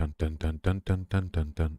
Dun, dun, dun, dun, dun, dun, dun, dun.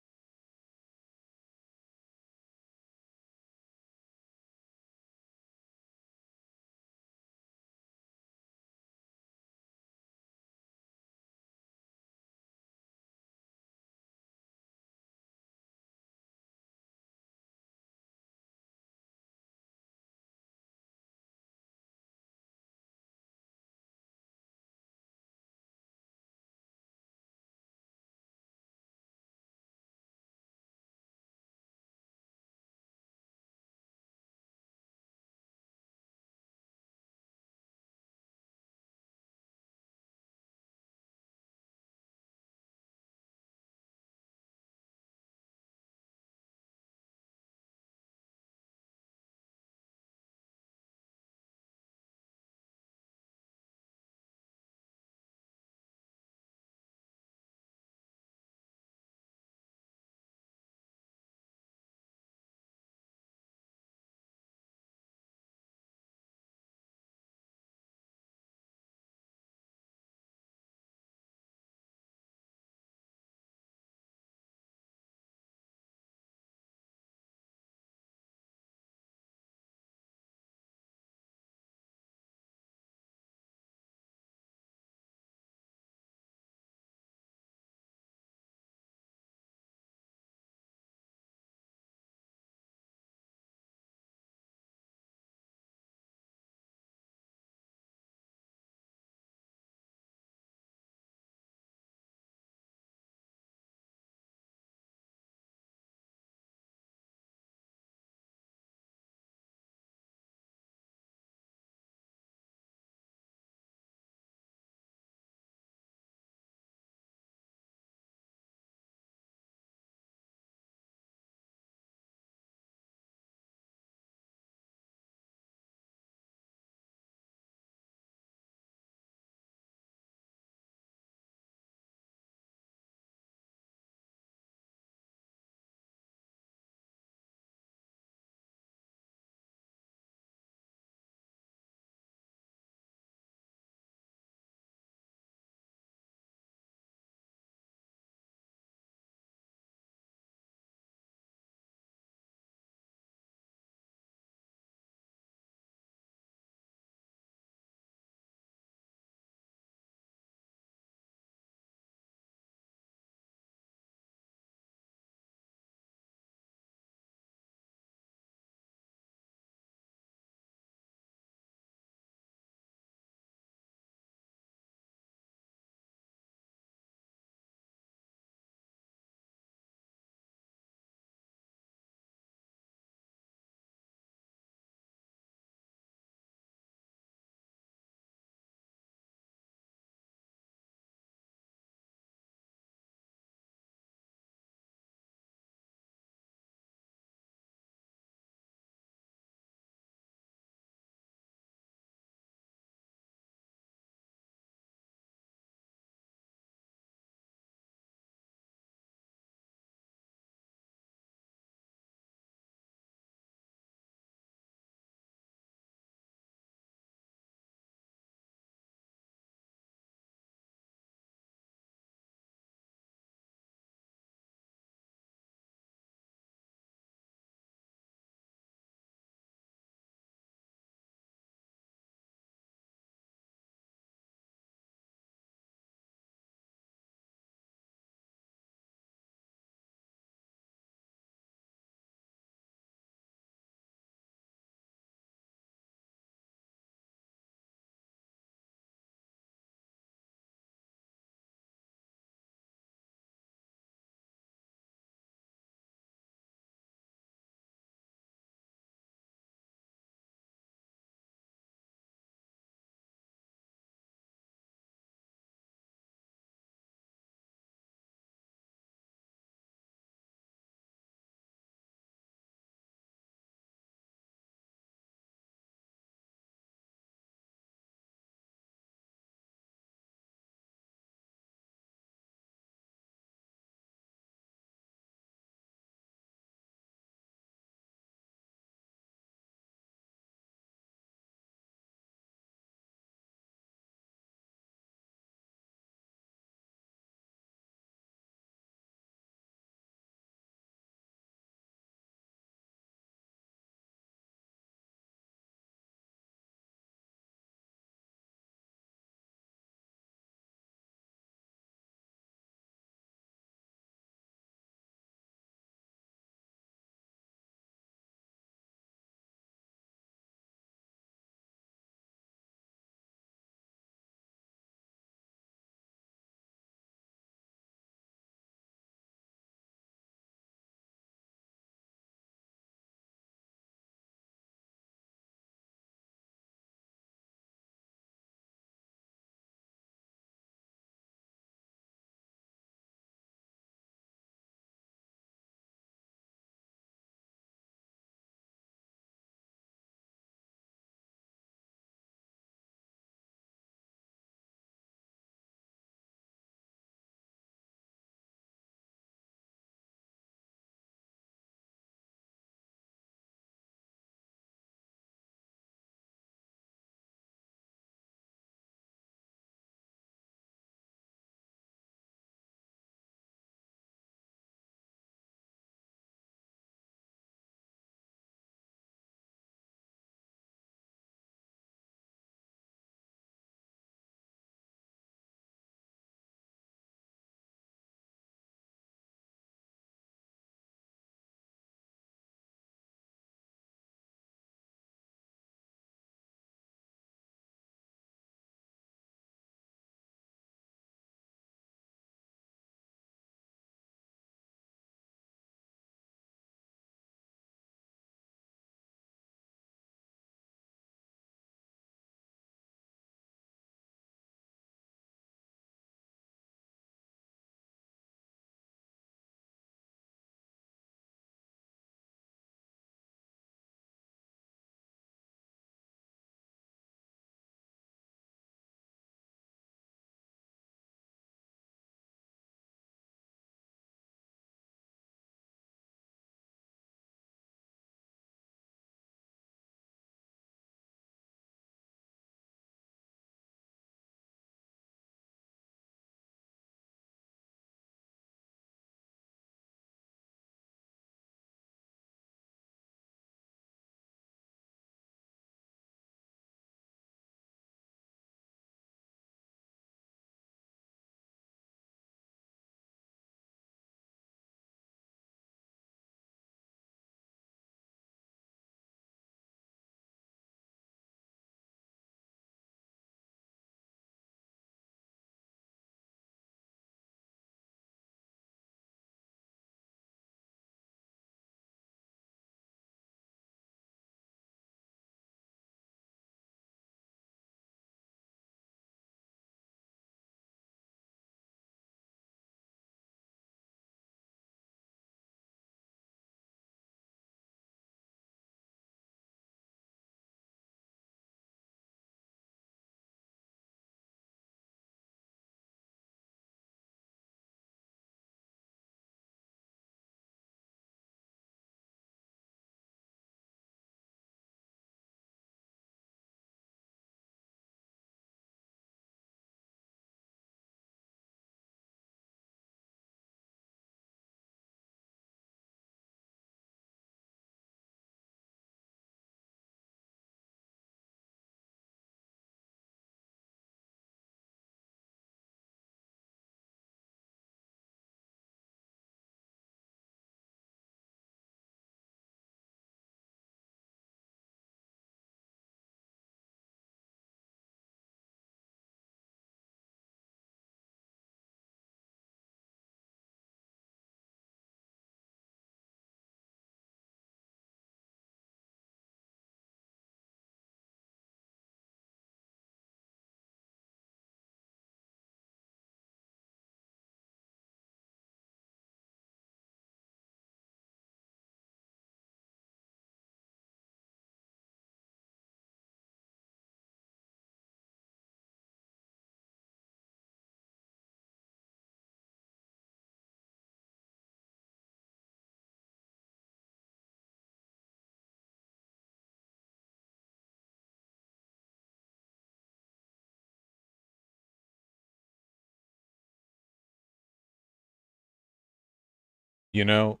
You know,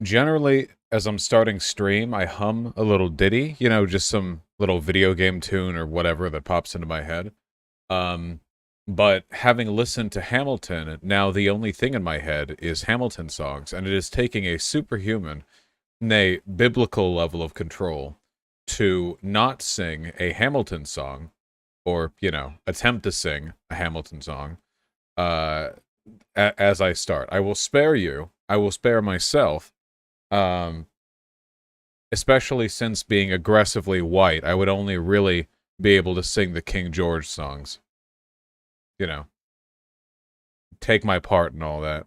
generally, as I'm starting stream, I hum a little ditty, just some little video game tune or whatever that pops into my head. Um, but having listened to Hamilton, now the only thing in my head is Hamilton songs, and it is taking a superhuman, nay, biblical level of control to not sing a Hamilton song, or, attempt to sing a Hamilton song, uh, as I start. I will spare you. I will spare myself. Um, Especially since being aggressively white, I would only really be able to sing the King George songs. Take my part and all that.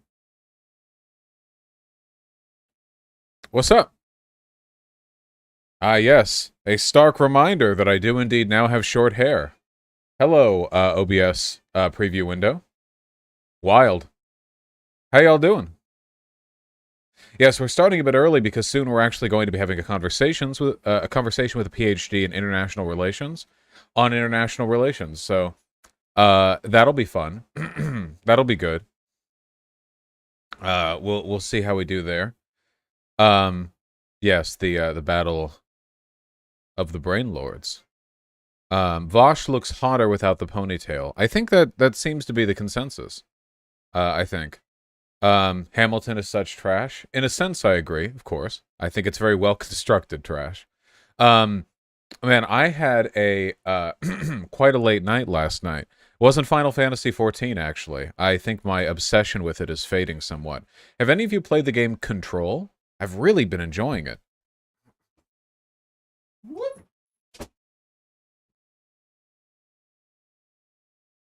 What's up? Ah, yes. A stark reminder that I do indeed now have short hair. Hello, OBS preview window. Wild. How y'all doing? Yes, we're starting a bit early because soon we're actually going to be having a conversation with a PhD in international relations on international relations. So that'll be fun. That'll be good. We'll see how we do there. Yes, the battle of the Brain Lords. Vosh looks hotter without the ponytail. I think that seems to be the consensus. I think. Hamilton is such trash. In a sense, I agree, of course. I think it's very well-constructed trash. Man, I had a quite a late night last night. It wasn't Final Fantasy XIV, actually. I think my obsession with it is fading somewhat. Have any of you played the game Control? I've really been enjoying it. What?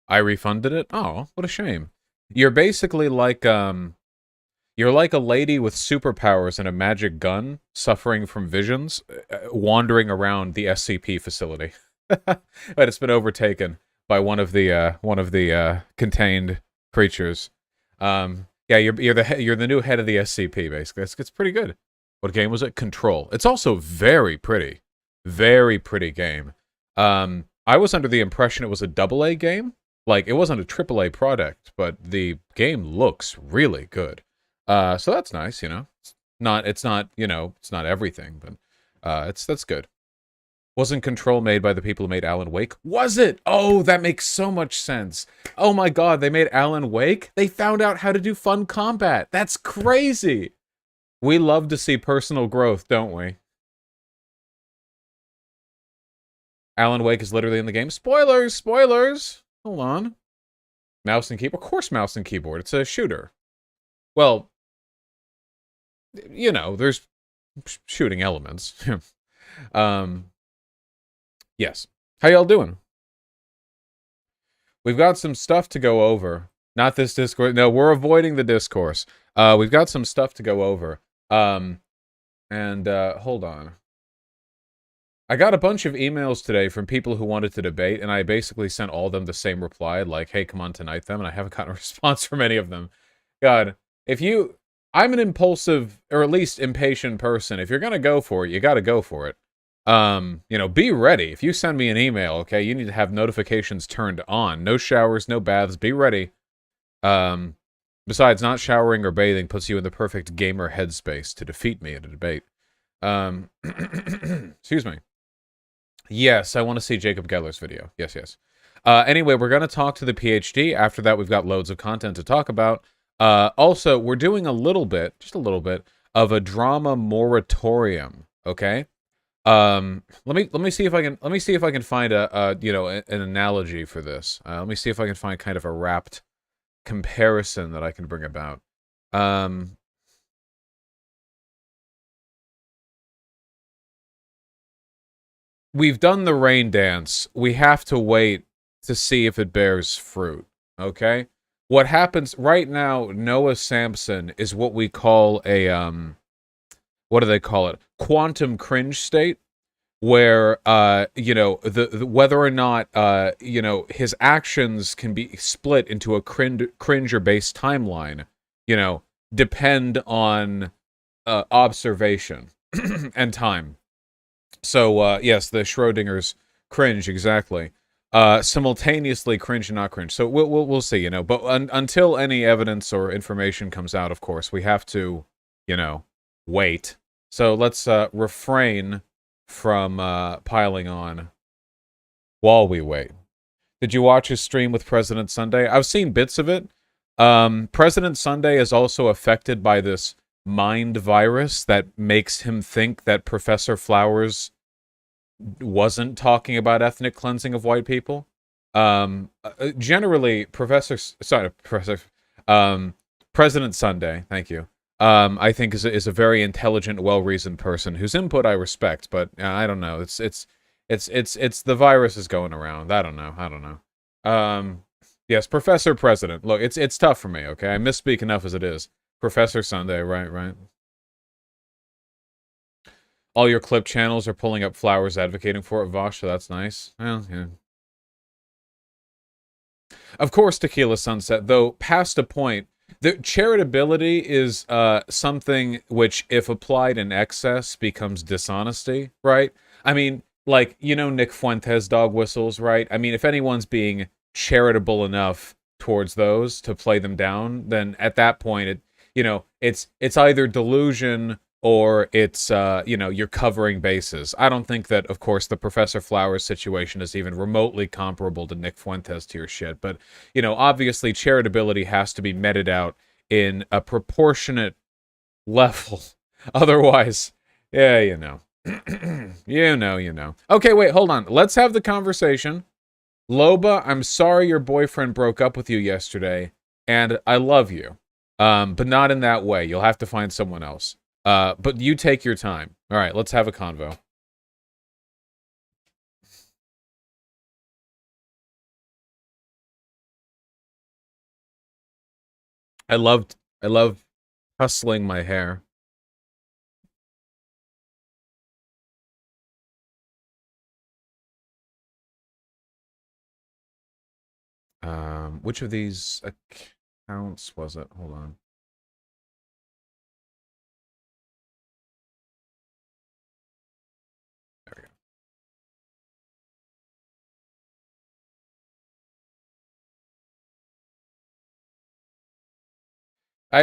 I refunded it? Oh, what a shame. You're basically like, you're like a lady with superpowers and a magic gun, suffering from visions, wandering around the SCP facility. But it's been overtaken by one of the contained creatures. Yeah, you're the new head of the SCP, basically. It's pretty good. What game was it? Control. It's also very pretty game. I was under the impression it was a AA game. Like, it wasn't a AAA product, but the game looks really good. So that's nice, It's not everything, but that's good. Wasn't Control made by the people who made Alan Wake? Was it? Oh, that makes so much sense. Oh my god, they made Alan Wake? They found out how to do fun combat. That's crazy. We love to see personal growth, don't we? Alan Wake is literally in the game. Spoilers! Hold on. Mouse and keyboard? Of course mouse and keyboard. It's a shooter. Well, there's shooting elements. Yes. How y'all doing? We've got some stuff to go over. Not this discourse. No, we're avoiding the discourse. We've got some stuff to go over. Hold on. I got a bunch of emails today from people who wanted to debate, and I basically sent all of them the same reply, like, hey, come on tonight them, and I haven't gotten a response from any of them. God, I'm an impulsive, or at least impatient person. If you're gonna go for it, you gotta go for it. Be ready. If you send me an email, okay, you need to have notifications turned on. No showers, no baths, be ready. Besides, not showering or bathing puts you in the perfect gamer headspace to defeat me in a debate. Excuse me. Yes, I want to see Jacob Geller's video. Yes. Anyway, we're going to talk to the PhD. After that, we've got loads of content to talk about. Also, we're doing just a little bit, of a drama moratorium, okay? Let me see if I can find an analogy for this. Let me see if I can find kind of a rapt comparison that I can bring about. We've done the rain dance. We have to wait to see if it bears fruit, okay? What happens right now, Noah Samson is what we call a, what do they call it? Quantum cringe state, where, whether or not, his actions can be split into a cringer-based timeline, depend on, observation and time. So, yes, the Schrodinger's cringe, exactly. simultaneously cringe and not cringe. So we'll see, you know. But until any evidence or information comes out, of course, we have to, you know, wait. So let's refrain from piling on while we wait. Did you watch his stream with President Sunday? I've seen bits of it. President Sunday is also affected by this mind virus that makes him think that Professor Flowers wasn't talking about ethnic cleansing of white people. Generally, President Sunday, thank you. I think is a very intelligent, well-reasoned person whose input I respect, but I don't know. It's the virus is going around. I don't know. Yes, Professor President. Look, it's tough for me. Okay, I misspeak enough as it is. Professor Sunday, right. All your clip channels are pulling up Flowers advocating for it, Vosh, so that's nice. Well, yeah. Of course, Tequila Sunset, though past a point, the charitability is something which, if applied in excess, becomes dishonesty, right? I mean, like, you know Nick Fuentes dog whistles, right? I mean, if anyone's being charitable enough towards those to play them down, then at that point, it's either delusion or it's, you're covering bases. I don't think that, of course, the Professor Flowers situation is even remotely comparable to Nick Fuentes tier shit, but, obviously charitability has to be meted out in a proportionate level. Otherwise, yeah, you know. you know. Okay, wait, hold on. Let's have the conversation. Loba, I'm sorry your boyfriend broke up with you yesterday, and I love you. But not in that way. You'll have to find someone else. But you take your time. All right, let's have a convo. I love hustling my hair. Which of these accounts was it? Hold on. There we go.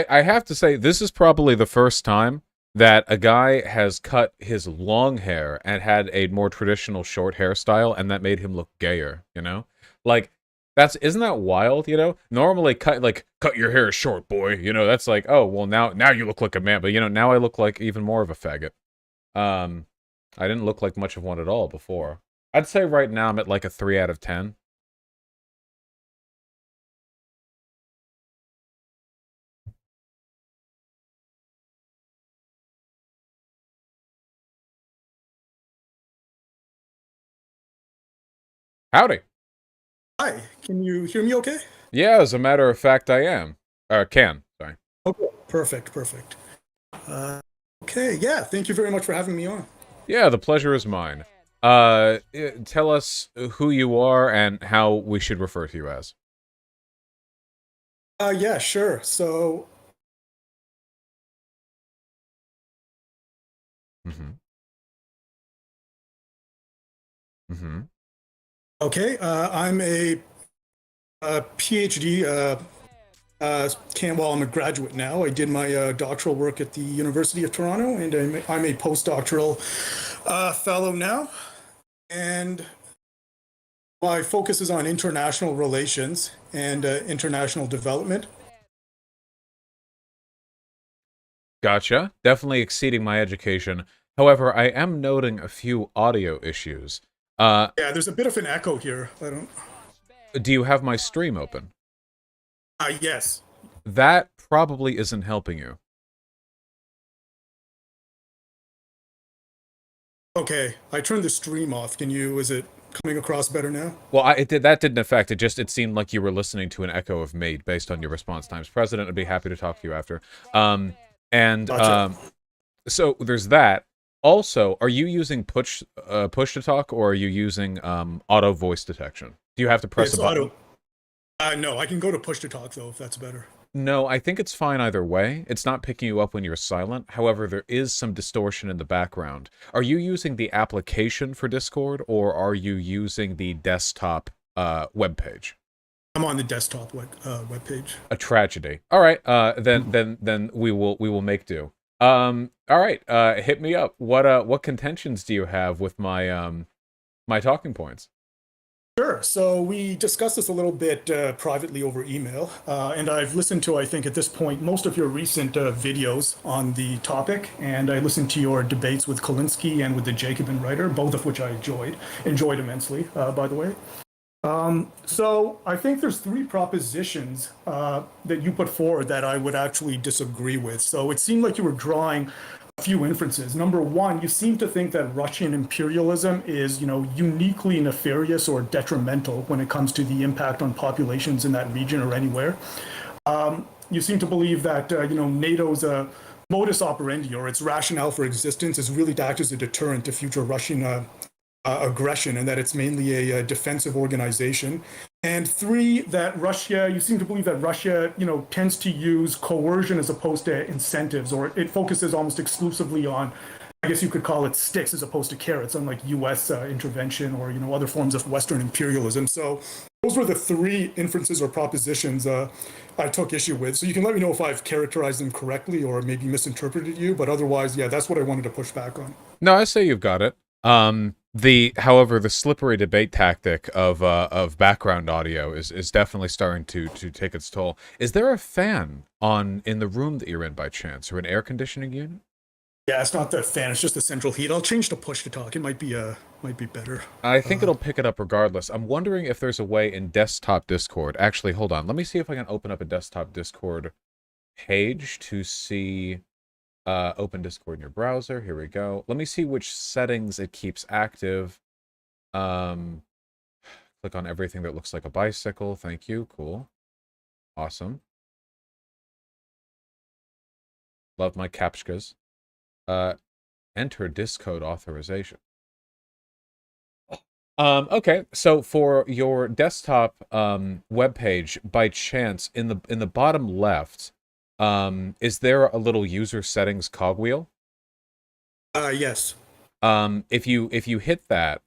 I have to say, this is probably the first time that a guy has cut his long hair and had a more traditional short hairstyle, and that made him look gayer, you know? Like, isn't that wild, you know? Normally, cut your hair short, boy, you know, that's like, oh, well, now you look like a man, but, now I look like even more of a faggot. I didn't look like much of one at all before. I'd say right now I'm at like a 3 out of 10. Howdy. Hi, can you hear me okay? Yeah, as a matter of fact, I am. Sorry. Okay, perfect. Okay, yeah, thank you very much for having me on. Yeah, the pleasure is mine. Tell us who you are and how we should refer to you as. Yeah, sure. So, Mm-hmm. Mm-hmm. okay, I'm a PhD. I'm a graduate now. I did my doctoral work at the University of Toronto, and I'm a postdoctoral fellow now. And my focus is on international relations and international development. Gotcha. Definitely exceeding my education. However, I am noting a few audio issues. Yeah, there's a bit of an echo here. I don't. Do you have my stream open? Yes. That probably isn't helping you. Okay, I turned the stream off. Is it coming across better now? Well, that didn't affect it. It seemed like you were listening to an echo of me based on your response times. President would be happy to talk to you after. Gotcha. So there's that. Also, are you using push to talk, or are you using auto voice detection? Do you have to press a button? No, I can go to push to talk though, if that's better. No, I think it's fine either way. It's not picking you up when you're silent. However, there is some distortion in the background. Are you using the application for Discord, or are you using the desktop webpage? I'm on the desktop web page. A tragedy. All right. Then we will make do. All right. Hit me up. What contentions do you have with my talking points? Sure. So we discussed this a little bit privately over email, and I've listened to, I think, at this point, most of your recent videos on the topic, and I listened to your debates with Kolinsky and with the Jacobin writer, both of which I enjoyed immensely, by the way. So I think there's three propositions that you put forward that I would actually disagree with. So it seemed like you were drawing a few inferences. Number one, you seem to think that Russian imperialism is, uniquely nefarious or detrimental when it comes to the impact on populations in that region or anywhere. You seem to believe that, NATO's modus operandi or its rationale for existence is really to act as a deterrent to future Russian aggression, and that it's mainly a defensive organization. And three, that Russia, you seem to believe that Russia, tends to use coercion as opposed to incentives, or it focuses almost exclusively on, I guess you could call it sticks as opposed to carrots, unlike U.S. Intervention or other forms of Western imperialism. So those were the three inferences or propositions I took issue with. So you can let me know if I've characterized them correctly or maybe misinterpreted you. But otherwise, yeah, that's what I wanted to push back on. No, I say you've got it. However, the slippery debate tactic of background audio is definitely starting to take its toll. Is there a fan in the room that you're in by chance, or an air conditioning unit? Yeah, it's not the fan; it's just the central heat. I'll change to push to talk. It might be better. I think it'll pick it up regardless. I'm wondering if there's a way in desktop Discord. Actually, hold on. Let me see if I can open up a desktop Discord page to see. Open Discord in your browser. Here we go. Let me see which settings it keeps active. Click on everything that looks like a bicycle. Thank you. Cool. Awesome. Love my captchas. Enter Discode authorization. Okay, so for your desktop web page, by chance, in the bottom left, is there a little user settings cogwheel? Yes. If you hit that,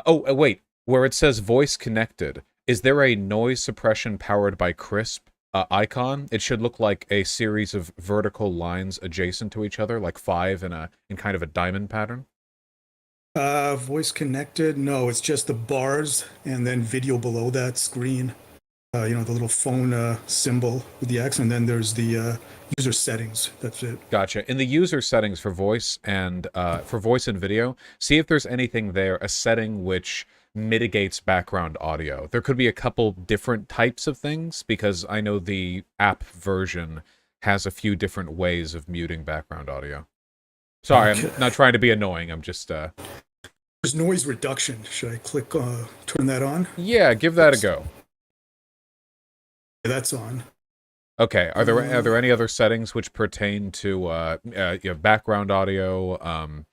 wait, where it says voice connected, is there a noise suppression powered by Crisp icon? It should look like a series of vertical lines adjacent to each other, like five in kind of a diamond pattern. Voice connected? No, it's just the bars and then video below that screen. The little phone symbol with the X, and then there's the user settings. That's it. Gotcha. In the user settings for voice and video, see if there's anything there, a setting which mitigates background audio. There could be a couple different types of things, because I know the app version has a few different ways of muting background audio. Sorry, okay. I'm not trying to be annoying. I'm just... There's noise reduction. Should I click turn that on? Yeah, give that a go. That's on. Okay. Are there any other settings which pertain to background audio?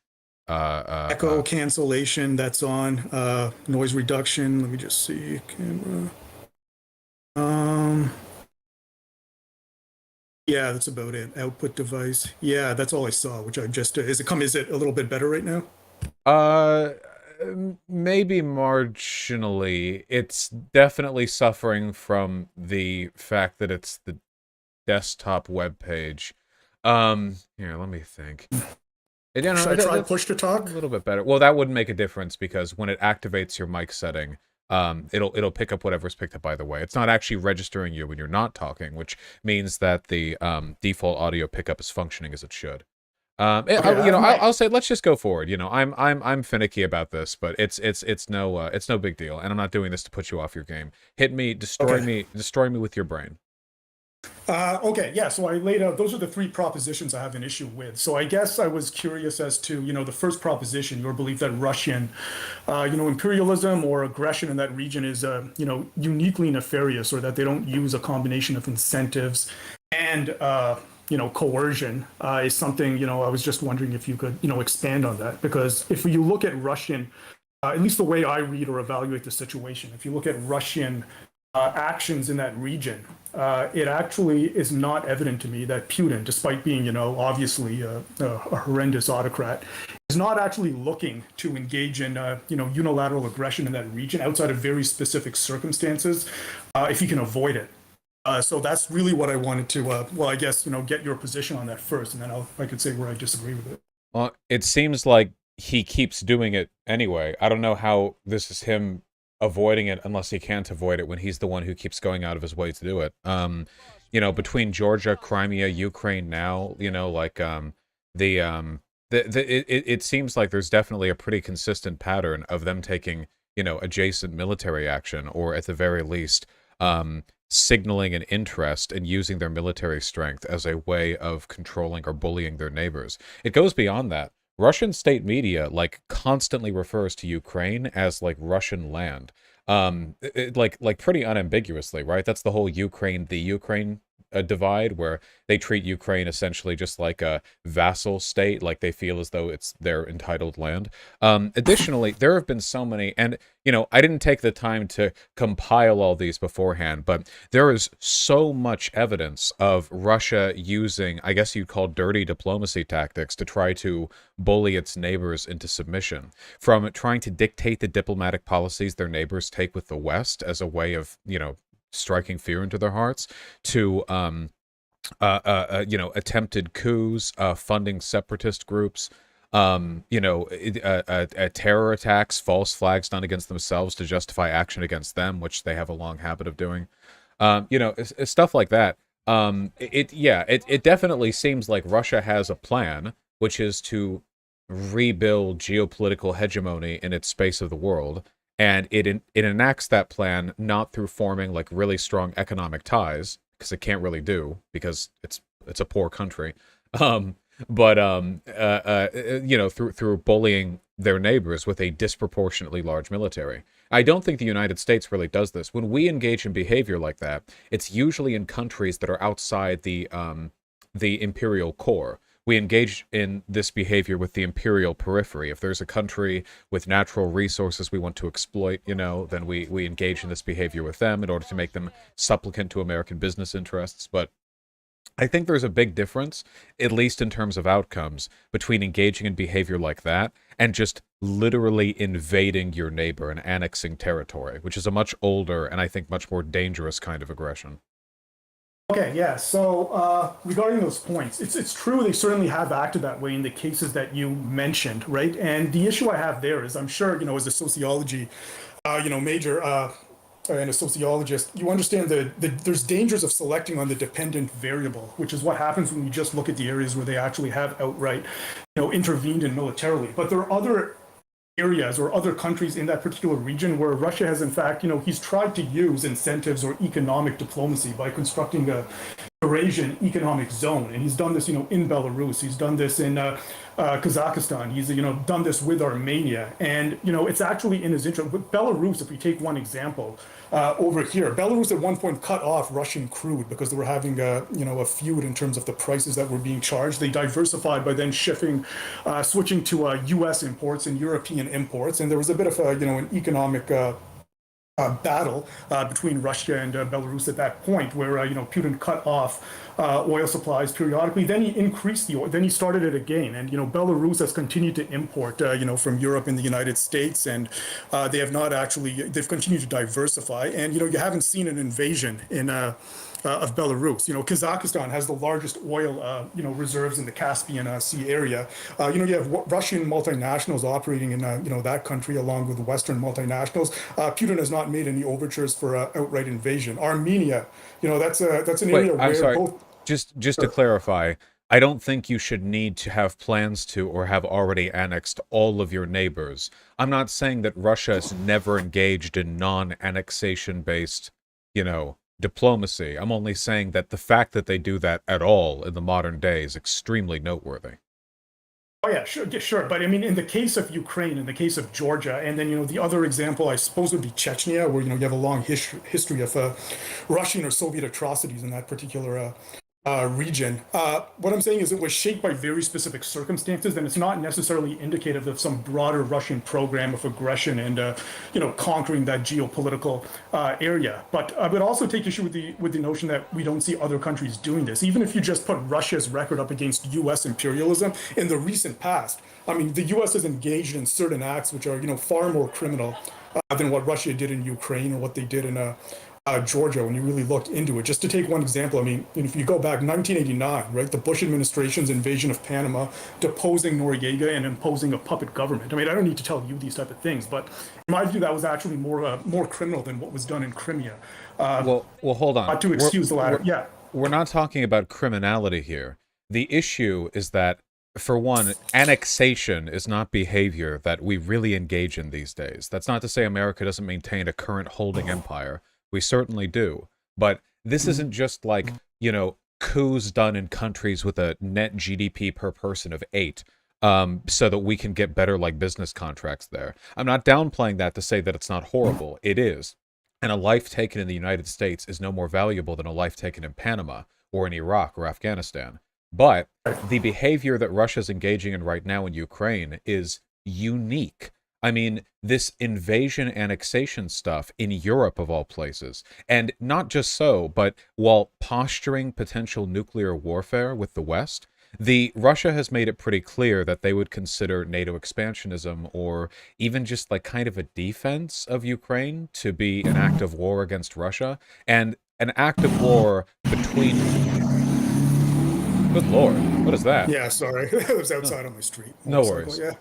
Echo cancellation. That's on. Noise reduction. Let me just see. Camera. Yeah, that's about it. Output device. Yeah, that's all I saw. Which I just is it a little bit better right now? Maybe marginally. It's definitely suffering from the fact that it's the desktop web page. Here, let me think. Should I try push to talk? A little bit better. Well, that wouldn't make a difference, because when it activates your mic setting, it'll pick up whatever's picked up by the way. It's not actually registering you when you're not talking, which means that the default audio pickup is functioning as it should. I'll say let's just go forward. I'm finicky about this, but it's no big deal, and I'm not doing this to put you off your game. Hit me, destroy me with your brain. Okay, yeah. So I laid out, those are the three propositions I have an issue with. So I guess I was curious as to, the first proposition, your belief that Russian, imperialism or aggression in that region is, uniquely nefarious, or that they don't use a combination of incentives and, coercion is something, I was just wondering if you could, expand on that. Because if you look at Russian, at least the way I read or evaluate the situation, if you look at Russian actions in that region, it actually is not evident to me that Putin, despite being, obviously a horrendous autocrat, is not actually looking to engage in unilateral aggression in that region outside of very specific circumstances, if he can avoid it. So that's really what I wanted to, well, I guess, get your position on that first, and then I could say where I disagree with it. Well, it seems like he keeps doing it anyway. I don't know how this is him avoiding it unless he can't avoid it when he's the one who keeps going out of his way to do it. Between Georgia, Crimea, Ukraine now, the it seems like there's definitely a pretty consistent pattern of them taking, adjacent military action, or at the very least, signaling an interest in using their military strength as a way of controlling or bullying their neighbors. It goes beyond that. Russian state media constantly refers to Ukraine as Russian land. Pretty unambiguously, right? That's the whole Ukraine divide, where they treat Ukraine essentially just like a vassal state, like they feel as though it's their entitled land. Additionally, there have been so many, and I didn't take the time to compile all these beforehand, but there is so much evidence of Russia using, I guess you'd call, dirty diplomacy tactics to try to bully its neighbors into submission, from trying to dictate the diplomatic policies their neighbors take with the West as a way of, striking fear into their hearts, to attempted coups, funding separatist groups, terror attacks, false flags done against themselves to justify action against them, which they have a long habit of doing. It's stuff like that. It definitely seems like Russia has a plan, which is to rebuild geopolitical hegemony in its space of the world. And it enacts that plan not through forming really strong economic ties, because it can't really do, because it's a poor country, but through bullying their neighbors with a disproportionately large military. I don't think the United States really does this. When we engage in behavior like that, it's usually in countries that are outside the imperial core. We engage in this behavior with the imperial periphery. If there's a country with natural resources we want to exploit, then we engage in this behavior with them in order to make them supplicant to American business interests. But I think there's a big difference, at least in terms of outcomes, between engaging in behavior like that and just literally invading your neighbor and annexing territory, which is a much older and I think much more dangerous kind of aggression. Okay, yeah. So regarding those points, it's true they certainly have acted that way in the cases that you mentioned, right? And the issue I have there is, I'm sure, as a sociology, major and a sociologist, you understand there's dangers of selecting on the dependent variable, which is what happens when you just look at the areas where they actually have outright, intervened in militarily. But there are other areas or other countries in that particular region where Russia has, in fact, he's tried to use incentives or economic diplomacy by constructing a Eurasian economic zone, and he's done this, in Belarus. He's done this in Kazakhstan. He's, done this with Armenia, and it's actually in his interest. But Belarus, if we take one example, over here, Belarus at one point cut off Russian crude because they were having a feud in terms of the prices that were being charged. They diversified by then switching to U.S. imports and European imports, and there was a bit of an economic battle between Russia and Belarus at that point, where Putin cut off oil supplies periodically. Then he increased the oil. Then he started it again, and Belarus has continued to import from Europe and the United States, and they have not actually. They've continued to diversify, and you haven't seen an invasion in. Of Belarus. Kazakhstan has the largest oil, reserves in the Caspian Sea area. You have Russian multinationals operating in, that country along with Western multinationals. Putin has not made any overtures for outright invasion. Armenia, that's an area where I'm sorry. both. Just to clarify, I don't think you should need to have plans to or have already annexed all of your neighbors. I'm not saying that Russia has never engaged in non-annexation based, diplomacy. I'm only saying that the fact that they do that at all in the modern day is extremely noteworthy. Oh yeah, sure, yeah, sure. But I mean, in the case of Ukraine, in the case of Georgia, and then the other example I suppose would be Chechnya, where you have a long history of Russian or Soviet atrocities in that particular region. What I'm saying is it was shaped by very specific circumstances, and it's not necessarily indicative of some broader Russian program of aggression and, conquering that geopolitical area. But I would also take issue with the notion that we don't see other countries doing this. Even if you just put Russia's record up against U.S. imperialism in the recent past, I mean, the U.S. has engaged in certain acts which are, far more criminal than what Russia did in Ukraine or what they did in Georgia, when you really looked into it. Just to take one example, I mean, if you go back 1989, right, the Bush administration's invasion of Panama, deposing Noriega and imposing a puppet government. I mean, I don't need to tell you these type of things, but in my view, that was actually more criminal than what was done in Crimea. Well, hold on. Not to excuse the latter. Yeah. We're not talking about criminality here. The issue is that, for one, annexation is not behavior that we really engage in these days. That's not to say America doesn't maintain a current holding empire. We certainly do. But this isn't just like, coups done in countries with a net GDP per person of 8, so that we can get better, like, business contracts there. I'm not downplaying that to say that it's not horrible. It is. And a life taken in the United States is no more valuable than a life taken in Panama or in Iraq or Afghanistan. But the behavior that Russia's engaging in right now in Ukraine is unique. I mean, this invasion annexation stuff in Europe, of all places. And not just so, but while posturing potential nuclear warfare with the West, Russia has made it pretty clear that they would consider NATO expansionism, or even just like kind of a defense of Ukraine, to be an act of war against Russia. And an act of war between... Good Lord, what is that? Yeah, sorry. I was outside on my street. No worries. Yeah.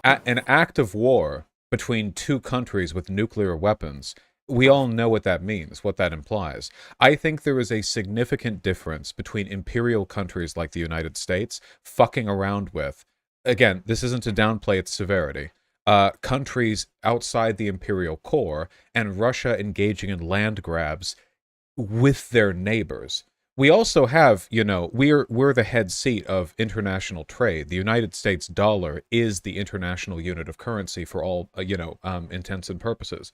An act of war between two countries with nuclear weapons. We all know what that means, what that implies. I think there is a significant difference between imperial countries like the United States fucking around with, again, this isn't to downplay its severity, countries outside the imperial core, and Russia engaging in land grabs with their neighbors. We also have, we're the head seat of international trade. The United States dollar is the international unit of currency for all, intents and purposes.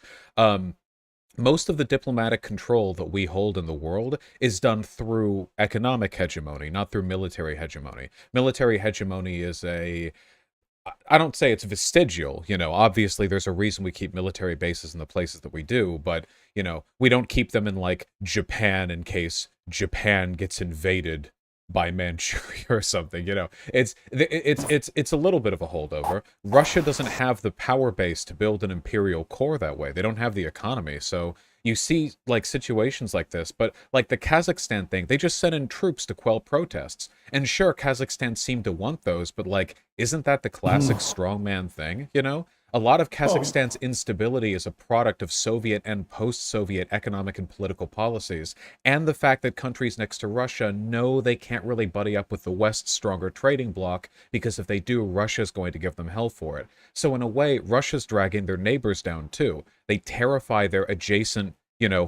Most of the diplomatic control that we hold in the world is done through economic hegemony, not through military hegemony. Military hegemony is I don't say it's vestigial, obviously there's a reason we keep military bases in the places that we do, but, we don't keep them in, like, Japan in case Japan gets invaded by Manchuria or something, It's a little bit of a holdover. Russia doesn't have the power base to build an imperial core that way. They don't have the economy, so you see, like, situations like this, but, like, the Kazakhstan thing, they just sent in troops to quell protests. And sure, Kazakhstan seemed to want those, but, like, isn't that the classic strongman thing, A lot of Kazakhstan's instability is a product of Soviet and post-Soviet economic and political policies, and the fact that countries next to Russia know they can't really buddy up with the West's stronger trading bloc, because if they do, Russia's going to give them hell for it. So in a way, Russia's dragging their neighbors down too. They terrify their adjacent,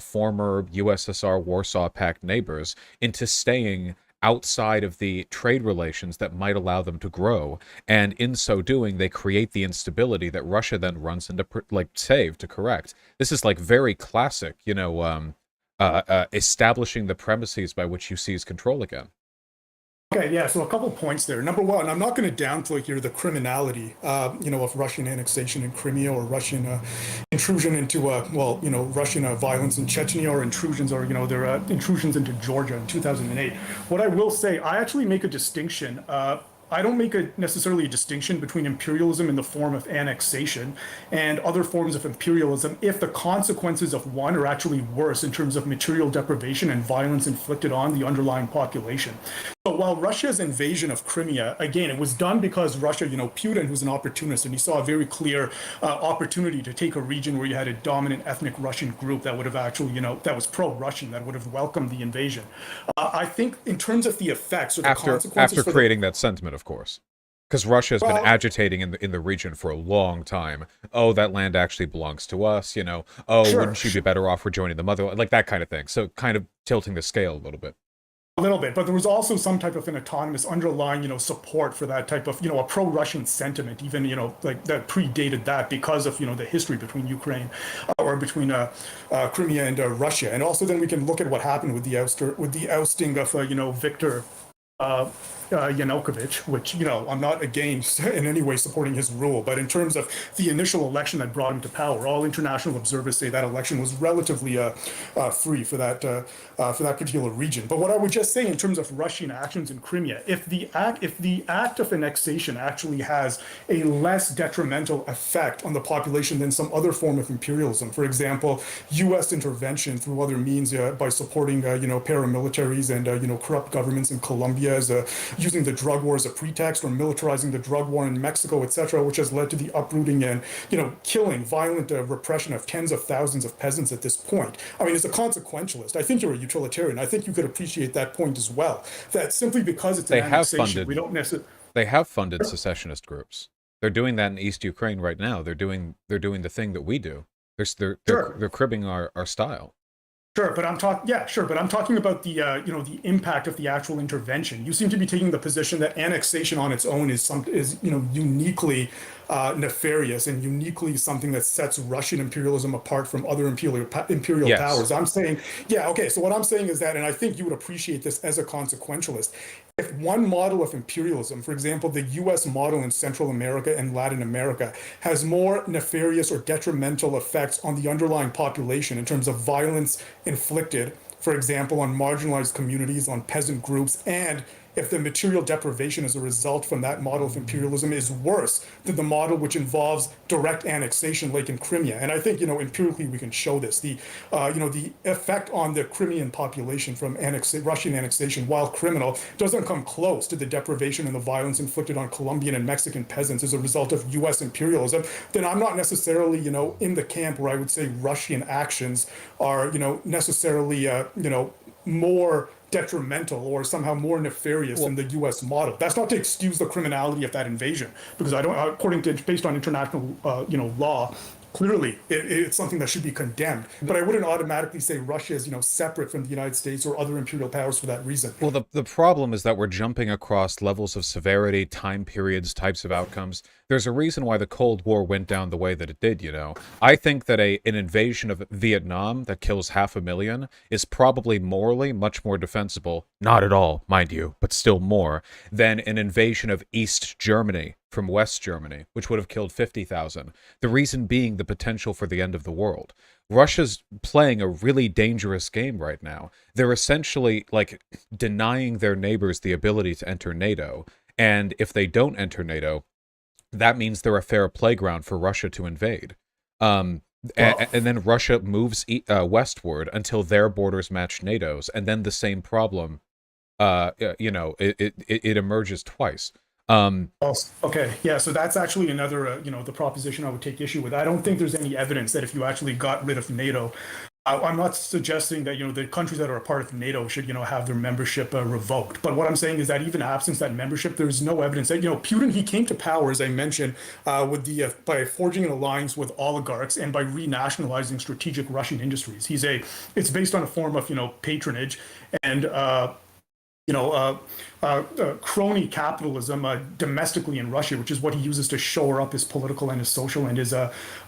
former USSR Warsaw Pact neighbors into staying outside of the trade relations that might allow them to grow, and in so doing they create the instability that Russia then runs into to correct. This is like very classic, establishing the premises by which you seize control again. Okay, yeah, so a couple points there. Number one, I'm not going to downplay here the criminality, of Russian annexation in Crimea, or Russian intrusion into, Russian violence in Chechnya, or intrusions, or, their intrusions into Georgia in 2008. What I will say, I actually make a distinction. I don't make necessarily a distinction between imperialism in the form of annexation and other forms of imperialism if the consequences of one are actually worse in terms of material deprivation and violence inflicted on the underlying population. So while Russia's invasion of Crimea, again, it was done because Russia, Putin, who's an opportunist, and he saw a very clear opportunity to take a region where you had a dominant ethnic Russian group that would have actually, that was pro-Russian, that would have welcomed the invasion. I think in terms of the effects or the consequences... After creating that sentiment, of course. Because Russia has been agitating in the region for a long time. Oh, that land actually belongs to us, Oh, sure, wouldn't you be better off rejoining the motherland? Like that kind of thing. So kind of tilting the scale a little bit. A little bit, but there was also some type of an autonomous underlying, support for that type of, a pro-Russian sentiment, even, like that predated that because of, the history between Ukraine or between Crimea and Russia. And also then we can look at what happened with the ousting of, Viktor Yanukovych, which, I'm not against in any way supporting his rule, but in terms of the initial election that brought him to power, all international observers say that election was relatively free for that particular region. But what I would just say in terms of Russian actions in Crimea, if the act of annexation actually has a less detrimental effect on the population than some other form of imperialism, for example, U.S. intervention through other means by supporting paramilitaries and corrupt governments in Colombia as using the drug war as a pretext, or militarizing the drug war in Mexico, etc., which has led to the uprooting and killing, violent repression of tens of thousands of peasants at this point. I mean, as a consequentialist, I think you're a utilitarian. I think you could appreciate that point as well. That simply because it's an annexation, we don't necessarily. They have funded secessionist groups. They're doing that in East Ukraine right now. They're doing the thing that we do. They're cribbing our style. Sure, but I'm talking. Yeah, sure, but I'm talking about the the impact of the actual intervention. You seem to be taking the position that annexation on its own is uniquely nefarious and uniquely something that sets Russian imperialism apart from other imperial Yes. powers. I'm saying, yeah, okay. So what I'm saying is that, and I think you would appreciate this as a consequentialist, if one model of imperialism, for example, the U.S. model in Central America and Latin America, has more nefarious or detrimental effects on the underlying population in terms of violence inflicted, for example, on marginalized communities, on peasant groups, and if the material deprivation as a result from that model of imperialism is worse than the model which involves direct annexation, like in Crimea. And I think, empirically we can show this. The effect on the Crimean population from Russian annexation, while criminal, doesn't come close to the deprivation and the violence inflicted on Colombian and Mexican peasants as a result of U.S. imperialism. Then I'm not necessarily, in the camp where I would say Russian actions are, necessarily, more detrimental or somehow more nefarious than the U.S. model. That's not to excuse the criminality of that invasion, because I don't, according to, based on international, law, clearly it's something that should be condemned. But I wouldn't automatically say Russia is, separate from the United States or other imperial powers for that reason. Well, the problem is that we're jumping across levels of severity, time periods, types of outcomes. There's a reason why the Cold War went down the way that it did, I think that an invasion of Vietnam that kills 500,000 is probably morally much more defensible, not at all, mind you, but still more, than an invasion of East Germany from West Germany, which would have killed 50,000. The reason being the potential for the end of the world. Russia's playing a really dangerous game right now. They're essentially denying their neighbors the ability to enter NATO. And if they don't enter NATO, that means they're a fair playground for Russia to invade. And then Russia moves westward until their borders match NATO's, and then the same problem, it emerges twice. Okay, yeah, so that's actually another, the proposition I would take issue with. I don't think there's any evidence that if you actually got rid of NATO, I'm not suggesting that, the countries that are a part of NATO should, have their membership revoked. But what I'm saying is that even absence that membership, there's no evidence that, Putin, he came to power, as I mentioned, with by forging an alliance with oligarchs and by renationalizing strategic Russian industries. It's based on a form of, patronage and, crony capitalism domestically in Russia, which is what he uses to shore up his political and his social and his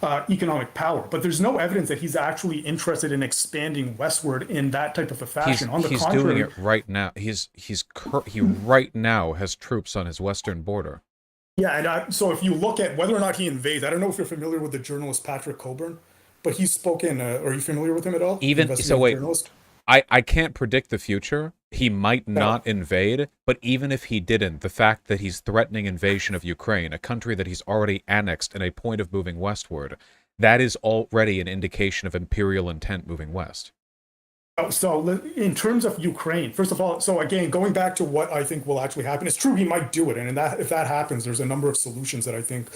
economic power. But there's no evidence that he's actually interested in expanding westward in that type of a fashion. On the contrary, he's doing it right now. He right now has troops on his western border. Yeah, and so if you look at whether or not he invades, I don't know if you're familiar with the journalist Patrick Coburn, but he's spoken. Are you familiar with him at all? Even so, wait. Journalist? I can't predict the future. He might not invade, but even if he didn't, the fact that he's threatening invasion of Ukraine, a country that he's already annexed and a point of moving westward, that is already an indication of imperial intent moving west. So in terms of Ukraine, first of all, so again, going back to what I think will actually happen, it's true he might do it. And if that happens, there's a number of solutions that I think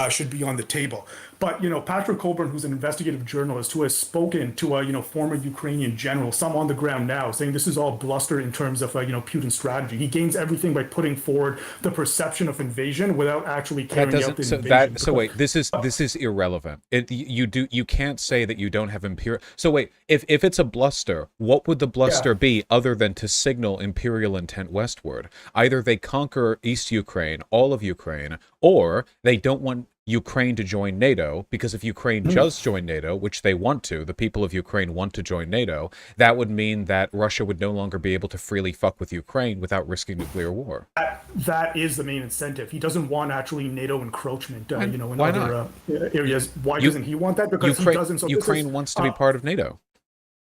should be on the table. But Patrick Coburn, who's an investigative journalist who has spoken to a former Ukrainian general, some on the ground now, saying this is all bluster in terms of Putin's strategy. He gains everything by putting forward the perception of invasion without actually carrying out the invasion. So wait, this is irrelevant. You can't say that you don't have imperial. So wait, if it's a bluster, what would the bluster be other than to signal imperial intent westward? Either they conquer East Ukraine, all of Ukraine, or they don't want Ukraine to join NATO, because if Ukraine does join NATO, which they want to, the people of Ukraine want to join NATO, that would mean that Russia would no longer be able to freely fuck with Ukraine without risking nuclear war. That is the main incentive. He doesn't want actually NATO encroachment, in why other areas. Why doesn't he want that? Because he doesn't. So Ukraine wants to be part of NATO.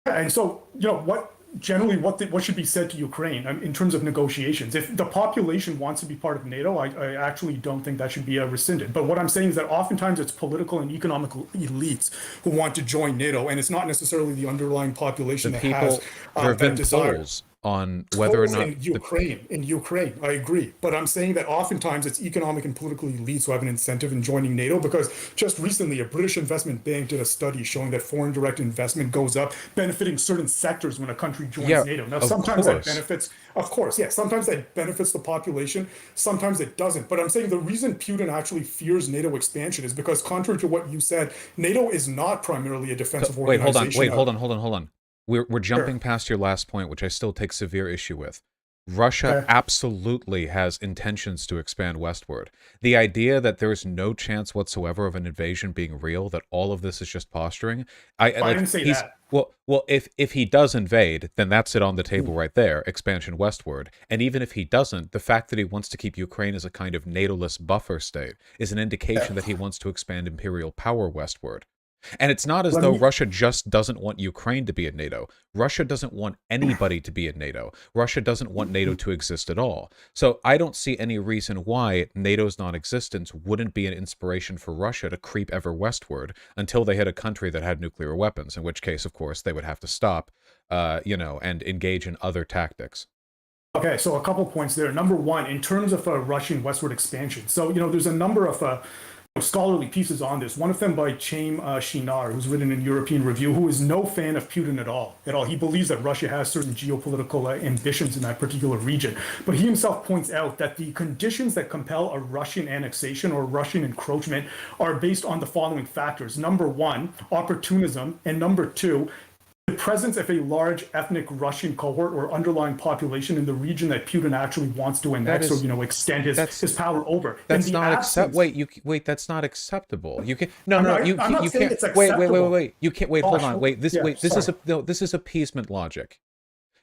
And so, what should be said to Ukraine in terms of negotiations? If the population wants to be part of NATO, I actually don't think that should be rescinded. But what I'm saying is that oftentimes it's political and economical elites who want to join NATO, and it's not necessarily the underlying population that has there have been desire. polls on whether or not in Ukraine, I agree. But I'm saying that oftentimes it's economic and political elites who have an incentive in joining NATO, because just recently a British investment bank did a study showing that foreign direct investment goes up, benefiting certain sectors when a country joins NATO. Now, sometimes that benefits, sometimes that benefits the population, sometimes it doesn't. But I'm saying the reason Putin actually fears NATO expansion is because, contrary to what you said, NATO is not primarily a defensive organization. Hold on. We're jumping past your last point, which I still take severe issue with. Russia absolutely has intentions to expand westward. The idea that there is no chance whatsoever of an invasion being real, that all of this is just posturing. I didn't say that. Well, if he does invade, then that's it on the table right there, expansion westward. And even if he doesn't, the fact that he wants to keep Ukraine as a kind of NATO-less buffer state is an indication that he wants to expand imperial power westward. And it's not as though Russia just doesn't want Ukraine to be in NATO. Russia doesn't want anybody to be in NATO. Russia doesn't want NATO to exist at all. So I don't see any reason why NATO's non-existence wouldn't be an inspiration for Russia to creep ever westward until they hit a country that had nuclear weapons, in which case, of course, they would have to stop, and engage in other tactics. Okay, so a couple points there. Number one, in terms of Russian westward expansion. So, there's a number of scholarly pieces on this. One of them by Chaim Shinar, who's written in European Review, who is no fan of Putin at all. He believes that Russia has certain geopolitical ambitions in that particular region. But he himself points out that the conditions that compel a Russian annexation or Russian encroachment are based on the following factors. Number one, opportunism, and number two, the presence of a large ethnic Russian cohort or underlying population in the region that Putin actually wants to annex or extend his power over. That's not acceptable. Wait, that's not acceptable. You can you can't. Wait. You can't. Wait, hold on. This is appeasement logic.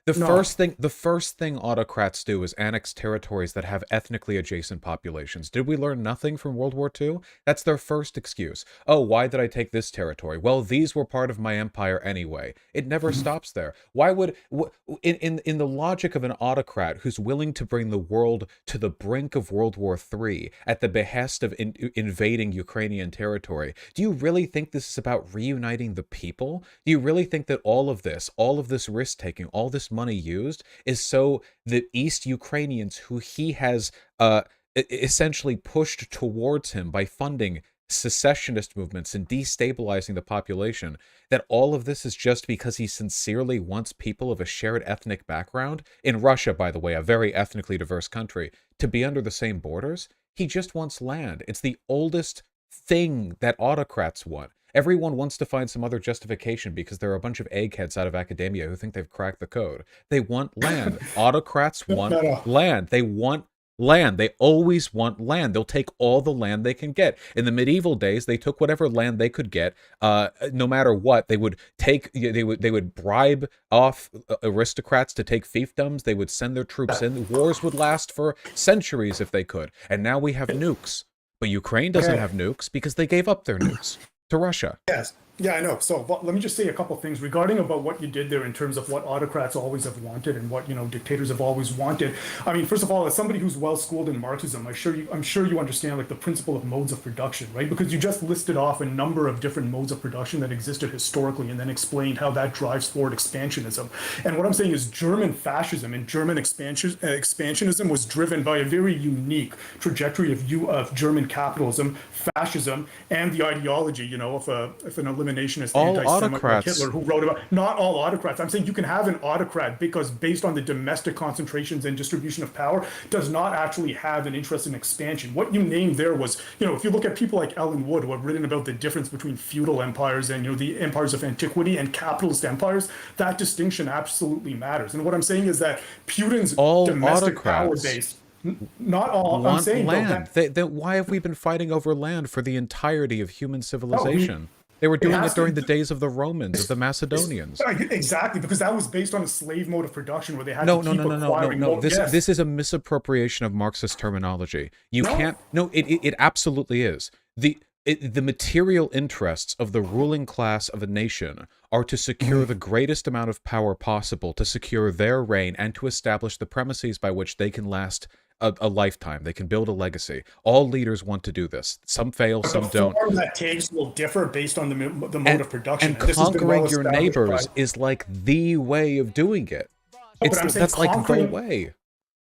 The first thing autocrats do is annex territories that have ethnically adjacent populations. Did we learn nothing from World War II? That's their first excuse. Oh, why did I take this territory? Well, these were part of my empire anyway. It never stops there. Why would, in the logic of an autocrat who's willing to bring the world to the brink of World War III at the behest of invading Ukrainian territory, do you really think this is about reuniting the people? Do you really think that all of this risk-taking, all this money used is so the East Ukrainians, who he has essentially pushed towards him by funding secessionist movements and destabilizing the population, that all of this is just because he sincerely wants people of a shared ethnic background, in Russia, by the way, a very ethnically diverse country, to be under the same borders? He just wants land. It's the oldest thing that autocrats want. Everyone wants to find some other justification because there are a bunch of eggheads out of academia who think they've cracked the code. They want land. Autocrats want land. They want land. They always want land. They'll take all the land they can get. In the medieval days, they took whatever land they could get, no matter what. They would bribe off aristocrats to take fiefdoms. They would send their troops in. Wars would last for centuries if they could. And now we have nukes. But Ukraine doesn't have nukes because they gave up their nukes to Russia. Yes. Yeah, I know. So let me just say a couple things regarding about what you did there in terms of what autocrats always have wanted and what dictators have always wanted. I mean, first of all, as somebody who's well schooled in Marxism, I'm sure you understand like the principle of modes of production, right? Because you just listed off a number of different modes of production that existed historically, and then explained how that drives forward expansionism. And what I'm saying is German fascism and German expansionism was driven by a very unique trajectory of German capitalism, fascism, and the ideology, of an eliminationist All anti-Semite like autocrats. Hitler, who wrote about, not all autocrats. I'm saying you can have an autocrat because based on the domestic concentrations and distribution of power, does not actually have an interest in expansion. What you named there was, if you look at people like Elon Wood, who have written about the difference between feudal empires and the empires of antiquity and capitalist empires, that distinction absolutely matters. And what I'm saying is that Putin's All domestic power autocrats base, not all. I'm want saying land. though that Why have we been fighting over land for the entirety of human no, civilization? They were doing has it during to. the days of the Romans, of the Macedonians. Exactly, because that was based on a slave mode of production where they had No, to no, keep no, no, no, no, acquiring no. more. This Yes. this is a misappropriation of Marxist terminology. You No. can't. No, it absolutely is. The material interests of the ruling class of a nation are to secure the greatest amount of power possible, to secure their reign, and to establish the premises by which they can last a lifetime. They can build a legacy. All leaders want to do this. Some fail, But the some don't. form that takes will differ based on the mode And of production. and And this has been well conquering your established by. neighbors is like the way of doing it. No, but I'm saying That's like the way.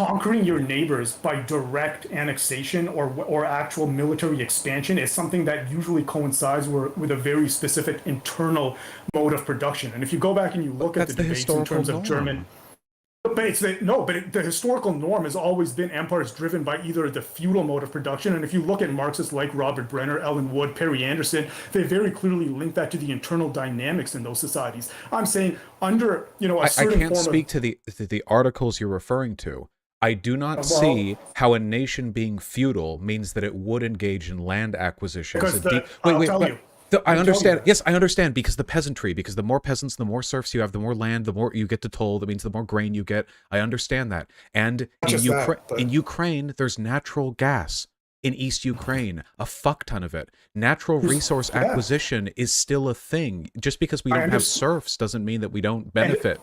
conquering your neighbors by direct annexation or actual military expansion is something that usually coincides with a very specific internal mode of production. And if you go back and you look at That's the the debates in historical terms of norm. German. But the historical norm has always been empires driven by either the feudal mode of production, and if you look at Marxists like Robert Brenner, Ellen Wood, Perry Anderson, they very clearly link that to the internal dynamics in those societies. I'm saying under a I certain can't form speak to the articles you're referring to. I do not well, see how a nation being feudal means that it would engage in land acquisitions. because Wait, I'll wait, tell but you. I I'll tell you understand. that. Yes, I understand because the peasantry, because the more peasants, the more serfs you have, the more land, the more you get to toll. That means the more grain you get. I understand that. And Not just that, In but Ukraine, there's natural gas. In East Ukraine, a fuck ton of it. Natural resource yeah, acquisition is still a thing. Just because we I don't have understand. serfs doesn't mean that we don't And benefit.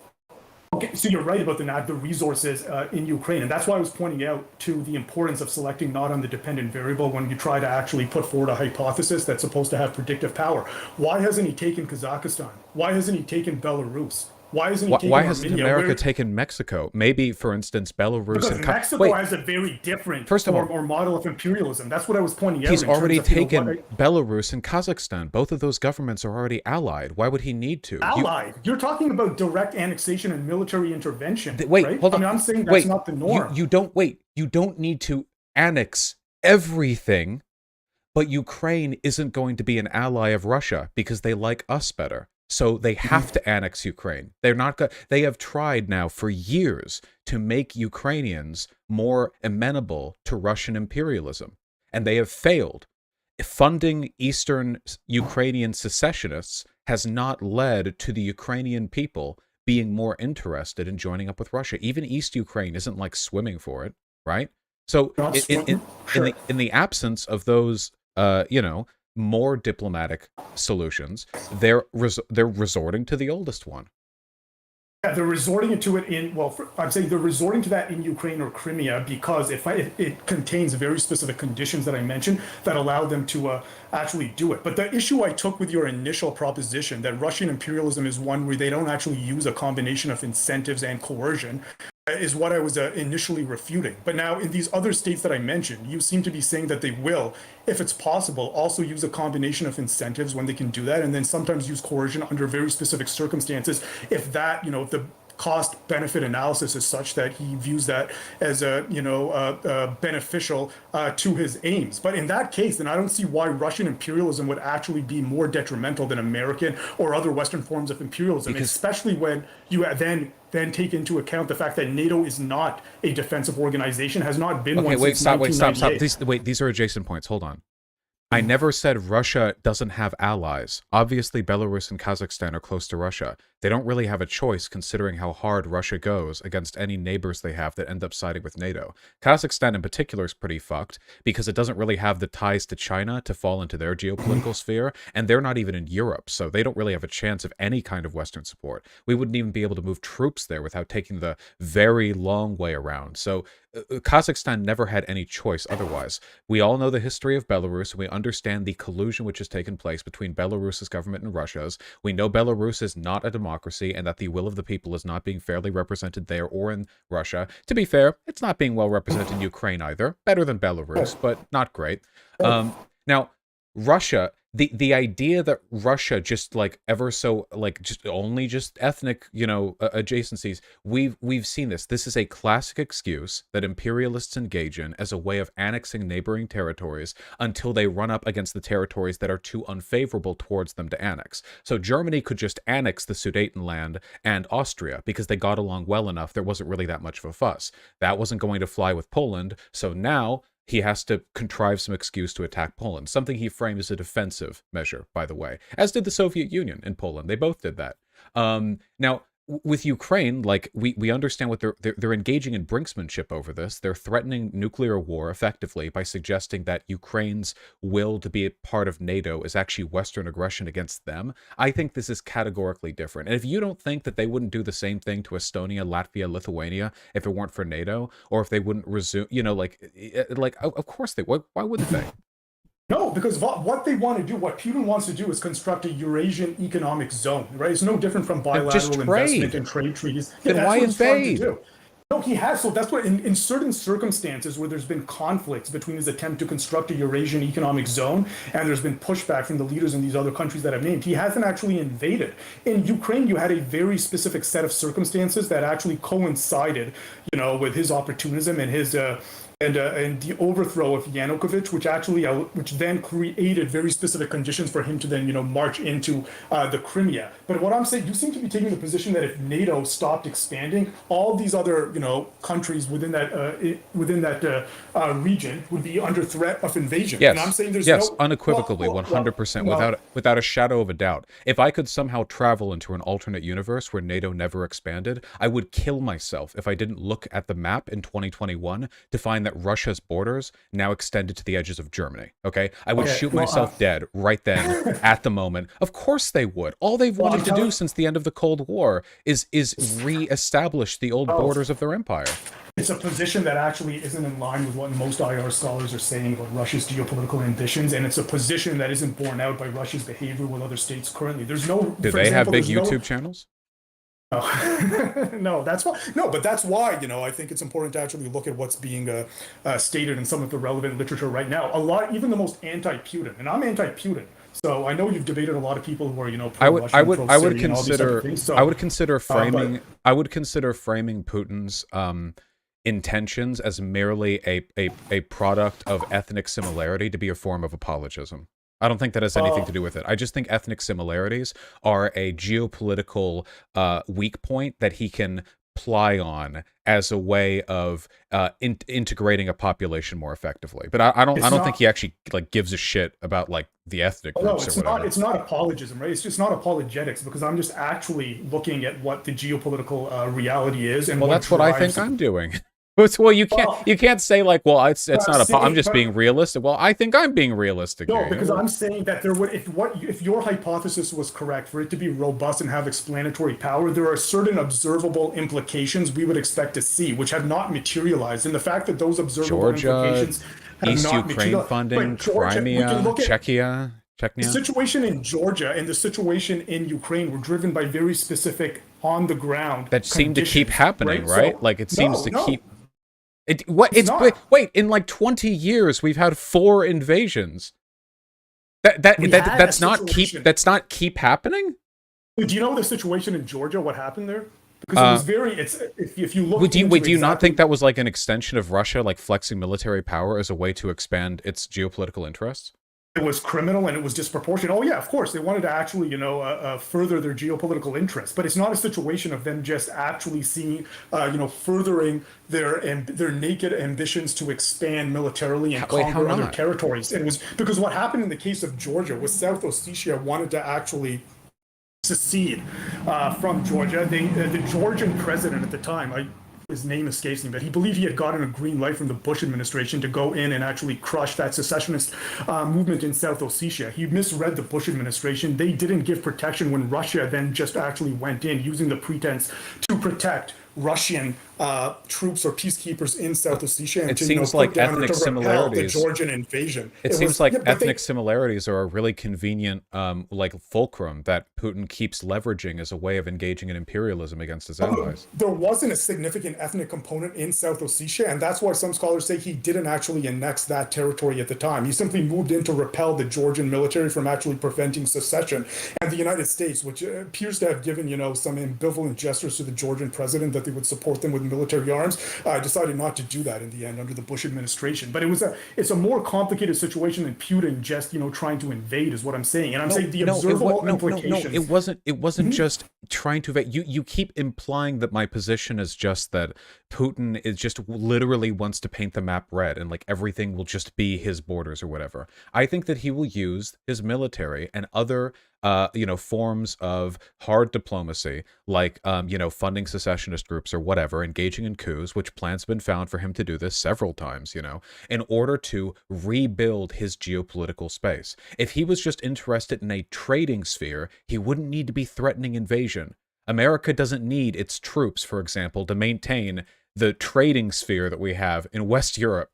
okay, so you're right about the resources in Ukraine, and that's why I was pointing out to the importance of selecting not on the dependent variable when you try to actually put forward a hypothesis that's supposed to have predictive power. Why hasn't he taken Kazakhstan? Why hasn't he taken Belarus? Why hasn't he taken Why hasn't Armenia? America taken Mexico? Maybe, for instance, Belarus Because and Mexico wait. has a very different First of form all, or model of imperialism. That's what I was pointing out. he's in terms already of, taken Belarus and Kazakhstan. Both of those governments are already allied. Why would he need to? allied. You're talking about direct annexation and military intervention, Wait, right? hold I on. mean, I'm saying that's Wait, not the norm. you don't wait. You don't need to annex everything, but Ukraine isn't going to be an ally of Russia because they like us better. So they have to annex Ukraine. They're not they have tried now for years to make Ukrainians more amenable to Russian imperialism, and they have failed. Funding Eastern Ukrainian secessionists has not led to the Ukrainian people being more interested in joining up with Russia. Even East Ukraine isn't like swimming for it, right? So Not sure. in the absence of those, more diplomatic solutions, they're resorting to the oldest one. Yeah, they're resorting to it in, well, I'm saying they're resorting to that in Ukraine or Crimea because it contains very specific conditions that I mentioned that allow them to actually do it. But the issue I took with your initial proposition that Russian imperialism is one where they don't actually use a combination of incentives and coercion is what I was initially refuting. But now in these other states that I mentioned, you seem to be saying that they will, if it's possible, also use a combination of incentives when they can do that, and then sometimes use coercion under very specific circumstances if that, if the cost benefit analysis is such that he views that as beneficial to his aims. But in that case, then I don't see why Russian imperialism would actually be more detrimental than American or other Western forms of imperialism, especially when you then take into account the fact that NATO is not a defensive organization, has not been one since 1998. These are adjacent points. Hold on. I never said Russia doesn't have allies. Obviously, Belarus and Kazakhstan are close to Russia. They don't really have a choice considering how hard Russia goes against any neighbors they have that end up siding with NATO. Kazakhstan in particular is pretty fucked because it doesn't really have the ties to China to fall into their geopolitical sphere, and they're not even in Europe, so they don't really have a chance of any kind of Western support. We wouldn't even be able to move troops there without taking the very long way around. So Kazakhstan never had any choice otherwise. We all know the history of Belarus, and we understand the collusion which has taken place between Belarus's government and Russia's. We know Belarus is not a democracy, and that the will of the people is not being fairly represented there or in Russia. To be fair, it's not being well represented in Ukraine either. Better than Belarus, but not great. Now, Russia, the idea that Russia just like ever so like just only just ethnic, adjacencies, we've seen this. This is a classic excuse that imperialists engage in as a way of annexing neighboring territories until they run up against the territories that are too unfavorable towards them to annex. So Germany could just annex the Sudetenland and Austria because they got along well enough. There wasn't really that much of a fuss. That wasn't going to fly with Poland. So now he has to contrive some excuse to attack Poland, something he framed as a defensive measure, by the way, as did the Soviet Union in Poland. They both did that. Now, with Ukraine, like we understand what they're engaging in brinksmanship over this. They're threatening nuclear war effectively by suggesting that Ukraine's will to be a part of NATO is actually Western aggression against them. I think this is categorically different. And if you don't think that they wouldn't do the same thing to Estonia, Latvia, Lithuania if it weren't for NATO, or if they wouldn't resume, of course they would. Why wouldn't they? No, because what they want to do, what Putin wants to do, is construct a Eurasian economic zone, right? It's no different from bilateral investment and trade treaties. Then why invade? No, he has. So that's what, in certain circumstances where there's been conflicts between his attempt to construct a Eurasian economic zone, and there's been pushback from the leaders in these other countries that I've named, he hasn't actually invaded. In Ukraine, you had a very specific set of circumstances that actually coincided, with his opportunism and his and the overthrow of Yanukovych, which then created very specific conditions for him to then march into the Crimea. But what I'm saying, you seem to be taking the position that if NATO stopped expanding, all these other countries within that region would be under threat of invasion. Yes, and I'm saying there's unequivocally, 100%, without a shadow of a doubt. If I could somehow travel into an alternate universe where NATO never expanded, I would kill myself if I didn't look at the map in 2021 to find that Russia's borders now extended to the edges of Germany. Okay, I would shoot myself dead right then at the moment. Of course they would. All they've wanted to do since the end of the Cold War is re-establish the old borders of their empire. It's a position that actually isn't in line with what most IR scholars are saying about Russia's geopolitical ambitions, and it's a position that isn't borne out by Russia's behavior with other states currently. There's no. Do they have big YouTube channels? No, that's why. No, but that's why I think it's important to actually look at what's being stated in some of the relevant literature right now. Even the most anti-Putin, and I'm anti-Putin. So I know you've debated a lot of people who are pro-Russian, I would consider framing Putin's intentions as merely a product of ethnic similarity to be a form of apologism. I don't think that has anything to do with it. I just think ethnic similarities are a geopolitical weak point that he can ply on as a way of integrating a population more effectively. But I don't think he actually gives a shit about the ethnic groups or whatever. It's not apologism, right? It's just not apologetics, because I'm just actually looking at what the geopolitical reality is, and that's what I think I'm doing. Well, you can't say it's not I'm just being realistic. Well, I think I'm being realistic. No, because I'm saying that if your hypothesis was correct, for it to be robust and have explanatory power, there are certain observable implications we would expect to see, which have not materialized. And the fact that those observable implications have East not Ukraine funding, Crimea, Czechia. The situation in Georgia and the situation in Ukraine were driven by very specific on the ground that seem to keep happening, right? So, it seems to keep. Wait, in 20 years we've had 4 invasions. That's not keep happening? Do you know the situation in Georgia, what happened there? Because if you look do you not think that was an extension of Russia flexing military power as a way to expand its geopolitical interests? it was criminal and it was disproportionate. Oh yeah, of course they wanted to actually, further their geopolitical interests, but it's not a situation of them just actually seeing, furthering their naked ambitions to expand militarily and Wait, how conquer other not? territories. It was because what happened in the case of Georgia was South Ossetia wanted to actually secede from Georgia. The Georgian president at the time, his name escapes me, but he believed he had gotten a green light from the Bush administration to go in and actually crush that secessionist movement in South Ossetia. He misread the Bush administration. They didn't give protection when Russia then just actually went in using the pretense to protect Russian troops or peacekeepers in South Ossetia and It to seems put like down ethnic to repel the similarities. Georgian invasion. It seems like ethnic similarities are a really convenient, like fulcrum that Putin keeps leveraging as a way of engaging in imperialism against his allies. There wasn't a significant ethnic component in South Ossetia, and that's why some scholars say he didn't actually annex that territory at the time. He simply moved in to repel the Georgian military from actually preventing secession. And the United States, which appears to have given, some ambivalent gestures to the Georgian president that they would support them with military arms, decided not to do that in the end under the Bush administration. But it's a more complicated situation than Putin just, trying to invade is what I'm saying. And I'm saying the observable implications. No, it wasn't just trying to invade. You keep implying that my position is just that Putin is just literally wants to paint the map red and like everything will just be his borders or whatever. I think that he will use his military and other forms of hard diplomacy, like, funding secessionist groups or whatever, engaging in coups, which plans have been found for him to do this several times, in order to rebuild his geopolitical space. If he was just interested in a trading sphere, he wouldn't need to be threatening invasion. America doesn't need its troops, for example, to maintain the trading sphere that we have in West Europe.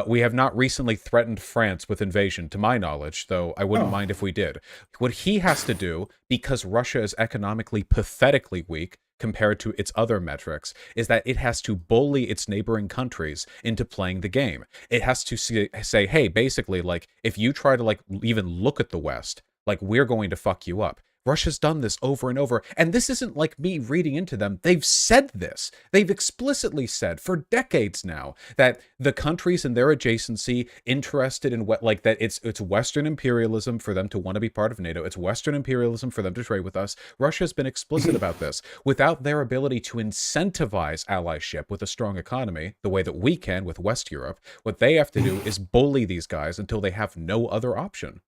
We have not recently threatened France with invasion, to my knowledge, though I wouldn't mind if we did. What he has to do, because Russia is economically pathetically weak compared to its other metrics, is that it has to bully its neighboring countries into playing the game. It has to say, hey, basically, like, if you try to, like, even look at the West, like, we're going to fuck you up. Russia's done this over and over, and this isn't like me reading into them. They've said this. They've explicitly said for decades now that the countries in their adjacency interested in what, like, that it's Western imperialism for them to want to be part of NATO. It's Western imperialism for them to trade with us. Russia's been explicit about this. Without their ability to incentivize allyship with a strong economy, the way that we can with West Europe, what they have to do is bully these guys until they have no other option.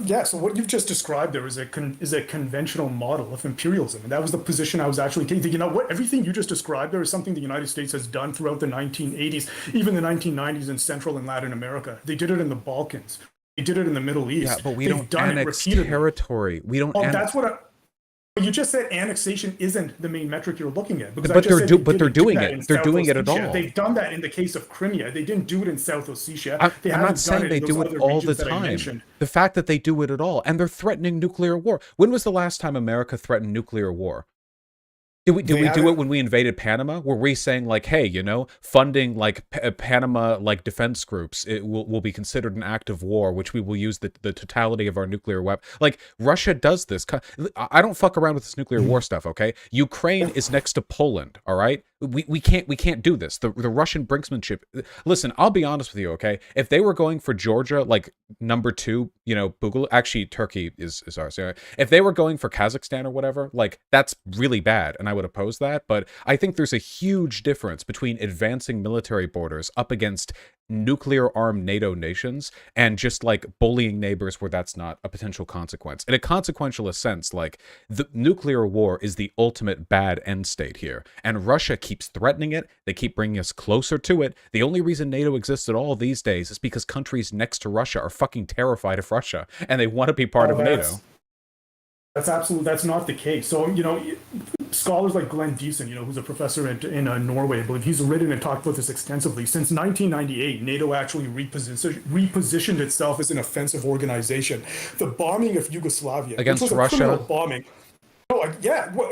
Yeah, so what you've just described there is a conventional model of imperialism, and that was the position I was actually taking. You know what? Everything you just described there is something the United States has done throughout the 1980s, even the 1990s in Central and Latin America. They did it in the Balkans. They did it in the Middle East. Yeah, but we don't annex territory. We don't. That's what. You just said annexation isn't the main metric you're looking at. But they're doing it. They're doing it at all. They've done that in the case of Crimea. They didn't do it in South Ossetia. I'm not saying they do it all the time. The fact that they do it at all, and they're threatening nuclear war. When was the last time America threatened nuclear war? Did we do it when we invaded Panama? Were we saying like, hey, funding like Panama like defense groups, it will be considered an act of war, which we will use the totality of our nuclear weapon. Like Russia does this. I don't fuck around with this nuclear war stuff. Okay, Ukraine is next to Poland. All right, we can't do this. The Russian brinksmanship. Listen, I'll be honest with you. Okay, if they were going for Georgia, like number 2, Bugul, actually Turkey is ours. If they were going for Kazakhstan or whatever, like that's really bad, and I would oppose that. But I think there's a huge difference between advancing military borders up against nuclear armed NATO nations and just like bullying neighbors where that's not a potential consequence. In a consequentialist sense, like the nuclear war is the ultimate bad end state here, and Russia keeps threatening it. They keep bringing us closer to it. The only reason NATO exists at all these days is because countries next to Russia are fucking terrified of Russia and they want to be part of NATO. That's not the case. So, scholars like Glenn Deason, who's a professor in Norway, I believe, he's written and talked about this extensively. Since 1998, NATO actually repositioned itself as an offensive organization. The bombing of Yugoslavia, against which was a Russia, criminal bombing. yeah, well,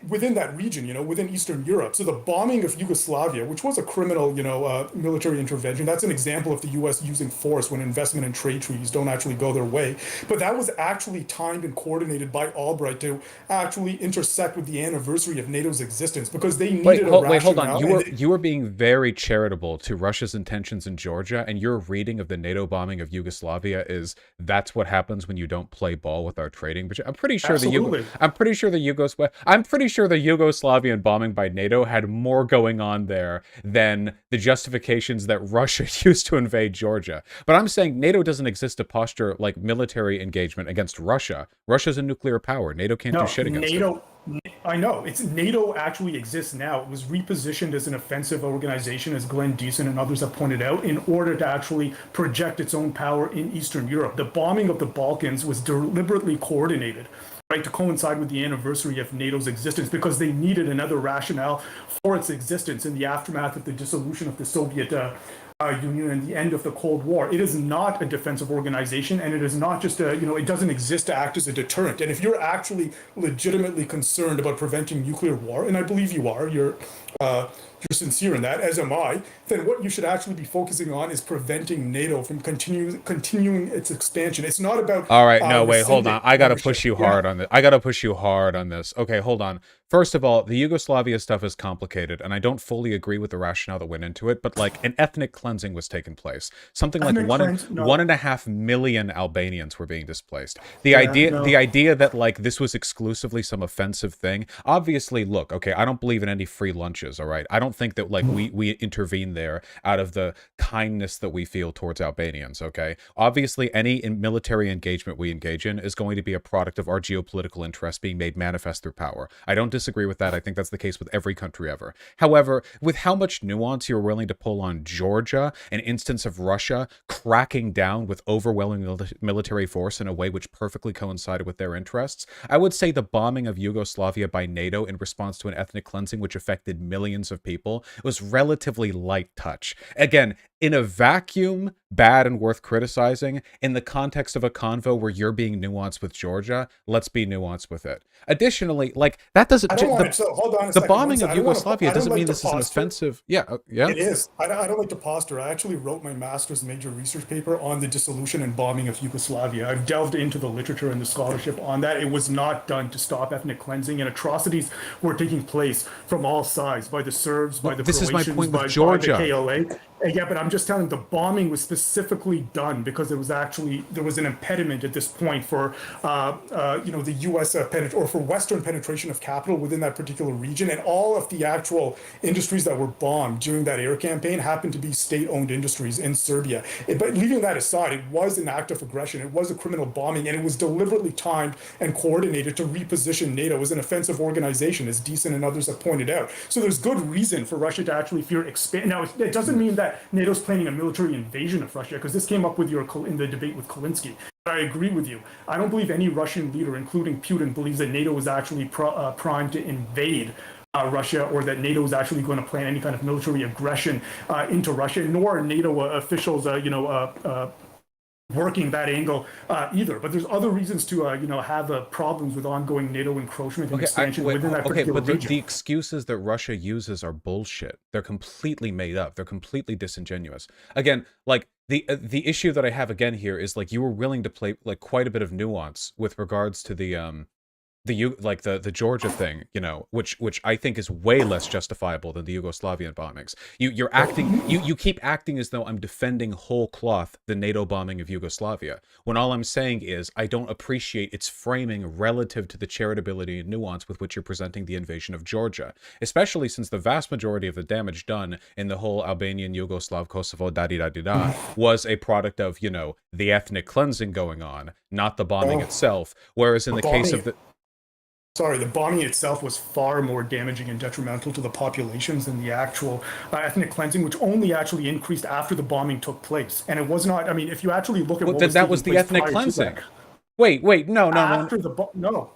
within that region, within Eastern Europe. So the bombing of Yugoslavia, which was a criminal, military intervention, that's an example of the U.S. using force when investment and trade treaties don't actually go their way. But that was actually timed and coordinated by Albright to actually intersect with the anniversary of NATO's existence because they needed a Wait, hold on. rationale. You were being very charitable to Russia's intentions in Georgia, and your reading of the NATO bombing of Yugoslavia is that's what happens when you don't play ball with our trading. But I'm pretty sure Absolutely. I'm pretty sure the Yugoslavian bombing by NATO had more going on there than the justifications that Russia used to invade Georgia. But I'm saying NATO doesn't exist to posture like military engagement against Russia. Russia's a nuclear power. NATO can't do No, shit against it. NATO. I know it's NATO actually exists now. It was repositioned as an offensive organization, as Glenn Deason and others have pointed out, in order to actually project its own power in Eastern Europe. The bombing of the Balkans was deliberately coordinated, right, to coincide with the anniversary of NATO's existence because they needed another rationale for its existence in the aftermath of the dissolution of the Soviet Union and the end of the Cold War. It is not a defensive organization, and it is not just it doesn't exist to act as a deterrent. And if you're actually legitimately concerned about preventing nuclear war, and I believe you are, you're sincere in that, as am I, then what you should actually be focusing on is preventing NATO from continuing its expansion. It's not about. All right, no, wait, hold on. I gotta push you hard on this. I gotta push you hard on this. Okay, hold on. First of all, the Yugoslavia stuff is complicated, and I don't fully agree with the rationale that went into it, but like an ethnic cleansing was taking place. Something like 1.5 million Albanians were being displaced. The idea that like this was exclusively some offensive thing. Obviously, look, okay, I don't believe in any free lunches, all right? I don't think that like we intervene there out of the kindness that we feel towards Albanians, okay? Obviously, any military engagement we engage in is going to be a product of our geopolitical interests being made manifest through power. I don't disagree with that. I think that's the case with every country ever. However, with how much nuance you're willing to pull on Georgia, an instance of Russia cracking down with overwhelming military force in a way which perfectly coincided with their interests, I would say the bombing of Yugoslavia by NATO in response to an ethnic cleansing which affected millions of people was relatively light touch. Again, in a vacuum, bad and worth criticizing. In the context of a convo where you're being nuanced with Georgia, let's be nuanced with it. Additionally, like that doesn't. Hold on a the second, bombing of Yugoslavia doesn't mean this is an offensive. Yeah, yeah. It is. I don't like to posture. I actually wrote my master's major research paper on the dissolution and bombing of Yugoslavia. I've delved into the literature and the scholarship on that. It was not done to stop ethnic cleansing, and atrocities were taking place from all sides by the Serbs, by the Croatians, this is my point with by Georgia. the KLA. Yeah, but I'm just telling the bombing was specifically done because there was an impediment at this point for the U.S. Or for Western penetration of capital within that particular region, and all of the actual industries that were bombed during that air campaign happened to be state-owned industries in Serbia. But leaving that aside, it was an act of aggression. It was a criminal bombing, and it was deliberately timed and coordinated to reposition NATO as an offensive organization, as Deason and others have pointed out. So there's good reason for Russia to actually fear expand. Now, it doesn't mean that NATO's planning a military invasion of Russia, because this came up with in the debate with Kalinsky. I agree with you. I don't believe any Russian leader, including Putin, believes that NATO is actually primed to invade Russia, or that NATO is actually going to plan any kind of military aggression into Russia, nor are NATO officials, working that angle either. But there's other reasons to have problems with ongoing NATO encroachment and expansion within that particular region. The excuses that Russia uses are bullshit. They're completely made up. They're completely disingenuous. Again, like the issue that I have again here is like you were willing to play like quite a bit of nuance with regards to the Georgia thing, which I think is way less justifiable than the Yugoslavian bombings. You keep acting as though I'm defending whole cloth the NATO bombing of Yugoslavia, when all I'm saying is I don't appreciate its framing relative to the charitability and nuance with which you're presenting the invasion of Georgia, especially since the vast majority of the damage done in the whole Albanian, Yugoslav, Kosovo, da-di-da-di-da, was a product of, the ethnic cleansing going on, not the bombing itself. Whereas in the case of the bombing itself was far more damaging and detrimental to the populations than the actual ethnic cleansing, which only actually increased after the bombing took place. And it was not, if you actually look at what was that was the ethnic cleansing. Wait, no.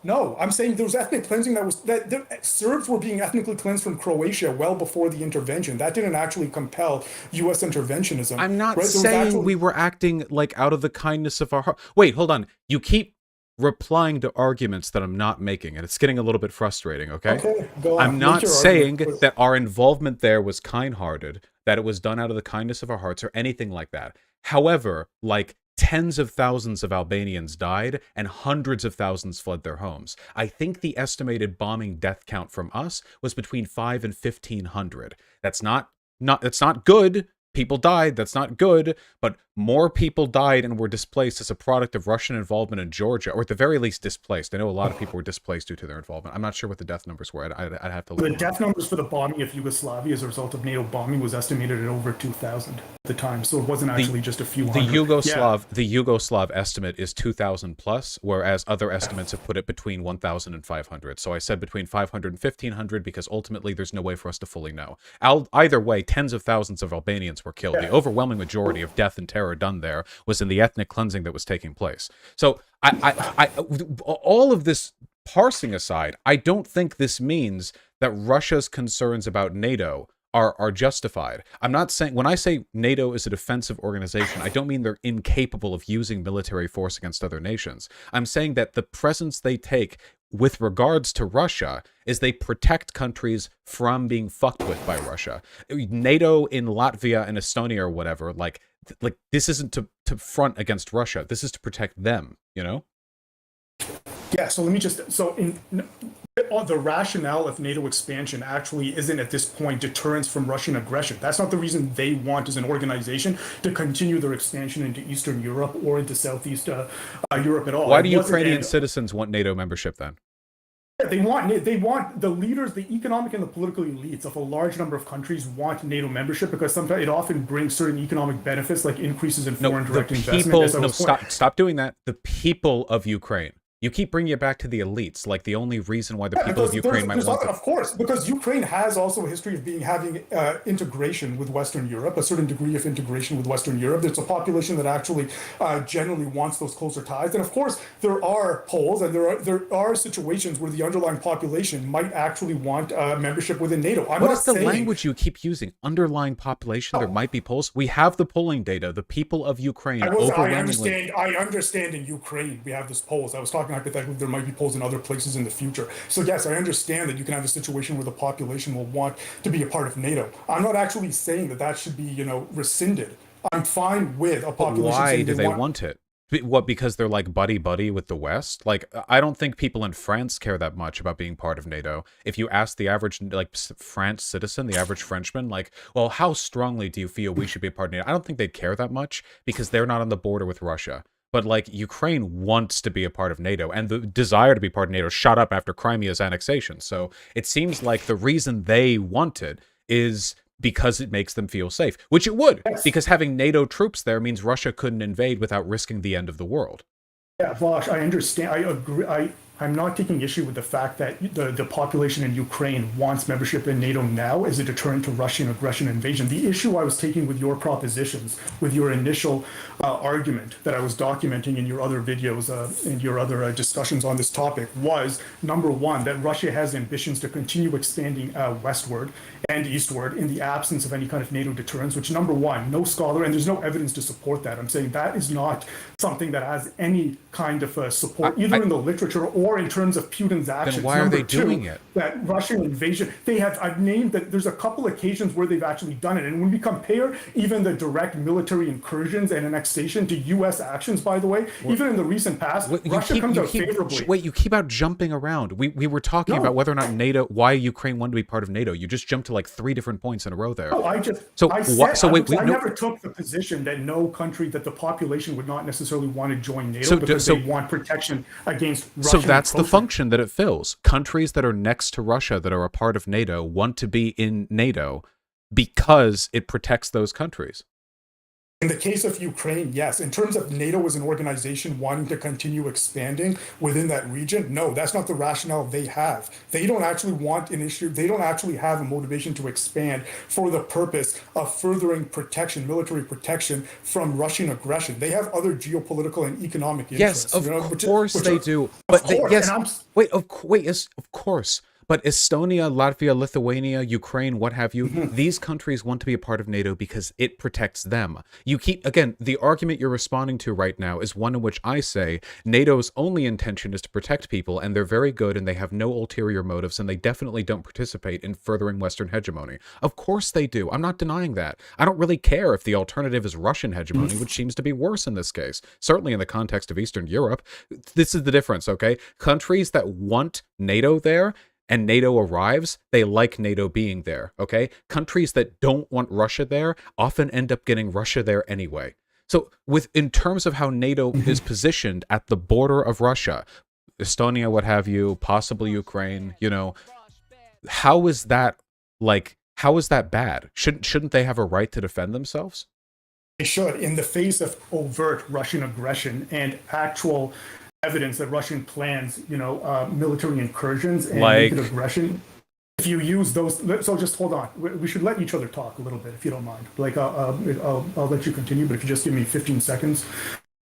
No. I'm saying there was ethnic cleansing the Serbs were being ethnically cleansed from Croatia well before the intervention. That didn't actually compel U.S. interventionism. I'm not saying we were acting like out of the kindness of our heart. Wait, hold on. You keep replying to arguments that I'm not making, and it's getting a little bit frustrating, okay? Okay, go on. I'm Make not your saying argument. that our involvement there was kind-hearted, that it was done out of the kindness of our hearts, or anything like that. However, like, tens of thousands of Albanians died and hundreds of thousands fled their homes. I think the estimated bombing death count from us was between 5 and 1,500. That's not good. People died, that's not good, but more people died and were displaced as a product of Russian involvement in Georgia, or at the very least displaced. I know a lot of people were displaced due to their involvement. I'm not sure what the death numbers were. I'd have to look. The death numbers for the bombing of Yugoslavia as a result of NATO bombing was estimated at over 2,000 at the time, so it wasn't actually just a few hundred. The Yugoslav estimate is 2,000 plus, whereas other estimates have put it between 1,000 and 500. So I said between 500 and 1,500 because ultimately there's no way for us to fully know. Either way, tens of thousands of Albanians were killed. The overwhelming majority of death and terror done there was in the ethnic cleansing that was taking place. So all of this parsing aside, I don't think this means that Russia's concerns about NATO are justified. I'm not saying, when I say NATO is a defensive organization, I don't mean they're incapable of using military force against other nations. I'm saying that the presence they take with regards to Russia is they protect countries from being fucked with by Russia. NATO in Latvia and Estonia or whatever, like this isn't to front against Russia. This is to protect them, you know? Yeah, so let me just, the rationale of NATO expansion actually isn't at this point deterrence from Russian aggression. That's not the reason they want as an organization to continue their expansion into Eastern Europe or into Southeast Europe at all. Why do Ukrainian citizens want NATO membership then? They want the leaders, the economic and the political elites of a large number of countries want NATO membership because sometimes it often brings certain economic benefits like increases in foreign direct investment. Stop doing that. The people of Ukraine. You keep bringing it back to the elites, like the only reason why the people of Ukraine might want it. Of course, because Ukraine has also a history of having integration with Western Europe, a certain degree of integration with Western Europe. There's a population that actually generally wants those closer ties. And of course, there are polls and there are situations where the underlying population might actually want membership within NATO. What is the language you keep using? Underlying population? There might be polls. We have the polling data. The people of Ukraine overwhelmingly. I understand in Ukraine we have this polls. I was talking hypothetically there might be polls in other places in the future. So yes, I understand that you can have a situation where the population will want to be a part of NATO. I'm not actually saying that should be, rescinded. I'm fine with a population. But why do they want it? What, because they're like buddy-buddy with the West? Like, I don't think people in France care that much about being part of NATO. If you ask the average, like, France citizen, the average Frenchman, like, well, how strongly do you feel we should be a part of NATO? I don't think they'd care that much because they're not on the border with Russia. But, like, Ukraine wants to be a part of NATO, and the desire to be part of NATO shot up after Crimea's annexation. So it seems like the reason they want it is because it makes them feel safe, which it would, because having NATO troops there means Russia couldn't invade without risking the end of the world. Yeah, Vosh, I understand. I agree. I'm not taking issue with the fact that the population in Ukraine wants membership in NATO now as a deterrent to Russian aggression and invasion. The issue I was taking with your propositions, with your initial argument that I was documenting in your other videos and your other discussions on this topic was, number one, that Russia has ambitions to continue expanding westward and eastward in the absence of any kind of NATO deterrence, which, number one, no scholar, and there's no evidence to support that. I'm saying that is not something that has any kind of support, either in the literature or in terms of Putin's actions. Then why are they doing it? That Russian invasion, I've named that there's a couple occasions where they've actually done it. And when we compare even the direct military incursions and annexation to U.S. actions, by the way, even in the recent past, Russia comes out favorably. Wait, you keep out jumping around. We were talking about whether or not NATO, why Ukraine wanted to be part of NATO. You just jumped to like 3 different points in a row there. No, I never took the position that no country, that the population would not necessarily want to join NATO because they want protection against Russian. So that's the function that it fills. Countries that are next to Russia that are a part of NATO want to be in NATO because it protects those countries. In the case of Ukraine, yes. In terms of NATO as an organization wanting to continue expanding within that region, no, that's not the rationale they have. They don't actually want an issue. They don't actually have a motivation to expand for the purpose of furthering protection, military protection from Russian aggression. They have other geopolitical and economic interests. Yes, of course they do. But of course. But Estonia, Latvia, Lithuania, Ukraine, what have you, Mhm. these countries want to be a part of NATO because it protects them. You keep, again, the argument you're responding to right now is one in which I say NATO's only intention is to protect people, and they're very good, and they have no ulterior motives, and they definitely don't participate in furthering Western hegemony. Of course they do. I'm not denying that. I don't really care if the alternative is Russian hegemony, which seems to be worse in this case, certainly in the context of Eastern Europe. This is the difference, okay? Countries that want NATO there and NATO arrives, they like NATO being there, okay? Countries that don't want Russia there often end up getting Russia there anyway. So in terms of how NATO is positioned at the border of Russia, Estonia, what have you, possibly Ukraine, how is that bad? Shouldn't they have a right to defend themselves? They should, in the face of overt Russian aggression and actual evidence that Russian plans, military incursions and naked aggression. If you use those, so just hold on. We should let each other talk a little bit, if you don't mind. Like, I'll let you continue, but if you just give me 15 seconds,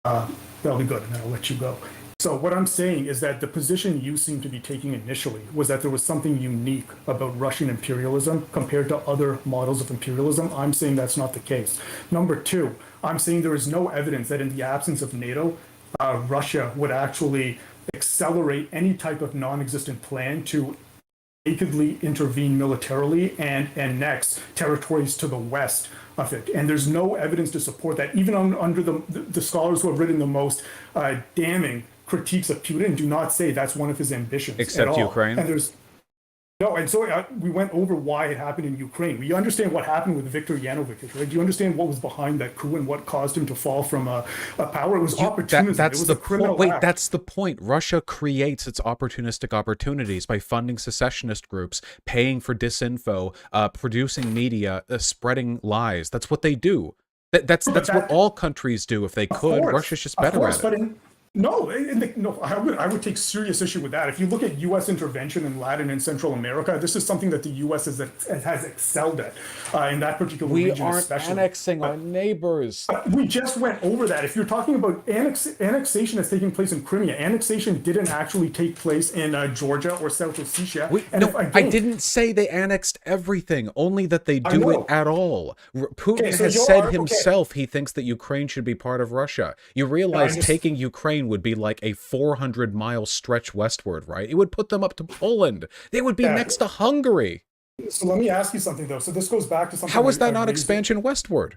that'll be good, and then I'll let you go. So what I'm saying is that the position you seem to be taking initially was that there was something unique about Russian imperialism compared to other models of imperialism. I'm saying that's not the case. Number two, I'm saying there is no evidence that in the absence of NATO, Russia would actually accelerate any type of non-existent plan to nakedly intervene militarily and annex territories to the west of it. And there's no evidence to support that. Even under the scholars who have written the most damning critiques of Putin do not say that's one of his ambitions. Except at all. Ukraine? And there's no, and so we went over why it happened in Ukraine. We understand what happened with Viktor Yanukovych, right? Do you understand what was behind that coup and what caused him to fall from a power? It was opportunism. That's it was the a criminal point. Wait, act. that's the point. Russia creates its opportunistic opportunities by funding secessionist groups, paying for disinfo, producing media, spreading lies. That's what they do. That's what all countries do if they could. Russia's just better at it. No, I would take serious issue with that. If you look at U.S. intervention in Latin and Central America, this is something that the U.S. has excelled at in that particular region. We aren't especially. annexing our neighbors. We just went over that. If you're talking about annexation that's taking place in Crimea, annexation didn't actually take place in Georgia or South Ossetia. I didn't say they annexed everything, only that they do it at all. Putin has said himself he thinks that Ukraine should be part of Russia. You realize taking Ukraine would be like a 400-mile stretch westward, right? It would put them up to Poland. They would be next to Hungary. So let me ask you something, though. So this goes back to something. How is that not expansion westward?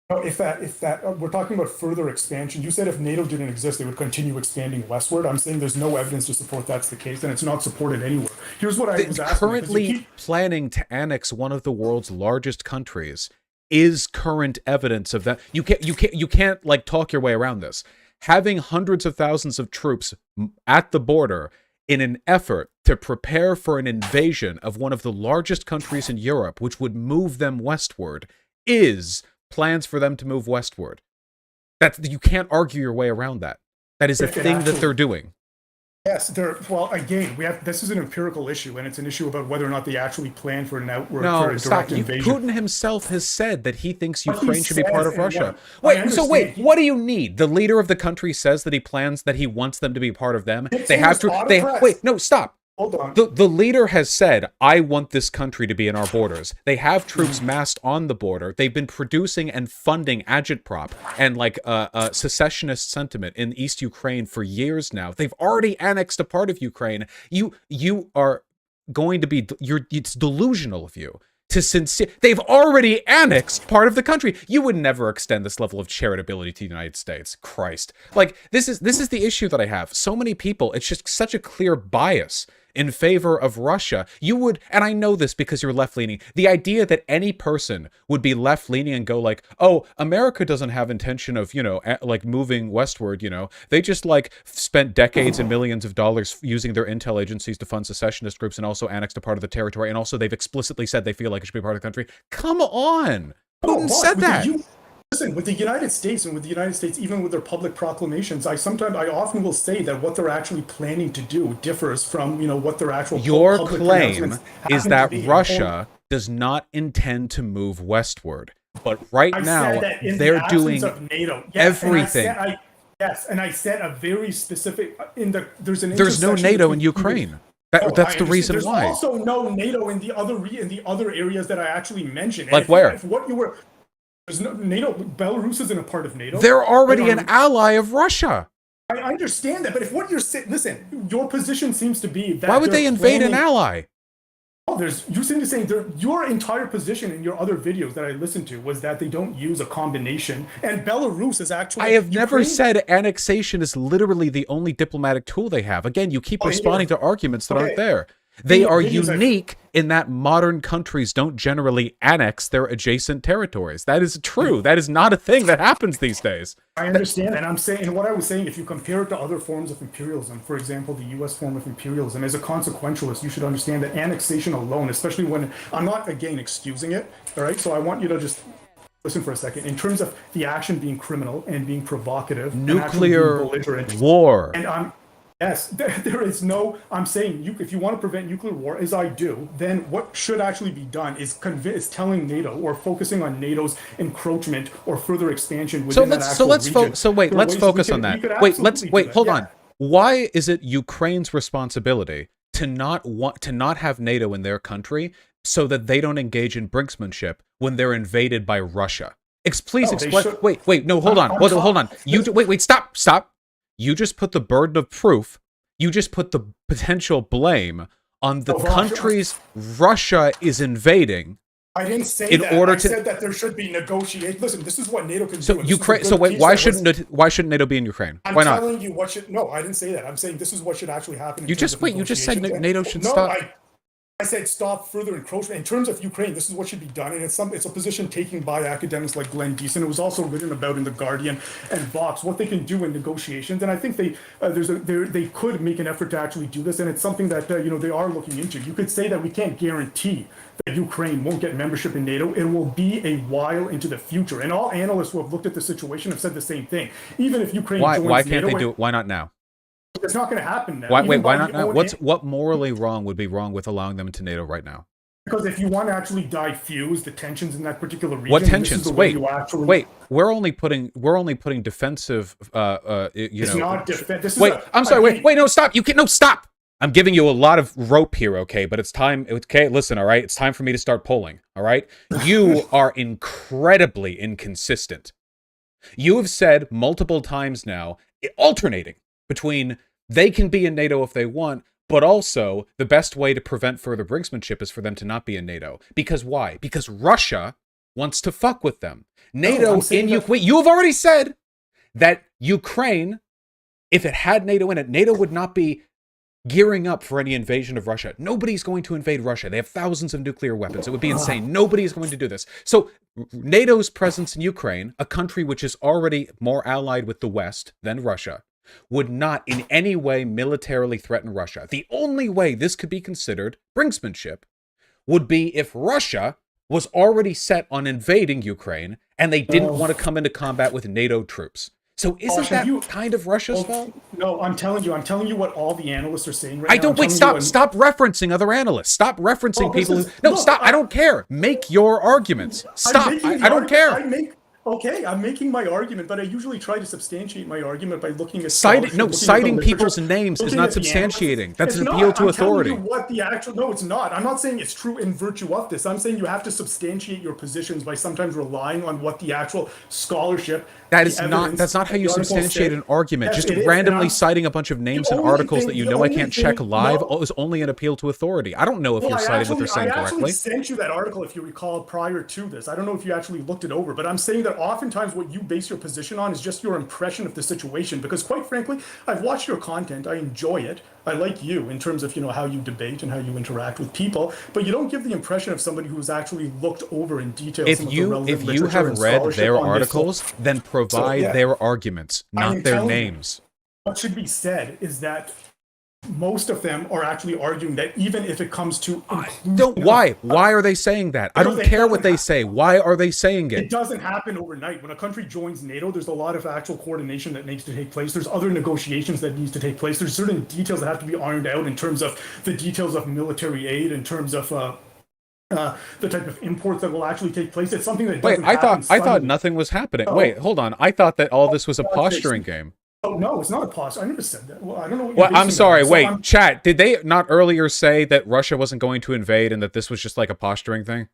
No, if that we're talking about further expansion. You said if NATO didn't exist, they would continue expanding westward. I'm saying there's no evidence to support that's the case, and it's not supported anywhere. Here's what I was asking. Currently planning to annex one of the world's largest countries is current evidence of that. You can't like talk your way around this. Having hundreds of thousands of troops at the border in an effort to prepare for an invasion of one of the largest countries in Europe, which would move them westward, is plans for them to move westward. You can't argue your way around that. That is a thing that they're doing. Yes, well, again, this is an empirical issue, and it's an issue about whether or not they actually plan for an outward for a direct invasion. Putin himself has said that he thinks Ukraine should be part of Russia. Wait, what do you need? The leader of the country says that he wants them to be part of them. Stop. Hold on. The leader has said, I want this country to be in our borders. They have troops massed on the border. They've been producing and funding agitprop and secessionist sentiment in East Ukraine for years now. They've already annexed a part of Ukraine. You are going to be, it's delusional of you to they've already annexed part of the country. You would never extend this level of charitability to the United States. Christ. This is the issue that I have. So many people, it's just such a clear bias in favor of Russia. You would, and I know this because you're left-leaning, the idea that any person would be left-leaning and go oh, America doesn't have intention of, moving westward, they just spent decades and millions of dollars using their intel agencies to fund secessionist groups and also annexed a part of the territory, and also they've explicitly said they feel like it should be part of the country. Come on! Putin said that! Listen, with the United States, even with their public proclamations, I often will say that what they're actually planning to do differs from, what their actual Your claim is that Russia does not intend to move westward, but now they're doing everything. And I said a very specific. There's no NATO in Ukraine. That's the reason There's why. also no NATO in the other areas that I actually mentioned. Like where? If what you were, there's no NATO. Belarus isn't a part of NATO. They're already an ally of Russia. I understand that, but if what you're saying, listen, your position seems to be that why would they invade an ally? Oh, you seem to say your entire position in your other videos that I listened to was that they don't use a combination, and Belarus is actually. I have never said annexation is literally the only diplomatic tool they have. Again, you keep responding to arguments that aren't there. They are unique in that modern countries don't generally annex their adjacent territories. That is true. That is not a thing that happens these days. I understand, and I'm saying, and what I was saying, if you compare it to other forms of imperialism, for example, the U.S. form of imperialism, as a consequentialist, you should understand that annexation alone, especially when I'm not again excusing it, all right. So I want you to just listen for a second. In terms of the action being criminal and being provocative, nuclear and being belligerent, war, and yes, there is no. I'm saying if you want to prevent nuclear war, as I do, then what should actually be done is telling NATO or focusing on NATO's encroachment or further expansion within that actual region. Let's focus on that. Hold on. Why is it Ukraine's responsibility to not have NATO in their country so that they don't engage in brinksmanship when they're invaded by Russia? Please explain. Hold on. Stop. You just put the burden of proof, you just put the potential blame on the countries Russia is invading. I didn't say that. I said that there should be negotiation. Listen, this is what NATO can do. Ukraine. Why shouldn't NATO be in Ukraine? Why not? I'm telling you what should. No, I didn't say that. I'm saying this is what should actually happen. You just said NATO should stop. I said stop further encroachment. In terms of Ukraine, this is what should be done, and it's a position taken by academics like Glenn Deason. It was also written about in The Guardian and Vox, what they can do in negotiations, and I think they could make an effort to actually do this, and it's something that they are looking into. You could say that we can't guarantee that Ukraine won't get membership in NATO. It will be a while into the future, and all analysts who have looked at the situation have said the same thing. Even if Ukraine joins why can't NATO, they do it? Why not now? It's not going to happen now. Why not now? What morally wrong would be wrong with allowing them into NATO right now? Because if you want to actually diffuse the tensions in that particular region, what tensions? Wait, we're only putting defensive. It's not defense. I'm sorry. No, stop. Stop. I'm giving you a lot of rope here, okay? But it's time. Okay, listen, all right. It's time for me to start pulling. All right. You are incredibly inconsistent. You have said multiple times now, alternating between they can be in NATO if they want, but also the best way to prevent further brinksmanship is for them to not be in NATO. Because why? Because Russia wants to fuck with them. NATO in Ukraine. You have already said that Ukraine, if it had NATO in it, NATO would not be gearing up for any invasion of Russia. Nobody's going to invade Russia. They have thousands of nuclear weapons. It would be insane. Nobody is going to do this. So NATO's presence in Ukraine, a country which is already more allied with the West than Russia, would not in any way militarily threaten Russia. The only way this could be considered brinksmanship would be if Russia was already set on invading Ukraine and they didn't want to come into combat with NATO troops. So isn't that kind of Russia's fault? No, I'm telling you what all the analysts are saying right now. Stop referencing other analysts. Stop referencing people who... Stop. I don't care. Make your arguments. Stop. I don't care. I'm making my argument, but I usually try to substantiate my argument by looking at citing people's names is not substantiating. That's an appeal to authority. No, it's not. I'm not saying it's true in virtue of this. I'm saying you have to substantiate your positions by sometimes relying on what the actual scholarship. That's not how you substantiate an argument. Just randomly citing a bunch of names and articles that I can't check live is only an appeal to authority. I don't know if you're citing what they're saying correctly. I actually sent you that article, if you recall, prior to this. I don't know if you actually looked it over, but I'm saying that oftentimes what you base your position on is just your impression of the situation, because quite frankly, I've watched your content. I enjoy it. I like you in terms of how you debate and how you interact with people, but you don't give the impression of somebody who's actually looked over in detail. If you have read their articles, then provide their arguments, not their names. What should be said is that most of them are actually arguing that even if it comes to why are they saying that? I don't care what they say. Why are they saying it? It doesn't happen overnight. When a country joins NATO, there's a lot of actual coordination that needs to take place. There's other negotiations that needs to take place. There's certain details that have to be ironed out in terms of the details of military aid, in terms of the type of imports that will actually take place. It's something that doesn't happen. I thought nothing was happening. Wait, hold on. I thought that all this was a posturing game. Oh no, it's not a posture. I never said that. Well, I don't know what you're Well, I'm basing sorry. that on. So Wait, chat. Did they not earlier say that Russia wasn't going to invade and that this was just like a posturing thing?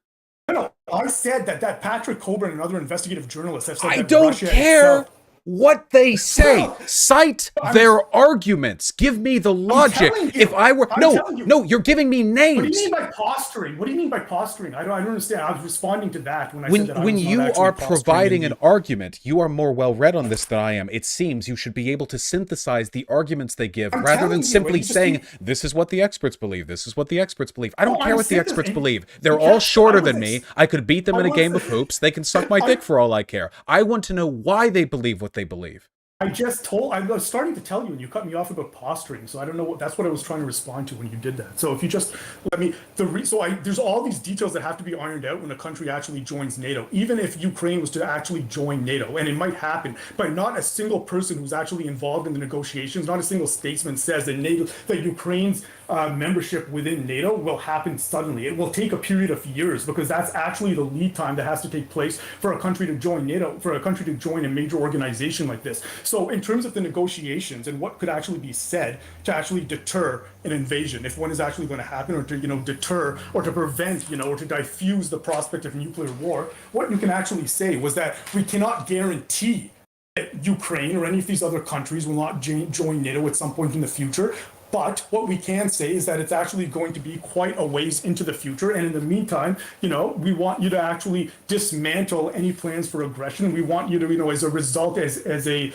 No, I said that Patrick Coburn and other investigative journalists have said I that don't Russia care itself. what they say. No, Cite their arguments. Give me the logic. telling you. If I were I'm no, telling you. no, you're giving me What do you names. mean by posturing? What do you mean by posturing? I don't understand. I was responding to that when I When said that I when was not you actually are posturing providing in an argument, you are more well read on this than I am. It seems you should be able to synthesize the arguments they give I'm rather telling than you, simply and you just saying keep- this is what the experts believe. This is what the experts believe. I don't No, care I'm what the saying experts this, believe. and They're you all can't- shorter I was than me. ex- I could beat them I in a was- game of hoops. They can suck my dick for all I care. I want to know why they believe what they believe. I was starting to tell you, and you cut me off about posturing. So I don't know that's what I was trying to respond to when you did that. So if you just let me, there's all these details that have to be ironed out when a country actually joins NATO. Even if Ukraine was to actually join NATO, and it might happen, but not a single person who's actually involved in the negotiations, not a single statesman says that Ukraine's membership within NATO will happen suddenly. It will take a period of years because that's actually the lead time that has to take place for a country to join NATO, for a country to join a major organization like this. So in terms of the negotiations and what could actually be said to actually deter an invasion, if one is actually going to happen, or to deter or to prevent or to diffuse the prospect of nuclear war, what you can actually say was that we cannot guarantee that Ukraine or any of these other countries will not join NATO at some point in the future. But what we can say is that it's actually going to be quite a ways into the future. And in the meantime, we want you to actually dismantle any plans for aggression. We want you to, as a result, as a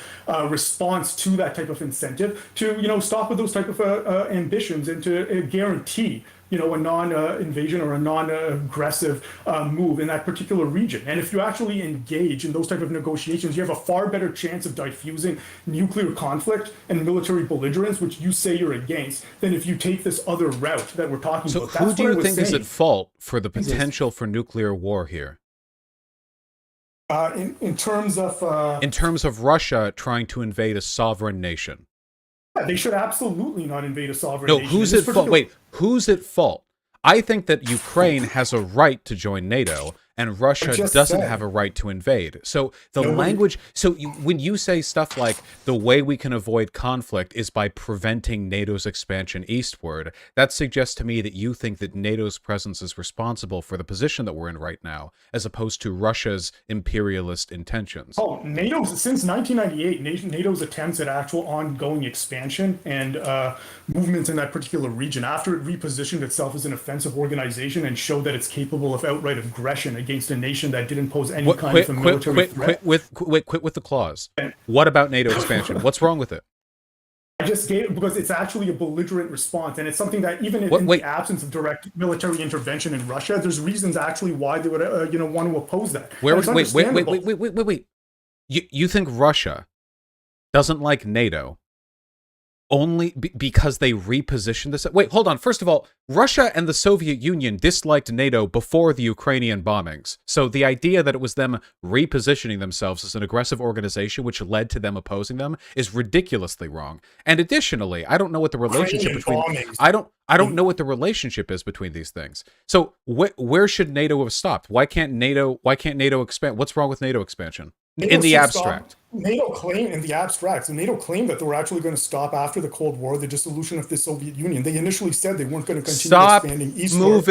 response to that type of incentive, to, stop with those type of ambitions and to guarantee a non-invasion or a non-aggressive move in that particular region. And if you actually engage in those type of negotiations, you have a far better chance of diffusing nuclear conflict and military belligerence, which you say you're against, than if you take this other route that we're talking about. So who do you think is at fault for the potential for nuclear war here? In terms of Russia trying to invade a sovereign nation. They should absolutely not invade a sovereign nation. No, who's at fault? Wait, who's at fault? I think that Ukraine has a right to join NATO, and Russia doesn't have a right to invade. So the language... So when you say stuff like, the way we can avoid conflict is by preventing NATO's expansion eastward, that suggests to me that you think that NATO's presence is responsible for the position that we're in right now, as opposed to Russia's imperialist intentions. Oh, since 1998, NATO's attempts at actual ongoing expansion and movements in that particular region, after it repositioned itself as an offensive organization and showed that it's capable of outright aggression against a nation that didn't pose any kind of a military threat. Quit with the clause. What about NATO expansion? What's wrong with it? I just gave it because it's actually a belligerent response, and it's something that even in the absence of direct military intervention in Russia, there's reasons actually why they would want to oppose that. Wait. You think Russia doesn't like NATO only because they repositioned this? Wait, hold on. First of all, Russia and the Soviet Union disliked NATO before the Ukrainian bombings. So the idea that it was them repositioning themselves as an aggressive organization which led to them opposing them is ridiculously wrong. And additionally, I don't know what the relationship between I don't know what the relationship is between these things. So where should NATO have stopped? Why can't NATO expand? What's wrong with NATO expansion? In the abstract. NATO claimed in the abstract. So NATO claimed that they were actually going to stop after the Cold War, the dissolution of the Soviet Union. They initially said they weren't going to continue expanding eastward.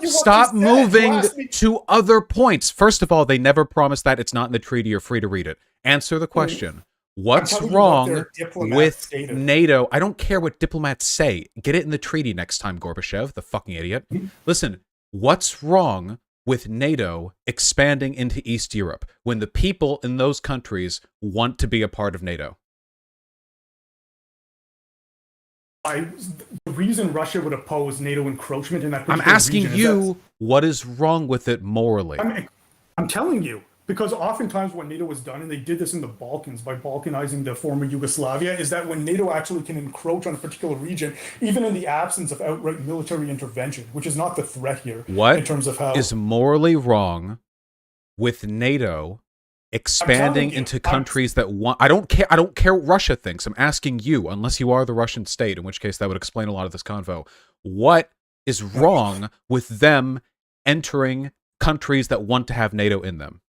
Stop moving to other points. First of all, they never promised that. It's not in the treaty. You're free to read it. Answer the question. What's wrong with NATO? I don't care what diplomats say. Get it in the treaty next time, Gorbachev, the fucking idiot. Listen, what's wrong with NATO expanding into East Europe when the people in those countries want to be a part of NATO? The reason Russia would oppose NATO encroachment in that I'm asking you, what is wrong with it morally? I'm telling you. Because oftentimes what NATO has done, and they did this in the Balkans by balkanizing the former Yugoslavia, is that when NATO actually can encroach on a particular region, even in the absence of outright military intervention, which is not the threat here, in terms of how is morally wrong with NATO expanding into countries that want... I don't care what Russia thinks. I'm asking you, unless you are the Russian state, in which case that would explain a lot of this convo. What is wrong with them entering countries that want to have NATO in them?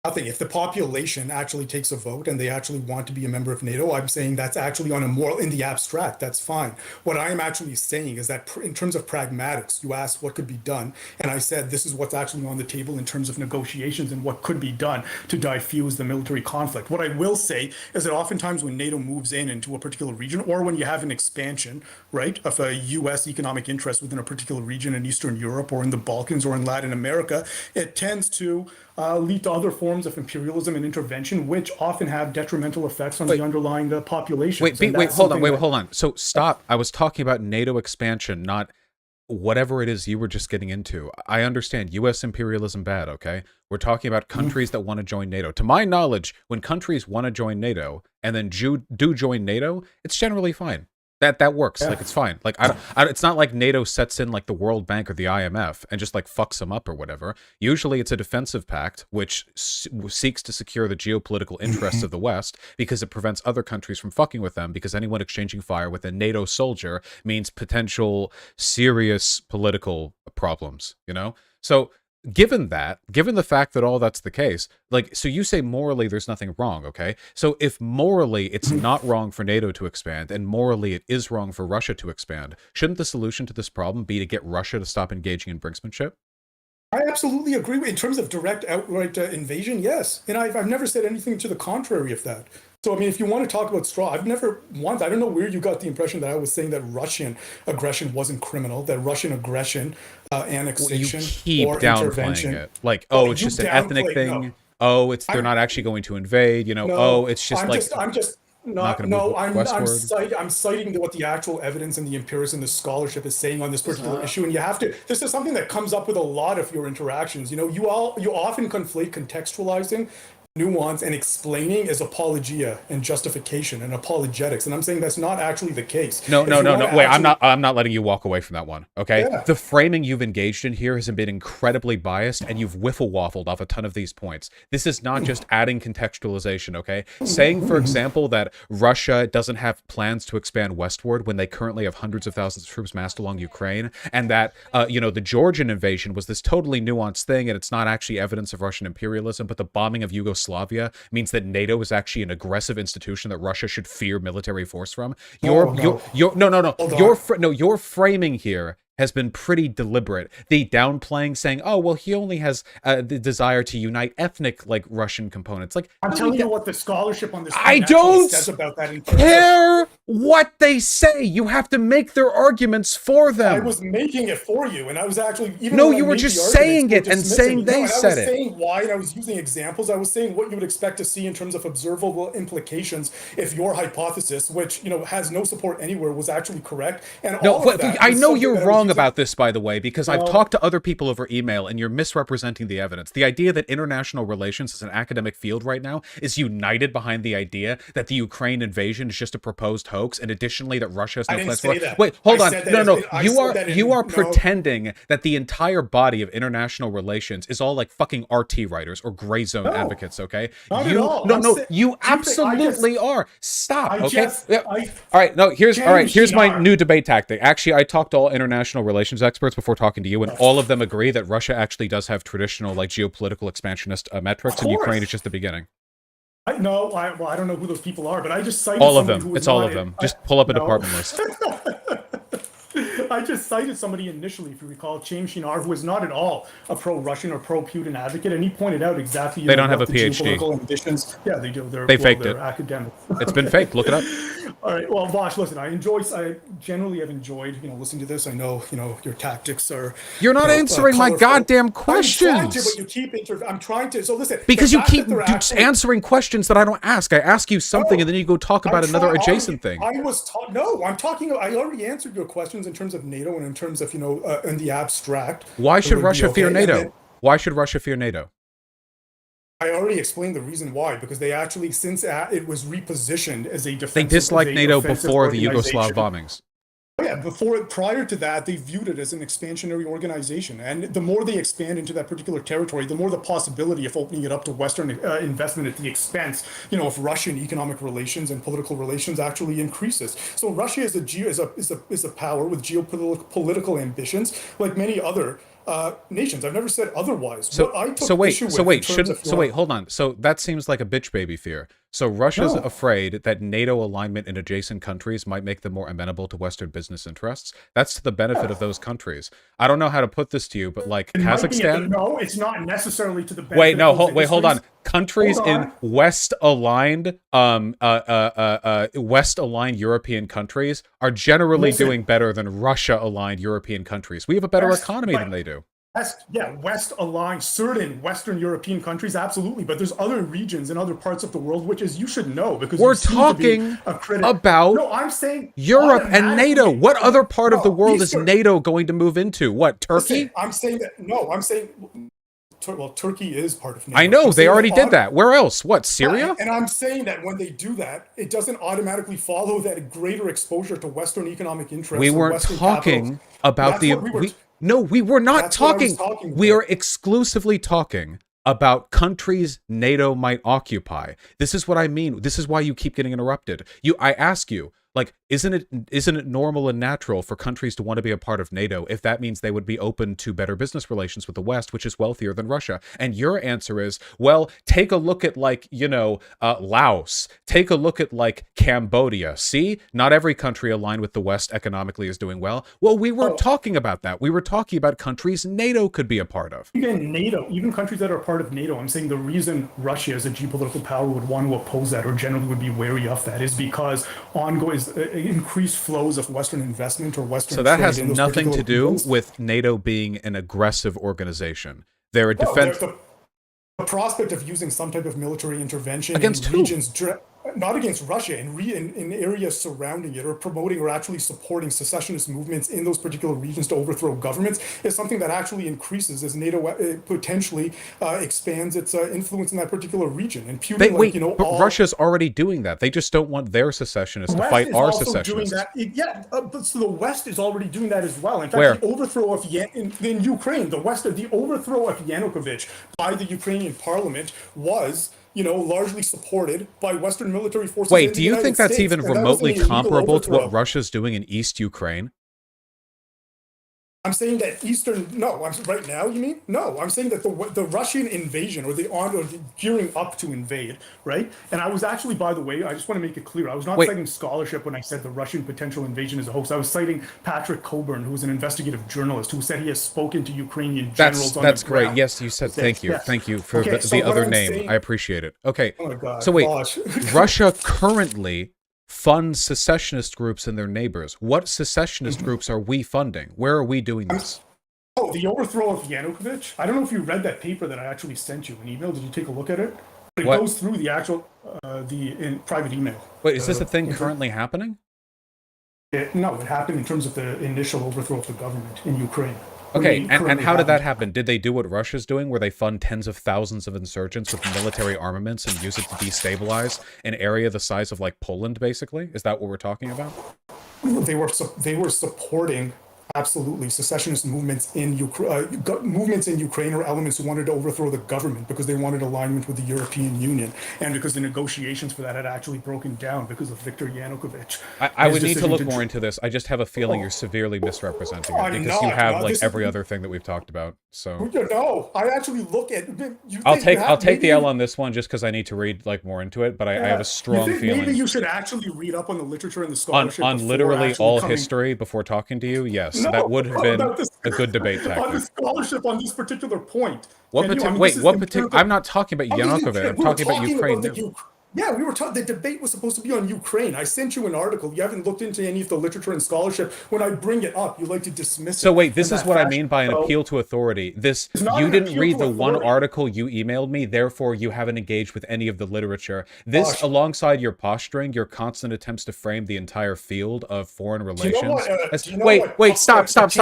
Nothing. If the population actually takes a vote and they actually want to be a member of NATO, I'm saying that's actually on a moral, in the abstract, that's fine. What I am actually saying is that in terms of pragmatics, you asked what could be done. And I said, this is what's actually on the table in terms of negotiations and what could be done to diffuse the military conflict. What I will say is that oftentimes when NATO moves into a particular region, or when you have an expansion, right, of a US economic interest within a particular region in Eastern Europe or in the Balkans or in Latin America, it tends to lead to other forms of imperialism and intervention, which often have detrimental effects on the underlying population. Hold on. So stop. I was talking about NATO expansion, not whatever it is you were just getting into. I understand U.S. imperialism bad, okay? We're talking about countries that want to join NATO. To my knowledge, when countries want to join NATO and then do join NATO, it's generally fine. That works. Yeah. Like, it's fine. Like, it's not like NATO sets in like the World Bank or the IMF and just like fucks them up or whatever. Usually it's a defensive pact which seeks to secure the geopolitical interests of the West, because it prevents other countries from fucking with them, because anyone exchanging fire with a NATO soldier means potential serious political problems, you know? So given the fact that all that's the case, like, so you say morally there's nothing wrong, okay? So if morally it's not wrong for NATO to expand, and morally it is wrong for Russia to expand, shouldn't the solution to this problem be to get Russia to stop engaging in brinksmanship? I absolutely agree. In terms of direct, outright invasion, yes. And I've never said anything to the contrary of that. So, I mean, if you want to talk about straw, I've never once, I don't know where you got the impression that I was saying that Russian aggression wasn't criminal, that Russian aggression, annexation, or intervention. It. Like, oh, it's just an ethnic thing. No. Oh, they're not actually going to invade, you know. No, oh, it's just I'm citing what the actual evidence and the empiricism, the scholarship is saying on this particular issue. And you have to, this is something that comes up with a lot of your interactions. You know, you often conflate contextualizing, nuance, and explaining as apologia and justification and apologetics, and I'm saying that's not actually the case. No. Wait, I'm not letting you walk away from that one. Okay, yeah. The framing you've engaged in here has been incredibly biased, and you've whiffle waffled off a ton of these points. This is not just adding contextualization. Okay, saying, for example, that Russia doesn't have plans to expand westward when they currently have hundreds of thousands of troops massed along Ukraine, and that the Georgian invasion was this totally nuanced thing, and it's not actually evidence of Russian imperialism, but the bombing of Yugoslavia means that NATO is actually an aggressive institution that Russia should fear military force from. Your framing here has been pretty deliberate. The downplaying, saying, "Oh, well, he only has the desire to unite ethnic, like, Russian components." Like, I'm telling you what the scholarship on this I don't says about that care what they say. You have to make their arguments for them. I was making it for you, and I was actually you were just saying it and saying they said it. I was saying why, and I was using examples. I was saying what you would expect to see in terms of observable implications if your hypothesis, which has no support anywhere, was actually correct. And I know you're wrong about this, by the way, because I've talked to other people over email, and you're misrepresenting the evidence. The idea that international relations as an academic field right now is united behind the idea that the Ukraine invasion is just a proposed hoax, and additionally that Russia has no plans for it. Wait, hold on. You are pretending that the entire body of international relations is all like fucking RT writers or gray zone advocates, okay? You absolutely are. Stop, okay? Here's my new debate tactic. Actually, I talked to all international relations experts before talking to you, and all of them agree that Russia actually does have traditional, like, geopolitical expansionist metrics, and Ukraine is just the beginning. I don't know who those people are, but I just cited all of them. It's all of them. Just pull up a department list. I just cited somebody initially, if you recall, Chaim Shinar, who is not at all a pro-Russian or pro-Putin advocate, and he pointed out exactly. They don't have a PhD. Ambitions. Yeah, they do. They faked it. Academic. It's been faked. Look it up. All right. Well, Vosh, listen. I generally have enjoyed, listening to this. I know, your tactics are. You're not answering my goddamn questions. I'm trying to, but you keep I'm trying to. So listen. Because you keep answering questions that I don't ask. I ask you something, and then you go talk about another adjacent thing. I'm talking. I already answered your questions in terms of NATO and in terms of, in the abstract. Why should Russia fear NATO? Why should Russia fear NATO? I already explained the reason why, because they actually, since it was repositioned as a defensive, they disliked NATO before the Yugoslav bombings. Yeah, prior to that, they viewed it as an expansionary organization. And the more they expand into that particular territory, the more the possibility of opening it up to Western investment at the expense, of Russian economic relations and political relations actually increases. So Russia is a power with geopolitical ambitions, like many other nations. I've never said otherwise. What I took issue with hold on. So that seems like a bitch baby fear. So Russia's afraid that NATO alignment in adjacent countries might make them more amenable to Western business interests. That's to the benefit of those countries. I don't know how to put this to you, but like Kazakhstan. No, it's not necessarily to the benefit. Hold on. Countries in West-aligned, West-aligned European countries are generally doing better than Russia-aligned European countries. We have a better economy than they do. West-aligned, certain Western European countries, absolutely. But there's other regions in other parts of the world, which is, you should know, because we're talking about I'm saying Europe and NATO. What other part of the world is NATO going to move into? What, Turkey? Well, Turkey is part of NATO. I know, they already did that. Where else? What, Syria? And I'm saying that when they do that, it doesn't automatically follow that greater exposure to Western economic interests. We weren't talking about No, we were not talking. We are exclusively talking about countries NATO might occupy. This is what I mean. This is why you keep getting interrupted. I ask you, like, isn't it normal and natural for countries to want to be a part of NATO if that means they would be open to better business relations with the West, which is wealthier than Russia? And your answer is, well, take a look at, like, Laos. Take a look at, like, Cambodia. See, not every country aligned with the West economically is doing well. Well, we weren't talking about that. We were talking about countries NATO could be a part of. Even countries that are part of NATO, I'm saying the reason Russia as a geopolitical power would want to oppose that, or generally would be wary of that, is because increased flows of Western investment or Western. So that has nothing to do with NATO being an aggressive organization. They're a defense. The prospect of using some type of military intervention against in regions, not against Russia, in areas surrounding it, or promoting or actually supporting secessionist movements in those particular regions to overthrow governments, is something that actually increases as NATO potentially expands its influence in that particular region. And Putin, but Russia's already doing that. They just don't want their secessionists to fight our secessionists. But so the West is already doing that as well. In fact, the overthrow of in Ukraine, the overthrow of Yanukovych by the Ukrainian parliament was, largely supported by Western military forces. Wait, do you think that's even remotely comparable to what Russia's doing in East Ukraine? I'm saying that right now, you mean? No, I'm saying that the Russian invasion, or the gearing up to invade, right? And I was actually, by the way, I just want to make it clear, I was not citing scholarship when I said the Russian potential invasion is a hoax. I was citing Patrick Coburn, who was an investigative journalist, who said he has spoken to Ukrainian generals. That's great. Yes, you said thank you. Yes. Thank you for the other name. I appreciate it. Okay. Oh my God. So wait, Russia currently fund secessionist groups and their neighbors. What secessionist groups are we funding? Where are we doing this? The overthrow of Yanukovych. I don't know if you read that paper that I actually sent you an email. Did you take a look at it? It goes through the actual in private email. Wait, is this a thing currently happening? No, it happened in terms of the initial overthrow of the government in Ukraine. Okay, and how did that happen? Did they do what Russia's doing, where they fund tens of thousands of insurgents with military armaments and use it to destabilize an area the size of, like, Poland, basically? Is that what we're talking about? They were supporting, absolutely, secessionist movements in Ukraine, or elements who wanted to overthrow the government because they wanted alignment with the European Union, and because the negotiations for that had actually broken down because of Viktor Yanukovych. I would need to look more into this. I just have a feeling you're severely misrepresenting it, because you have every other thing that we've talked about. So no, I actually look at. I'll take the L on this one just because I need to read more into it. But I have a strong feeling. Maybe you should actually read up on the literature and the scholarship on literally all history before talking to you. Yes. No, that would have been a good debate tactic. On the scholarship on this particular point. What particular? I'm not talking about Yanukovych. I'm talking about Ukraine. Yeah, we were talking. The debate was supposed to be on Ukraine. I sent you an article. You haven't looked into any of the literature and scholarship. When I bring it up, you like to dismiss it. So wait, this is what I mean by an appeal to authority. You didn't read the one article you emailed me, therefore you haven't engaged with any of the literature. This, alongside your posturing, your constant attempts to frame the entire field of foreign relations. Stop.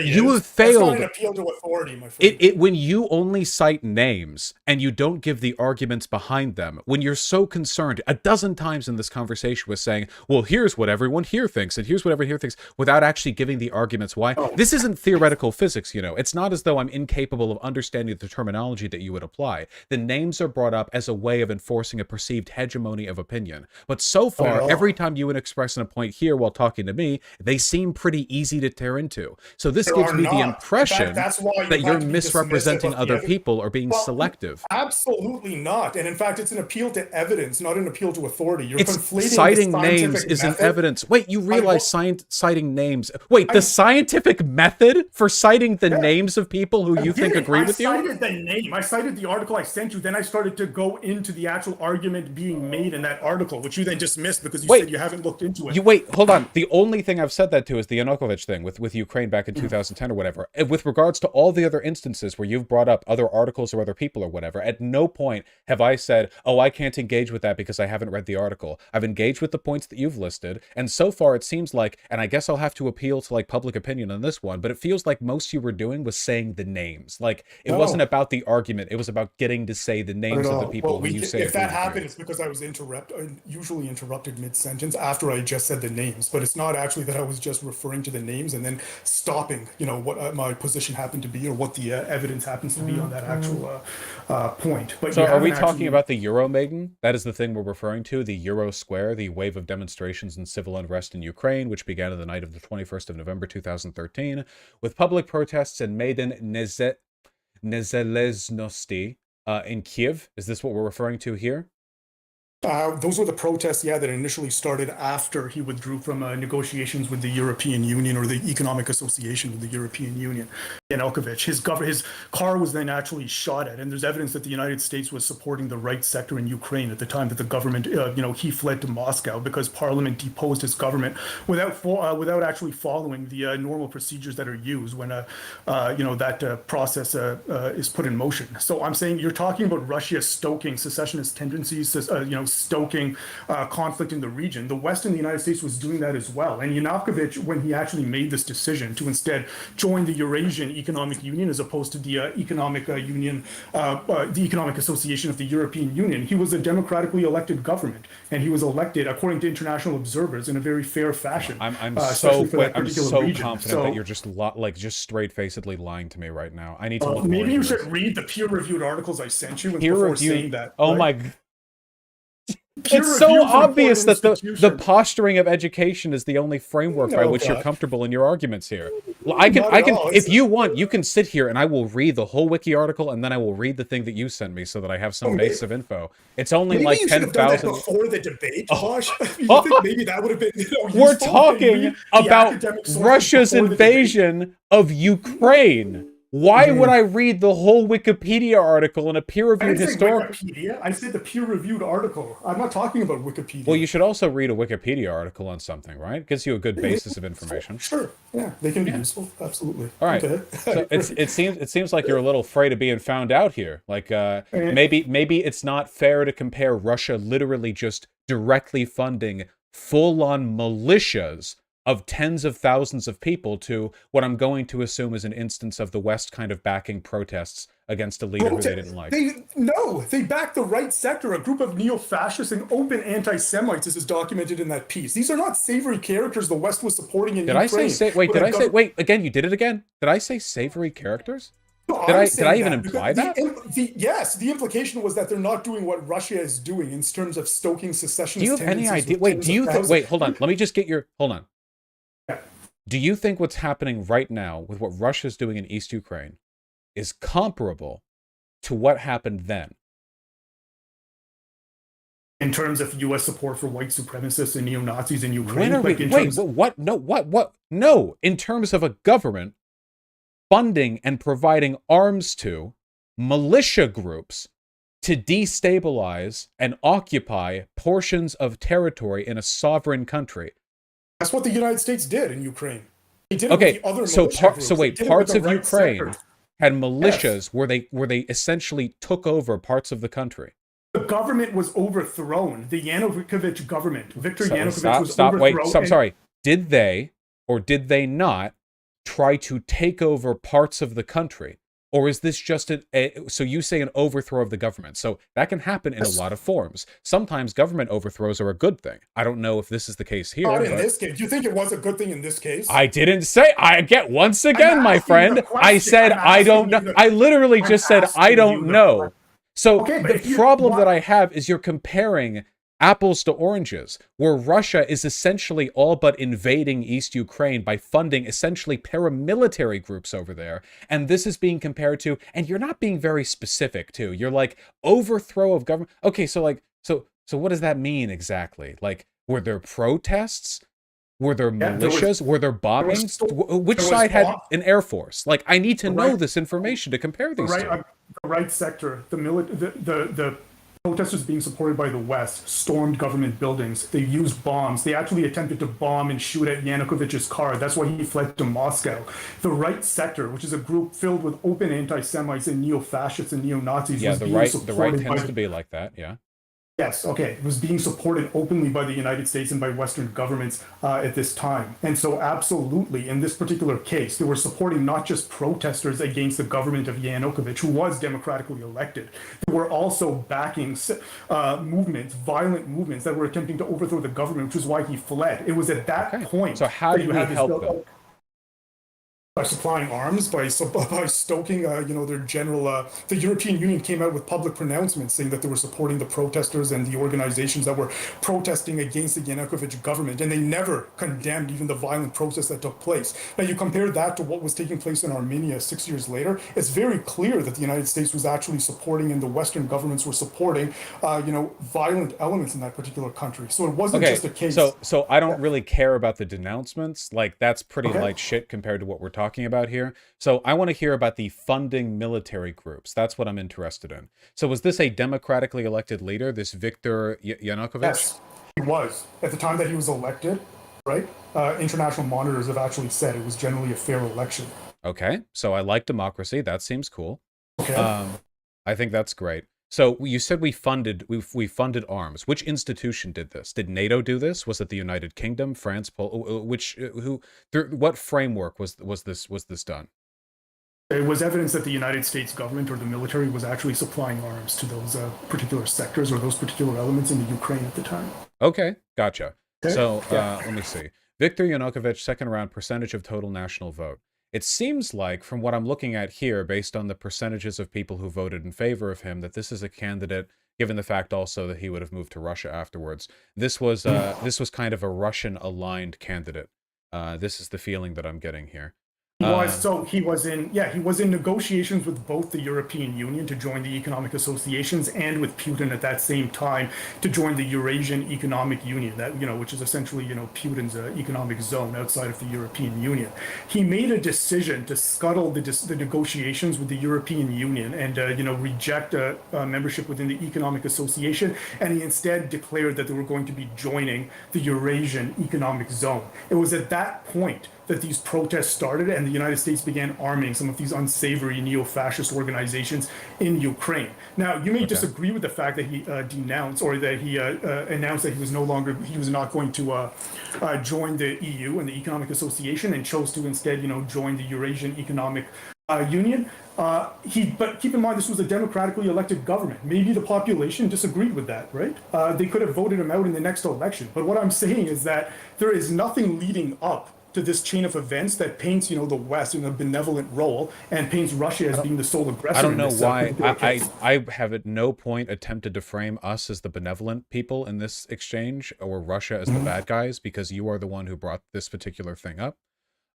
You have failed. That's not an appeal to authority, my friend. When you only cite names and you don't give the arguments behind them, when you're so so concerned a dozen times in this conversation with saying, well, here's what everyone here thinks, and here's what everyone here thinks, without actually giving the arguments why. This isn't theoretical physics, you know. It's not as though I'm incapable of understanding the terminology that you would apply. The names are brought up as a way of enforcing a perceived hegemony of opinion. But so far, every time you would express a point here while talking to me, they seem pretty easy to tear into. So this gives me the impression that you're misrepresenting other people or being selective. Absolutely not. And in fact, it's an appeal to evidence, not an appeal to authority. You're conflating citing names is an evidence. Wait, you realize citing names. Wait, the scientific method for citing the names of people who you think agree with you? I cited the name. I cited the article I sent you. Then I started to go into the actual argument being made in that article, which you then just missed because you said you haven't looked into it. Wait, hold on. The only thing I've said that to is the Yanukovych thing with Ukraine back in 2010 or whatever. With regards to all the other instances where you've brought up other articles or other people or whatever, at no point have I said, oh, I can't engage with that because I haven't read the article. I've engaged with the points that you've listed, and so far it seems like, and I guess I'll have to appeal to like public opinion on this one, but it feels like most you were doing was saying the names. Like it wasn't about the argument, it was about getting to say the names of the people who you say. If that happened, it's because I was usually interrupted mid-sentence after I just said the names, but it's not actually that I was just referring to the names and then stopping, you know, what my position happened to be or what the evidence happens to be on that actual point. But so are we talking about the Euromaidan? That is the thing we're referring to, the Euro Square, the wave of demonstrations and civil unrest in Ukraine, which began on the night of the 21st of November 2013, with public protests in Maidan Nezalezhnosti in Kiev. Is this what we're referring to here? Those were the protests, that initially started after he withdrew from negotiations with the European Union or the Economic Association with the European Union. Yanukovych, his car was then actually shot at, and there's evidence that the United States was supporting the right sector in Ukraine at the time that the government, he fled to Moscow because Parliament deposed his government without actually following the normal procedures that are used when that process is put in motion. So I'm saying you're talking about Russia stoking secessionist tendencies, stoking conflict in the region. The West and the United States was doing that as well. And Yanukovych, when he actually made this decision to instead join the Eurasian Economic Union as opposed to the Economic Union, the Economic Association of the European Union, he was a democratically elected government, and he was elected according to international observers in a very fair fashion. I'm so confident that you're just straight-facedly lying to me right now. I need to look. Maybe you should read the peer-reviewed articles I sent you before saying that. Oh my. It's so obvious that the posturing of education is the only framework by which you're comfortable in your arguments here. Well, I can, if you want, you can sit here and I will read the whole wiki article and then I will read the thing that you sent me so that I have some base of info. It's only like 10,000 before the debate, Josh. You think maybe that would have been We're talking about Russia's invasion of Ukraine. Why would I read the whole Wikipedia article in a peer-reviewed historical... I said the peer-reviewed article. I'm not talking about Wikipedia. Well, you should also read a Wikipedia article on something, right? It gives you a good basis of information. Sure. Yeah, they can be useful. Absolutely. All right. Okay. So it seems like you're a little afraid of being found out here. Like maybe it's not fair to compare Russia literally just directly funding full-on militias of tens of thousands of people to what I'm going to assume is an instance of the West kind of backing protests against a leader who they didn't like. They backed the right sector, a group of neo-fascists and open anti-Semites, as is documented in that piece. These are not savory characters the West was supporting in Ukraine. Wait, again, you did it again. Did I say savory characters? No, did I even imply that? Yes, the implication was that they're not doing what Russia is doing in terms of stoking secessionist tendencies. Do you have any idea? Wait, hold on. Let me just get your... Hold on. Do you think what's happening right now with what Russia's doing in East Ukraine is comparable to what happened then? In terms of U.S. support for white supremacists and neo-Nazis in Ukraine? No, in terms of a government funding and providing arms to militia groups to destabilize and occupy portions of territory in a sovereign country. That's what the United States did in Ukraine. They did it with the other parts of Ukraine had militias where they essentially took over parts of the country. The government was overthrown. The Yanukovych government, Yanukovych was overthrown. Sorry. Did they or did they not try to take over parts of the country? Or is this just so you say an overthrow of the government? So that can happen in a lot of forms. Sometimes government overthrows are a good thing. I don't know if this is the case here. Not in this case. Do you think it was a good thing in this case? I didn't say. I get once again, my friend. I said I don't know. I literally just said I don't know. So the problem that I have is you're comparing apples to oranges, where Russia is essentially all but invading East Ukraine by funding essentially paramilitary groups over there. And this is being compared to, and you're not being very specific too. You're like, overthrow of government. Okay, so like, so what does that mean exactly? Like, were there protests? Were there militias? Were there bombings? Which side had an air force? Like, I need to know this information to compare these two. The right sector, the protesters being supported by the West stormed government buildings. They used bombs. They actually attempted to bomb and shoot at Yanukovych's car. That's why he fled to Moscow. The right sector, which is a group filled with open anti-Semites and neo-fascists and neo-Nazis, yeah, the right tends to be like that. Yeah. Yes, okay. It was being supported openly by the United States and by Western governments at this time. And so absolutely, in this particular case, they were supporting not just protesters against the government of Yanukovych, who was democratically elected. They were also backing movements, violent movements that were attempting to overthrow the government, which is why he fled. It was at that point. So how did we help them? By supplying arms, by stoking, their general. The European Union came out with public pronouncements saying that they were supporting the protesters and the organizations that were protesting against the Yanukovych government, and they never condemned even the violent protests that took place. Now, you compare that to what was taking place in Armenia 6 years later. It's very clear that the United States was actually supporting, and the Western governments were supporting, violent elements in that particular country. So it wasn't just a case. So I don't really care about the denouncements. Like, that's pretty light shit compared to what we're talking about here. So I want to hear about the funding military groups. That's what I'm interested in. So was this a democratically elected leader, this Viktor Yanukovych? Yes, he was. At the time that he was elected, right? International monitors have actually said it was generally a fair election. Okay, so I like democracy. That seems cool. Okay. I think that's great. So you said we funded arms. Which institution did this? Did NATO do this? Was it the United Kingdom, France, what framework was this done? It was evidence that the United States government or the military was actually supplying arms to those particular sectors or those particular elements in the Ukraine at the time. Okay, gotcha. Okay. So let me see. Viktor Yanukovych, second round, percentage of total national vote. It seems like, from what I'm looking at here, based on the percentages of people who voted in favor of him, that this is a candidate, given the fact also that he would have moved to Russia afterwards. This was kind of a Russian-aligned candidate. This is the feeling that I'm getting here. He was in negotiations with both the European Union to join the economic associations and with Putin at that same time to join the Eurasian Economic Union, which is essentially, Putin's economic zone outside of the European Union. He made a decision to scuttle the negotiations with the European Union and, reject membership within the economic association. And he instead declared that they were going to be joining the Eurasian Economic Zone. It was at that point that these protests started and the United States began arming some of these unsavory neo-fascist organizations in Ukraine. Now, you may disagree with the fact that he denounced or that he announced that he was not going to join the EU and the Economic Association and chose to instead, join the Eurasian Economic Union. But keep in mind, this was a democratically elected government. Maybe the population disagreed with that, right? They could have voted him out in the next election. But what I'm saying is that there is nothing leading up to this chain of events that paints, the West in a benevolent role and paints Russia as being the sole aggressor. I don't know why. I have at no point attempted to frame us as the benevolent people in this exchange or Russia as the bad guys, because you are the one who brought this particular thing up.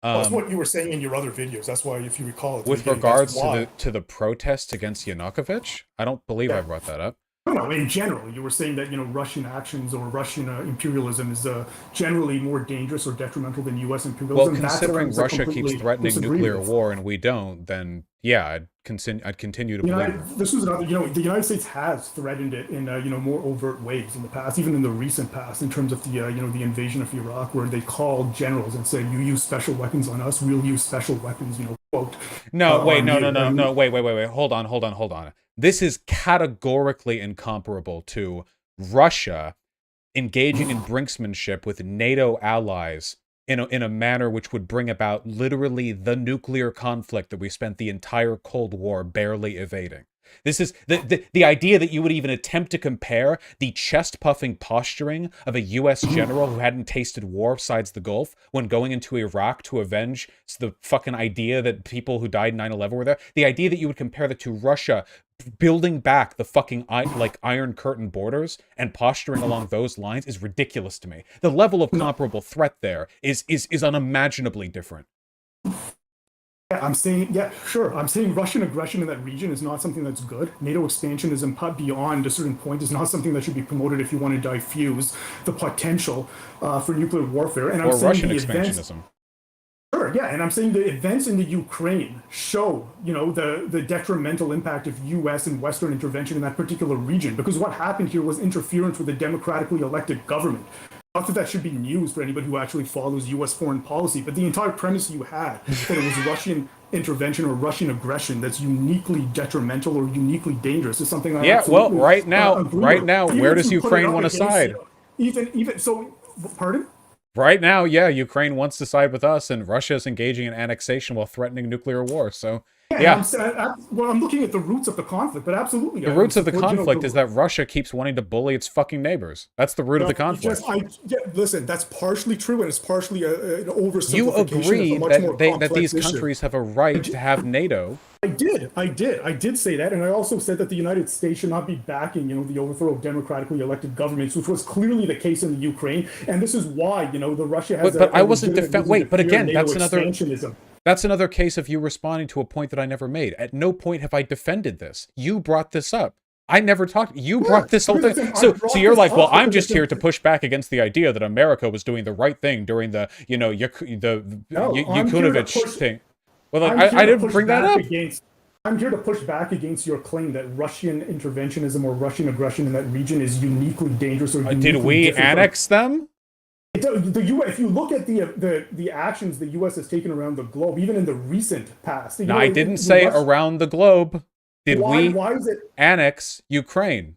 That's what you were saying in your other videos. That's why, if you recall, with regards to the protests against Yanukovych, I don't believe I brought that up. No, in general, you were saying that Russian actions or Russian imperialism is generally more dangerous or detrimental than U.S. imperialism. Well, considering Russia keeps threatening nuclear war and we don't, then yeah, I'd continue to believe. This was another. The United States has threatened it in more overt ways in the past, even in the recent past, in terms of the the invasion of Iraq, where they called generals and said, "You use special weapons on us, we'll use special weapons." Quote. No, wait, no, wait. Hold on. This is categorically incomparable to Russia engaging in brinksmanship with NATO allies in a manner which would bring about literally the nuclear conflict that we spent the entire Cold War barely evading. This is the idea that you would even attempt to compare the chest-puffing posturing of a U.S. general who hadn't tasted war besides the Gulf when going into Iraq to avenge the fucking idea that people who died in 9/11 were there. The idea that you would compare that to Russia building back the fucking Iron Curtain borders and posturing along those lines is ridiculous to me. The level of comparable threat there is unimaginably different. Yeah, I'm saying, yeah, sure. I'm saying Russian aggression in that region is not something that's good. NATO expansion is beyond a certain point is not something that should be promoted if you want to diffuse the potential for nuclear warfare. And I'm saying Russian the expansionism. Sure, yeah, and I'm saying the events in the Ukraine show, the detrimental impact of U.S. and Western intervention in that particular region. Because what happened here was interference with a democratically elected government. Not that that should be news for anybody who actually follows U.S. foreign policy, but the entire premise you had that it was Russian intervention or Russian aggression that's uniquely detrimental or uniquely dangerous is something I well, right now, where does Ukraine want to side? Even so, pardon? Right now, yeah, Ukraine wants to side with us, and Russia is engaging in annexation while threatening nuclear war. So, yeah. I'm looking at the roots of the conflict, but absolutely. The roots of the conflict is that Russia keeps wanting to bully its fucking neighbors. That's the root of the conflict. Listen, that's partially true, and it's partially an oversimplification. You agree that these countries have a right to have NATO. I did say that, and I also said that the United States should not be backing, the overthrow of democratically elected governments, which was clearly the case in the Ukraine, and this is why, the Russia has. But I wasn't but again, that's another case of you responding to a point that I never made. At no point have I defended this. You brought this up. I never talked. You brought this whole thing. So you're like, well, I'm just here to push back against the idea that America was doing the right thing during the, Yakunovich thing. Well, I didn't bring that up. I'm here to push back against your claim that Russian interventionism or Russian aggression in that region is uniquely dangerous or uniquely did we annex them? If you look at the actions the U.S. has taken around the globe, even in the recent past. No, I didn't say around the globe. Did we annex Ukraine?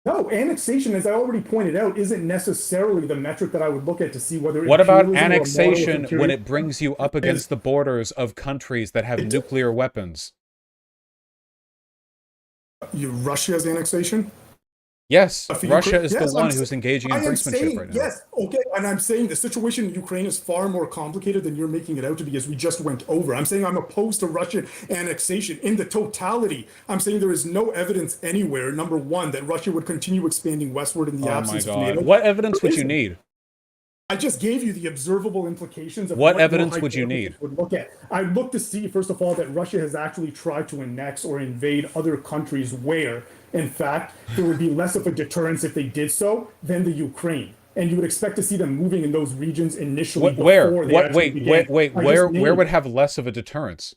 No, annexation, as I already pointed out, isn't necessarily the metric that I would look at to see whether. What about annexation when it brings you up against the borders of countries that have nuclear weapons? Russia's annexation? Yes, Russia is the one who's engaging in brinksmanship right now. Yes, okay, and I'm saying the situation in Ukraine is far more complicated than you're making it out to be, as we just went over. I'm saying I'm opposed to Russian annexation in the totality. I'm saying there is no evidence anywhere, number one, that Russia would continue expanding westward in the absence of NATO. What evidence would you need? I just gave you the observable implications of what evidence would you need? I'd look to see, first of all, that Russia has actually tried to annex or invade other countries where, in fact, there would be less of a deterrence if they did so than the Ukraine. And you would expect to see them moving in those regions initially. Where would have less of a deterrence?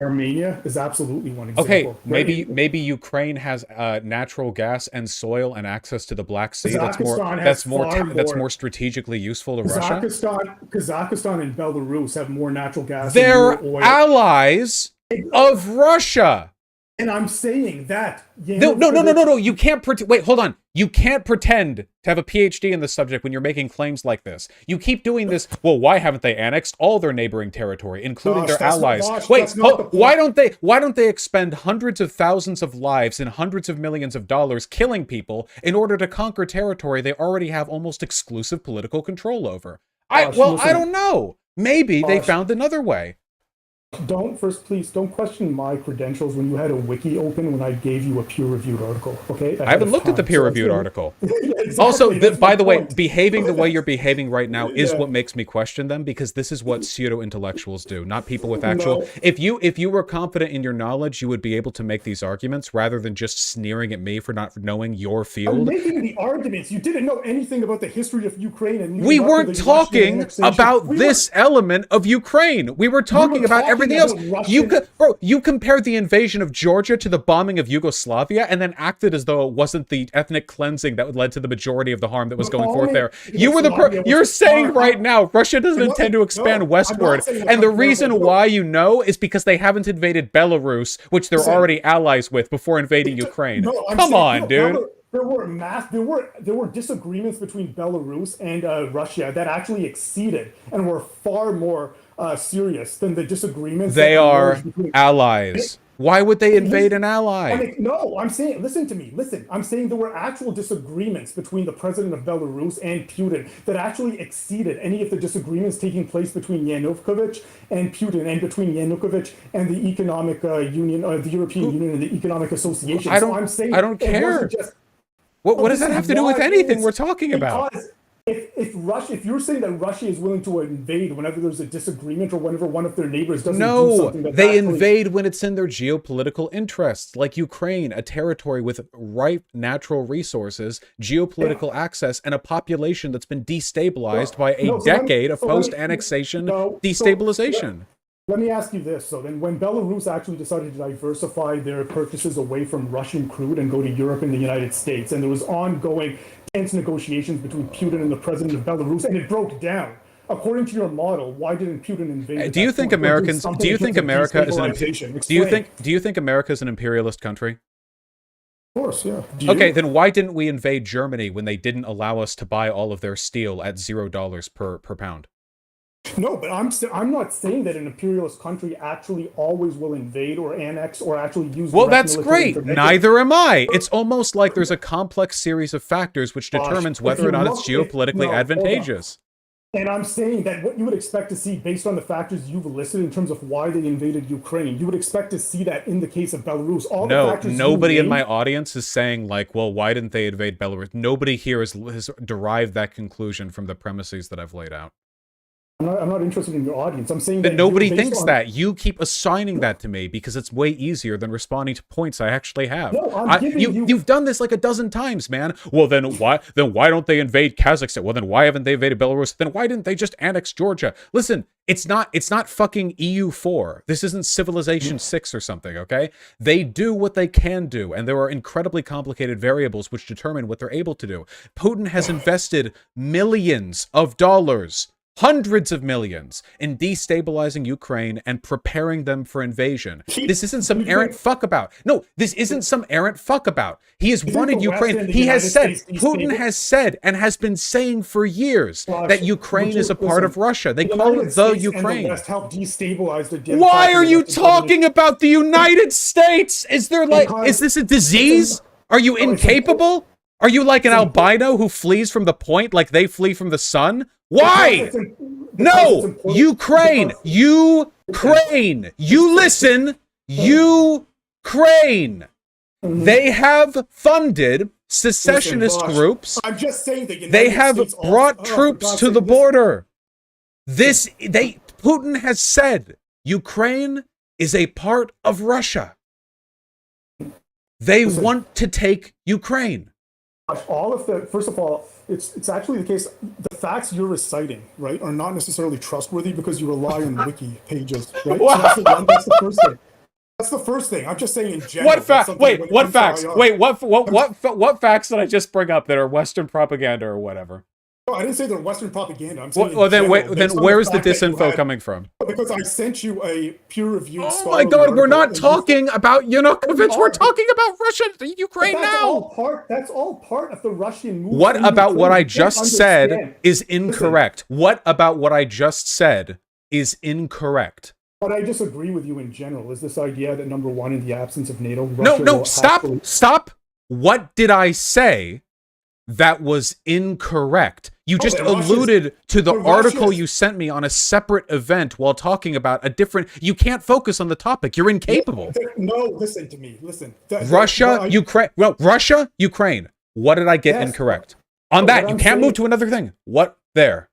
Armenia is absolutely one example. Okay, maybe Ukraine has natural gas and soil and access to the Black Sea. That's more strategically useful to Russia. Kazakhstan and Belarus have more natural gas. They're allies of Russia. And I'm saying that. No. You can't pretend. Wait, hold on. You can't pretend to have a PhD in this subject when you're making claims like this. You keep doing this. Well, why haven't they annexed all their neighboring territory, including their allies? Why don't they expend hundreds of thousands of lives and hundreds of millions of dollars killing people in order to conquer territory they already have almost exclusive political control over? I don't know. Maybe they found another way. Please don't question my credentials when you had a wiki open when I gave you a peer-reviewed article, okay? I haven't looked at the peer-reviewed article. Exactly. Also, by the way, behaving the way you're behaving right now is what makes me question them, because this is what pseudo-intellectuals do, not people with actual... No. If you were confident in your knowledge, you would be able to make these arguments rather than just sneering at me for not knowing your field. I'm making the arguments. You didn't know anything about the history of Ukraine. And we weren't talking about this element of Ukraine. We were talking about everything else. You compared the invasion of Georgia to the bombing of Yugoslavia and then acted as though it wasn't the ethnic cleansing that led to the majority of the harm that was going forth there. You're saying right now Russia doesn't intend to expand westward, and the reason why you know is because they haven't invaded Belarus, which they're already allies with, before invading Ukraine. Come on, dude. there were disagreements between Belarus and Russia that actually exceeded and were far more serious than the disagreements They that are emerged between. allies. Why would they invade an ally? No, I'm saying, listen to me, listen. I'm saying there were actual disagreements between the president of Belarus and Putin that actually exceeded any of the disagreements taking place between Yanukovych and Putin, and between Yanukovych and the Economic Union, the European Union, and the Economic Association. I don't care. What does that have to do with anything we're talking about? Because if you're saying that Russia is willing to invade whenever there's a disagreement or whenever one of their neighbors doesn't do something, they invade when it's in their geopolitical interests, like Ukraine, a territory with ripe natural resources, geopolitical access, and a population that's been destabilized by a decade of post-annexation destabilization. Let me ask you this. So then when Belarus actually decided to diversify their purchases away from Russian crude and go to Europe and the United States, and there was ongoing tense negotiations between Putin and the president of Belarus, and it broke down. According to your model, why didn't Putin invade? Do you think America is an imperialist country? Of course, yeah. Okay, then why didn't we invade Germany when they didn't allow us to buy all of their steel at $0 per pound? No, but I'm not saying that an imperialist country actually always will invade or annex or actually use. Well, that's great. Neither am I. It's almost like there's a complex series of factors which determines whether or not it's geopolitically advantageous. And I'm saying that what you would expect to see based on the factors you've listed in terms of why they invaded Ukraine, you would expect to see that in the case of Belarus. Nobody in my audience is saying like, well, why didn't they invade Belarus? Nobody here has derived that conclusion from the premises that I've laid out. I'm not interested in your audience. I'm saying that nobody thinks that. You keep assigning that to me because it's way easier than responding to points I actually have. No, you've done this like a dozen times, man. Well, then why don't they invade Kazakhstan? Well, then why haven't they invaded Belarus? Then why didn't they just annex Georgia? Listen, it's not fucking EU4. This isn't Civilization 6 or something, okay? They do what they can do, and there are incredibly complicated variables which determine what they're able to do. Putin has invested millions of dollars, hundreds of millions, in destabilizing Ukraine and preparing them for invasion. This isn't some errant fuckabout. No, this isn't some errant fuckabout. He has wanted Ukraine. He has said, Putin has said, and has been saying for years that Ukraine is a part of Russia. They call it the Ukraine. Why are you talking about the United States? Is this a disease? Are you incapable? Are you like an albino who flees from the point like they flee from the sun? Why? No, Ukraine. You listen, Ukraine. They have funded secessionist groups. I'm just saying that they have brought troops to the border. Putin has said Ukraine is a part of Russia. They want to take Ukraine. First of all, it's actually the case. The facts you're reciting, right, are not necessarily trustworthy because you rely on wiki pages, right? So that's the first thing. That's the first thing. I'm just saying in general. What facts? Wait, what facts? Wait, what facts did I just bring up that are Western propaganda or whatever? No, I didn't say they're Western propaganda. I'm saying then where is the disinfo coming from? Because I sent you a peer-reviewed. Oh my God, we're not talking about Yanukovych. We're talking about Russia, Ukraine now. That's all part of the Russian movement. What about what I just said is incorrect? What about what I just said is incorrect? But I disagree with you in general. Is this idea that number one, in the absence of NATO, Russia No, stop. What did I say that was incorrect? You just alluded to the article you sent me on a separate event while talking about a different. You can't focus on the topic. You're incapable. No, listen to me. Listen. Russia, Ukraine. Well, Russia, Ukraine. What did I get incorrect? On that, you can't move to another thing. What there?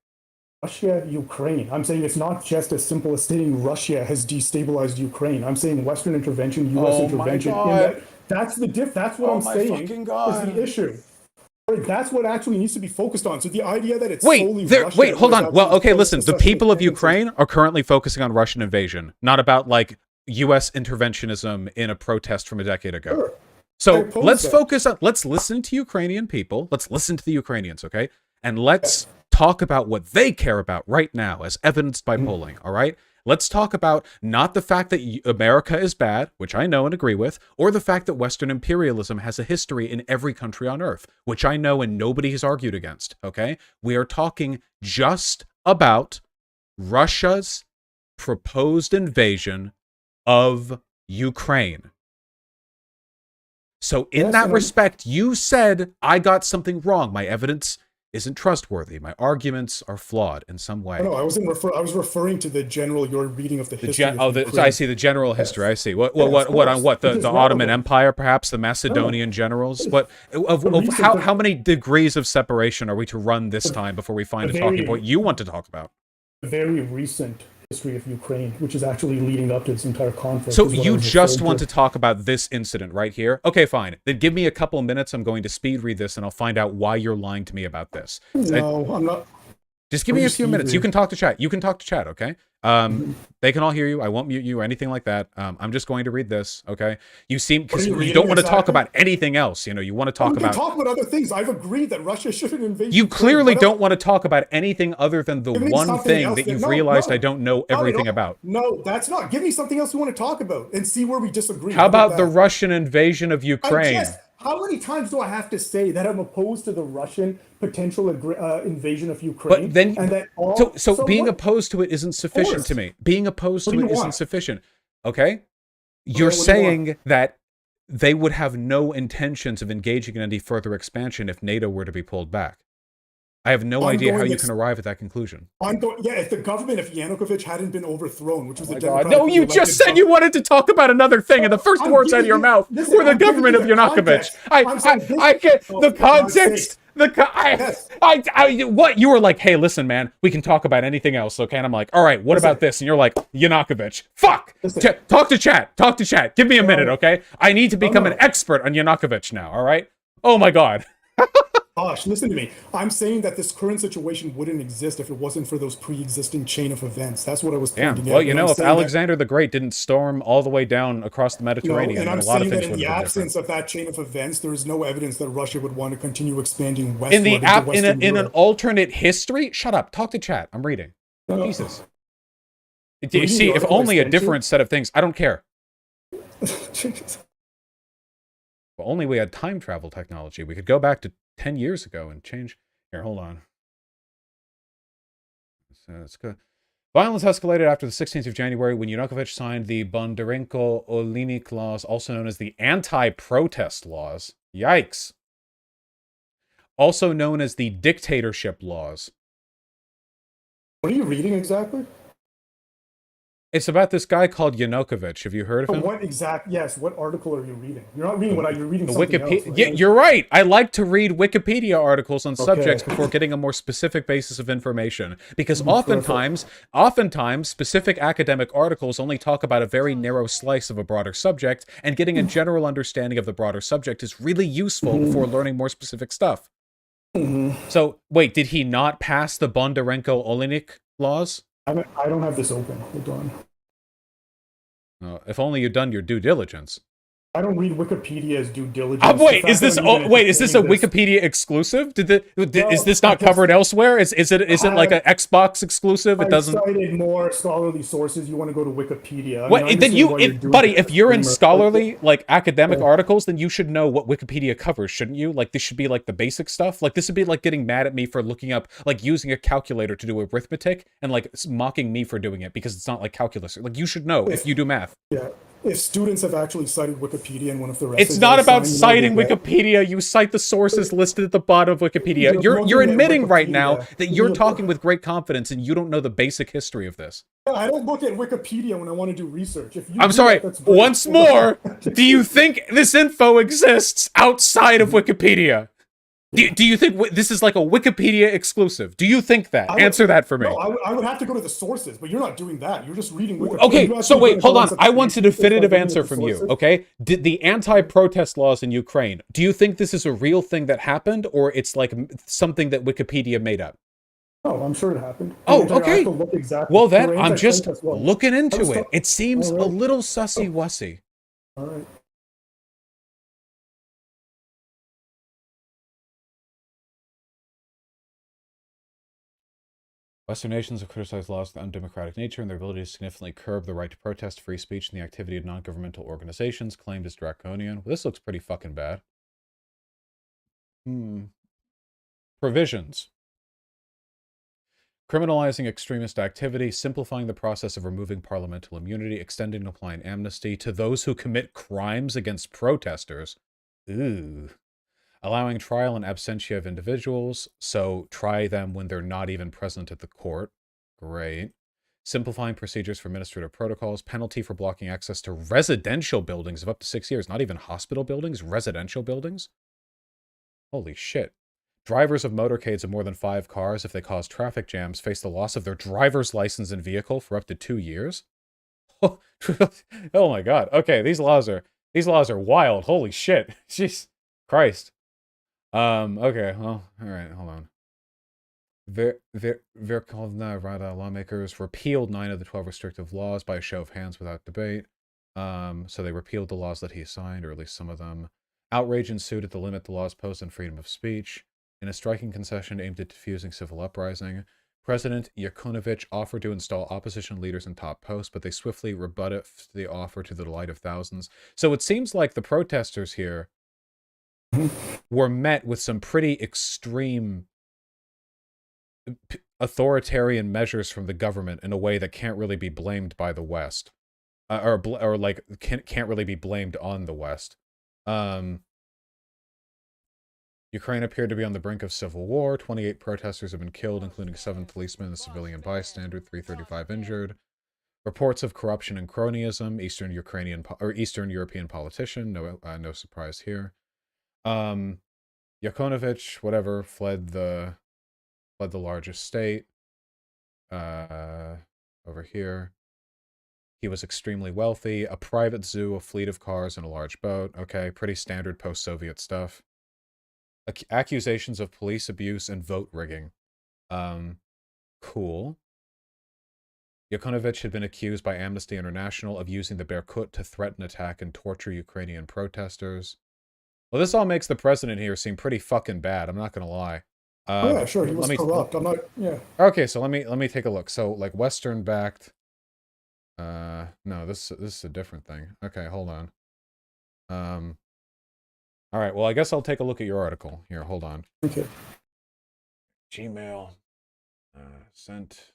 Russia, Ukraine. I'm saying it's not just as simple as stating Russia has destabilized Ukraine. I'm saying Western intervention, U.S. intervention. That's the diff. That's what I'm saying is the issue. That's what actually needs to be focused on. So the idea that it's hold on. Well, okay, listen. The people of Ukraine are currently focusing on Russian invasion, not about like U.S. interventionism in a protest from a decade ago. Sure. So let's listen to Ukrainian people. Let's listen to the Ukrainians, okay? And let's talk about what they care about right now, as evidenced by polling, all right? Let's talk about not the fact that America is bad, which I know and agree with, or the fact that Western imperialism has a history in every country on Earth, which I know and nobody has argued against, okay? We are talking just about Russia's proposed invasion of Ukraine. So in that respect, you said I got something wrong. My evidence isn't trustworthy. My arguments are flawed in some way. No, I was referring to the general, your reading of the history. I see the general history. I see. What on what? The Ottoman Empire, perhaps the Macedonian generals. What how many degrees of separation are we to run this time before we find a talking point you want to talk about? The very recent history of Ukraine, which is actually leading up to this entire conflict. So you just want to talk about this incident right here? Okay, fine. Then give me a couple minutes. I'm going to speed read this, and I'll find out why you're lying to me about this. No, I'm not. Just give me a few minutes. You can talk to chat. You can talk to chat, okay? They can all hear you. I won't mute you or anything like that. I'm just going to read this, okay? You seem, because you don't want to talk about anything else. You know, you want to talk about... talk about other things. I've agreed that Russia shouldn't invade. You clearly don't want to talk about anything other than the one thing that you've realized I don't know everything about. No, that's not. Give me something else you want to talk about and see where we disagree. How about the Russian invasion of Ukraine? How many times do I have to say that I'm opposed to the Russian potential invasion of Ukraine? But then, and that so being opposed to it isn't sufficient to me. Being opposed to it isn't sufficient. Okay? You're saying that they would have no intentions of engaging in any further expansion if NATO were to be pulled back. I have no idea how you can arrive at that conclusion. If the government, if Yanukovych hadn't been overthrown, which was the No, you just said you wanted to talk about another thing, and the first words out of your mouth were the government of Yanukovych. I get the context. What you were like? Hey, listen, man, we can talk about anything else, okay? And I'm like, all right, what about this? And you're like, Yanukovych. Fuck. Talk to chat. Talk to chat. Give me a minute, okay? I need to become an expert on Yanukovych now. All right? Oh my God. Gosh, listen to me. I'm saying that this current situation wouldn't exist if it wasn't for those pre-existing chain of events. That's what I was pointing out. Well, you know, if Alexander the Great didn't storm all the way down across the Mediterranean, and I'm saying that in the absence of that chain of events, there is no evidence that Russia would want to continue expanding westward in an alternate history. Shut up. Talk to chat. I'm reading. Jesus. You see, if only a different set of things. I don't care. If only we had time travel technology. We could go back to 10 years ago and change. Here, hold on. Let's go. Violence escalated after the 16th of January when Yanukovych signed the Bondarenko-Olenek laws, also known as the anti-protest laws. Yikes. Also known as the dictatorship laws. What are you reading exactly? It's about this guy called Yanukovych. Have you heard of him? What article are you reading? You're not reading you're reading something else. Right? Yeah, you're right. I like to read Wikipedia articles on subjects before getting a more specific basis of information. Because oftentimes, specific academic articles only talk about a very narrow slice of a broader subject, and getting a general understanding of the broader subject is really useful for learning more specific stuff. So, wait, did he not pass the Bondarenko-Olenek laws? I don't have this open. Hold on. If only you'd done your due diligence. I don't read Wikipedia as due diligence. Is this a Wikipedia exclusive? Is this not covered elsewhere? Is it like an Xbox exclusive? It doesn't. I cited more scholarly sources. You want to go to Wikipedia. Buddy, if you're in scholarly academic articles, then you should know what Wikipedia covers, shouldn't you? Like this should be like the basic stuff. Like this would be like getting mad at me for looking up, like using a calculator to do arithmetic and like mocking me for doing it because it's not like calculus. Like you should know if you do math. Yeah. If students have actually cited Wikipedia in one of the essays, it's not about citing Wikipedia. You cite the sources listed at the bottom of Wikipedia. You're admitting right now that you're talking with great confidence and you don't know the basic history of this. I don't look at Wikipedia when I want to do research. I'm sorry. Once more, do you think this info exists outside of Wikipedia? Do you think this is like a Wikipedia exclusive? Do you think that? Answer that for me. No, I would have to go to the sources, but you're not doing that. You're just reading Wikipedia. Okay, so wait, hold on. I want a definitive answer from you, okay? Did the anti-protest laws in Ukraine, do you think this is a real thing that happened, or it's like something that Wikipedia made up? Oh, I'm sure it happened. Okay. Well, then, I'm just looking into it. It seems a little sussy-wussy. All right. Western nations have criticized laws of the undemocratic nature and their ability to significantly curb the right to protest, free speech, and the activity of non-governmental organizations claimed as draconian. Well, this looks pretty fucking bad. Provisions. Criminalizing extremist activity, simplifying the process of removing parliamentary immunity, extending and applying amnesty to those who commit crimes against protesters. Ooh. Allowing trial in absentia of individuals, so try them when they're not even present at the court. Great. Simplifying procedures for administrative protocols, penalty for blocking access to residential buildings of up to 6 years, not even hospital buildings, residential buildings. Holy shit. Drivers of motorcades of more than 5 cars, if they cause traffic jams, face the loss of their driver's license and vehicle for up to 2 years. Oh my god. Okay, these laws are wild. Holy shit. Jeez Christ. Okay, well, alright, hold on. Verkhovna Rada lawmakers repealed 9 of the 12 restrictive laws by a show of hands without debate. So they repealed the laws that he signed, or at least some of them. Outrage ensued at the limit the laws posed on freedom of speech. In a striking concession aimed at diffusing civil uprising, President Yanukovych offered to install opposition leaders in top posts, but they swiftly rebuffed the offer to the delight of thousands. So it seems like the protesters here were met with some pretty extreme authoritarian measures from the government in a way that can't really be blamed by the West, or like can't really be blamed on the West. Ukraine appeared to be on the brink of civil war. 28 protesters have been killed, including 7 policemen and a civilian bystander. 335 injured. Reports of corruption and cronyism. Eastern European politician. No surprise here. Yanukovych, whatever, fled the largest state. Over here. He was extremely wealthy. A private zoo, a fleet of cars, and a large boat. Okay, pretty standard post-Soviet stuff. Accusations of police abuse and vote rigging. Cool. Yanukovych had been accused by Amnesty International of using the Berkut to threaten, attack, and torture Ukrainian protesters. Well, this all makes the president here seem pretty fucking bad. I'm not gonna lie. Yeah, sure. He was corrupt. I'm not. Yeah. Okay, so let me take a look. So like Western backed. No, this is a different thing. Okay, hold on. All right. Well, I guess I'll take a look at your article here. Hold on. Okay. Gmail. Sent.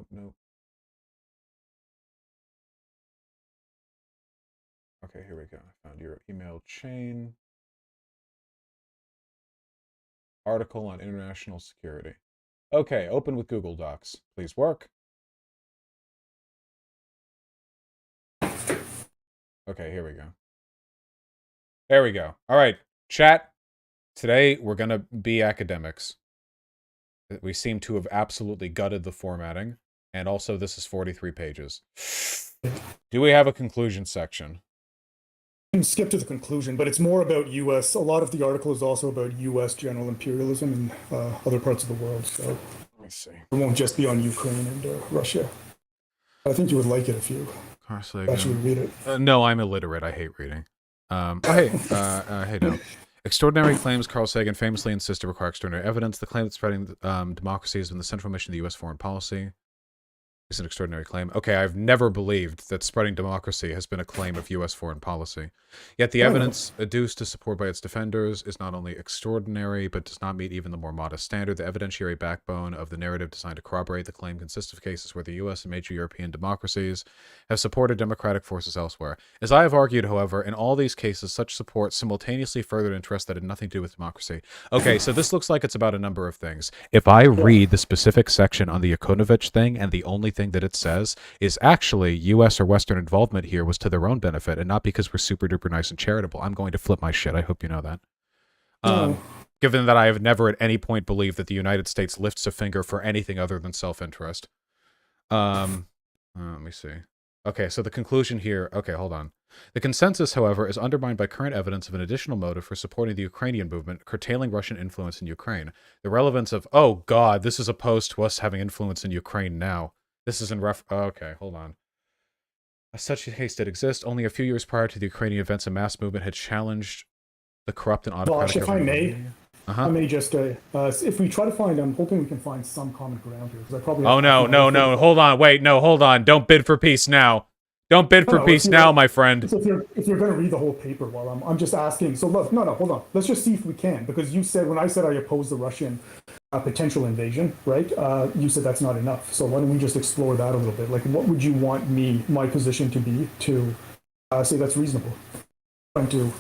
Nope. Okay, here we go. I found your email chain. Article on international security. Okay, open with Google Docs. Please work. Okay, here we go. There we go. All right, chat. Today, we're going to be academics. We seem to have absolutely gutted the formatting. And also, this is 43 pages. Do we have a conclusion section? You can skip to the conclusion, but it's more about U.S. A lot of the article is also about U.S. general imperialism in other parts of the world. So let me see. It won't just be on Ukraine and Russia. I think you would like it if you actually read it. No, I'm illiterate. I hate reading. Hey no. Extraordinary claims. Carl Sagan famously insisted to require extraordinary evidence. The claim that spreading democracy has been the central mission of the U.S. foreign policy is an extraordinary claim. Okay, I've never believed that spreading democracy has been a claim of U.S. foreign policy. Yet the evidence adduced to support by its defenders is not only extraordinary, but does not meet even the more modest standard. The evidentiary backbone of the narrative designed to corroborate the claim consists of cases where the U.S. and major European democracies have supported democratic forces elsewhere. As I have argued, however, in all these cases, such support simultaneously furthered interests that had nothing to do with democracy. Okay, so this looks like it's about a number of things. If I read the specific section on the Yanukovych thing, and the only thing that it says is actually U.S. or Western involvement here was to their own benefit and not because we're super duper nice and charitable, I'm going to flip my shit. I hope you know that. Given that I have never at any point believed that the United States lifts a finger for anything other than self-interest. Let me see. Okay, so the conclusion here... Okay, hold on. The consensus, however, is undermined by current evidence of an additional motive for supporting the Ukrainian movement, curtailing Russian influence in Ukraine. The relevance of... Oh, God, this is opposed to us having influence in Ukraine now. This is in okay, hold on. Such a case did exist. Only a few years prior to the Ukrainian events, a mass movement had challenged the corrupt and autocratic Josh, if I may, Uh-huh. I may just, if we try to find, I'm hoping we can find some common ground here, because I probably. Oh, no, hold on, wait, no, hold on. Don't bid for peace now. Don't bid for peace now, my friend. So if you're going to read the whole paper while I'm just asking, so look, no, hold on. Let's just see if we can, because you said, when I said I oppose the Russian potential invasion, right? You said that's not enough. So why don't we just explore that a little bit? Like, what would you want my position to be to say that's reasonable? Trying to.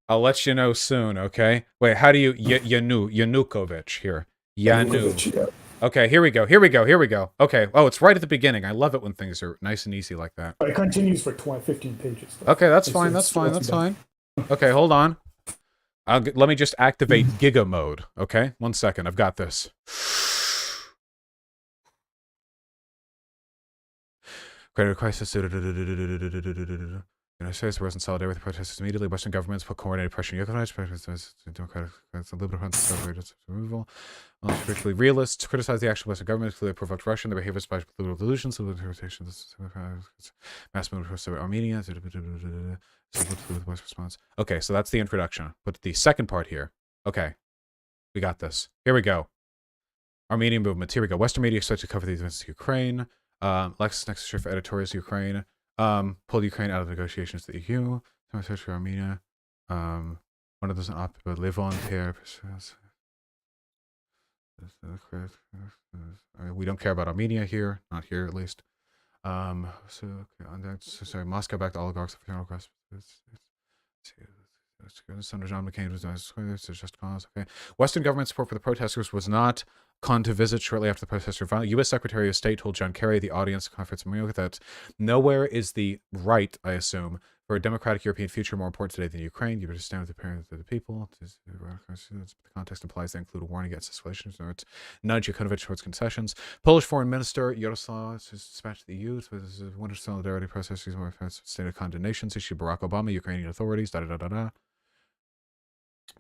I'll let you know soon, okay? Wait, how do you... Yanukovych here. Yanukovych, yeah. Okay, here we go. Okay, oh, it's right at the beginning. I love it when things are nice and easy like that. It continues for 15 pages. Okay, that's fine. Okay, hold on. Let me just activate Giga mode, okay? 1 second, I've got this. Credit crisis... The United States was in solidarity with the protesters immediately. Western governments put coordinated pressure on Ukraine. Democratic removal. Particularly realists criticize the action of Western governments. Clearly provoked Russia and their behavior by political delusions. Mass movement for Armenia. Response. Okay, so that's the introduction. But the second part here. Okay, we got this. Here we go. Armenian movements. Here we go. Western media started to cover the events of Ukraine. LexisNexis for editorials Ukraine. Pulled Ukraine out of negotiations with the EU. Search for Armenia. One of those opt, but Levon Pierre. We don't care about Armenia here, not here at least. Sorry, Moscow backed oligarchs for general cost. Senator John McCain was just cause. Okay. Western government support for the protesters was not conned to visit shortly after the protester violence. U.S. Secretary of State told John Kerry, the audience conference in that nowhere is the right, I assume, for a democratic European future more important today than Ukraine. You better stand with the parents of the people. The context implies they include a warning against escalation. So it's nudge Yanukovych towards concessions. Polish Foreign Minister Yaroslaw dispatched to the EU. This is a winter solidarity process. He's more state of condemnation. Issued Barack Obama, Ukrainian authorities.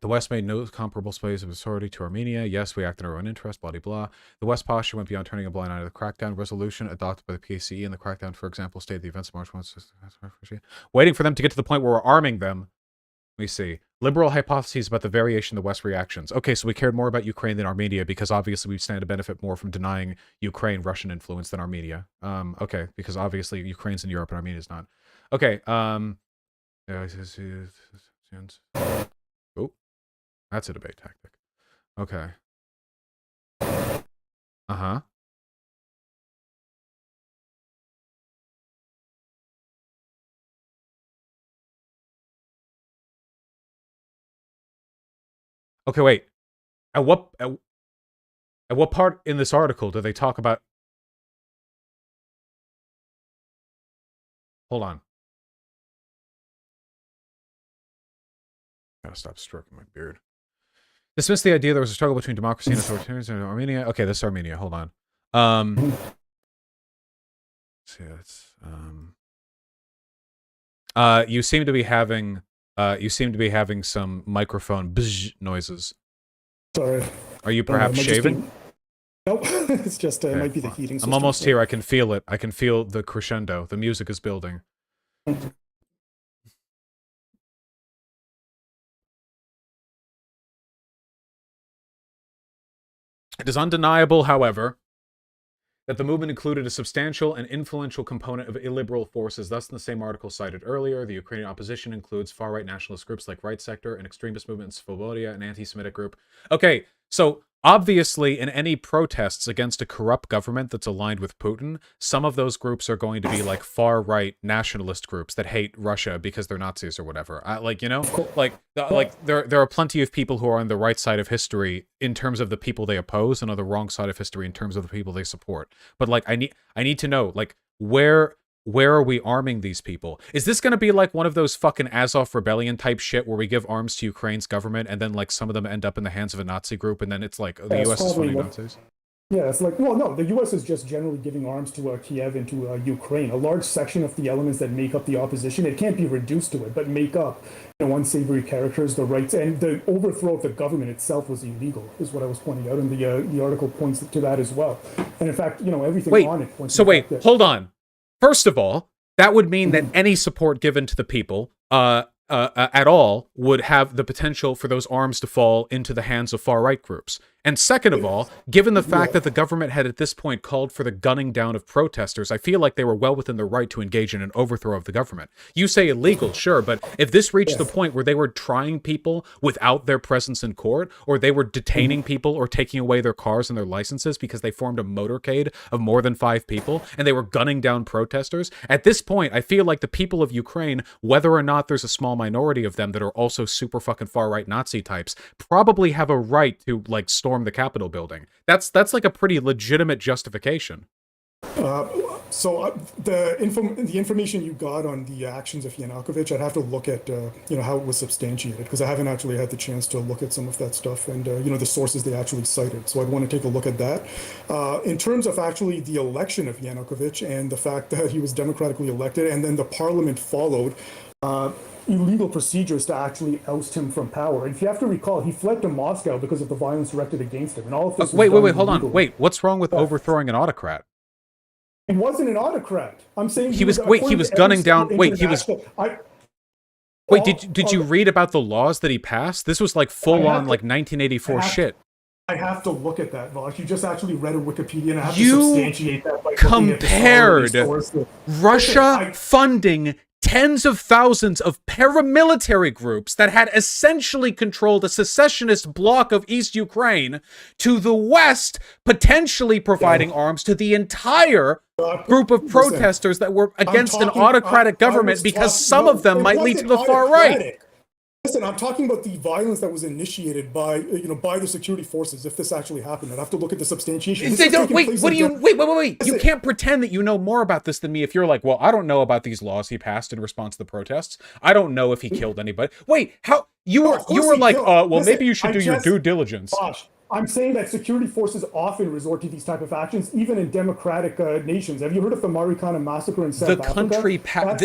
The West made no comparable space of authority to Armenia. Yes, we act in our own interest, blah, blah, blah. The West posture went beyond turning a blind eye to the crackdown resolution adopted by the PACE, and the crackdown, for example, stated the events of March 1. Waiting for them to get to the point where we're arming them. Let me see. Liberal hypotheses about the variation of the West reactions. Okay, so we cared more about Ukraine than Armenia because obviously we stand to benefit more from denying Ukraine Russian influence than Armenia. Okay, because obviously Ukraine's in Europe and Armenia's not. Okay, oh, that's a debate tactic. Okay. Uh-huh. Okay, wait. At what part in this article do they talk about... Hold on. Gotta stop stroking my beard. Dismiss the idea there was a struggle between democracy and authoritarianism in Armenia. Okay, this is Armenia. Hold on. See, it's you seem to be having some microphone bzz noises. Sorry. Are you perhaps shaving? Nope. It's just Okay, it might be the heating system. I'm almost here. I can feel it. I can feel the crescendo. The music is building. It is undeniable, however, that the movement included a substantial and influential component of illiberal forces. Thus, in the same article cited earlier, the Ukrainian opposition includes far-right nationalist groups like Right Sector, an extremist movement in Svobodia, an anti-Semitic group. Okay, so obviously in any protests against a corrupt government that's aligned with Putin, some of those groups are going to be like far-right nationalist groups that hate Russia because they're Nazis or whatever. There are plenty of people who are on the right side of history in terms of the people they oppose and on the wrong side of history in terms of the people they support. But like I need to know, like, where are we arming these people? Is this going to be like one of those fucking Azov rebellion type shit where we give arms to Ukraine's government and then like some of them end up in the hands of a Nazi group and then it's like the US is funding Nazis? Yeah, it's like, well, no, the U.S. is just generally giving arms to Kiev and to Ukraine. A large section of the elements that make up the opposition, it can't be reduced to it, but make up, unsavory characters, the rights, and the overthrow of the government itself was illegal, is what I was pointing out, and the article points to that as well. And in fact, everything on it points to hold on. First of all, that would mean that any support given to the people at all would have the potential for those arms to fall into the hands of far-right groups. And second of all, given the fact that the government had at this point called for the gunning down of protesters, I feel like they were well within their right to engage in an overthrow of the government. You say illegal, sure, but if this reached the point where they were trying people without their presence in court, or they were detaining people or taking away their cars and their licenses because they formed a motorcade of more than 5 people, and they were gunning down protesters, at this point, I feel like the people of Ukraine, whether or not there's a small minority of them that are also super fucking far-right Nazi types, probably have a right to, like, storm the Capitol building. That's like a pretty legitimate justification. The information you got on the actions of Yanukovych, I'd have to look at how it was substantiated, because I haven't actually had the chance to look at some of that stuff and the sources they actually cited. So I'd want to take a look at that. In terms of actually the election of Yanukovych and the fact that he was democratically elected and then the parliament followed illegal procedures to actually oust him from power. And if you have to recall, he fled to Moscow because of the violence directed against him. And all of this wait, hold on. Wait, what's wrong with overthrowing an autocrat? He wasn't an autocrat. I'm saying he was gunning down. Did you read about the laws that he passed? This was like full on like 1984 shit. I have to look at that, Vosh. You just actually read a Wikipedia, and I have to substantiate that by compared Russia funding tens of thousands of paramilitary groups that had essentially controlled a secessionist bloc of East Ukraine to the West potentially providing arms to the entire group of protesters that were against an autocratic government, because some of them might lead to the far right. Listen, I'm talking about the violence that was initiated by the security forces. If this actually happened, I'd have to look at the substantiation. Wait! You can't pretend that you know more about this than me. If you're like, well, I don't know about these laws he passed in response to the protests. I don't know if he killed anybody. Wait, how you were like, maybe you should do your due diligence. Gosh, I'm saying that security forces often resort to these type of actions, even in democratic nations. Have you heard of the Marikana massacre in South Africa?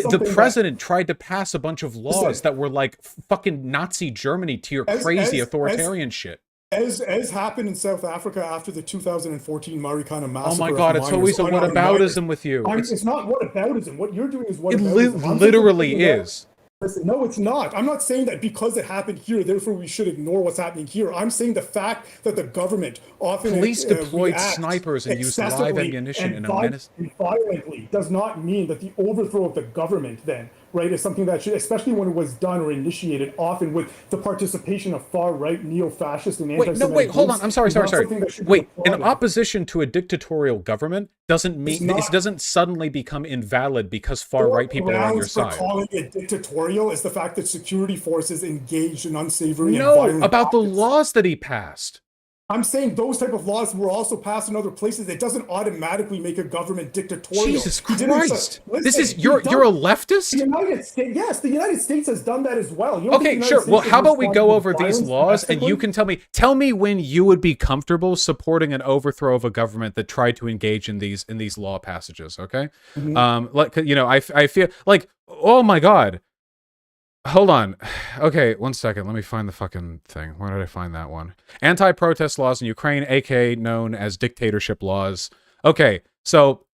The president tried to pass a bunch of laws that were like fucking Nazi Germany to your crazy authoritarian shit. As happened in South Africa after the 2014 Marikana massacre. Oh my God, it's always a whataboutism with you. It's not whataboutism. What you're doing is whataboutism. It literally is. Listen, no, it's not. I'm not saying that because it happened here, therefore we should ignore what's happening here. I'm saying the fact that the government often police deployed snipers and used live ammunition in a menace. Violently does not mean that the overthrow of the government then, right, is something that should, especially when it was done or initiated often with the participation of far-right neo-fascist and anti-Semitic hold on. I'm sorry. Wait, an opposition to a dictatorial government doesn't mean it doesn't suddenly become invalid because far-right people are on your side. Calling it dictatorial is the fact that security forces engaged in unsavory and violent about the laws that he passed. I'm saying those type of laws were also passed in other places. It doesn't automatically make a government dictatorial. Jesus Christ! You're a leftist? The United States, yes, the United States has done that as well. Okay, sure. Well, how about we go over these laws and you can tell me when you would be comfortable supporting an overthrow of a government that tried to engage in these law passages. Okay, I feel like, oh my God. Hold on. Okay, one second. Let me find the fucking thing. Where did I find that one? Anti-protest laws in Ukraine, aka known as dictatorship laws. Okay, so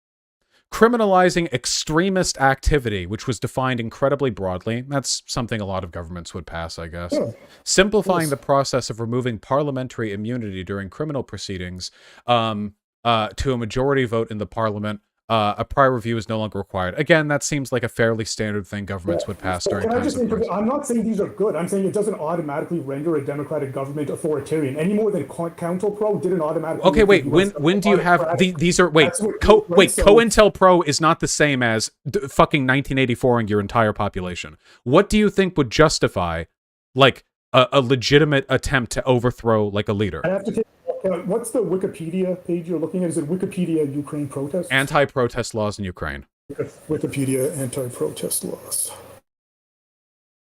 criminalizing extremist activity, which was defined incredibly broadly. That's something a lot of governments would pass, I guess. Yeah. Simplifying the process of removing parliamentary immunity during criminal proceedings to a majority vote in the parliament. A prior review is no longer required. Again, that seems like a fairly standard thing governments would pass during times of crisis. I'm not saying these are good. I'm saying it doesn't automatically render a democratic government authoritarian any more than COINTELPRO didn't automatically. Okay, wait. When do you have these are COINTELPRO is not the same as fucking 1984ing your entire population. What do you think would justify like a legitimate attempt to overthrow like a leader? I have to take. What's the Wikipedia page you're looking at? Is it Wikipedia Ukraine protests? Anti-protest laws in Ukraine. Wikipedia anti-protest laws.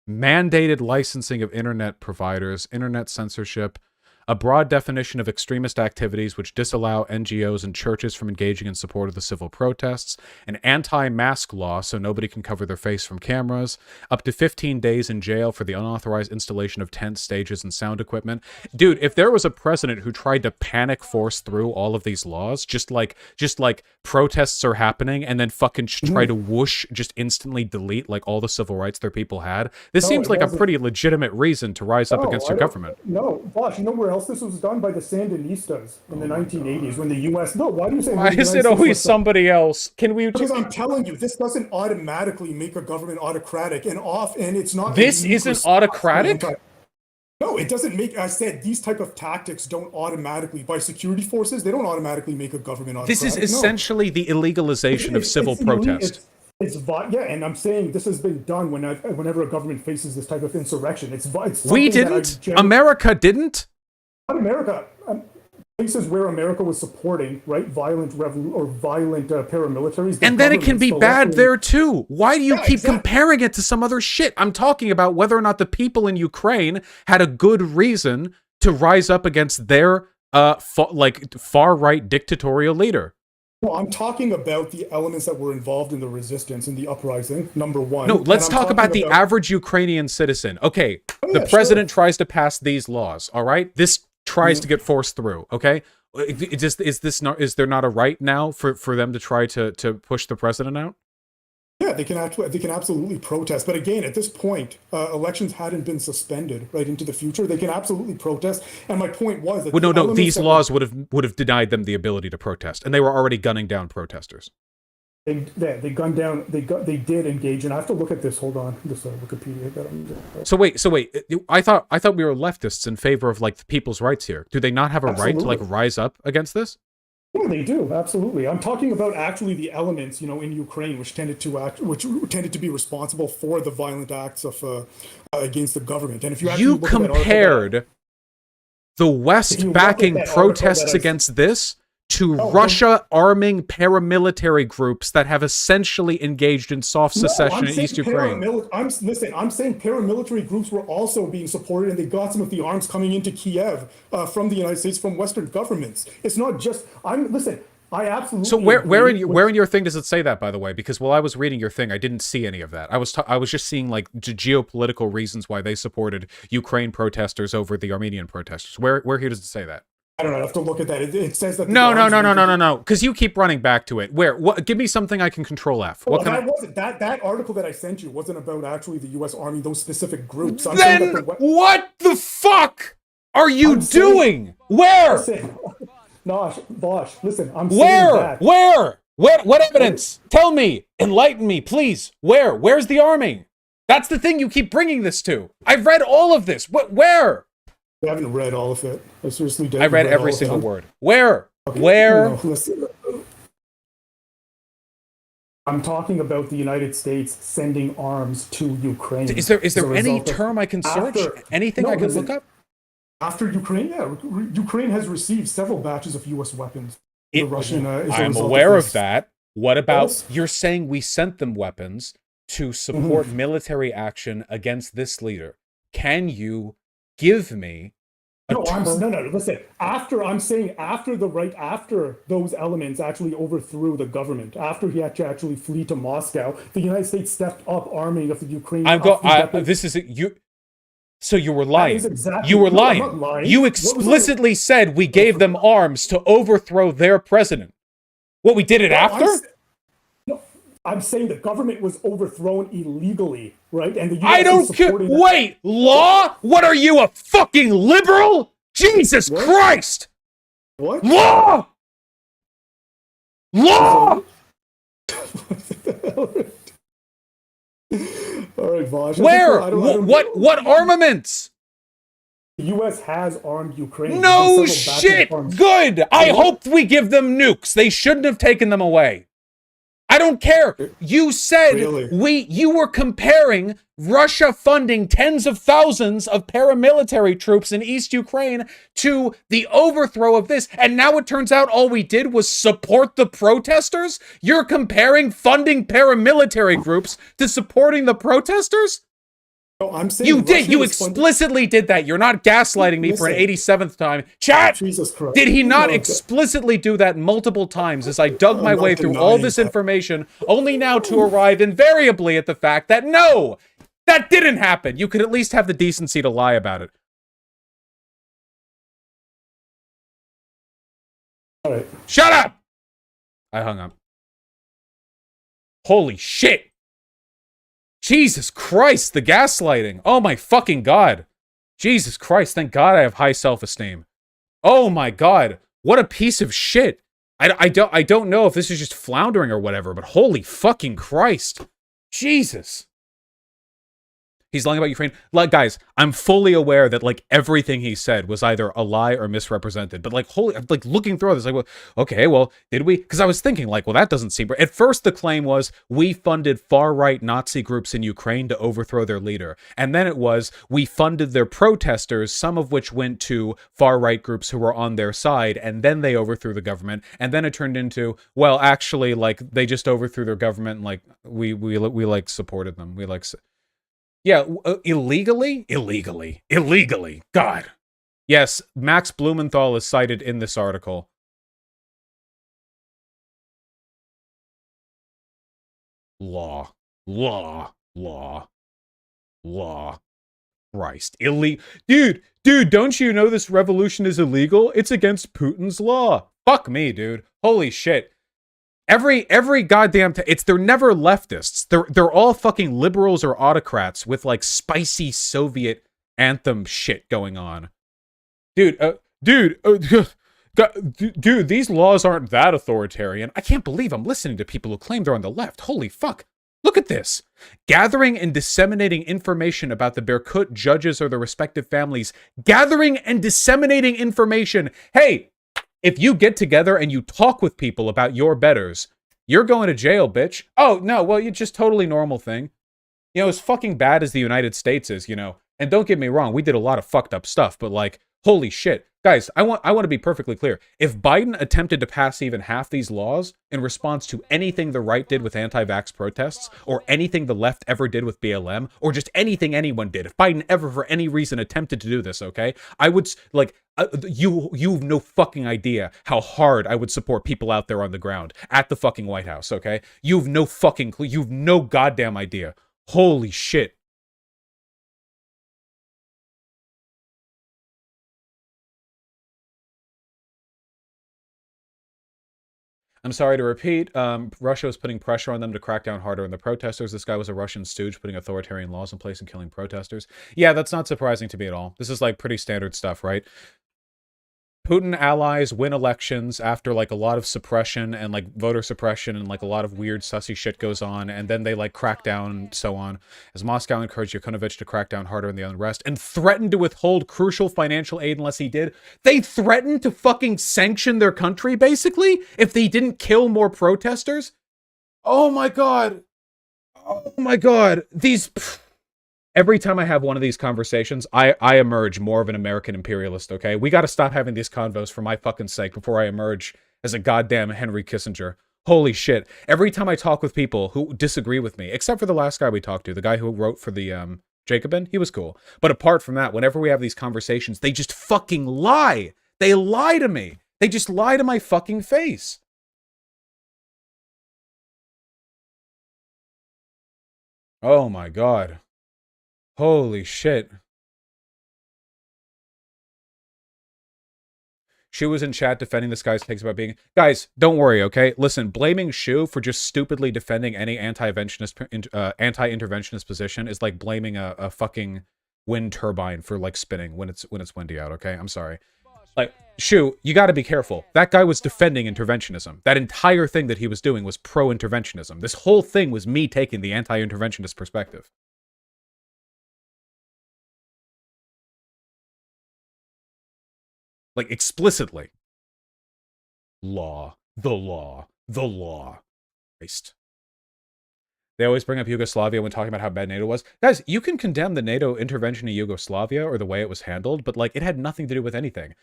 Mandated licensing of internet providers, internet censorship, a broad definition of extremist activities which disallow NGOs and churches from engaging in support of the civil protests, an anti-mask law so nobody can cover their face from cameras, up to 15 days in jail for the unauthorized installation of tents, stages, and sound equipment. Dude, if there was a president who tried to panic force through all of these laws, just like protests are happening and then fucking try to whoosh, just instantly delete like all the civil rights their people had, this seems like a pretty legitimate reason to rise up against your government. No, Bosch, you know where else this was done? By the Sandinistas in the 1980s when the U.S. No, why do you say? Why is it always somebody else? Can we? Because I'm telling you, this doesn't automatically make a government autocratic, and it's not. This isn't autocratic. No, it doesn't make. I said these type of tactics don't automatically, by security forces, they don't automatically make a government autocratic. This is essentially the illegalization of civil protest. Yeah, and I'm saying this has been done whenever a government faces this type of insurrection. We didn't. America didn't. Not America. Places where America was supporting, right, violent paramilitaries. And then it can be bad there too. Why do you keep comparing it to some other shit? I'm talking about whether or not the people in Ukraine had a good reason to rise up against their far-right dictatorial leader. Well, I'm talking about the elements that were involved in the resistance and the uprising, number one. No, let's talk about the average Ukrainian citizen. Okay, the president tries to pass these laws, all right? This tries to get forced through, okay? Is there not a right now for them to try to push the president out? Yeah, they can absolutely protest. But again, at this point, elections hadn't been suspended right into the future. They can absolutely protest. And my point was that these laws would have denied them the ability to protest, and they were already gunning down protesters. They did engage, and I have to look at this. Hold on, this Wikipedia that I'm doing. So wait. I thought we were leftists in favor of like the people's rights here. Do they not have a right to like rise up against this? Yeah, they do, absolutely. I'm talking about actually the elements, in Ukraine, which tended to be responsible for the violent acts of against the government. And if you compared the West backing protests against this to Russia arming paramilitary groups that have essentially engaged in soft secession in East Ukraine. I'm saying paramilitary groups were also being supported, and they got some of the arms coming into Kiev from the United States, from Western governments. It's not just. I absolutely. So where in your thing does it say that, by the way? Because while I was reading your thing, I didn't see any of that. I was just seeing like geopolitical reasons why they supported Ukraine protesters over the Armenian protesters. Where here does it say that? I don't know. I have to look at that. It says that. No. Because you keep running back to it. Where? What? Give me something I can control F. That article that I sent you wasn't about actually the U.S. Army, those specific groups. What the fuck are you doing? Where? Listen, Bosch, listen. Where? What evidence? Tell me. Enlighten me, please. Where's the arming? That's the thing you keep bringing this to. I've read all of this. Where? I haven't read all of it. I seriously did. I read every single word. Where? Okay. Where? I'm talking about the United States sending arms to Ukraine. Is there any term I can search? Anything I can look up? After Ukraine, yeah. Ukraine has received several batches of U.S. weapons. I'm aware of that. What about, you're saying we sent them weapons to support military action against this leader. Can you give me listen. After those elements actually overthrew the government, after he had to actually flee to Moscow, the United States stepped up arming of the Ukrainian. So you were lying. You were lying. I'm not lying. You explicitly said we gave them arms to overthrow their president. What, we did it after? I'm saying the government was overthrown illegally, right? And the US I don't care. Wait, law? What are you, a fucking liberal? Jesus Christ! What? Law! All right, Vaj. Where? What armaments? The U.S. has armed Ukraine. No shit! Good! I hope we give them nukes. They shouldn't have taken them away. I don't care. You said you were comparing Russia funding tens of thousands of paramilitary troops in East Ukraine to the overthrow of this, and now it turns out all we did was support the protesters? You're comparing funding paramilitary groups to supporting the protesters? No, I'm saying You did. Russia You was funded- explicitly did that. You're not gaslighting me for an Listen. 87th time. Chat! Jesus Christ. Did he not No, explicitly do that multiple times as I dug my I'm not way through all denying this that. information, only now to arrive invariably at the fact that no, that didn't happen. You could at least have the decency to lie about it. All right. Shut up! I hung up. Holy shit! Jesus Christ, the gaslighting. Oh my fucking God. Jesus Christ, thank God I have high self-esteem. Oh my God, what a piece of shit. I don't know if this is just floundering or whatever, but holy fucking Christ. Jesus. He's lying about Ukraine. Like, guys, I'm fully aware that, like, everything he said was either a lie or misrepresented. But, like, looking through this, like, well, okay, well, did we? Because I was thinking, like, well, that doesn't seem right. At first, the claim was we funded far-right Nazi groups in Ukraine to overthrow their leader. And then it was we funded their protesters, some of which went to far-right groups who were on their side, and then they overthrew the government. And then it turned into, well, actually, like, they just overthrew their government, and, like, we like, supported them. We, like... Yeah, illegally? Illegally. God. Yes, Max Blumenthal is cited in this article. Law. Christ. Dude, don't you know this revolution is illegal? It's against Putin's law. Fuck me, dude. Holy shit. Every goddamn they're never leftists. They're all fucking liberals or autocrats with like spicy Soviet anthem shit going on. Dude, these laws aren't that authoritarian. I can't believe I'm listening to people who claim they're on the left. Holy fuck. Look at this. Gathering and disseminating information about the Berkut judges or their respective families. Gathering and disseminating information. Hey, if you get together and you talk with people about your betters, you're going to jail, bitch. Oh, no, well, it's just totally normal thing. You know, as fucking bad as the United States is, you know, and don't get me wrong, we did a lot of fucked up stuff, but like, holy shit. Guys, I want to be perfectly clear. If Biden attempted to pass even half these laws in response to anything the right did with anti-vax protests, or anything the left ever did with BLM, or just anything anyone did, if Biden ever for any reason attempted to do this, okay, I would, like, you've no fucking idea how hard I would support people out there on the ground at the fucking White House, okay? You've no goddamn idea. Holy shit. I'm sorry to repeat, Russia was putting pressure on them to crack down harder on the protesters. This guy was a Russian stooge putting authoritarian laws in place and killing protesters. Yeah, that's not surprising to me at all. This is like pretty standard stuff, right? Putin allies win elections after like a lot of suppression and like voter suppression and like a lot of weird sussy shit goes on, and then they like crack down and so on. As Moscow encouraged Yanukovych to crack down harder on the unrest and threatened to withhold crucial financial aid unless he did. They threatened to fucking sanction their country basically if they didn't kill more protesters. Oh my God. Oh my God. Every time I have one of these conversations, I emerge more of an American imperialist, okay? We gotta stop having these convos for my fucking sake before I emerge as a goddamn Henry Kissinger. Holy shit. Every time I talk with people who disagree with me, except for the last guy we talked to, the guy who wrote for the Jacobin, he was cool. But apart from that, whenever we have these conversations, they just fucking lie. They lie to me. They just lie to my fucking face. Oh my God. Holy shit. Shu was in chat defending this guy's takes about being... Guys, don't worry, okay? Listen, blaming Shu for just stupidly defending any anti-interventionist position is like blaming a fucking wind turbine for like spinning when it's windy out, okay? I'm sorry. Like, Shu, you gotta be careful. That guy was defending interventionism. That entire thing that he was doing was pro-interventionism. This whole thing was me taking the anti-interventionist perspective. Like, explicitly. Law. The law. The law. Christ. They always bring up Yugoslavia when talking about how bad NATO was. Guys, you can condemn the NATO intervention in Yugoslavia or the way it was handled, but, like, it had nothing to do with anything.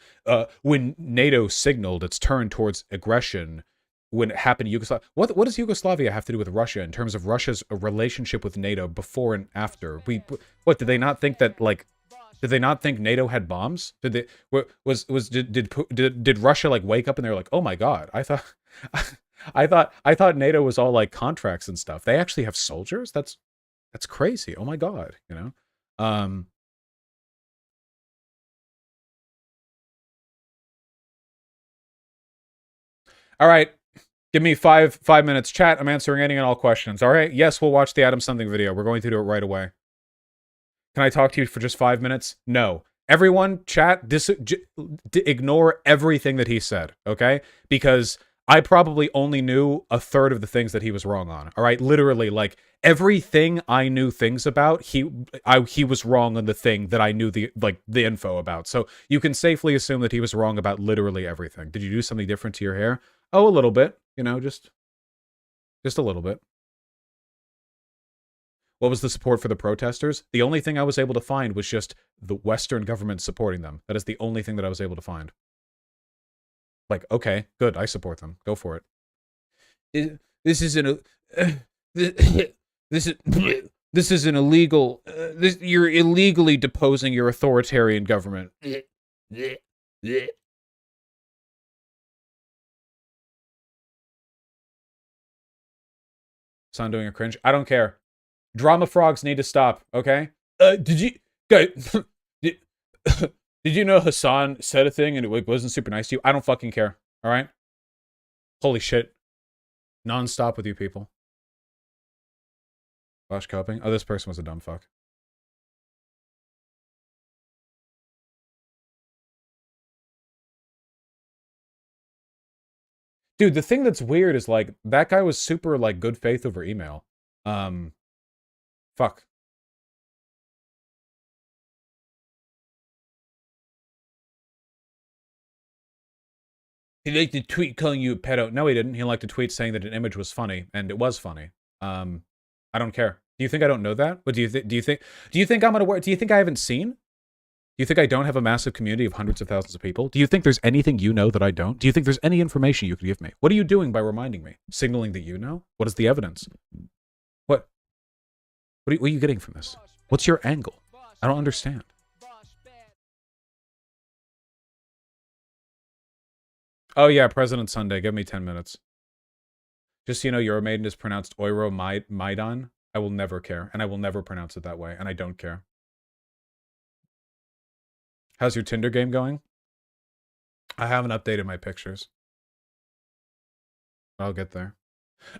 When NATO signaled its turn towards aggression, when it happened in Yugoslavia. What does Yugoslavia have to do with Russia in terms of Russia's relationship with NATO before and after? What did they not think that like? Did they not think NATO had bombs? Did they did Russia like wake up and they were like, oh my god, I thought I thought NATO was all like contracts and stuff. They actually have soldiers? That's crazy. Oh my god, you know? All right. Give me five minutes. Chat, I'm answering any and all questions. All right? Yes, we'll watch the Adam Something video. We're going to do it right away. Can I talk to you for just 5 minutes? No. Everyone, chat, ignore everything that he said, okay? Because I probably only knew a third of the things that he was wrong on. All right? Literally, like, everything I knew things about, he was wrong on the thing that I knew the info about. So you can safely assume that he was wrong about literally everything. Did you do something different to your hair? Oh, a little bit. You know, just a little bit. What was the support for the protesters? The only thing I was able to find was just the Western government supporting them. That is the only thing that I was able to find. Like, okay, good, I support them. Go for it. This is an illegal. You're illegally deposing your authoritarian government. Son doing a cringe. I don't care. Drama frogs need to stop, okay? Did you guys did you know Hassan said a thing and it wasn't super nice to you? I don't fucking care, all right? Holy shit. Non-stop with you people. Flash coping. Oh, this person was a dumb fuck. Dude, the thing that's weird is, like, that guy was super, like, good faith over email. Fuck. He liked a tweet calling you a pedo. No, he didn't. He liked a tweet saying that an image was funny, and it was funny. I don't care. Do you think I don't know that? What do you think? Do you think I'm unaware? Do you think I haven't seen? Do you think I don't have a massive community of hundreds of thousands of people? Do you think there's anything you know that I don't? Do you think there's any information you could give me? What are you doing by reminding me? Signaling that you know? What is the evidence? What are you getting from this? What's your angle? I don't understand. Oh yeah, President Sunday. Give me 10 minutes. Just so you know, Euromaidan is pronounced Euro Maidan. I will never care, and I will never pronounce it that way, and I don't care. How's your Tinder game going? I haven't updated my pictures. I'll get there.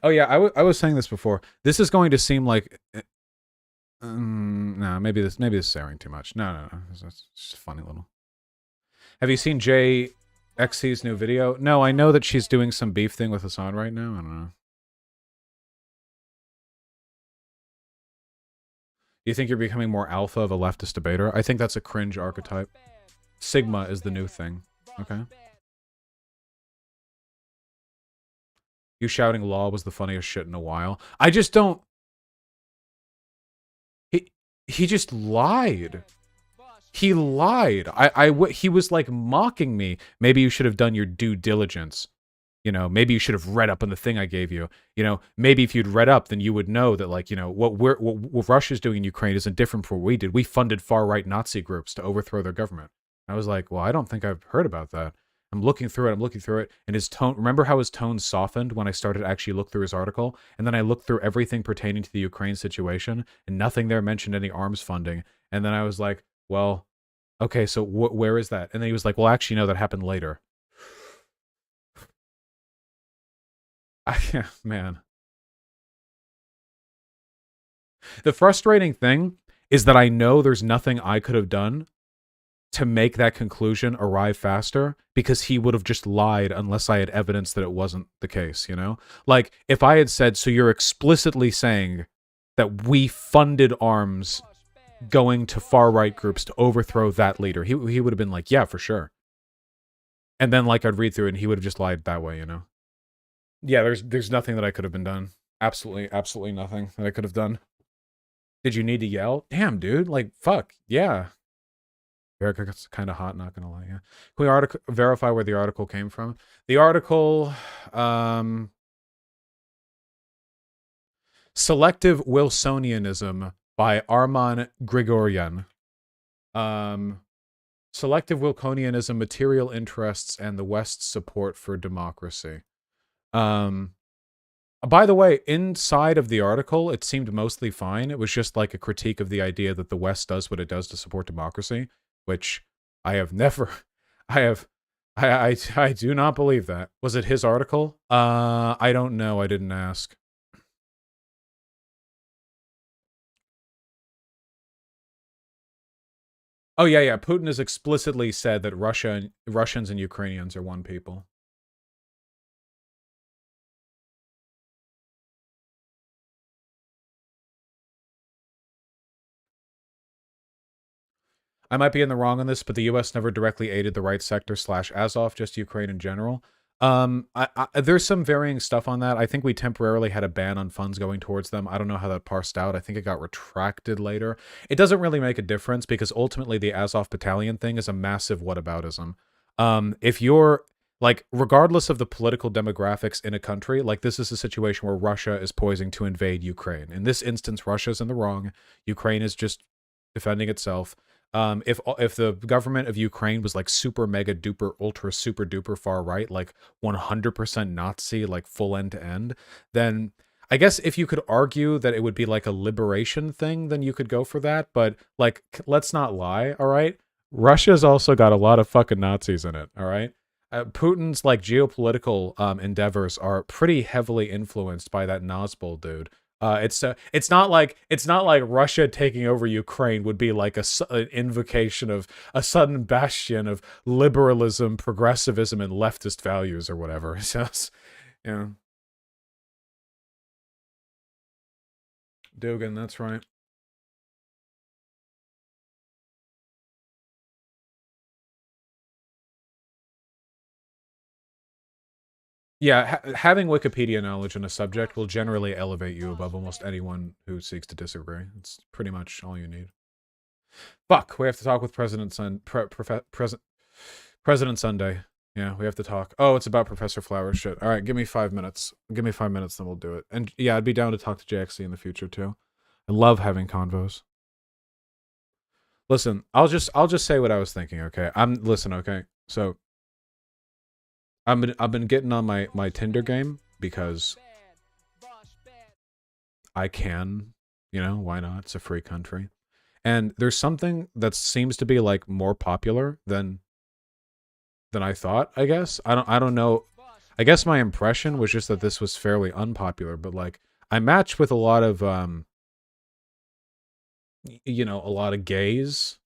Oh yeah, I was saying this before. This is going to seem like... no, maybe this is airing too much. No. It's just funny little. Have you seen JXC's new video? No, I know that she's doing some beef thing with Hassan right now. I don't know. You think you're becoming more alpha of a leftist debater? I think that's a cringe archetype. Sigma is the new thing. Okay? You shouting law was the funniest shit in a while. I just don't... He just lied. He lied. He was like mocking me. Maybe you should have done your due diligence. You know, maybe you should have read up on the thing I gave you. You know, maybe if you'd read up, then you would know that, like, you know, what Russia's doing in Ukraine isn't different from what we did. We funded far-right Nazi groups to overthrow their government. I was like, well, I don't think I've heard about that. I'm looking through it, and his tone, remember how his tone softened when I started to actually look through his article? And then I looked through everything pertaining to the Ukraine situation, and nothing there mentioned any arms funding. And then I was like, well, okay, so where is that? And then he was like, well, actually, no, that happened later. Man. The frustrating thing is that I know there's nothing I could have done to make that conclusion arrive faster, because he would have just lied unless I had evidence that it wasn't the case, you know? Like, if I had said, so you're explicitly saying that we funded arms going to far-right groups to overthrow that leader, he would have been like, yeah, for sure. And then, like, I'd read through it, and he would have just lied that way, you know? Yeah, there's nothing that I could have been done. Absolutely nothing that I could have done. Did you need to yell? Damn, dude, like, fuck, yeah. Erica gets kind of hot, not gonna lie. Yeah. Can we verify where the article came from? The article, Selective Wilsonianism by Arman Grigoryan. Selective Wilsonianism, material interests, and the West's support for democracy. By the way, inside of the article, it seemed mostly fine. It was just like a critique of the idea that the West does what it does to support democracy, which I have never, I do not believe that. Was it his article? I don't know. I didn't ask. Oh yeah. Putin has explicitly said that Russians and Ukrainians are one people. I might be in the wrong on this, but the U.S. never directly aided the right sector / Azov, just Ukraine in general. There's some varying stuff on that. I think we temporarily had a ban on funds going towards them. I don't know how that parsed out. I think it got retracted later. It doesn't really make a difference because ultimately the Azov battalion thing is a massive whataboutism. If you're like, regardless of the political demographics in a country, like this is a situation where Russia is poising to invade Ukraine. In this instance, Russia's in the wrong. Ukraine is just defending itself. If the government of Ukraine was like super mega duper ultra super duper far right, like 100% Nazi, like full end to end, then I guess if you could argue that it would be like a liberation thing, then you could go for that. But like, let's not lie, all right? Russia's also got a lot of fucking Nazis in it, all right? Putin's like geopolitical endeavors are pretty heavily influenced by that Nazbol dude. It's not like Russia taking over Ukraine would be like an invocation of a sudden bastion of liberalism, progressivism, and leftist values or whatever. So, yeah, Dugan, that's right. Yeah, having Wikipedia knowledge in a subject will generally elevate you above almost anyone who seeks to disagree. It's pretty much all you need. Fuck, we have to talk with President President Sunday. Yeah, we have to talk. Oh, it's about Professor Flowers shit. All right, give me 5 minutes. Give me 5 minutes, then we'll do it. And yeah, I'd be down to talk to JXC in the future too. I love having convos. Listen, I'll just say what I was thinking. Okay, listen. Okay, so I've been getting on my Tinder game because I can. You know, why not? It's a free country. And there's something that seems to be like more popular than I thought, I guess. I don't know. I guess my impression was just that this was fairly unpopular, but like I matched with a lot of you know, a lot of gays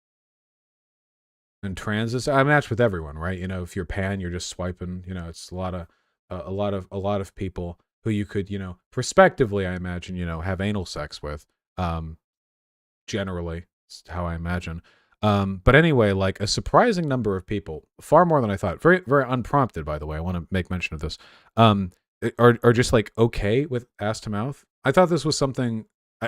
and transes. I matched with everyone, right? You know, if you're pan, you're just swiping, you know, it's a lot of people who you could, you know, prospectively, I imagine, you know, have anal sex with. Generally, it's how I imagine. But anyway, like a surprising number of people, far more than I thought, very, very unprompted, by the way, I want to make mention of this, are just like okay with ass to mouth. I thought this was something,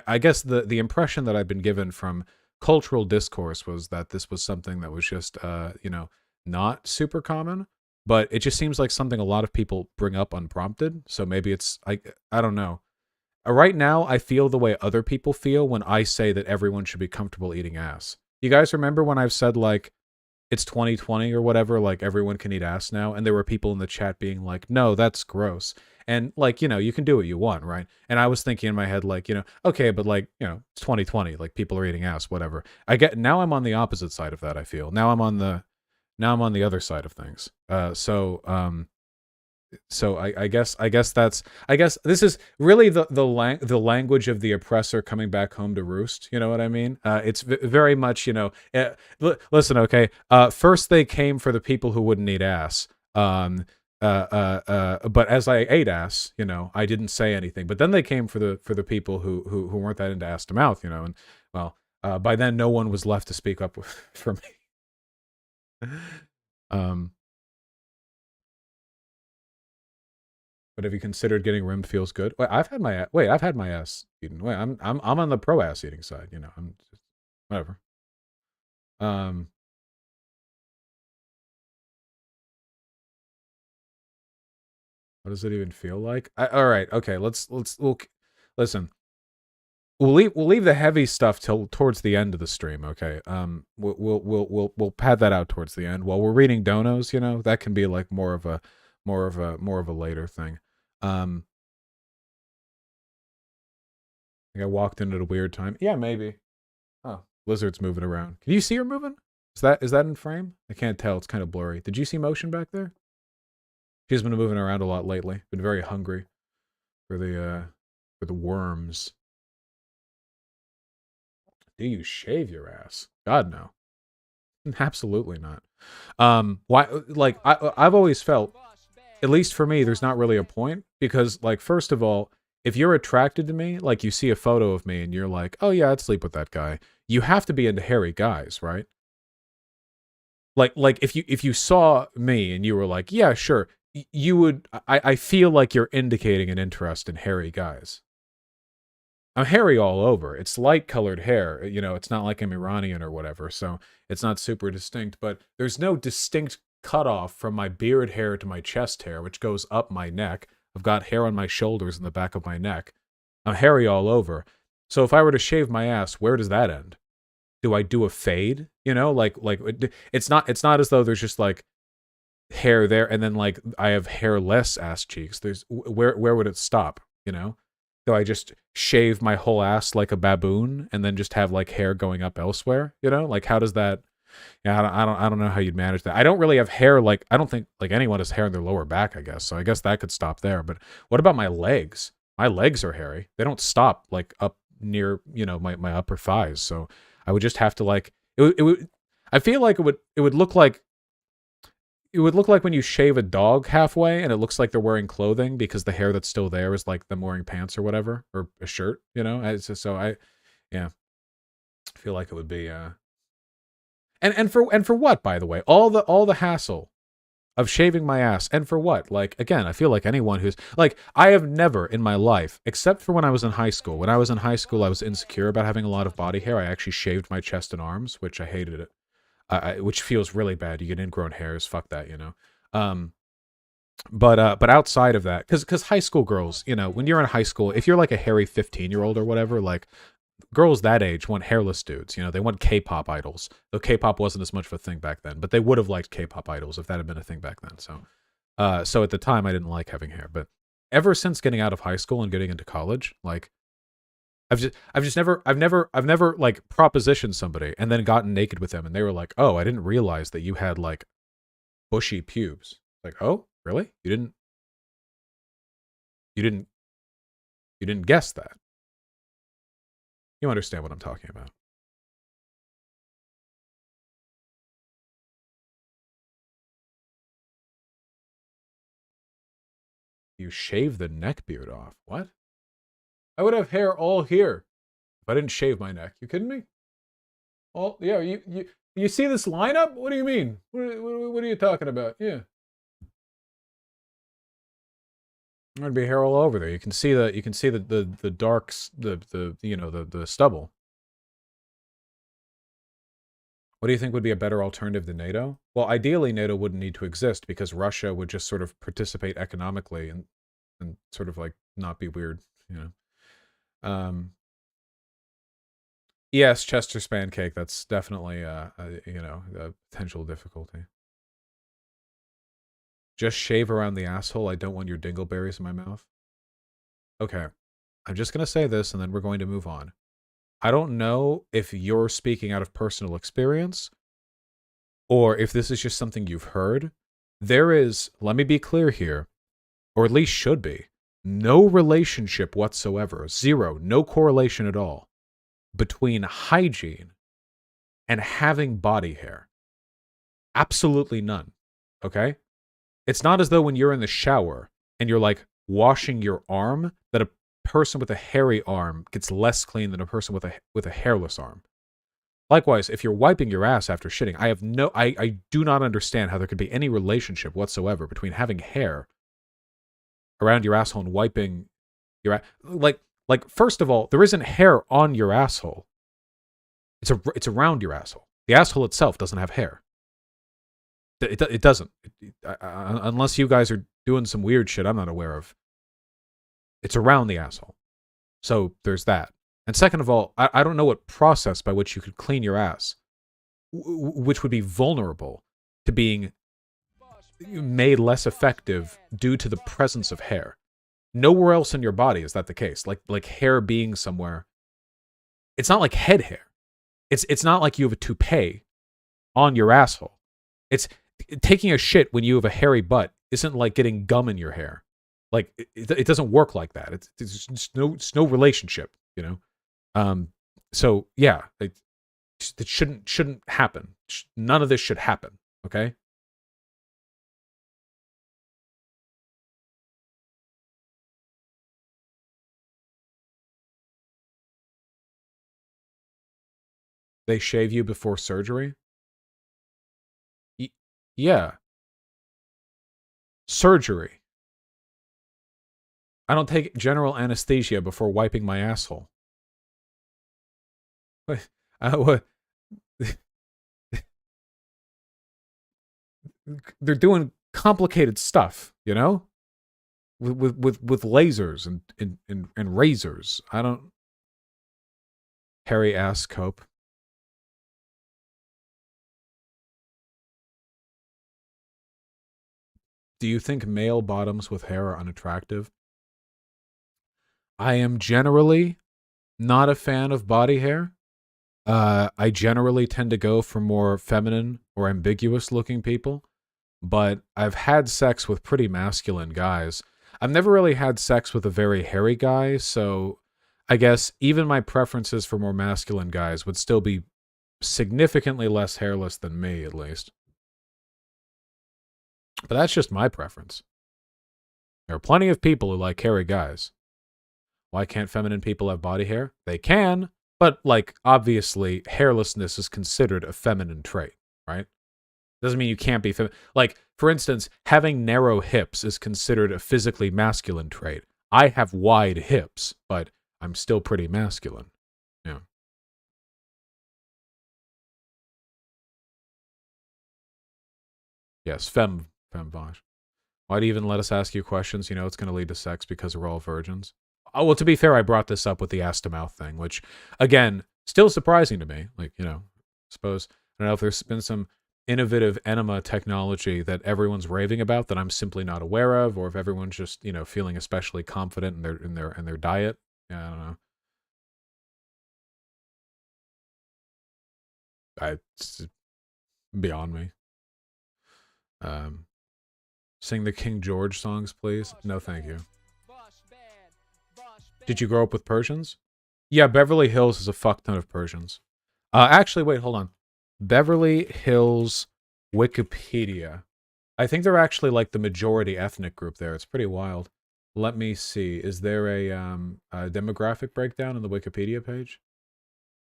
I guess the impression that I've been given from cultural discourse was that this was something that was just, you know, not super common, but it just seems like something a lot of people bring up unprompted. So maybe it's, I don't know. Right now, I feel the way other people feel when I say that everyone should be comfortable eating ass. You guys remember when I've said, like, it's 2020 or whatever, like, everyone can eat ass now? And there were people in the chat being like, no, that's gross. And, like, you know, you can do what you want, right? And I was thinking in my head, like, you know, okay, but, like, you know, it's 2020. Like, people are eating ass, whatever. Now I'm on the opposite side of that, I feel. Now I'm on the other side of things. So I guess this is really the language of the oppressor coming back home to roost. You know what I mean? It's very much, you know. Listen, okay. First they came for the people who wouldn't eat ass. But as I ate ass, you know, I didn't say anything. But then they came for the people who weren't that into ass to mouth, you know. And well, by then no one was left to speak up for me. But have you considered getting rimmed? Feels good. I've had my ass eaten. Wait, I'm on the pro ass eating side. You know, I'm just, whatever. What does it even feel like? All right, okay. We'll listen. We'll leave the heavy stuff till towards the end of the stream. Okay. We'll pad that out towards the end while we're reading donos. You know, that can be like more of a later thing. I think I walked in at a weird time. Yeah, maybe. Oh, Lizard's moving around. Can you see her moving? Is that in frame? I can't tell. It's kind of blurry. Did you see motion back there? She's been moving around a lot lately. Been very hungry for the worms. Do you shave your ass? God, no. Absolutely not. Why? Like, I've always felt, at least for me, there's not really a point because, like, first of all, if you're attracted to me, like, you see a photo of me and you're like, oh yeah, I'd sleep with that guy. You have to be into hairy guys, right? Like if you saw me and you were like, yeah, sure, you would. I feel like you're indicating an interest in hairy guys. I'm hairy all over. It's light-colored hair. You know, it's not like I'm Iranian or whatever, so it's not super distinct. But there's no distinct cutoff from my beard hair to my chest hair, which goes up my neck. I've got hair on my shoulders and the back of my neck. I'm hairy all over. So if I were to shave my ass, where does that end? Do I do a fade? You know, like it's not as though there's just like hair there and then like I have hairless ass cheeks. There's where would it stop? You know? Do I just shave my whole ass like a baboon and then just have like hair going up elsewhere? You know, like how does that? Yeah, I don't know how you'd manage that. I don't really have hair. Like I don't think like anyone has hair in their lower back. I guess so. I guess that could stop there. But what about my legs? My legs are hairy. They don't stop like up near my upper thighs. So I would just have to like it would. I feel like it would look like. It would look like when you shave a dog halfway and it looks like they're wearing clothing because the hair that's still there is like them wearing pants or whatever, or a shirt, you know? I feel like it would be, and for what, by the way, all the hassle of shaving my ass and for what? Like, again, I feel like anyone who's like, I have never in my life, except for when I was in high school, I was insecure about having a lot of body hair. I actually shaved my chest and arms, which I hated it. Which feels really bad. You get ingrown hairs. Fuck that, you know. But outside of that, because high school girls, you know, when you're in high school, if you're like a hairy 15-year-old or whatever, like girls that age want hairless dudes. You know, they want K-pop idols. Though K-pop wasn't as much of a thing back then, but they would have liked K-pop idols if that had been a thing back then. So at the time, I didn't like having hair. But ever since getting out of high school and getting into college, like. I've never like propositioned somebody and then gotten naked with them and they were like, oh, I didn't realize that you had like bushy pubes. Like, oh, really? You didn't guess that. You understand what I'm talking about. You shave the neck beard off. What? I would have hair all here if I didn't shave my neck. You kidding me? Oh, yeah, you see this lineup? What do you mean? What are you talking about? Yeah. There'd be hair all over there. You can see the darks, the stubble. What do you think would be a better alternative than NATO? Well, ideally NATO wouldn't need to exist because Russia would just sort of participate economically and sort of like not be weird, you know. Yes, Chester's pancake. That's definitely a potential difficulty. Just shave around the asshole. I don't want your dingleberries in my mouth. Okay, I'm just gonna say this, and then we're going to move on. I don't know if you're speaking out of personal experience, or if this is just something you've heard. There is, let me be clear here, or at least should be, no relationship whatsoever, zero, no correlation at all, between hygiene and having body hair. Absolutely none, okay? It's not as though when you're in the shower and you're like washing your arm, that a person with a hairy arm gets less clean than a person with a hairless arm. Likewise, if you're wiping your ass after shitting, I do not understand how there could be any relationship whatsoever between having hair around your asshole and wiping your like first of all, there isn't hair on your asshole. It's around your asshole. The asshole itself doesn't have hair. It doesn't. Unless you guys are doing some weird shit I'm not aware of. It's around the asshole. So there's that. And second of all, I don't know what process by which you could clean your ass, which would be vulnerable to being made less effective due to the presence of hair. Nowhere else in your body is that the case. Like hair being somewhere. It's not like head hair. It's not like you have a toupee on your asshole. It's taking a shit when you have a hairy butt isn't like getting gum in your hair. Like it doesn't work like that. It's no relationship, you know. So yeah, it shouldn't happen. None of this should happen. Okay. They shave you before surgery? Yeah. Surgery. I don't take general anesthesia before wiping my asshole. What? They're doing complicated stuff, you know? With lasers and razors. I don't... Hairy ass cope. Do you think male bottoms with hair are unattractive? I am generally not a fan of body hair. I generally tend to go for more feminine or ambiguous looking people, but I've had sex with pretty masculine guys. I've never really had sex with a very hairy guy, so I guess even my preferences for more masculine guys would still be significantly less hairless than me, at least. But that's just my preference. There are plenty of people who like hairy guys. Why can't feminine people have body hair? They can, but, like, obviously, hairlessness is considered a feminine trait, right? Doesn't mean you can't be feminine. Like, for instance, having narrow hips is considered a physically masculine trait. I have wide hips, but I'm still pretty masculine. Yeah. Yes, fembosh. Why do you even let us ask you questions? You know it's going to lead to sex because we're all virgins. Oh, well, to be fair, I brought this up with the ass-to-mouth thing, which, again, still surprising to me. Like, you know, suppose, I don't know if there's been some innovative enema technology that everyone's raving about that I'm simply not aware of, or if everyone's just, you know, feeling especially confident in their diet. Yeah, I don't know. It's beyond me. Sing the King George songs, please. No, thank you. Did you grow up with Persians? Yeah, Beverly Hills is a fuck ton of Persians. Actually, wait, hold on. Beverly Hills Wikipedia. I think they're actually like the majority ethnic group there. It's pretty wild. Let me see. Is there a demographic breakdown on the Wikipedia page?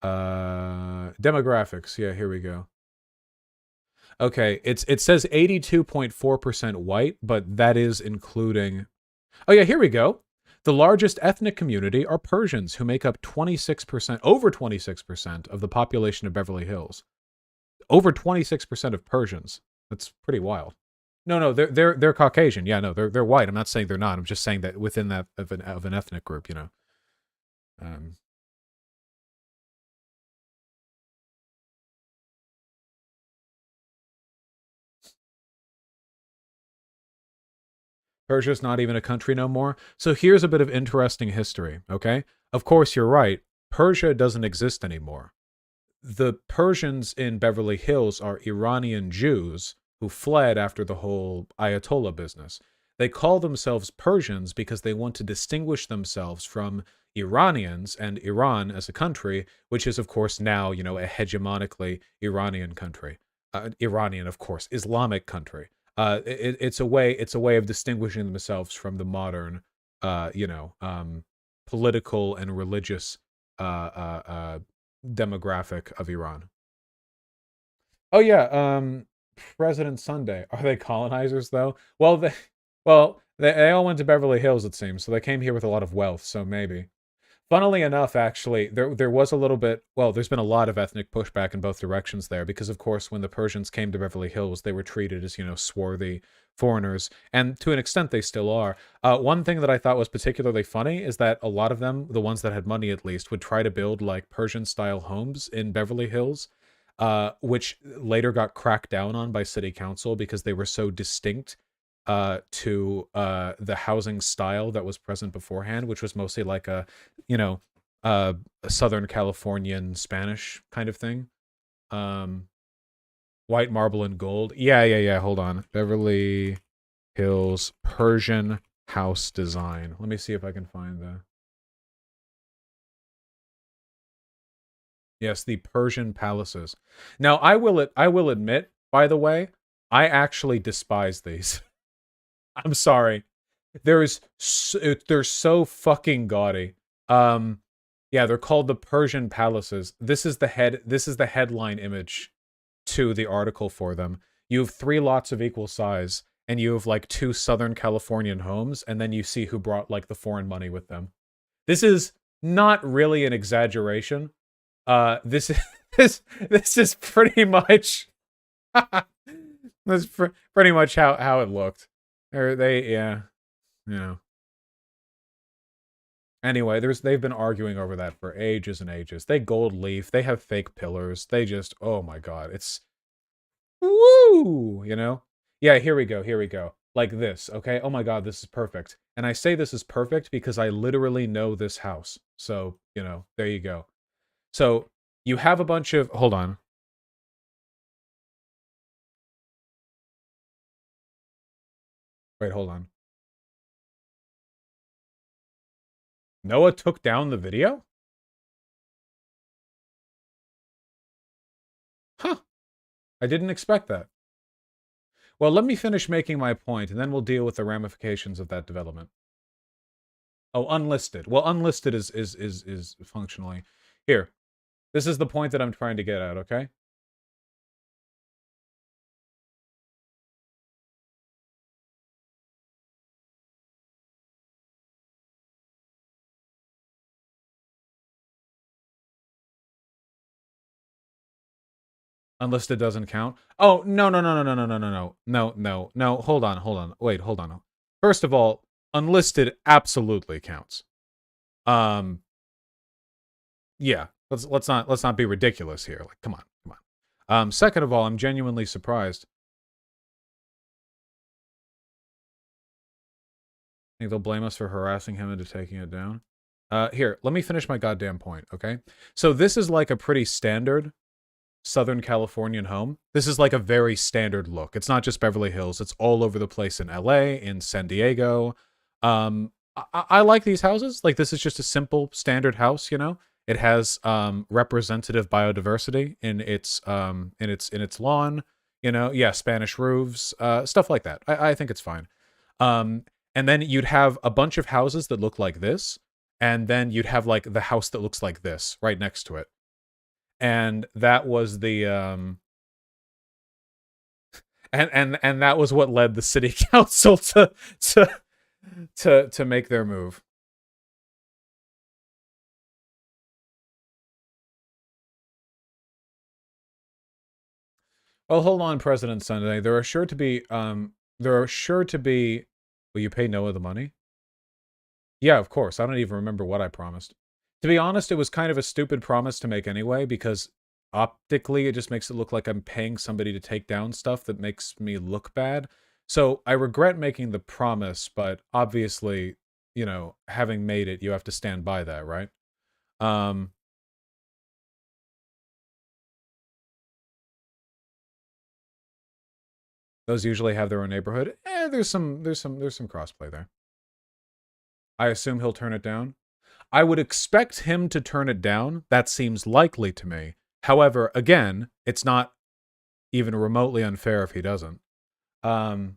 Demographics. Yeah, here we go. Okay, it says 82.4% white, but that is including... Oh yeah, here we go. The largest ethnic community are Persians, who make up 26%, over 26% of the population of Beverly Hills. Over 26% of Persians. That's pretty wild. No, they're Caucasian. Yeah, no, they're white. I'm not saying they're not. I'm just saying that within that of an ethnic group, you know. Persia's not even a country no more. So here's a bit of interesting history, okay? Of course, you're right. Persia doesn't exist anymore. The Persians in Beverly Hills are Iranian Jews who fled after the whole Ayatollah business. They call themselves Persians because they want to distinguish themselves from Iranians and Iran as a country, which is, of course, now, you know, a hegemonically Iranian country. Iranian, of course, Islamic country. It's a way of distinguishing themselves from the modern, you know, political and religious demographic of Iran. Oh yeah, President Sunday. Are they colonizers though? Well, they all went to Beverly Hills, it seems, so they came here with a lot of wealth. So maybe. Funnily enough, actually, there was a little bit, well, there's been a lot of ethnic pushback in both directions there, because, of course, when the Persians came to Beverly Hills, they were treated as, you know, swarthy, foreigners, and to an extent they still are. One thing that I thought was particularly funny is that a lot of them, the ones that had money at least, would try to build like Persian-style homes in Beverly Hills, which later got cracked down on by city council because they were so distinct to the housing style that was present beforehand, which was mostly like a, a Southern Californian Spanish kind of thing. White marble and gold. Yeah. Hold on. Beverly Hills Persian house design. Let me see if I can find the... Yes, the Persian palaces. Now, I will admit, by the way, I actually despise these. I'm sorry. They're so fucking gaudy. Yeah, they're called the Persian palaces. This is the headline image to the article for them. You have 3 lots of equal size, and you have like 2 Southern Californian homes, and then you see who brought like the foreign money with them. This is not really an exaggeration. This is pretty much that's pretty much how it looked. Anyway, they've been arguing over that for ages and ages. They gold leaf, they have fake pillars. They just, oh my god, it's woo, Yeah, here we go. Like this, okay? Oh my god, this is perfect. And I say this is perfect because I literally know this house. So, there you go. So, you have a bunch of... Hold on. Wait, hold on. Noah took down the video? Huh. I didn't expect that. Well, let me finish making my point, and then we'll deal with the ramifications of that development. Oh, unlisted. Well, unlisted is functionally... Here. This is the point that I'm trying to get at, okay? Unlisted doesn't count. Oh, no. Hold on. Wait, hold on. First of all, unlisted absolutely counts. Yeah, let's not be ridiculous here. Like, come on. Second of all, I'm genuinely surprised. Think they'll blame us for harassing him into taking it down? Here, let me finish my goddamn point, okay? So this is like a pretty standard Southern Californian home. This is like a very standard look. It's not just Beverly Hills. It's all over the place in LA, in San Diego. I like these houses. Like, this is just a simple standard house, It has representative biodiversity in its lawn, yeah, Spanish roofs, stuff like that. I think it's fine. And then you'd have a bunch of houses that look like this, and then you'd have like the house that looks like this right next to it. And that was the and that was what led the city council to make their move. Well, hold on, President Sunday. There are sure to be will you pay Noah the money? Yeah, of course. I don't even remember what I promised. To be honest, it was kind of a stupid promise to make anyway, because optically it just makes it look like I'm paying somebody to take down stuff that makes me look bad. So I regret making the promise, but obviously, having made it, you have to stand by that, right? Those usually have their own neighborhood. There's some crossplay there. I assume he'll turn it down. I would expect him to turn it down. That seems likely to me. However, again, it's not even remotely unfair if he doesn't. It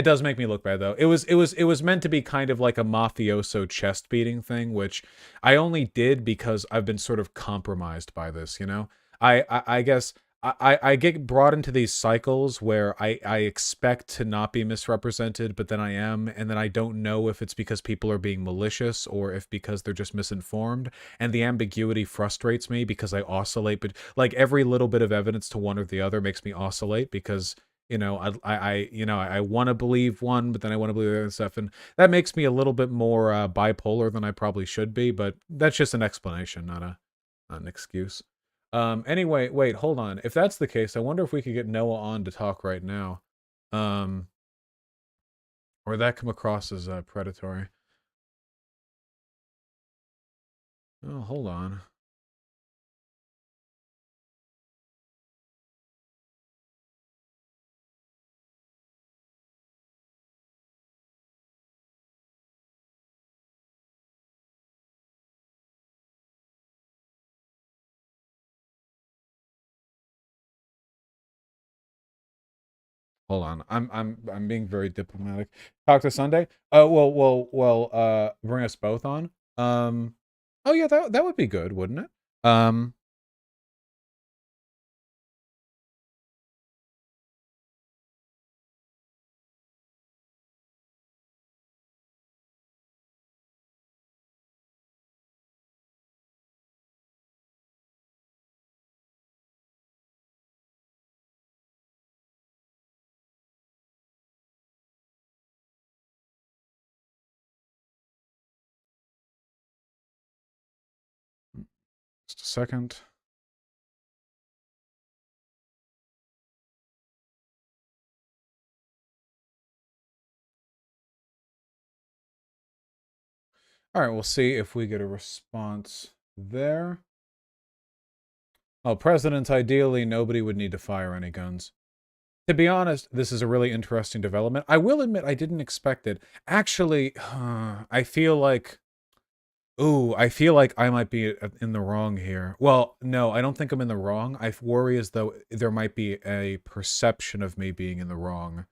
does make me look bad, though. It was meant to be kind of like a mafioso chest beating thing, which I only did because I've been sort of compromised by this, I guess I get brought into these cycles where I expect to not be misrepresented, but then I am, and then I don't know if it's because people are being malicious or if because they're just misinformed, and the ambiguity frustrates me because I oscillate, but like every little bit of evidence to one or the other makes me oscillate because I want to believe one, but then I want to believe the other stuff, and that makes me a little bit more bipolar than I probably should be. But that's just an explanation, not an excuse. Anyway, wait, hold on. If that's the case, I wonder if we could get Noah on to talk right now. Or that come across as predatory. Oh, hold on. Hold on. I'm being very diplomatic. Talk to Sunday. Bring us both on. Oh yeah, that would be good, wouldn't it? Just a second. All right, we'll see if we get a response there. Oh, President, ideally, nobody would need to fire any guns. To be honest, this is a really interesting development. I will admit I didn't expect it. Actually, I feel like... Ooh, I feel like I might be in the wrong here. Well, no, I don't think I'm in the wrong. I worry as though there might be a perception of me being in the wrong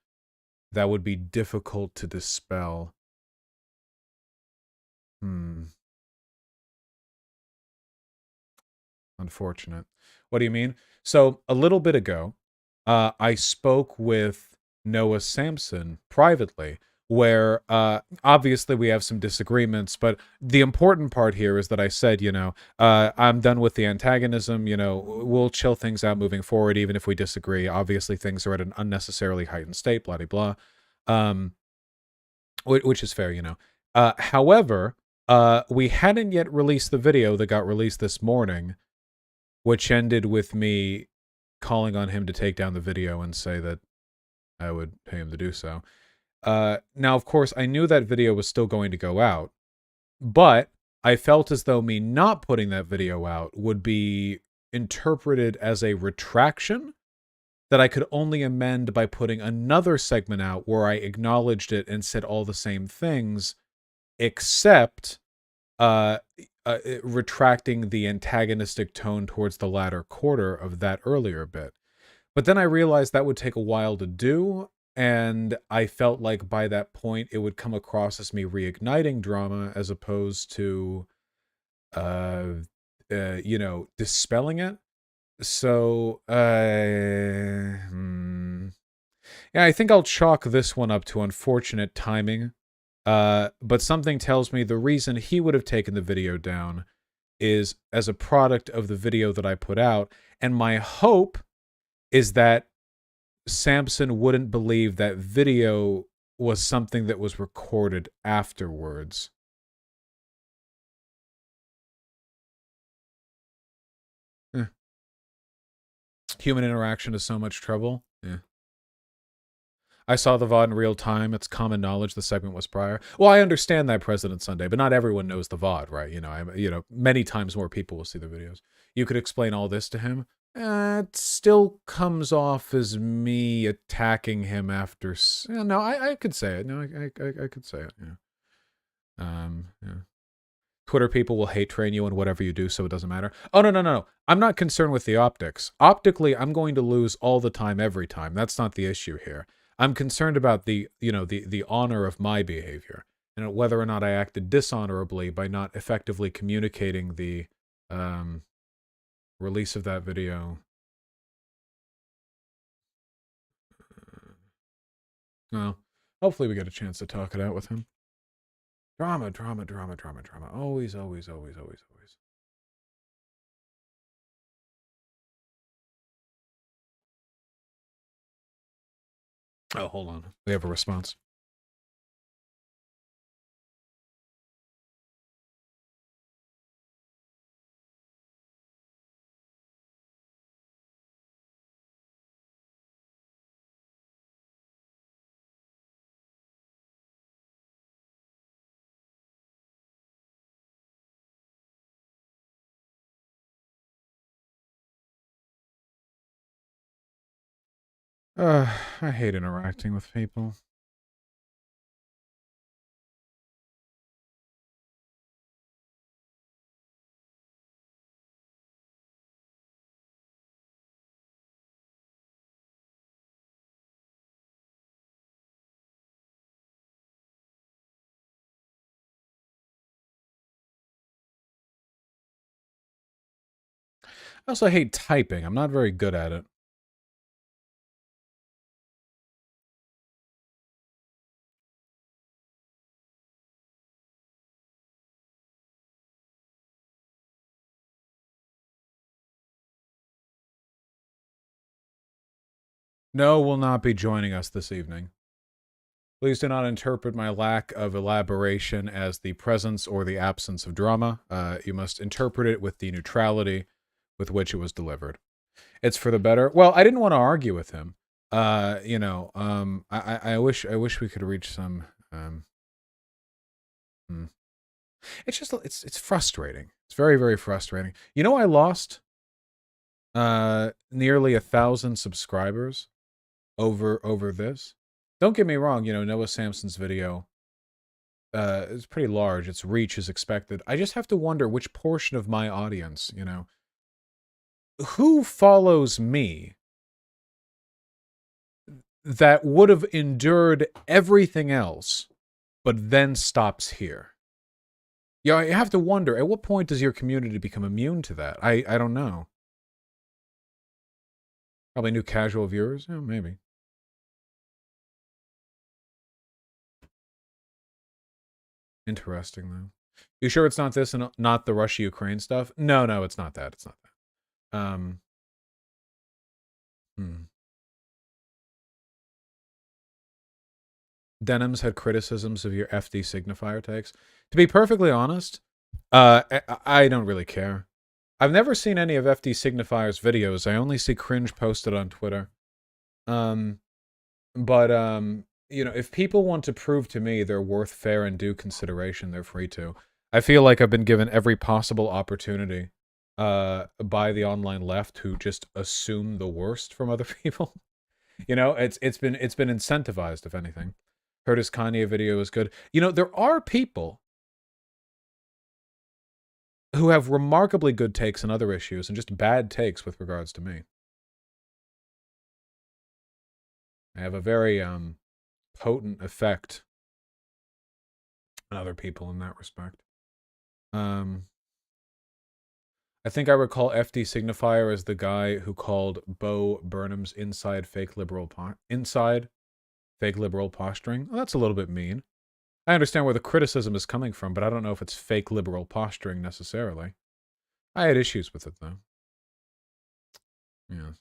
that would be difficult to dispel. Unfortunate. What do you mean? So, a little bit ago, I spoke with Noah Sampson privately, where obviously we have some disagreements, but the important part here is that I said, I'm done with the antagonism, we'll chill things out moving forward, even if we disagree. Obviously, things are at an unnecessarily heightened state, blah, blah, blah. Which is fair, However, we hadn't yet released the video that got released this morning, which ended with me calling on him to take down the video and say that I would pay him to do so. Now, of course, I knew that video was still going to go out, but I felt as though me not putting that video out would be interpreted as a retraction that I could only amend by putting another segment out where I acknowledged it and said all the same things, except retracting the antagonistic tone towards the latter quarter of that earlier bit. But then I realized that would take a while to do, and I felt like by that point it would come across as me reigniting drama as opposed to, dispelling it. So, yeah, I think I'll chalk this one up to unfortunate timing. But something tells me the reason he would have taken the video down is as a product of the video that I put out. And my hope is that Samson wouldn't believe that video was something that was recorded afterwards. Human interaction is so much trouble. Yeah. I saw the VOD in real time. It's common knowledge the segment was prior. Well, I understand that, President Sunday, but not everyone knows the VOD, right? Many times more people will see the videos. You could explain all this to him. It still comes off as me attacking him after... No, I could say it. No, I could say it, yeah. Yeah. Twitter people will hate train you on whatever you do, so it doesn't matter. Oh, no. I'm not concerned with the optics. Optically, I'm going to lose all the time, every time. That's not the issue here. I'm concerned about the honor of my behavior and whether or not I acted dishonorably by not effectively communicating the release of that video. Well, hopefully we get a chance to talk it out with him. Drama. Always. Oh, hold on. We have a response. I hate interacting with people. I also hate typing. I'm not very good at it. No will not be joining us this evening. Please do not interpret my lack of elaboration as the presence or the absence of drama. You must interpret it with the neutrality with which it was delivered. It's for the better. Well, I didn't want to argue with him. I wish we could reach some. It's just it's frustrating. It's very, very frustrating. You know, I lost nearly 1,000 subscribers over this. Don't get me wrong, you know, Noah Samson's video is pretty large. Its reach is expected. I just have to wonder which portion of my audience, you know, who follows me that would have endured everything else, but then stops here. Yeah, you have to wonder, at what point does your community become immune to that? I don't know. Probably new casual viewers? Yeah, maybe. Interesting, though. You sure it's not this and not the Russia-Ukraine stuff? No, it's not that. It's not that. Denim's had criticisms of your FD signifier takes. To be perfectly honest, I don't really care. I've never seen any of FD signifier's videos. I only see cringe posted on Twitter. You know, if people want to prove to me they're worth fair and due consideration, they're free to. I feel like I've been given every possible opportunity by the online left who just assume the worst from other people. You know, it's been incentivized, if anything. Heard his Kanye video is good. You know, there are people who have remarkably good takes on other issues and just bad takes with regards to me. I have a very potent effect on other people in that respect. I think I recall FD Signifier as the guy who called Bo Burnham's inside fake liberal posturing. Oh, that's a little bit mean. I understand where the criticism is coming from, but I don't know if it's fake liberal posturing necessarily. I had issues with it, though. Yeah.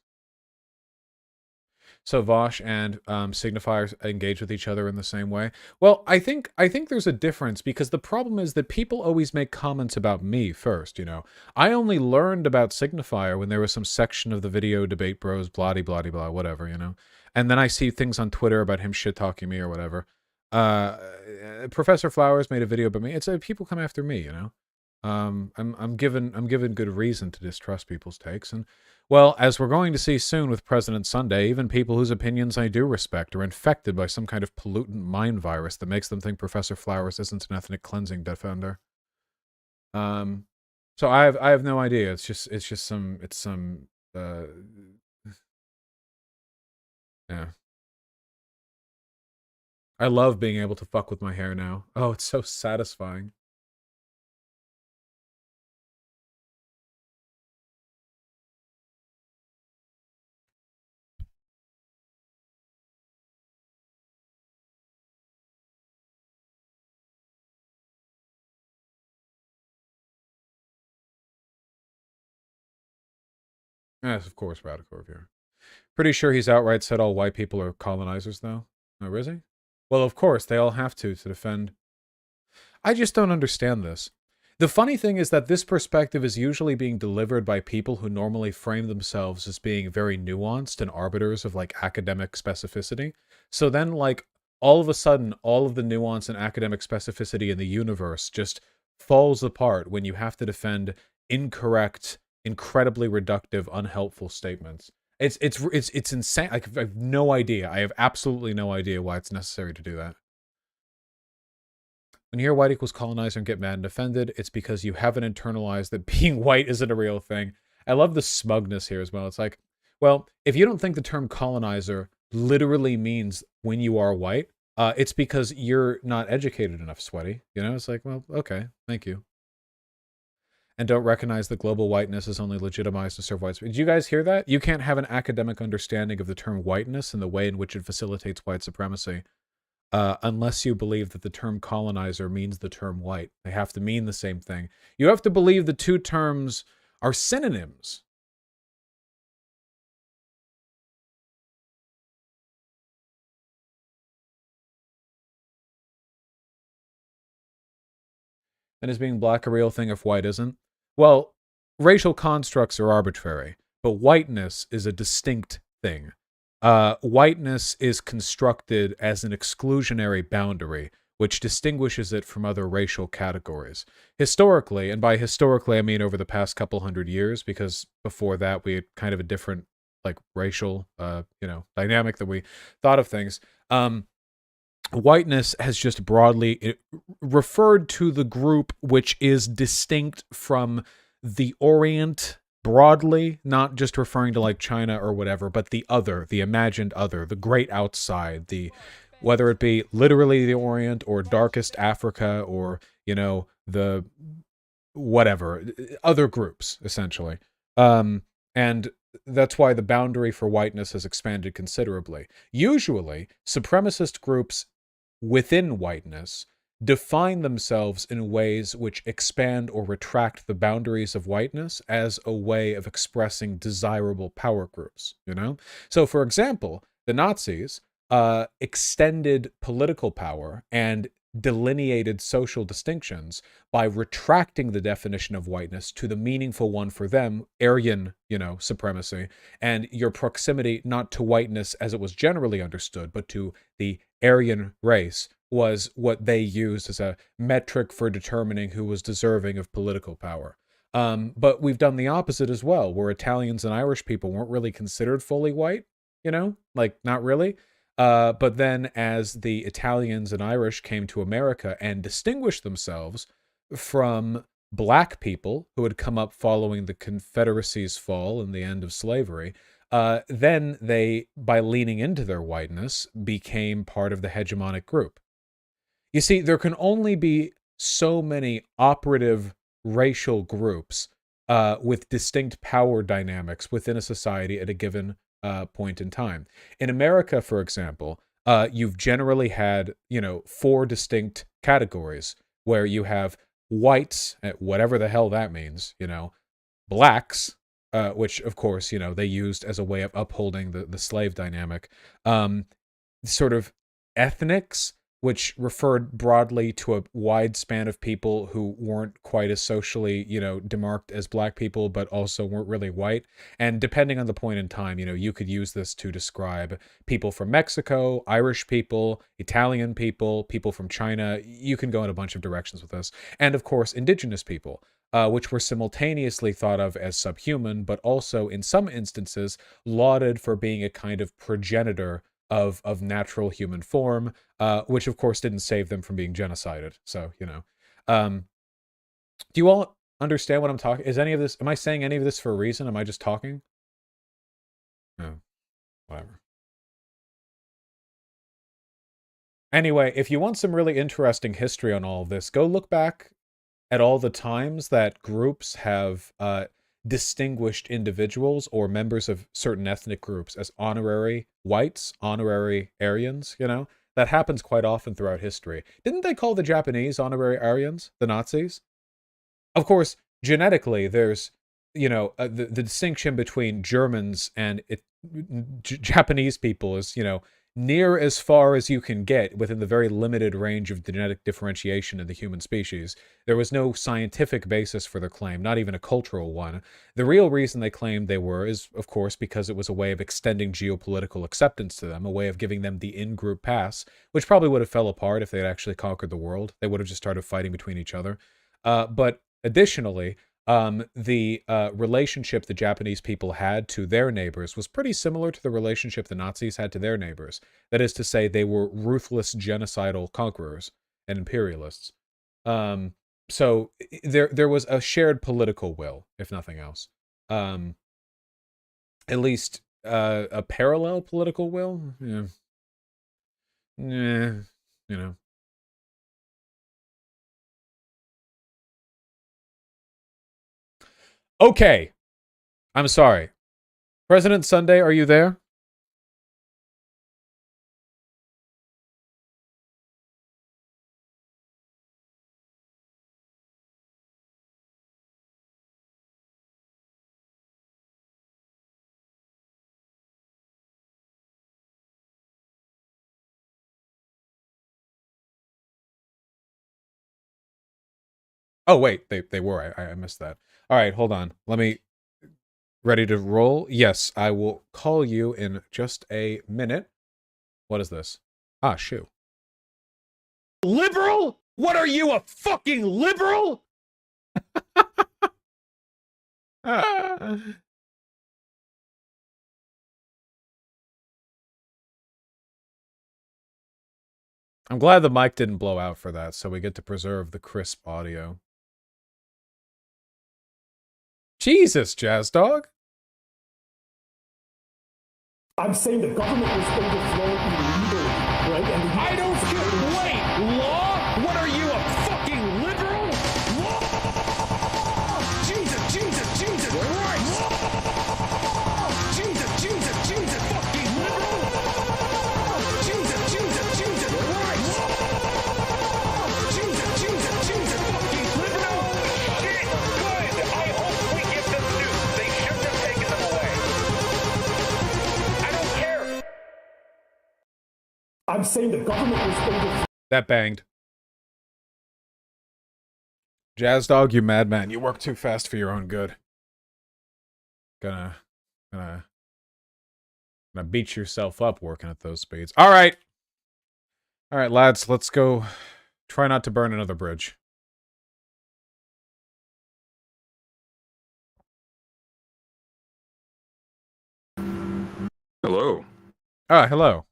So Vosh and signifiers engage with each other in the same way. Well, I think there's a difference because the problem is that people always make comments about me first. You know, I only learned about signifier when there was some section of the video debate bros, blah blah blah, whatever. You know, and then I see things on Twitter about him shit talking me or whatever. Professor Flowers made a video about me. It's people come after me. You know, I'm given good reason to distrust people's takes and. Well, as we're going to see soon with President Sunday, even people whose opinions I do respect are infected by some kind of pollutant mind virus that makes them think Professor Flowers isn't an ethnic cleansing defender. So I have no idea. It's just some yeah. I love being able to fuck with my hair now. Oh, it's so satisfying. Yes, of course, radical reviewer. Pretty sure he's outright said all white people are colonizers, though. Oh, is he? Well, of course, they all have to defend. I just don't understand this. The funny thing is that this perspective is usually being delivered by people who normally frame themselves as being very nuanced and arbiters of like academic specificity. So then like all of a sudden, all of the nuance and academic specificity in the universe just falls apart when you have to defend incorrect, incredibly reductive, unhelpful statements. It's insane. I have no idea. I have absolutely no idea why it's necessary to do that. When you hear white equals colonizer and get mad and offended, it's because you haven't internalized that being white isn't a real thing. I love the smugness here as well. It's like, well, if you don't think the term colonizer literally means when you are white, it's because you're not educated enough, sweaty. You know, it's like, well, okay, thank you. And don't recognize that global whiteness is only legitimized to serve whites. Did you guys hear that? You can't have an academic understanding of the term whiteness and the way in which it facilitates white supremacy. Unless you believe that the term colonizer means the term white. They have to mean the same thing. You have to believe the two terms are synonyms. And is being black a real thing if white isn't? Well, racial constructs are arbitrary, but whiteness is a distinct thing. Whiteness is constructed as an exclusionary boundary, which distinguishes it from other racial categories. Historically, and by historically I mean over the past couple hundred years, because before that we had kind of a different like racial dynamic that we thought of things. Whiteness has just broadly referred to the group which is distinct from the Orient broadly, not just referring to like China or whatever, but the other, the imagined other, the great outside, the whether it be literally the Orient or darkest Africa or, the whatever, other groups, essentially. And that's why the boundary for whiteness has expanded considerably. Usually, supremacist groups within whiteness define themselves in ways which expand or retract the boundaries of whiteness as a way of expressing desirable power groups, So, for example, the Nazis extended political power and delineated social distinctions by retracting the definition of whiteness to the meaningful one for them, Aryan, supremacy, and your proximity not to whiteness as it was generally understood, but to the Aryan race was what they used as a metric for determining who was deserving of political power. But we've done the opposite as well, where Italians and Irish people weren't really considered fully white, not really. But then as the Italians and Irish came to America and distinguished themselves from black people who had come up following the Confederacy's fall and the end of slavery, then they, by leaning into their whiteness, became part of the hegemonic group. You see, there can only be so many operative racial groups with distinct power dynamics within a society at a given point in time. In America, for example, you've generally had, 4 distinct categories where you have whites, whatever the hell that means, blacks, which of course, they used as a way of upholding the slave dynamic, sort of ethnics, which referred broadly to a wide span of people who weren't quite as socially, demarked as black people, but also weren't really white. And depending on the point in time, you could use this to describe people from Mexico, Irish people, Italian people, people from China. You can go in a bunch of directions with this. And of course, indigenous people, which were simultaneously thought of as subhuman, but also in some instances lauded for being a kind of progenitor of natural human form, which of course didn't save them from being genocided. So, do you all understand what I'm talking? Am I saying any of this for a reason? Am I just talking? No, whatever. Anyway, if you want some really interesting history on all of this, go look back at all the times that groups have distinguished individuals or members of certain ethnic groups as honorary whites, honorary Aryans, that happens quite often throughout history. Didn't they call the Japanese honorary Aryans, the Nazis? Of course, genetically, there's, the distinction between Germans and Japanese people is, you know, near as far as you can get within the very limited range of genetic differentiation in the human species. There was no scientific basis for their claim, not even a cultural one. The real reason they claimed they were is, of course, because it was a way of extending geopolitical acceptance to them, a way of giving them the in-group pass, which probably would have fell apart if they had actually conquered the world. They would have just started fighting between each other. But additionally, the relationship the Japanese people had to their neighbors was pretty similar to the relationship the Nazis had to their neighbors. That is to say, they were ruthless genocidal conquerors and imperialists. So there was a shared political will, if nothing else. At least a parallel political will. Yeah. Yeah, you know. Okay. I'm sorry. President Sunday, are you there? Oh, wait, they were. I missed that. All right, hold on. Let me... Ready to roll? Yes, I will call you in just a minute. What is this? Ah, shoe. Liberal? What are you, a fucking liberal? I'm glad the mic didn't blow out for that, so we get to preserve the crisp audio. Jesus, Jazz Dog. I'm saying the government was overthrown illegally, right? And I don't get... Wait! Law? What are you, a fucking liberal? Law! Jesus Christ! Law! Jesus fucking liberal! Jesus Christ! Jesus fucking liberal! Shit! Good! I hope we get them nukes. They shouldn't have taken them away. I don't care. I'm saying the government was overthrown. That banged. Jazz Dog, you madman. You work too fast for your own good. Gonna beat yourself up working at those speeds. All right, lads, let's go. Try not to burn another bridge. Hello. Ah, hello.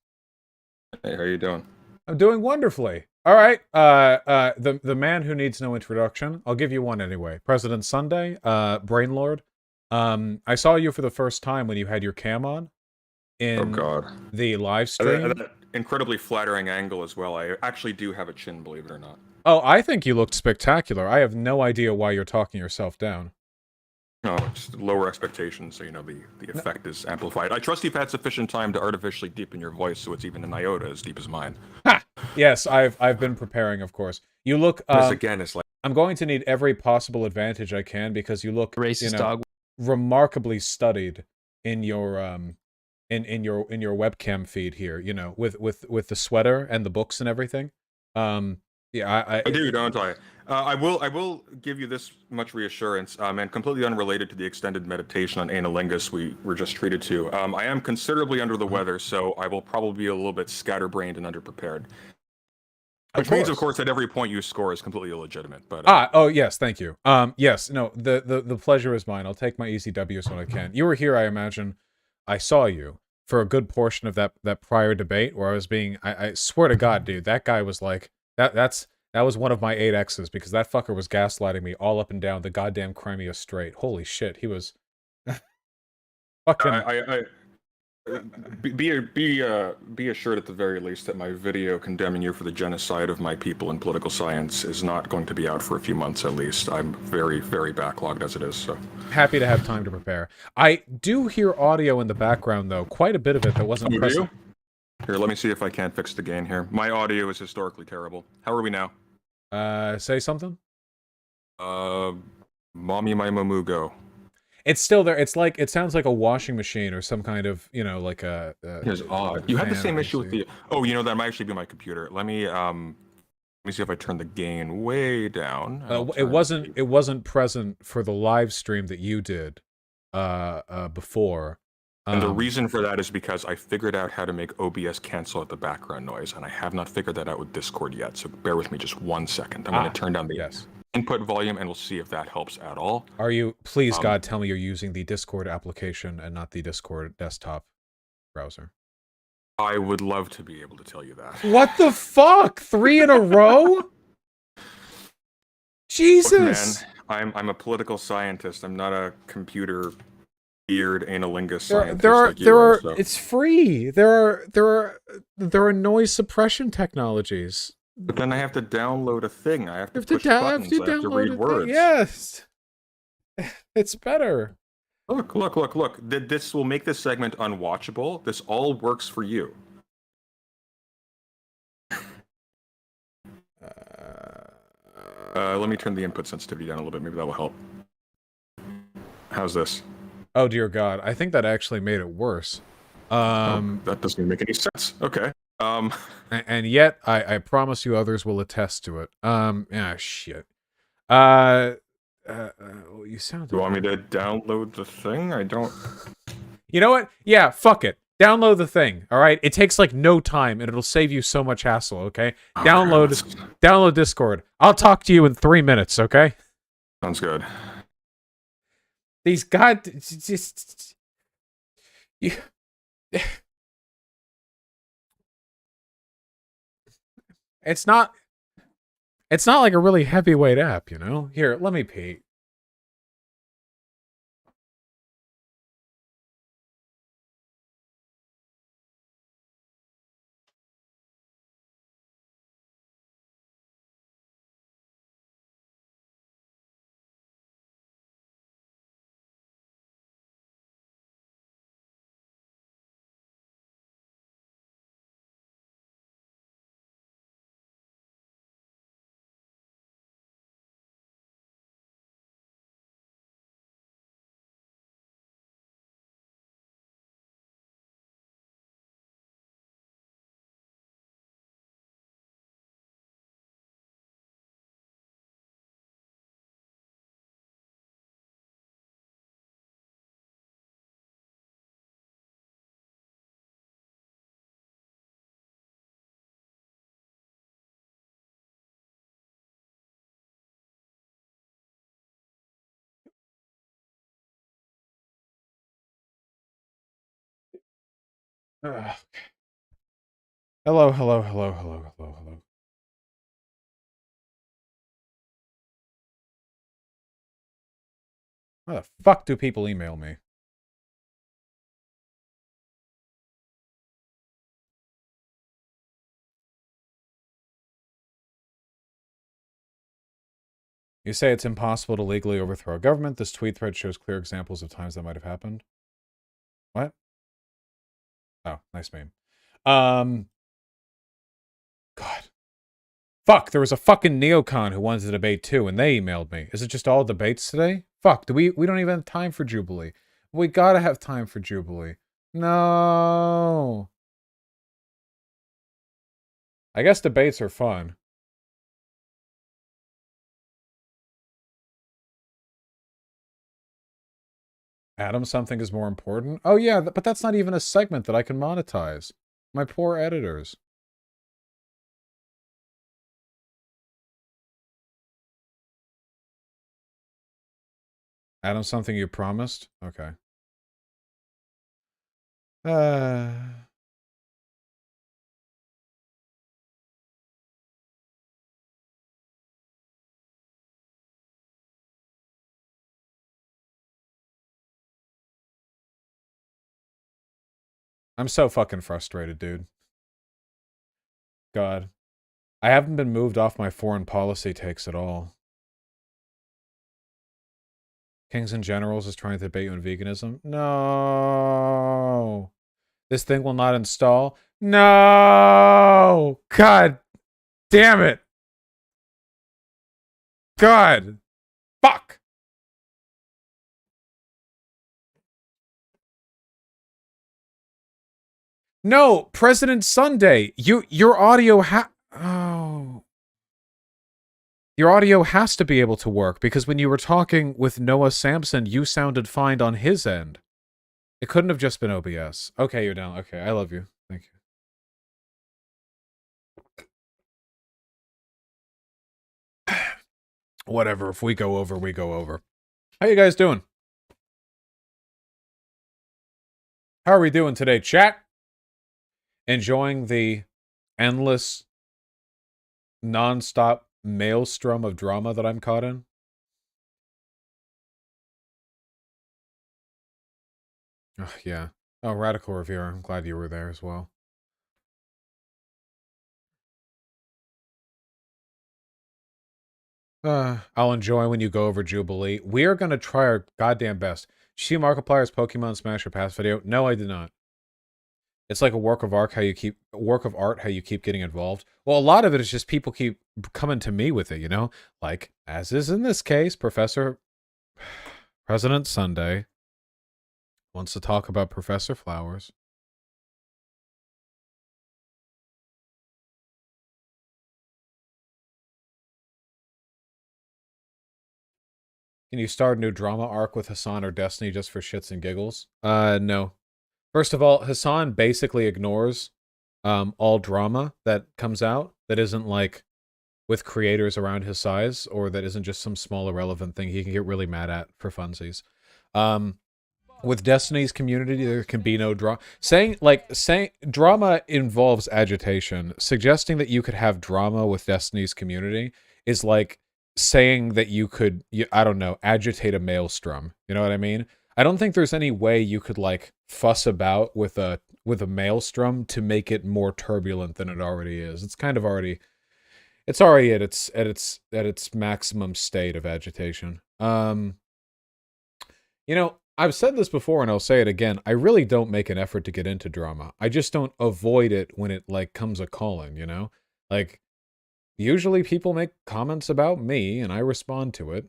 Hey, how you doing? I'm doing wonderfully. All right. The man who needs no introduction. I'll give you one anyway. President Sunday, Brainlord. I saw you for the first time when you had your cam on in Oh God. the live stream. That incredibly flattering angle as well. I actually do have a chin, believe it or not. Oh, I think you looked spectacular. I have no idea why you're talking yourself down. No, just lower expectations, so you know the effect is amplified. I trust you've had sufficient time to artificially deepen your voice so it's even an iota as deep as mine. Ha! Yes, I've been preparing, of course. You look. This again is like I'm going to need every possible advantage I can because you look Racist dog. remarkably studied in your in your webcam feed here. You know, with the sweater and the books and everything. Yeah, I do, don't I? I will give you this much reassurance, and completely unrelated to the extended meditation on analingus we were just treated to. I am considerably under the weather, so I will probably be a little bit scatterbrained and underprepared. Which means, of course, that every point you score is completely illegitimate. But oh yes, thank you. Yes, no, the pleasure is mine. I'll take my easy W's when I can. You were here, I imagine. I saw you for a good portion of that prior debate where I was being. I swear to God, dude, that guy was like that was one of my 8 X's because that fucker was gaslighting me all up and down the goddamn Crimea Strait. Holy shit, he was fucking. Be assured at the very least that my video condemning you for the genocide of my people in political science is not going to be out for a few months at least. I'm very, very backlogged as it is. So happy to have time to prepare. I do hear audio in the background though, quite a bit of it that wasn't present. Here, let me see if I can't fix the gain here. My audio is historically terrible. How are we now? Say something. Mommy my mamugo. It's still there. It's like, it sounds like a washing machine or some kind of, you know, like a It's odd. You had the fan same issue with AC. the. Oh, you know that might actually be my computer. Let me see if I turn the gain way down. And I'll It turn wasn't the- it wasn't present for the live stream that you did before. And the reason for that is because I figured out how to make OBS cancel out the background noise, and I have not figured that out with Discord yet. So bear with me just 1 second. I'm going to turn down the yes. input volume, and we'll see if that helps at all. Are you, please God, tell me you're using the Discord application and not the Discord desktop browser. I would love to be able to tell you that. What the fuck? 3 in a row? Jesus. Look, man, I'm a political scientist. I'm not a computer beard analingus scientist. It's free. There are noise suppression technologies. But then I have to download a thing. I have to You have to push buttons. I have to read download words. Yes. It's better. Look. This will make this segment unwatchable. This all works for you. Let me turn the input sensitivity down a little bit. Maybe that will help. How's this? Oh dear God, I think that actually made it worse. That doesn't even make any sense. Okay. And yet I promise you others will attest to it. Shit. You sound. You want me to download the thing? I don't. You know what? Yeah, fuck it. Download the thing. All right. It takes like no time, and it'll save you so much hassle. Okay. Download Discord. I'll talk to you in 3 minutes. Okay. Sounds good. These just you. It's not like a really heavyweight app, you know? Here, let me pee. Ugh. Hello. Why the fuck do people email me? You say it's impossible to legally overthrow a government. This tweet thread shows clear examples of times that might have happened. What? Oh, nice meme. God. Fuck, there was a fucking neocon who wanted to debate too, and they emailed me. Is it just all debates today? Fuck, we don't even have time for Jubilee. We gotta have time for Jubilee. No. I guess debates are fun. Adam, something is more important? Oh yeah, but that's not even a segment that I can monetize. My poor editors. Adam, something you promised? Okay. I'm so fucking frustrated, dude. God. I haven't been moved off my foreign policy takes at all. Kings and Generals is trying to debate you on veganism. No. This thing will not install. No. God damn it. God. Fuck. No, President Sunday. Your audio Your audio has to be able to work because when you were talking with Noah Sampson, you sounded fine on his end. It couldn't have just been OBS. Okay, you're down. Okay, I love you. Thank you. Whatever. If we go over, we go over. How you guys doing? How are we doing today, chat? Enjoying the endless, non-stop maelstrom of drama that I'm caught in? Oh, yeah. Oh, Radical Revere. I'm glad you were there as well. I'll enjoy when you go over Jubilee. We are going to try our goddamn best. Did you see Markiplier's Pokemon Smash or Pass video? No, I did not. It's like a work of art how you keep getting involved. Well, a lot of it is just people keep coming to me with it, you know? Like, as is in this case, President Sunday wants to talk about Professor Flowers. Can you start a new drama arc with Hassan or Destiny just for shits and giggles? No. First of all, Hassan basically ignores all drama that comes out that isn't like with creators around his size or that isn't just some small irrelevant thing he can get really mad at for funsies. With Destiny's community, there can be no drama. Saying drama involves agitation. Suggesting that you could have drama with Destiny's community is like saying that you could, I don't know, agitate a maelstrom. You know what I mean? I don't think there's any way you could like fuss about with a maelstrom to make it more turbulent than it already is. It's kind of already, it's already at its maximum state of agitation. You know, I've said this before and I'll say it again. I really don't make an effort to get into drama. I just don't avoid it when it like comes a calling, you know? Like usually people make comments about me and I respond to it.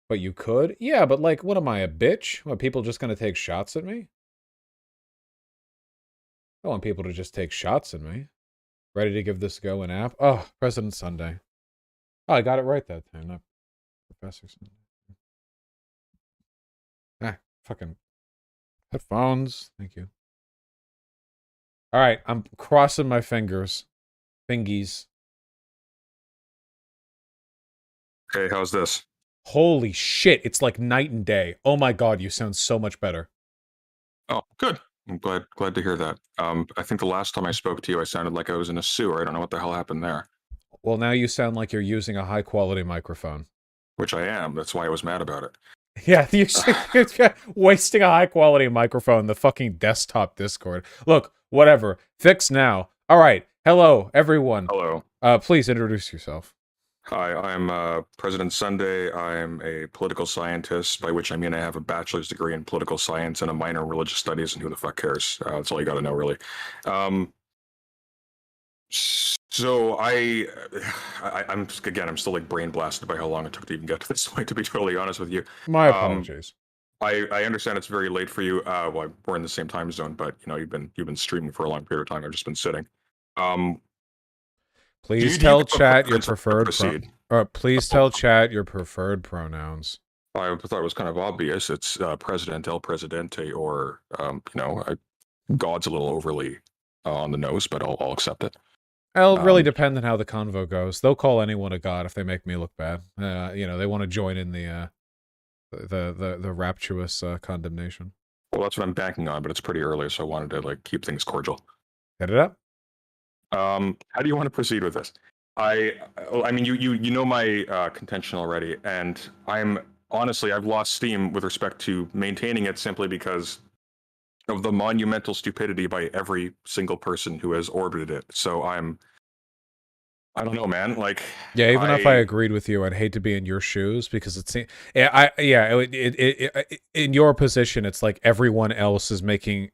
But you could? Yeah, but like, what am I, a bitch? Are people just going to take shots at me? I want people to just take shots at me. Ready to give this a go in app? Oh, President Sunday. Oh, I got it right that time, not Professor Sunday. Ah, fucking headphones. Thank you. All right, I'm crossing my fingers. Fingies. Okay, how's this? Holy shit, it's like night and day. Oh my god, you sound so much better. Oh, good. I'm glad to hear that. I think the last time I spoke to you, I sounded like I was in a sewer. I don't know what the hell happened there. Well, now you sound like you're using a high-quality microphone. Which I am. That's why I was mad about it. Yeah, you're wasting a high-quality microphone in the fucking desktop Discord. Look, whatever. Fix now. All right. Hello, everyone. Hello. Please introduce yourself. Hi, I'm President Sunday. I'm a political scientist, by which I mean I have a bachelor's degree in political science and a minor in religious studies, and who the fuck cares? That's all you got to know, really. So I'm still like brain blasted by how long it took to even get to this point, to be totally honest with you. My apologies. I understand it's very late for you. Well, we're in the same time zone, but you know you've been streaming for a long period of time. I've just been sitting. Please tell chat your preferred please tell chat your preferred pronouns. I thought it was kind of obvious. It's President, El Presidente, or you know, God's a little overly on the nose, but I'll accept it. It'll really depend on how the convo goes. They'll call anyone a god if they make me look bad. You know, they want to join in the rapturous condemnation. Well, that's what I'm banking on, but it's pretty early, so I wanted to like keep things cordial. Hit it up. How do you want to proceed with this? I mean, you know my contention already, and I've lost steam with respect to maintaining it simply because of the monumental stupidity by every single person who has orbited it. So I don't know, man. Like, yeah, even if I agreed with you, I'd hate to be in your shoes because it's in your position, it's like everyone else is making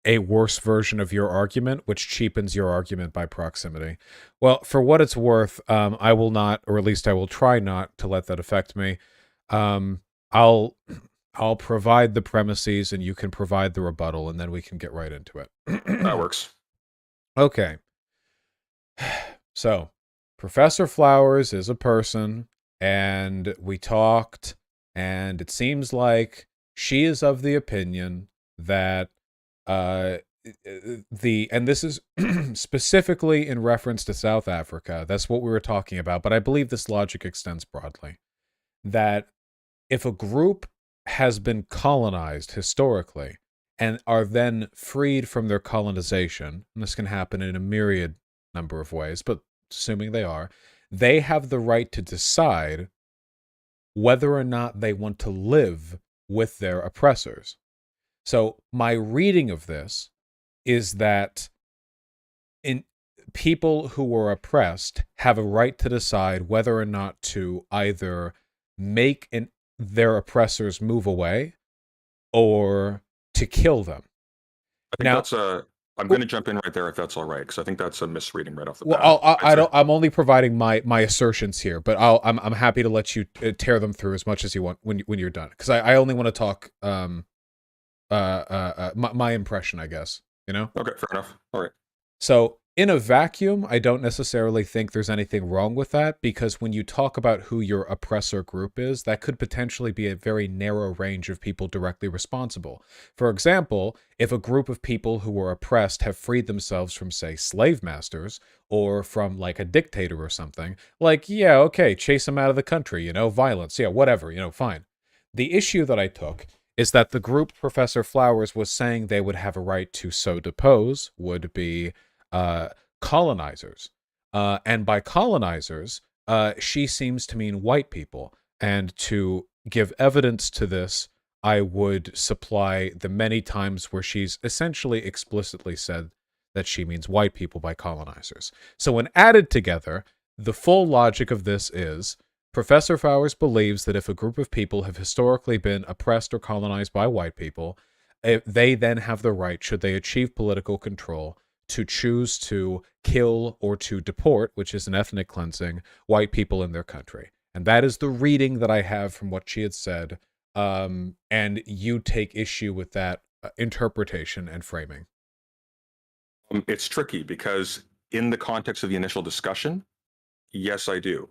a worse version of your argument, which cheapens your argument by proximity. Well, for what it's worth, I will not, or at least I will try not to let that affect me. I'll I'll provide the premises and you can provide the rebuttal, and then we can get right into it. That works. Okay. So, Professor Flowers is a person, and we talked, and it seems like she is of the opinion that and this is specifically in reference to South Africa. That's what we were talking about, but I believe this logic extends broadly. That if a group has been colonized historically and are then freed from their colonization, and this can happen in a myriad number of ways, but assuming they have the right to decide whether or not they want to live with their oppressors. So my reading of this is that people who were oppressed have a right to decide whether or not to either make their oppressors move away or to kill them. I think I'm going to jump in right there if that's all right, because I think that's a misreading right off the bat. I'm only providing my assertions here, but I'm happy to let you tear them through as much as you want when you're done, because I only want to talk my impression, I guess. You know? Okay, fair enough. All right. So in a vacuum, I don't necessarily think there's anything wrong with that, because when you talk about who your oppressor group is, that could potentially be a very narrow range of people directly responsible. For example, if a group of people who were oppressed have freed themselves from, say, slave masters, or from, like, a dictator or something, like, yeah, okay, chase them out of the country, violence, yeah, whatever, fine. The issue that I took is that the group Professor Flowers was saying they would have a right to so depose would be colonizers. And by colonizers, she seems to mean white people. And to give evidence to this, I would supply the many times where she's essentially explicitly said that she means white people by colonizers. So when added together, the full logic of this is Professor Flowers believes that if a group of people have historically been oppressed or colonized by white people, they then have the right, should they achieve political control, to choose to kill or to deport, which is an ethnic cleansing, white people in their country. And that is the reading that I have from what she had said. And you take issue with that interpretation and framing. It's tricky because in the context of the initial discussion, yes, I do.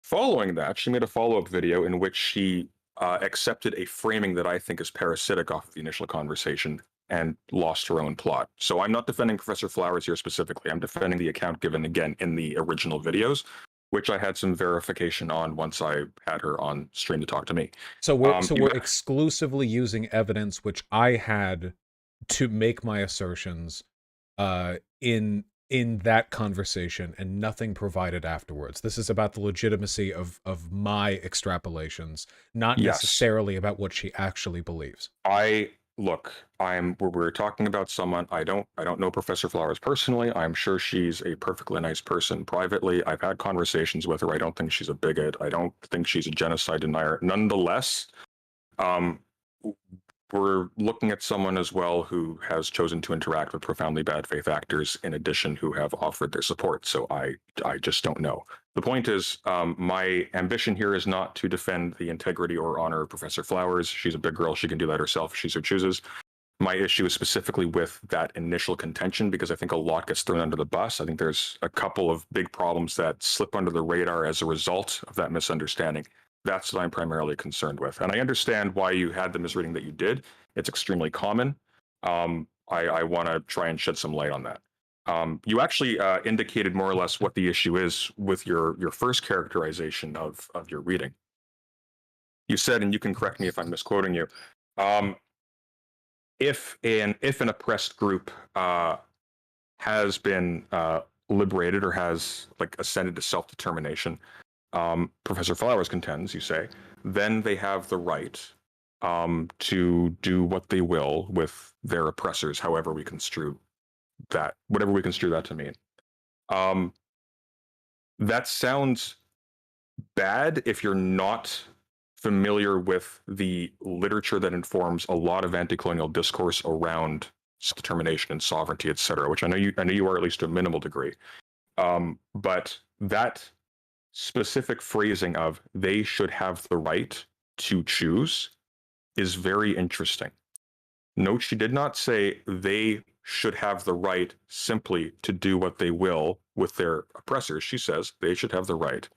Following that, she made a follow-up video in which she accepted a framing that I think is parasitic off of the initial conversation and lost her own plot. So I'm not defending Professor Flowers here specifically. I'm defending the account given again in the original videos, which I had some verification on once I had her on stream to talk to me. So we're exclusively using evidence which I had to make my assertions in that conversation, and nothing provided afterwards. This is about the legitimacy of my extrapolations, not necessarily about what she actually believes. We're talking about someone I don't know Professor Flowers personally. I'm sure she's a perfectly nice person privately. I've had conversations with her. I don't think she's a bigot. I don't think she's a genocide denier. Nonetheless, we're looking at someone as well who has chosen to interact with profoundly bad faith actors in addition who have offered their support. So I just don't know. The point is, my ambition here is not to defend the integrity or honor of Professor Flowers. She's a big girl. She can do that herself if she so chooses. My issue is specifically with that initial contention, because I think a lot gets thrown under the bus. I think there's a couple of big problems that slip under the radar as a result of that misunderstanding. That's what I'm primarily concerned with. And I understand why you had the misreading that you did. It's extremely common. I want to try and shed some light on that. You actually indicated more or less what the issue is with your first characterization of your reading. You said, and you can correct me if I'm misquoting you, if an oppressed group has been liberated or has ascended to self-determination, Professor Flowers contends, you say, then they have the right to do what they will with their oppressors, however we construe that, whatever we construe that to mean. That sounds bad if you're not familiar with the literature that informs a lot of anti-colonial discourse around self-determination and sovereignty, etc., which I know you are, at least to a minimal degree. But that specific phrasing of they should have the right to choose is very interesting. Note she did not say they should have the right simply to do what they will with their oppressors. She says they should have the right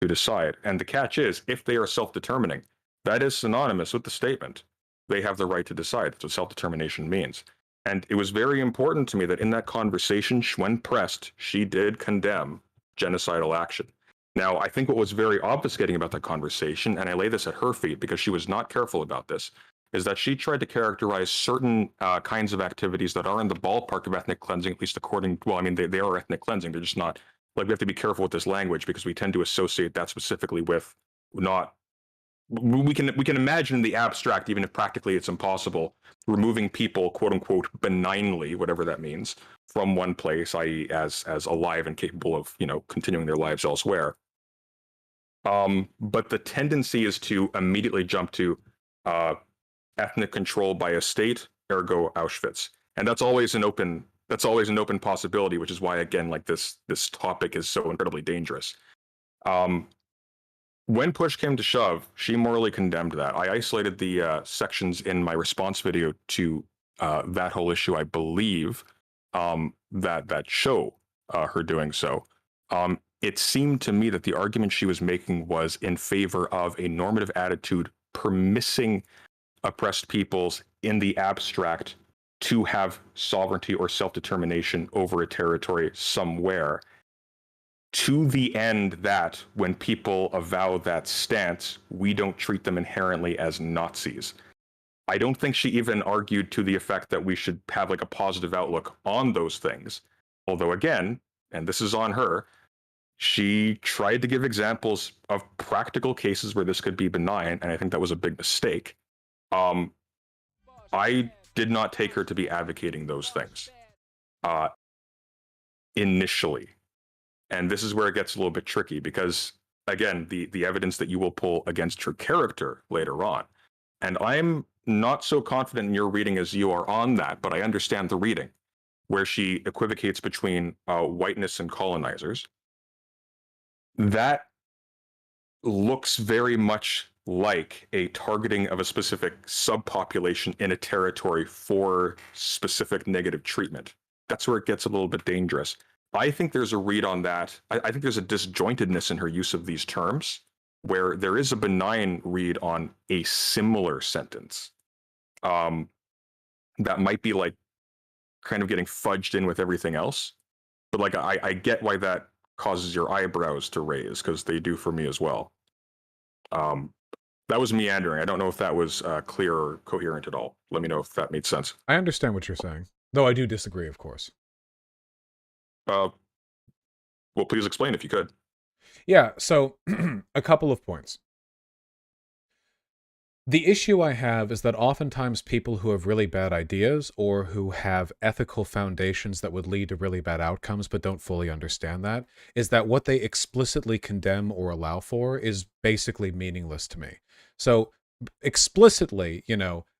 to decide. And the catch is, if they are self-determining, that is synonymous with the statement. They have the right to decide. That's what self-determination means. And it was very important to me that in that conversation, when pressed, she did condemn genocidal action. Now, I think what was very obfuscating about that conversation, and I lay this at her feet because she was not careful about this, is that she tried to characterize certain kinds of activities that are in the ballpark of ethnic cleansing, at least according, well, I mean, they are ethnic cleansing. They're just not, like, we have to be careful with this language because we tend to associate that specifically with not, we can imagine in the abstract, even if practically it's impossible, removing people, quote unquote, benignly, whatever that means, from one place, i.e. as alive and capable of, continuing their lives elsewhere. But the tendency is to immediately jump to ethnic control by a state, ergo Auschwitz, and that's always an open possibility, which is why, again, like this topic is so incredibly dangerous. When push came to shove, she morally condemned that. I isolated the sections in my response video to that whole issue, I believe, that show her doing so. It seemed to me that the argument she was making was in favor of a normative attitude permitting oppressed peoples in the abstract to have sovereignty or self-determination over a territory somewhere, to the end that when people avow that stance, we don't treat them inherently as Nazis. I don't think she even argued to the effect that we should have like a positive outlook on those things. Although again, and this is on her, she tried to give examples of practical cases where this could be benign, and I think that was a big mistake. I did not take her to be advocating those things initially. And this is where it gets a little bit tricky because, again, the evidence that you will pull against her character later on. And I'm not so confident in your reading as you are on that, but I understand the reading, where she equivocates between whiteness and colonizers. That looks very much like a targeting of a specific subpopulation in a territory for specific negative treatment. That's where it gets a little bit dangerous. I think there's a read on that. I think there's a disjointedness in her use of these terms, where there is a benign read on a similar sentence that might be like kind of getting fudged in with everything else. But like, I get why that causes your eyebrows to raise, because they do for me as well. That was meandering. I don't know if that was clear or coherent at all. Let me know if that made sense. I understand what you're saying, though I do disagree, of course. Well, please explain if you could. Yeah, so a couple of points. The issue I have is that oftentimes people who have really bad ideas or who have ethical foundations that would lead to really bad outcomes but don't fully understand that, is that what they explicitly condemn or allow for is basically meaningless to me. So explicitly,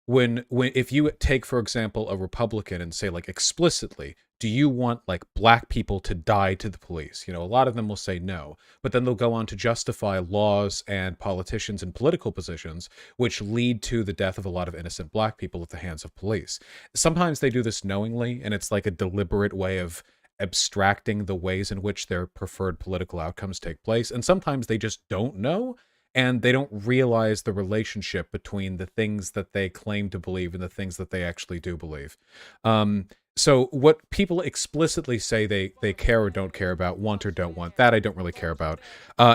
when if you take, for example, a Republican and say, like, explicitly, do you want, like, black people to die to the police? A lot of them will say no, but then they'll go on to justify laws and politicians and political positions which lead to the death of a lot of innocent black people at the hands of police. Sometimes they do this knowingly, and it's like a deliberate way of abstracting the ways in which their preferred political outcomes take place, and sometimes they just don't know, and they don't realize the relationship between the things that they claim to believe and the things that they actually do believe. So what people explicitly say they care or don't care about, want or don't want, that I don't really care about.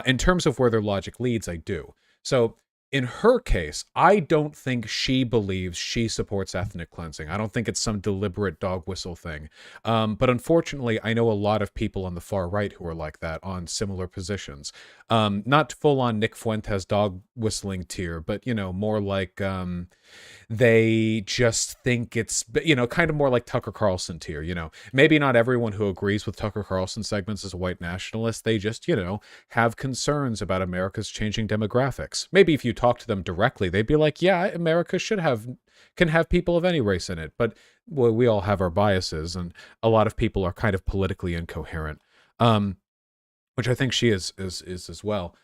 In terms of where their logic leads, I do. So in her case, I don't think she believes she supports ethnic cleansing. I don't think it's some deliberate dog whistle thing. But unfortunately, I know a lot of people on the far right who are like that on similar positions. Not full on Nick Fuentes dog whistling tier, but, more like they just think it's, kind of more like Tucker Carlson tier, Maybe not everyone who agrees with Tucker Carlson segments is a white nationalist. They just, have concerns about America's changing demographics. Maybe if you talk to them directly, they'd be like, yeah, America can have people of any race in it. But well, we all have our biases, and a lot of people are kind of politically incoherent, which I think she is as well.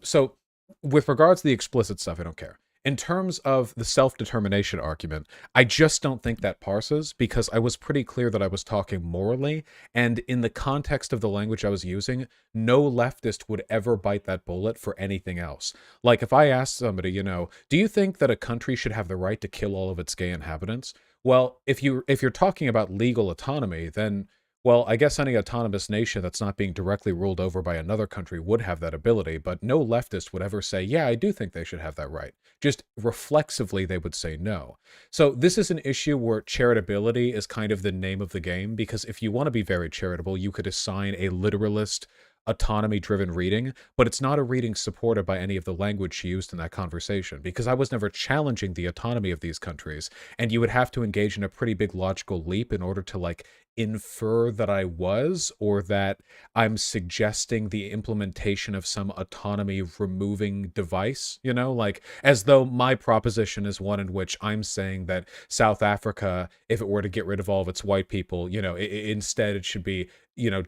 So with regards to the explicit stuff, I don't care. In terms of the self-determination argument, I just don't think that parses, because I was pretty clear that I was talking morally, and in the context of the language I was using, no leftist would ever bite that bullet for anything else. Like, if I asked somebody, do you think that a country should have the right to kill all of its gay inhabitants? Well, if you're talking about legal autonomy, then, well, I guess any autonomous nation that's not being directly ruled over by another country would have that ability, but no leftist would ever say, yeah, I do think they should have that right. Just reflexively, they would say no. So this is an issue where charitability is kind of the name of the game, because if you want to be very charitable, you could assign a literalist, autonomy-driven reading, but it's not a reading supported by any of the language she used in that conversation, because I was never challenging the autonomy of these countries, and you would have to engage in a pretty big logical leap in order to, like, infer that I was, or that I'm suggesting the implementation of some autonomy removing device, like, as though my proposition is one in which I'm saying that South Africa, if it were to get rid of all of its white people, instead it should be,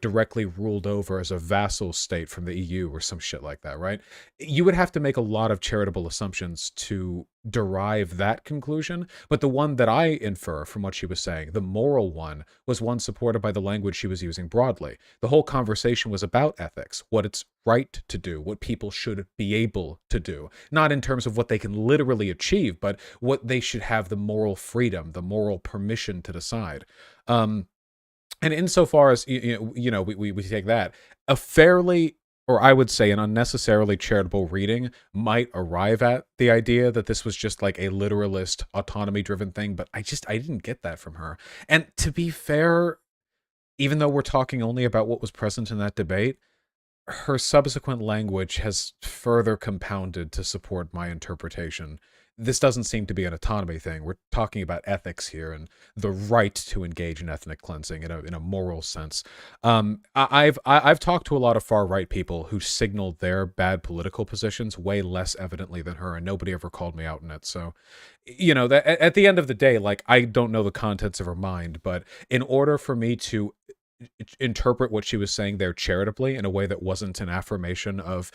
directly ruled over as a vassal state from the EU or some shit like that, right? You would have to make a lot of charitable assumptions to derive that conclusion, but the one that I infer from what she was saying, the moral one, was one supported by the language she was using broadly. The whole conversation was about ethics, what it's right to do, what people should be able to do, not in terms of what they can literally achieve, but what they should have the moral freedom, the moral permission to decide. And insofar as, we take that, a fairly, or I would say an unnecessarily charitable reading might arrive at the idea that this was just like a literalist, autonomy-driven thing, but I didn't get that from her. And to be fair, even though we're talking only about what was present in that debate, her subsequent language has further compounded to support my interpretation. This doesn't seem to be an autonomy thing. We're talking about ethics here and the right to engage in ethnic cleansing in a moral sense. I've talked to a lot of far right people who signaled their bad political positions way less evidently than her, and nobody ever called me out in it. So, that at the end of the day, like, I don't know the contents of her mind, but in order for me to interpret what she was saying there charitably in a way that wasn't an affirmation of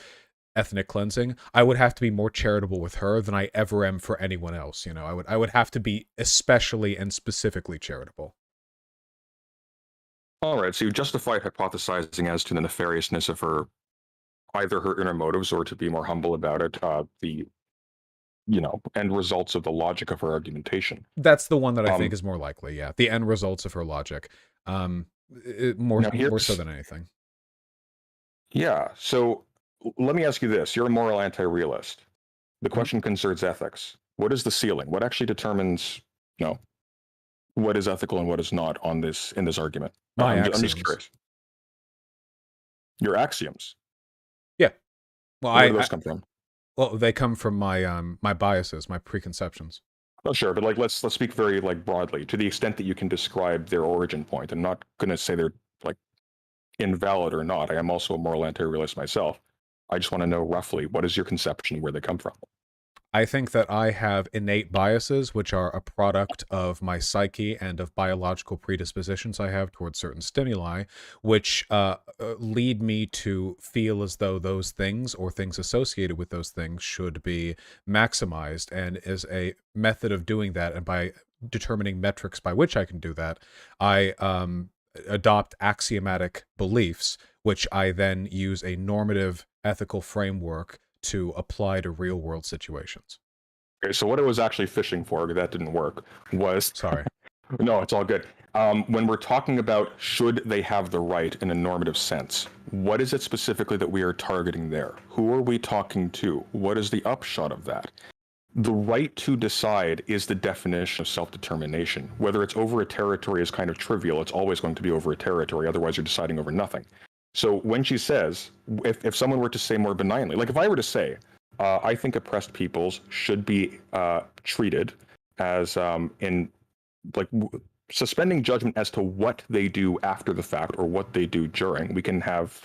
ethnic cleansing, I would have to be more charitable with her than I ever am for anyone else. I would have to be especially and specifically charitable. All right, so you justified hypothesizing as to the nefariousness of either her inner motives, or, to be more humble about it, the end results of the logic of her argumentation. That's the one that I think is more likely. Yeah, the end results of her logic, more so than anything. Yeah. So let me ask you this: you're a moral anti-realist. The question concerns ethics. What is the ceiling? What actually determines, what is ethical and what is not in this argument? I'm just curious. Your axioms. Yeah. Well, where do those come from? Well, they come from my my biases, my preconceptions. Oh, sure, but let's speak very broadly, to the extent that you can describe their origin point. I'm not going to say they're invalid or not. I am also a moral anti-realist myself. I just want to know roughly what is your conception, where they come from. I think that I have innate biases, which are a product of my psyche and of biological predispositions I have towards certain stimuli, which lead me to feel as though those things or things associated with those things should be maximized. And as a method of doing that, and by determining metrics by which I can do that, I adopt axiomatic beliefs, which I then use a normative ethical framework to apply to real world situations. Okay, so what I was actually fishing for, that didn't work, was... Sorry. No, it's all good. When we're talking about should they have the right in a normative sense, what is it specifically that we are targeting there? Who are we talking to? What is the upshot of that? The right to decide is the definition of self-determination. Whether it's over a territory is kind of trivial. It's always going to be over a territory. Otherwise, you're deciding over nothing. So when she says, if someone were to say more benignly, like if I were to say, I think oppressed peoples should be treated as suspending judgment as to what they do after the fact or what they do during. We can have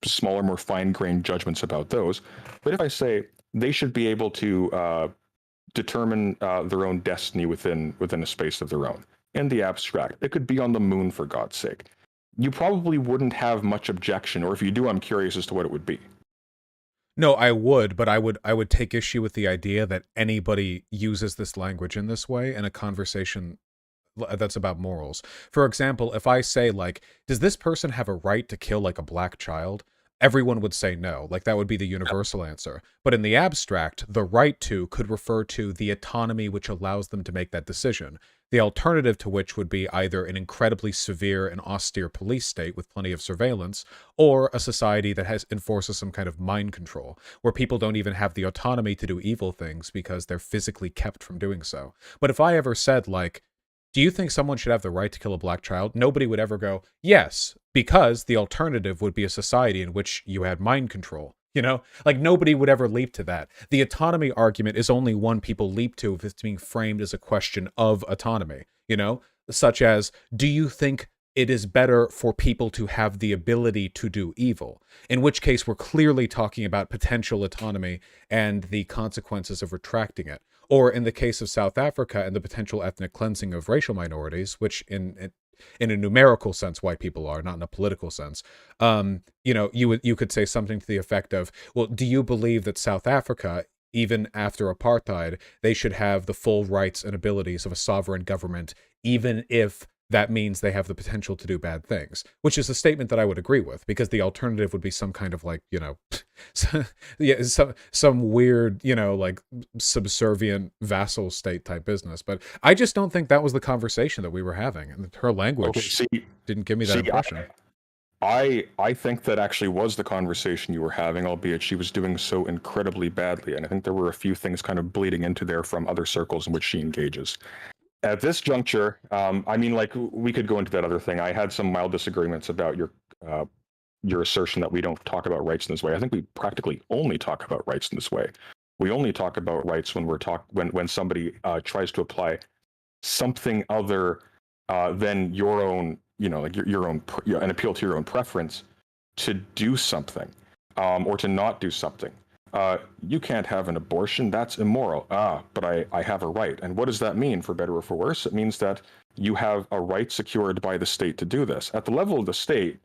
smaller, more fine-grained judgments about those. But if I say they should be able to determine their own destiny within a space of their own, in the abstract, it could be on the moon, for God's sake, you probably wouldn't have much objection, or if you do, I'm curious as to what it would be. No, I would, but I would take issue with the idea that anybody uses this language in this way in a conversation that's about morals. For example, if I say like, does this person have a right to kill like a black child? Everyone would say no. Like that would be the universal answer. But in the abstract, the right to could refer to the autonomy which allows them to make that decision. The alternative to which would be either an incredibly severe and austere police state with plenty of surveillance, or a society that has enforces some kind of mind control, where people don't even have the autonomy to do evil things because they're physically kept from doing so. But if I ever said like, do you think someone should have the right to kill a black child? Nobody would ever go, yes, because the alternative would be a society in which you had mind control. You know, like nobody would ever leap to that. The autonomy argument is only one people leap to if it's being framed as a question of autonomy, you know, such as, do you think it is better for people to have the ability to do evil? In which case, we're clearly talking about potential autonomy and the consequences of retracting it. Or in the case of South Africa and the potential ethnic cleansing of racial minorities, which in a numerical sense white people are, not in a political sense, you know, you could say something to the effect of, well, do you believe that South Africa, even after apartheid, they should have the full rights and abilities of a sovereign government, even if that means they have the potential to do bad things? Which is a statement that I would agree with, because the alternative would be some kind of like, you know, yeah, some weird, you know, like subservient vassal state type business. But I just don't think that was the conversation that we were having, and her language Okay, see, didn't give me that impression. I think that actually was the conversation you were having, albeit she was doing so incredibly badly. And I think there were a few things kind of bleeding into there from other circles in which she engages. At this juncture, I mean, like we could go into that other thing. I had some mild disagreements about your assertion that we don't talk about rights in this way. I think we practically only talk about rights in this way. We only talk about rights when when somebody tries to apply something other than your own, you know, like your own, an appeal to your own preference to do something, or to not do something. You can't have an abortion. That's immoral. But I have a right. And what does that mean, for better or for worse? It means that you have a right secured by the state to do this. At the level of the state,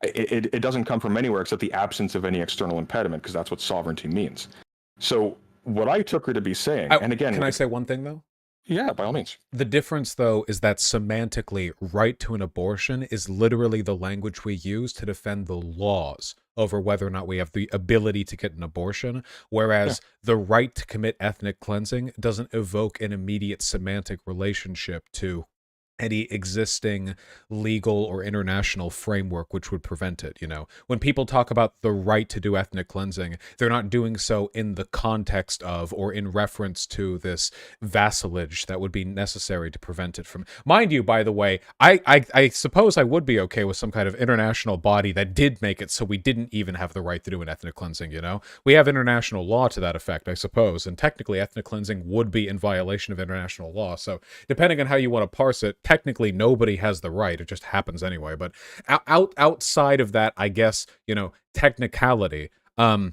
it doesn't come from anywhere except the absence of any external impediment, because that's what sovereignty means. So what I took her to be saying, and again, can I say one thing though? Yeah, by all means. The difference, though, is that semantically, right to an abortion is literally the language we use to defend the laws over whether or not we have the ability to get an abortion, whereas the right to commit ethnic cleansing doesn't evoke an immediate semantic relationship to any existing legal or international framework which would prevent it. You know, when people talk about the right to do ethnic cleansing, they're not doing so in the context of or in reference to this vassalage that would be necessary to prevent it from. Mind you, by the way, I suppose I would be okay with some kind of international body that did make it so we didn't even have the right to do an ethnic cleansing. You know, we have international law to that effect, I suppose, and technically ethnic cleansing would be in violation of international law. So depending on how you want to parse it, technically nobody has the right. It just happens anyway. But outside of that, I guess, you know, technicality, the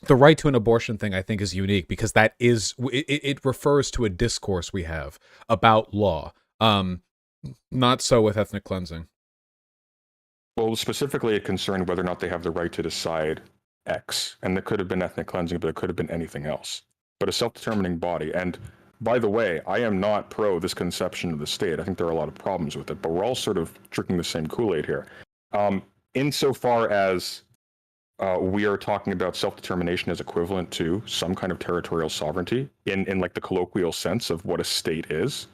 right to an abortion thing I think is unique because that is, it refers to a discourse we have about law. Not so with ethnic cleansing. Well, specifically it concerned whether or not they have the right to decide X. And it could have been ethnic cleansing, but it could have been anything else. But a self-determining body. And by the way, I am not pro this conception of the state. I think there are a lot of problems with it, but we're all sort of drinking the same Kool-Aid here. Insofar as we are talking about self-determination as equivalent to some kind of territorial sovereignty in like the colloquial sense of what a state is,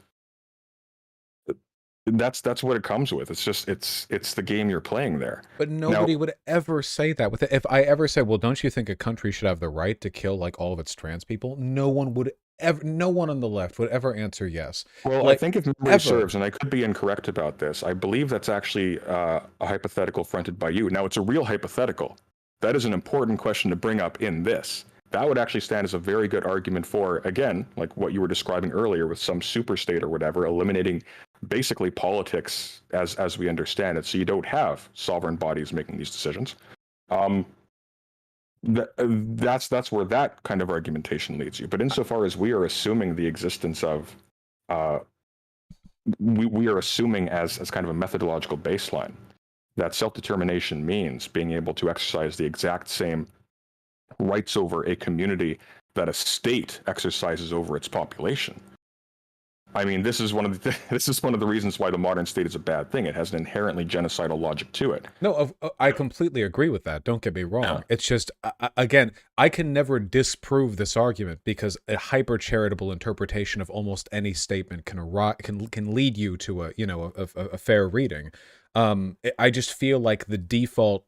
that's what it comes with. It's just it's the game you're playing there. But nobody would ever say that. With it, if I ever say, well, don't you think a country should have the right to kill like all of its trans people? No one would ever, no one on the left would ever answer yes. Well, like, I think if memory serves, and I could be incorrect about this, I believe that's actually a hypothetical fronted by you. Now, it's a real hypothetical. That is an important question to bring up in this. That would actually stand as a very good argument for, again, like what you were describing earlier with some super state or whatever, eliminating basically politics as we understand it. So you don't have sovereign bodies making these decisions. That's where that kind of argumentation leads you. But insofar as we are assuming the existence of, we are assuming as kind of a methodological baseline that self-determination means being able to exercise the exact same rights over a community that a state exercises over its population. I mean, this is one of the reasons why the modern state is a bad thing. It has an inherently genocidal logic to it. No, I completely agree with that. Don't get me wrong. Yeah. It's just, again, I can never disprove this argument because a hyper charitable interpretation of almost any statement can lead you to a fair reading. I just feel like the default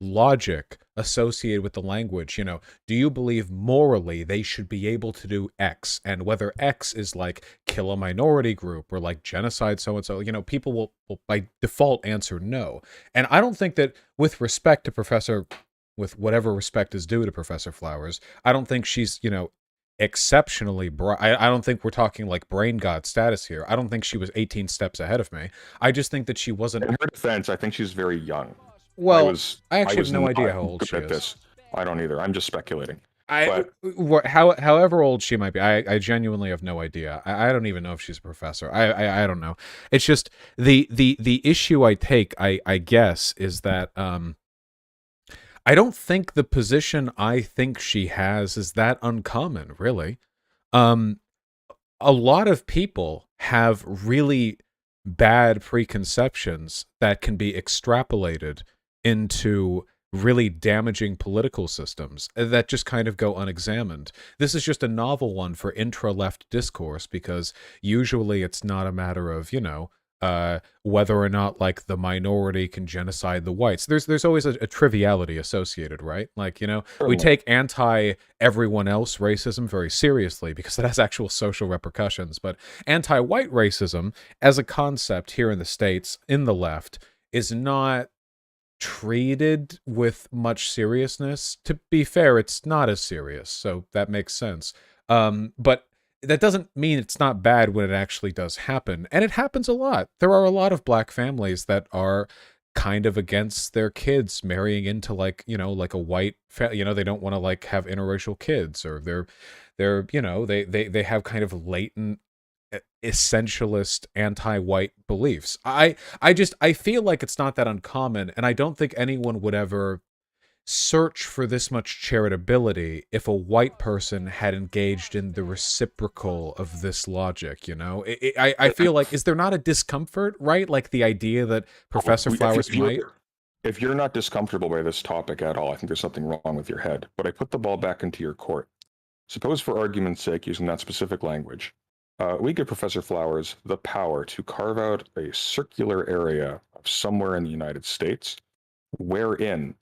logic associated with the language, do you believe morally they should be able to do X? And whether X is like kill a minority group or like genocide so-and-so, people will by default answer no. And I don't think that with whatever respect is due to Professor Flowers, I don't think she's, exceptionally bright. I don't think we're talking like brain god status here. I don't think she was 18 steps ahead of me. I just think that she wasn't. In her defense, I think she's very young. Well, I actually have no idea how old she is. This. I don't either. I'm just speculating. However old she might be, I genuinely have no idea. I don't even know if she's a professor. I don't know. It's just the issue I take, I guess, is that I don't think the position I think she has is that uncommon, really. A lot of people have really bad preconceptions that can be extrapolated into really damaging political systems that just kind of go unexamined. This is just a novel one for intra-left discourse because usually it's not a matter of, whether or not like the minority can genocide the whites. There's always a triviality associated, right? Like, we take anti-everyone else racism very seriously because it has actual social repercussions, but anti-white racism as a concept here in the States, in the left, is not treated with much seriousness. To be fair, it's not as serious, so that makes sense. But that doesn't mean it's not bad when it actually does happen. And it happens a lot. There are a lot of black families that are kind of against their kids marrying into like a white they don't want to like have interracial kids, or they have kind of latent essentialist anti-white beliefs. I feel like it's not that uncommon, and I don't think anyone would ever search for this much charitability if a white person had engaged in the reciprocal of this logic. I feel like, is there not a discomfort, right? Like the idea that Professor Flowers might. If you're not discomfortable by this topic at all, I think there's something wrong with your head. But I put the ball back into your court. Suppose, for argument's sake, using that specific language, we give Professor Flowers the power to carve out a circular area of somewhere in the United States wherein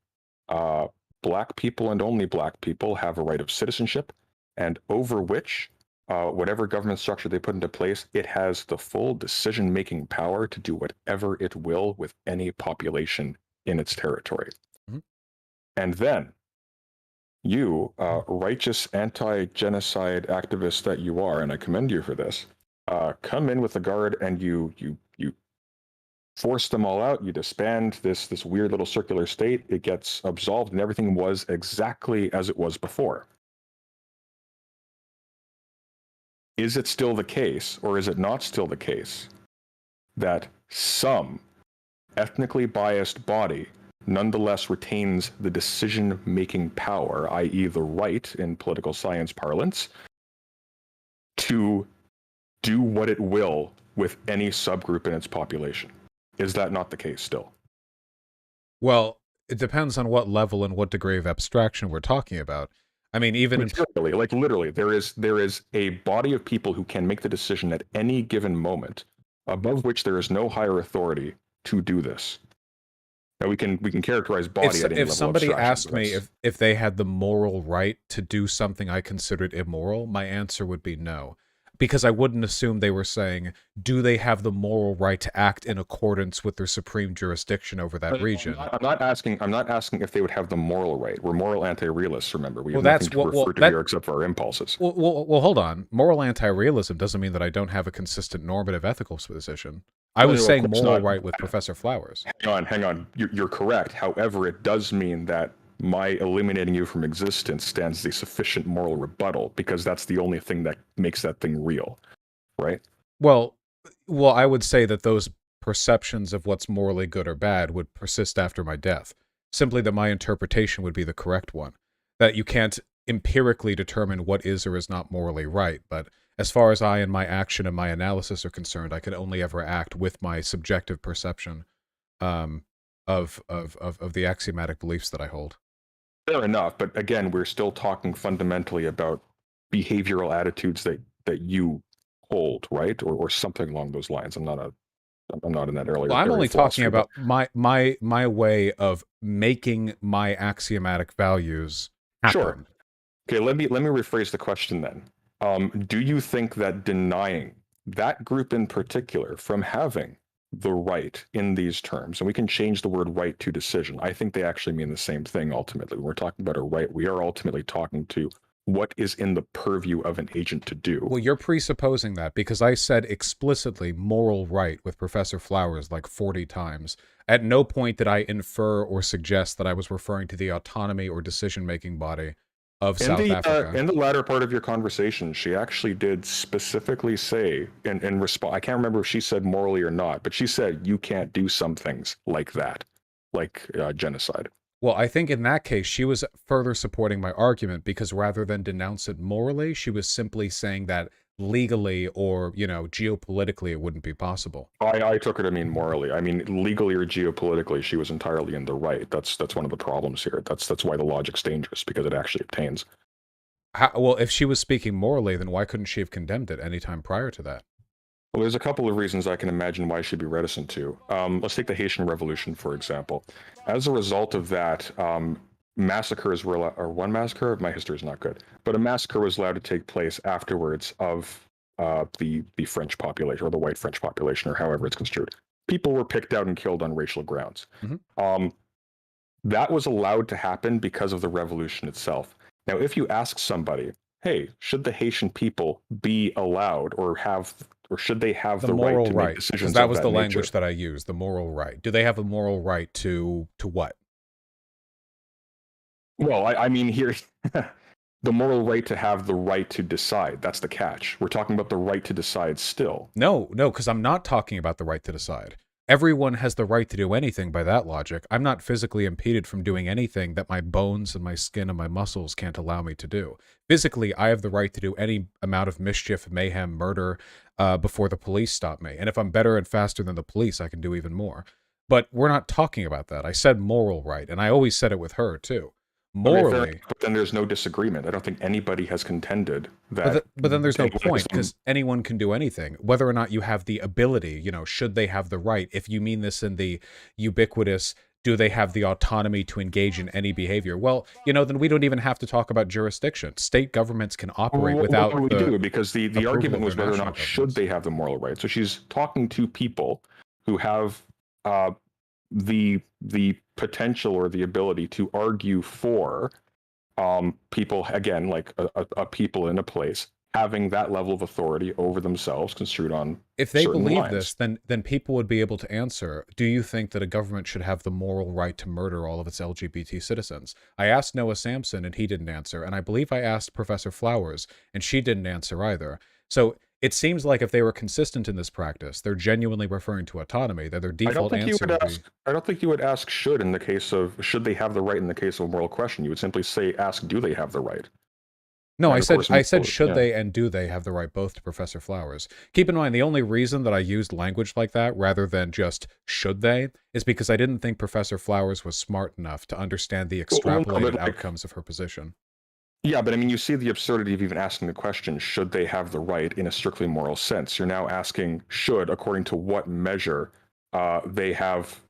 black people and only black people have a right of citizenship, and over which, whatever government structure they put into place, it has the full decision-making power to do whatever it will with any population in its territory. Mm-hmm. And then, you, righteous anti-genocide activist that you are, and I commend you for this, come in with a guard and you force them all out. You disband this weird little circular state. It gets absolved, and everything was exactly as it was before. Is it still the case, or is it not still the case, that some ethnically biased body nonetheless retains the decision-making power, i.e. the right, in political science parlance, to do what it will with any subgroup in its population? Is that not the case still? Well, it depends on what level and what degree of abstraction we're talking about. I mean, even literally, there is a body of people who can make the decision at any given moment, above which there is no higher authority to do this. Now we can characterize body at any level. If somebody asked me if they had the moral right to do something I considered immoral, my answer would be no. Because I wouldn't assume they were saying, do they have the moral right to act in accordance with their supreme jurisdiction over that region? I'm not asking if they would have the moral right. We're moral anti-realists, remember. We have well, nothing to refer to here except for our impulses. Well, hold on. Moral anti-realism doesn't mean that I don't have a consistent normative ethical position. I was saying moral right with Professor Flowers. Hang on. You're correct. However, it does mean that my eliminating you from existence stands as a sufficient moral rebuttal, because that's the only thing that makes that thing real, right? Well, I would say that those perceptions of what's morally good or bad would persist after my death. Simply that my interpretation would be the correct one. that you can't empirically determine what is or is not morally right. But as far as I and my action and my analysis are concerned, I can only ever act with my subjective perception of the axiomatic beliefs that I hold. Fair enough, but again, we're still talking fundamentally about behavioral attitudes that you hold, right, or something along those lines. I'm not in that earlier. Well, I'm area only of talking philosophy, about my way of making my axiomatic values happen. Sure. Okay, let me rephrase the question then. Do you think that denying that group in particular from having the right in these terms, and we can change the word right to decision. I think they actually mean the same thing ultimately. When we're talking about a right, we are ultimately talking to what is in the purview of an agent to do. Well, you're presupposing that because I said explicitly moral right with Professor Flowers like 40 times. At no point did I infer or suggest that I was referring to the autonomy or decision-making body of South Africa. In the latter part of your conversation, she actually did specifically say, in response, I can't remember if she said morally or not, but she said you can't do some things like that, like genocide. Well, I think in that case, she was further supporting my argument because rather than denounce it morally, she was simply saying that legally or, geopolitically, it wouldn't be possible. I took her to mean morally. I mean, legally or geopolitically, she was entirely in the right. That's one of the problems here. That's why the logic's dangerous, because it actually obtains. Well, if she was speaking morally, then why couldn't she have condemned it any time prior to that? Well, there's a couple of reasons I can imagine why she'd be reticent to. Let's take the Haitian Revolution, for example. As a result of that, massacres were allowed, or one massacre, my history is not good, but a massacre was allowed to take place afterwards of the French population, or the white French population, or however it's construed. People were picked out and killed on racial grounds. Mm-hmm. That was allowed to happen because of the revolution itself. Now, if you ask somebody, hey, should the Haitian people be allowed or should they have the right to make decisions? Because that was the language that I used, the moral right. Do they have a moral right to what? Well, I mean here, the moral right to have the right to decide. That's the catch. We're talking about the right to decide still. No, because I'm not talking about the right to decide. Everyone has the right to do anything by that logic. I'm not physically impeded from doing anything that my bones and my skin and my muscles can't allow me to do. Physically, I have the right to do any amount of mischief, mayhem, murder before the police stop me. And if I'm better and faster than the police, I can do even more. But we're not talking about that. I said moral right, and I always said it with her, too. Morally, but then there's no disagreement. I don't think anybody has contended that. But then there's no point because anyone can do anything, whether or not you have the ability. Should they have the right? If you mean this in the ubiquitous, do they have the autonomy to engage in any behavior? Well, then we don't even have to talk about jurisdiction. State governments can operate without. We do, because the argument was whether or not should they have the moral right. So she's talking to people who have the potential or the ability to argue for people, again, like a people in a place having that level of authority over themselves construed on. If they believe this, then people would be able to answer, do you think that a government should have the moral right to murder all of its LGBT citizens? I asked Noah Sampson and he didn't answer, and I believe I asked Professor Flowers and she didn't answer either. So it seems like if they were consistent in this practice, they're genuinely referring to autonomy, that their default answer would be... I don't think you would ask should in the case of, should they have the right in the case of a moral question? You would simply say, ask, do they have the right? No, I said should they and do they have the right both to Professor Flowers. Keep in mind, the only reason that I used language like that rather than just should they is because I didn't think Professor Flowers was smart enough to understand the extrapolated outcomes of her position. Yeah, but I mean, you see the absurdity of even asking the question, should they have the right in a strictly moral sense? You're now asking should, according to what measure they have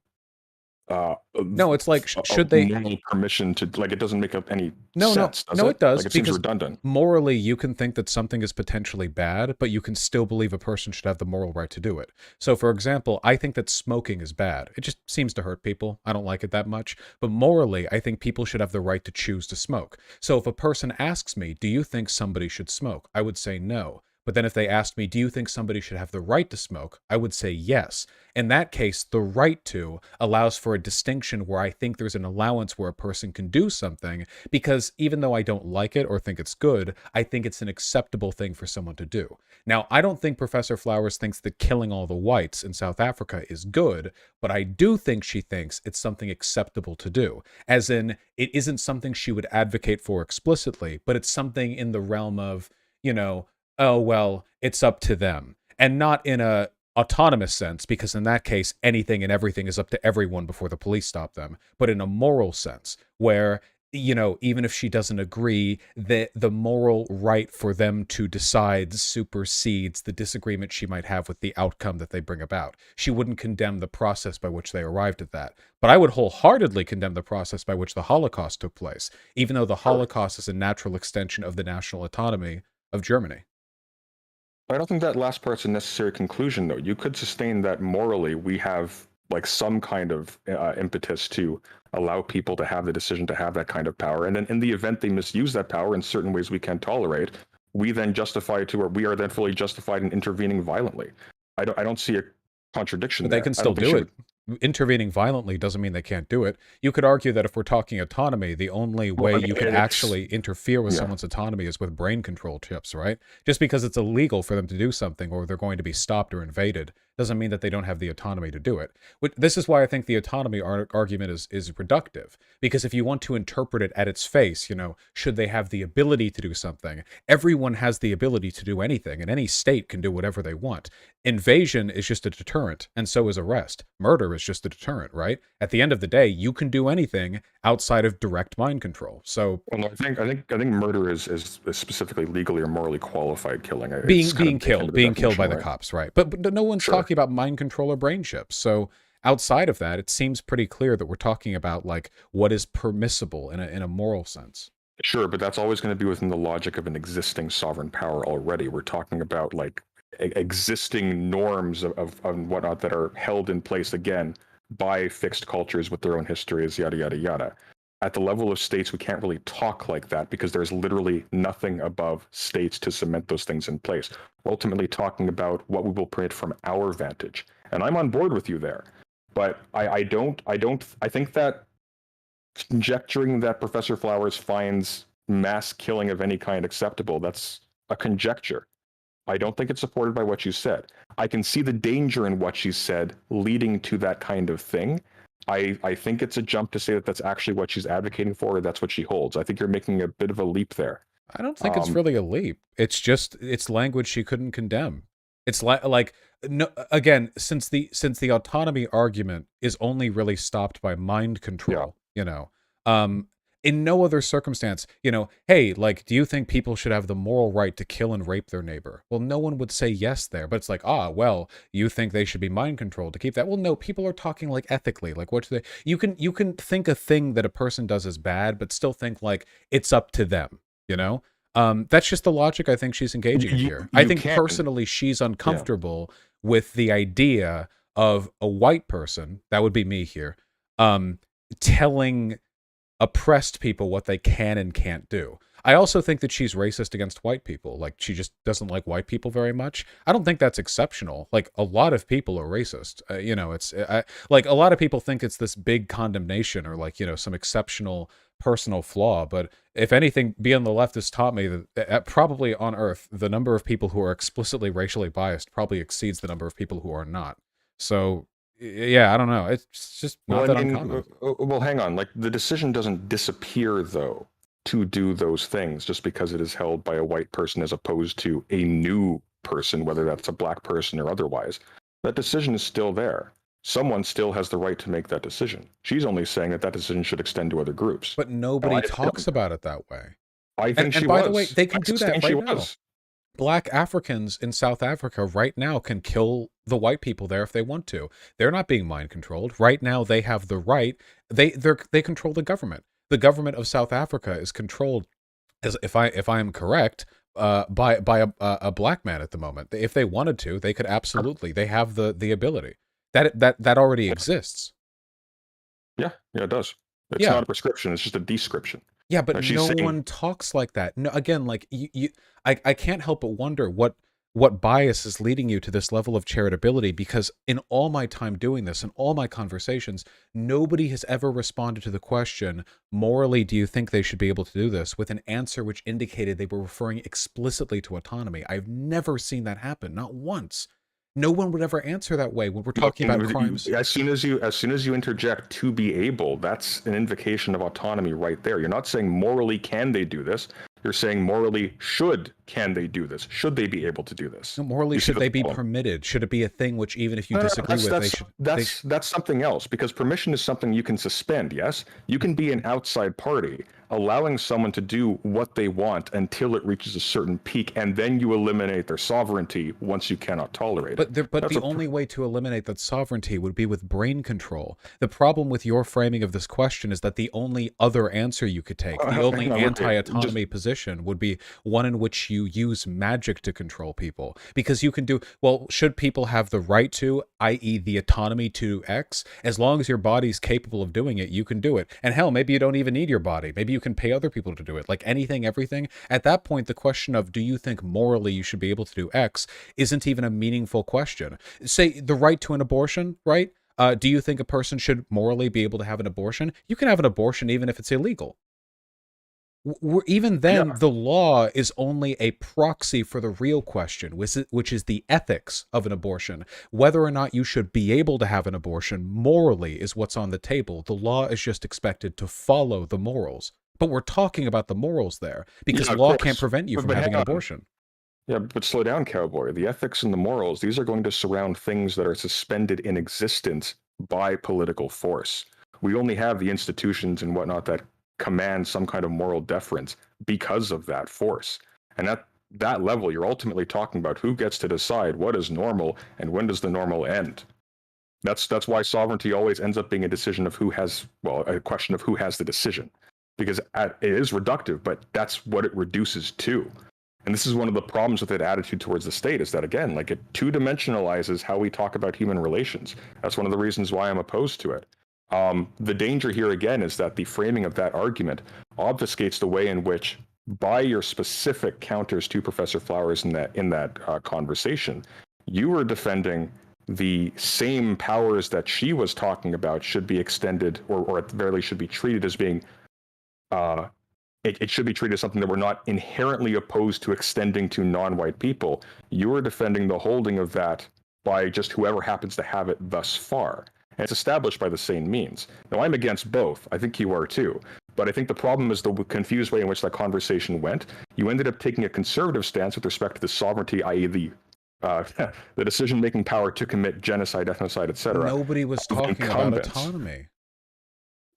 no, it's like should they permission to, like, it doesn't make up any sense. No, it does. Like, it seems redundant. Morally, you can think that something is potentially bad, but you can still believe a person should have the moral right to do it. So, for example, I think that smoking is bad. It just seems to hurt people. I don't like it that much. But morally, I think people should have the right to choose to smoke. So if a person asks me, do you think somebody should smoke? I would say no. But then if they asked me, do you think somebody should have the right to smoke? I would say yes. In that case, the right to allows for a distinction where I think there's an allowance where a person can do something, because even though I don't like it or think it's good, I think it's an acceptable thing for someone to do. Now, I don't think Professor Flowers thinks that killing all the whites in South Africa is good, but I do think she thinks it's something acceptable to do. As in, it isn't something she would advocate for explicitly, but it's something in the realm of, oh, well, it's up to them. And not in a autonomous sense, because in that case, anything and everything is up to everyone before the police stop them, but in a moral sense, where, even if she doesn't agree, the moral right for them to decide supersedes the disagreement she might have with the outcome that they bring about. She wouldn't condemn the process by which they arrived at that. But I would wholeheartedly condemn the process by which the Holocaust took place, even though the Holocaust is a natural extension of the national autonomy of Germany. I don't think that last part's a necessary conclusion, though. You could sustain that morally we have like some kind of impetus to allow people to have the decision to have that kind of power, and then in the event they misuse that power in certain ways we can't tolerate, we then justify to, or we are then fully justified in intervening violently. I don't see a contradiction But there. they can I still don't think do she it. Intervening violently doesn't mean they can't do it. You could argue that if we're talking autonomy, the only way you can actually interfere with someone's autonomy is with brain control chips, right? Just because it's illegal for them to do something, or they're going to be stopped or invaded, doesn't mean that they don't have the autonomy to do it. This is why I think the autonomy argument is reductive, because if you want to interpret it at its face, should they have the ability to do something? Everyone has the ability to do anything, and any state can do whatever they want. Invasion is just a deterrent, and so is arrest. Murder is just a deterrent, right? At the end of the day, you can do anything outside of direct mind control. So, well, no, I think murder is specifically legally or morally qualified killing. being killed by the cops, right? But no one's talking about mind control or brain chips. So outside of that, it seems pretty clear that we're talking about like what is permissible in a moral sense. Sure, but that's always going to be within the logic of an existing sovereign power already. We're talking about like existing norms of whatnot that are held in place again by fixed cultures with their own histories, yada yada yada. At the level of states, we can't really talk like that because there's literally nothing above states to cement those things in place. We're ultimately talking about what we will permit from our vantage, and I'm on board with you there. But I think that conjecturing that Professor Flowers finds mass killing of any kind acceptable, that's a conjecture. I don't think it's supported by what you said. I can see the danger in what she said leading to that kind of thing. I think it's a jump to say that that's actually what she's advocating for, or that's what she holds. I think you're making a bit of a leap there. I don't think it's really a leap. It's language she couldn't condemn. It's like no, again, since the autonomy argument is only really stopped by mind control, in no other circumstance, hey, like, do you think people should have the moral right to kill and rape their neighbor? Well, no one would say yes there, but it's like, well, you think they should be mind controlled to keep that? Well, no, people are talking like ethically, like what do they, you can think a thing that a person does is bad, but still think like it's up to them, that's just the logic I think she's engaging in here. I think personally she's uncomfortable with the idea of a white person, that would be me here, telling oppressed people what they can and can't do. I also think that she's racist against white people. Like, she just doesn't like white people very much. I don't think that's exceptional. Like, a lot of people are racist. Like, a lot of people think it's this big condemnation or like, some exceptional personal flaw. But if anything, being the left has taught me that probably on Earth, the number of people who are explicitly racially biased probably exceeds the number of people who are not. So, yeah, I don't know. It's just not that uncommon. Well, hang on. Like, the decision doesn't disappear, though, to do those things just because it is held by a white person as opposed to a new person, whether that's a black person or otherwise. That decision is still there. Someone still has the right to make that decision. She's only saying that decision should extend to other groups. But nobody talks about it that way. I think and by the way, they can do that right now. Black Africans in South Africa right now can kill the white people there if they want to. They're not being mind controlled. Right now, they have the right. They control the government. The government of South Africa is controlled, as if I am correct, by a black man at the moment. If they wanted to, they could absolutely. They have the ability. That already exists. Yeah, it does. It's not a prescription. It's just a description. Yeah, but no one talks like that. No, again, like I can't help but wonder what what bias is leading you to this level of charitability, because in all my time doing this, in all my conversations, nobody has ever responded to the question, morally, do you think they should be able to do this, with an answer which indicated they were referring explicitly to autonomy. I've never seen that happen, not once. No one would ever answer that way when we're talking about crimes. As soon as you interject "to be able," that's an invocation of autonomy right there. You're not saying morally can they do this. You're saying morally can they do this? Should they be able to do this? No, morally, should they be permitted? Should it be a thing which, even if you disagree with, they should? That's something else, because permission is something you can suspend. Yes, you can be an outside party, allowing someone to do what they want until it reaches a certain peak, and then you eliminate their sovereignty once you cannot tolerate it. But the only way to eliminate that sovereignty would be with brain control. The problem with your framing of this question is that the only other answer you could take, the only anti-autonomy position, would be one in which you use magic to control people. Because you can do, well, should people have the right to, i.e. the autonomy to X? As long as your body's capable of doing it, you can do it. And hell, maybe you don't even need your body. Maybe you can pay other people to do it. Like anything, everything. At that point, the question of, do you think morally you should be able to do X, isn't even a meaningful question. Say the right to an abortion, right? Do you think a person should morally be able to have an abortion? You can have an abortion even if it's illegal. Even then, the law is only a proxy for the real question, which is the ethics of an abortion. Whether or not you should be able to have an abortion morally is what's on the table. The law is just expected to follow the morals. But we're talking about the morals there, because law can't prevent you from having an abortion. Yeah, but slow down, cowboy. The ethics and the morals, these are going to surround things that are suspended in existence by political force. We only have the institutions and whatnot that command some kind of moral deference because of that force. And at that level, you're ultimately talking about who gets to decide what is normal and when does the normal end. That's why sovereignty always ends up being a decision of who has, well, a question of who has the decision. Because it is reductive, but that's what it reduces to. And this is one of the problems with that attitude towards the state, is that, again, like, it two-dimensionalizes how we talk about human relations. That's one of the reasons why I'm opposed to it. The danger here, again, is that the framing of that argument obfuscates the way in which, by your specific counters to Professor Flowers in that conversation, you were defending the same powers that she was talking about should be extended, or at the very least should be treated as being it should be treated as something that we're not inherently opposed to extending to non-white people. You are defending the holding of that by just whoever happens to have it thus far. And it's established by the same means. Now, I'm against both. I think you are too. But I think the problem is the confused way in which that conversation went. You ended up taking a conservative stance with respect to the sovereignty, i.e. the decision-making power to commit genocide, ethnocide, etc. Nobody was talking about autonomy.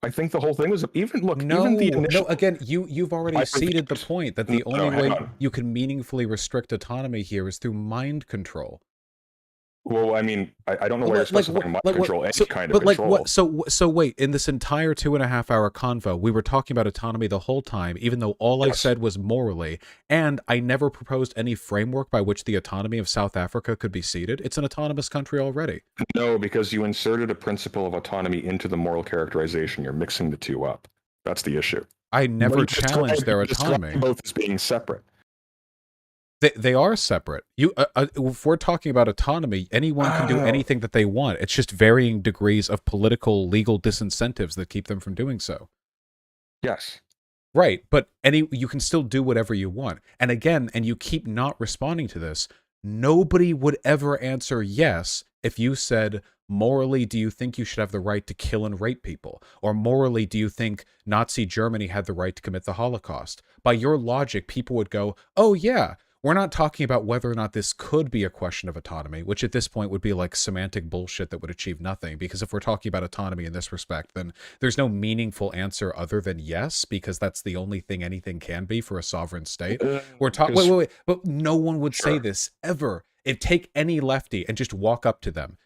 I think the whole thing was even again, you've already ceded the point that the only way you can meaningfully restrict autonomy here is through mind control. Well, I mean, I don't know why you're specifying mind control, any kind of control. So wait, in this entire 2.5-hour convo, we were talking about autonomy the whole time, even though all I said was morally, and I never proposed any framework by which the autonomy of South Africa could be ceded. It's an autonomous country already. No, because you inserted a principle of autonomy into the moral characterization. You're mixing the two up. That's the issue. I never challenged their autonomy. Both as being separate. They are separate. If we're talking about autonomy, anyone can do anything that they want. It's just varying degrees of political, legal disincentives that keep them from doing so. Yes. Right, but you can still do whatever you want. And again, and you keep not responding to this, nobody would ever answer yes if you said, morally, do you think you should have the right to kill and rape people? Or morally, do you think Nazi Germany had the right to commit the Holocaust? By your logic, people would go, oh yeah, we're not talking about whether or not this could be a question of autonomy, which at this point would be like semantic bullshit that would achieve nothing. Because if we're talking about autonomy in this respect, then there's no meaningful answer other than yes, because that's the only thing anything can be for a sovereign state. We're talking, wait, but no one would say this ever. If take any lefty and just walk up to them,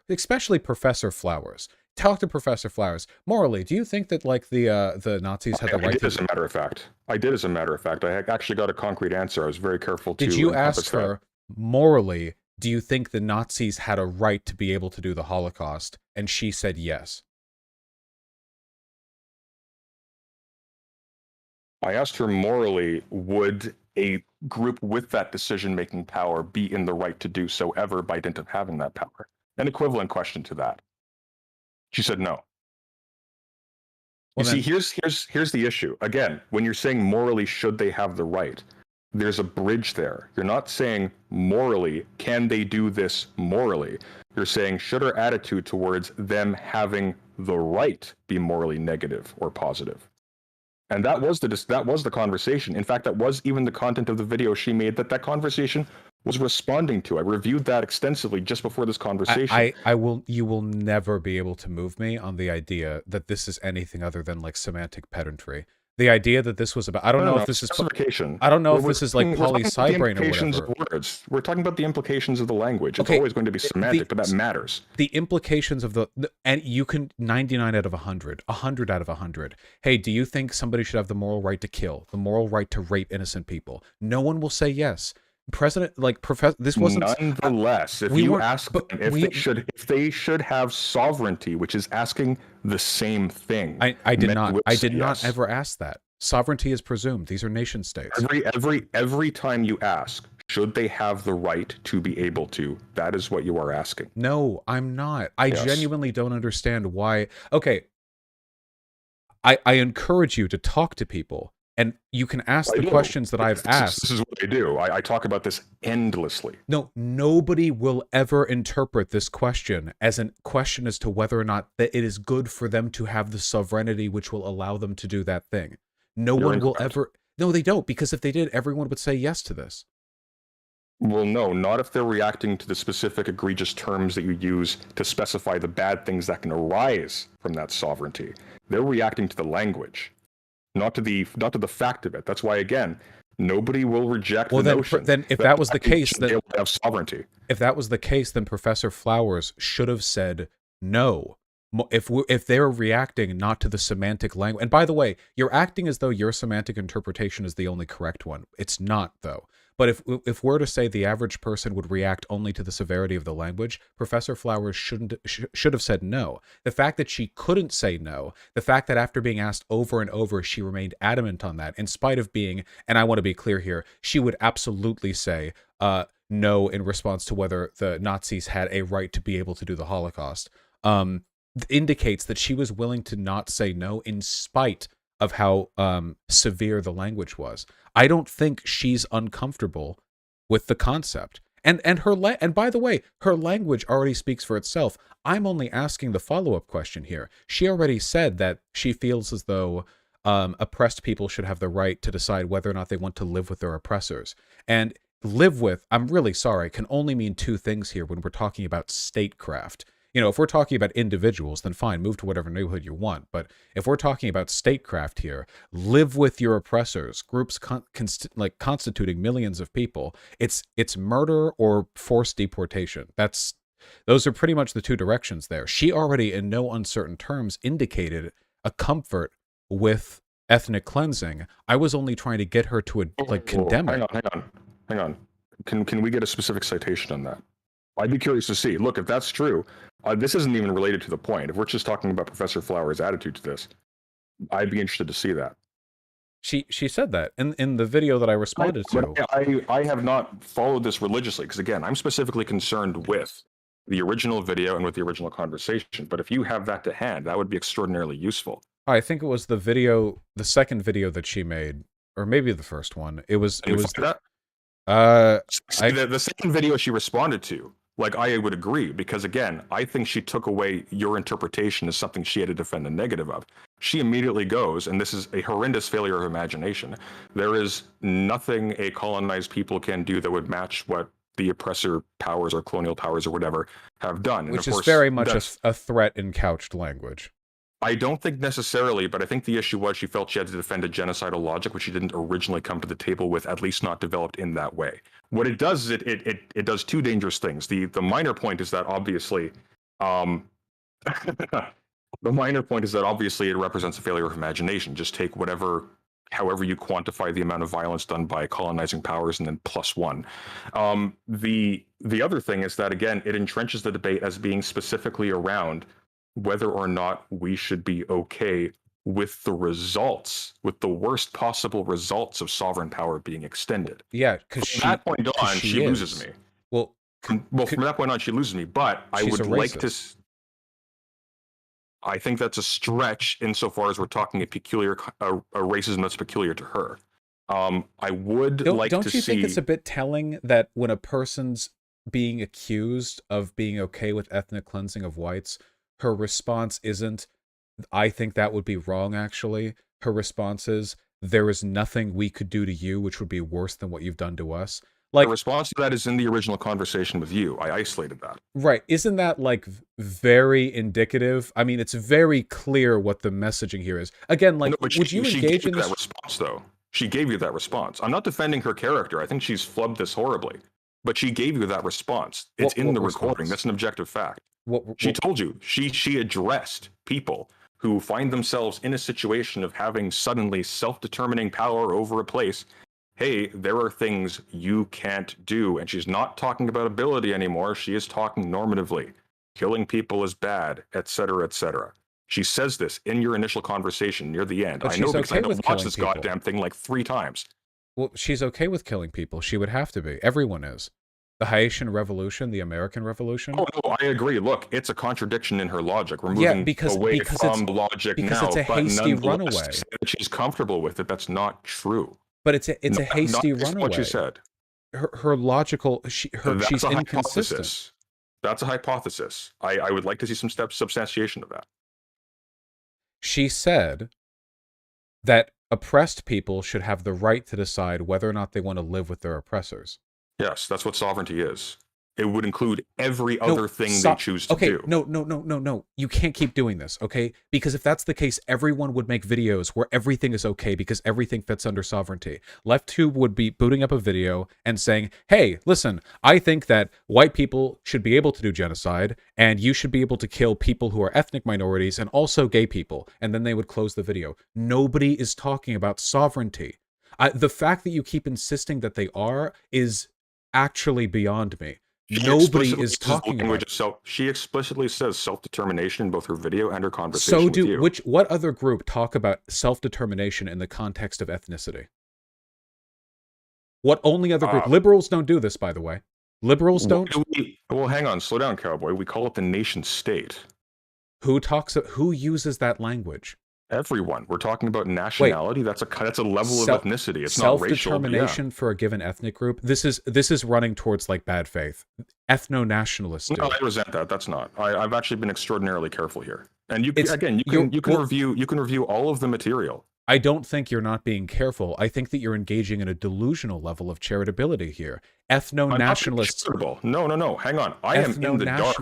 especially Professor Flowers. Talk to Professor Flowers. Morally, do you think that like the Nazis had the right to... As a matter of fact. I did, as a matter of fact. I actually got a concrete answer. I was very careful to... Did you ask her, morally, do you think the Nazis had a right to be able to do the Holocaust? And she said yes. I asked her morally, would a group with that decision-making power be in the right to do so ever by dint of having that power? An equivalent question to that. She said no. Well, You see, here's the issue. Again, when you're saying morally should they have the right, there's a bridge there. You're not saying morally can they do this morally. You're saying should our attitude towards them having the right be morally negative or positive? And that was the conversation. In fact, that was even the content of the video she made that conversation was responding to. I reviewed that extensively just before this conversation. You will never be able to move me on the idea that this is anything other than like semantic pedantry. The idea that this was about, I don't know if this is specification. I don't know if this is like poly-sci brain or whatever. Of words. We're talking about the implications of the language. It's Okay, always going to be semantic, but that matters. The implications of and you can 99 out of 100, 100 out of 100. Hey, do you think somebody should have the moral right to kill, the moral right to rape innocent people? No one will say yes. President, like professor, this wasn't. Nonetheless, if you ask them if they should have sovereignty, which is asking the same thing. I did not ever ask that. Sovereignty is presumed. These are nation states. Every time you ask, should they have the right to be able to? That is what you are asking. No, I'm not. I genuinely don't understand why. Okay, I encourage you to talk to people. And you can ask the questions that I've asked. This is what I do. I talk about this endlessly. No, nobody will ever interpret this question as a question as to whether or not that it is good for them to have the sovereignty which will allow them to do that thing. No one will ever. No, they don't, because if they did, everyone would say yes to this. Well, no, not if they're reacting to the specific egregious terms that you use to specify the bad things that can arise from that sovereignty. They're reacting to the language. Not to the fact of it. That's why, again, nobody will reject the notion. Then if that was the case, then have sovereignty. If that was the case, then Professor Flowers should have said no. If they're reacting not to the semantic language, and by the way, you're acting as though your semantic interpretation is the only correct one. It's not, though. But if we're to say the average person would react only to the severity of the language, Professor Flowers should have said no. The fact that she couldn't say no, the fact that after being asked over and over, she remained adamant on that, in spite of being, and I want to be clear here, she would absolutely say no in response to whether the Nazis had a right to be able to do the Holocaust, indicates that she was willing to not say no in spite of how severe the language was. I don't think she's uncomfortable with the concept. And by the way, her language already speaks for itself. I'm only asking the follow-up question here. She already said that she feels as though oppressed people should have the right to decide whether or not they want to live with their oppressors. And live with, I'm really sorry, can only mean two things here when we're talking about statecraft. You know, if we're talking about individuals, then fine, move to whatever neighborhood you want. But if we're talking about statecraft here, live with your oppressors, groups constituting millions of people, it's murder or forced deportation. Those are pretty much the two directions there. She already, in no uncertain terms, indicated a comfort with ethnic cleansing. I was only trying to get her to condemn it. Hang on. Can we get a specific citation on that? I'd be curious to see. Look, if that's true, this isn't even related to the point. If we're just talking about Professor Flowers' attitude to this, I'd be interested to see that. She said that in the video that I responded to. I have not followed this religiously because, again, I'm specifically concerned with the original video and with the original conversation. But if you have that to hand, that would be extraordinarily useful. I think it was the second video that she made, or maybe the first one. It was that. The second video she responded to. Like, I would agree, because again, I think she took away your interpretation as something she had to defend the negative of. She immediately goes, and this is a horrendous failure of imagination. There is nothing a colonized people can do that would match what the oppressor powers or colonial powers or whatever have done. Which is very much a threat in couched language. I don't think necessarily, but I think the issue was she felt she had to defend a genocidal logic, which she didn't originally come to the table with, at least not developed in that way. What it does is it does two dangerous things. The minor point is that obviously, the minor point is that obviously it represents a failure of imagination. Just take however you quantify the amount of violence done by colonizing powers and then plus one. The other thing is that, again, it entrenches the debate as being specifically around whether or not we should be okay with the results, with the worst possible results of sovereign power being extended. Yeah, because From that point on, she loses me. Well, From that point on, she loses me. But I she's would a like to. racist. I think that's a stretch insofar as we're talking a racism that's peculiar to her. I would like to see. Don't you think it's a bit telling that when a person's being accused of being okay with ethnic cleansing of whites, her response isn't, I think that would be wrong, actually. Her response is, there is nothing we could do to you which would be worse than what you've done to us. Like, the response to that is in the original conversation with you. I isolated that. right. Isn't that like very indicative? I mean, it's very clear what the messaging here is. Again, like, No, but would you engage in that this? response, though? She gave you that response. I'm not defending her character. I think she's flubbed this horribly. But she gave you that response. It's in the recording. That's an objective fact. She told you. She addressed people who find themselves in a situation of having suddenly self-determining power over a place. Hey, there are things you can't do. And she's not talking about ability anymore. She is talking normatively. Killing people is bad, etc., etc. She says this in your initial conversation near the end. But I know she's because okay I with watched killing this people. goddamn thing like 3 times. Well, she's okay with killing people. She would have to be. Everyone is. The Haitian Revolution, the American Revolution. Oh, no, I agree. Look, it's a contradiction in her logic. We're moving away from the logic because now. it's a hasty runaway. To say that she's comfortable with it, that's not true. But it's a hasty runaway. What you said. Her logical. She's inconsistent. Hypothesis. That's a hypothesis. I would like to see some substantiation of that. She said that oppressed people should have the right to decide whether or not they want to live with their oppressors. Yes, that's what sovereignty is. It would include every other thing they choose to do. No. You can't keep doing this, okay? Because if that's the case, everyone would make videos where everything is okay because everything fits under sovereignty. LeftTube would be booting up a video and saying, hey, listen, I think that white people should be able to do genocide and you should be able to kill people who are ethnic minorities and also gay people. And then they would close the video. Nobody is talking about sovereignty. The fact that you keep insisting that they are is actually beyond me. Nobody is talking about it. She explicitly says self-determination in both her video and her conversation with you. What other group talk about self-determination in the context of ethnicity? What only other group? Liberals don't do this, by the way. Liberals don't. Well, hang on, slow down, cowboy. We call it the nation state. Who uses that language? Everyone. We're talking about nationality. That's a level of ethnicity. It's not racial. Self-determination for a given ethnic group. This is running towards like bad faith. Ethno-nationalists. No, I resent that. That's not. I've actually been extraordinarily careful here. And you can review all of the material. I don't think you're not being careful. I think that you're engaging in a delusional level of charitability here. Ethno-nationalists. No. Hang on. I am in the dark.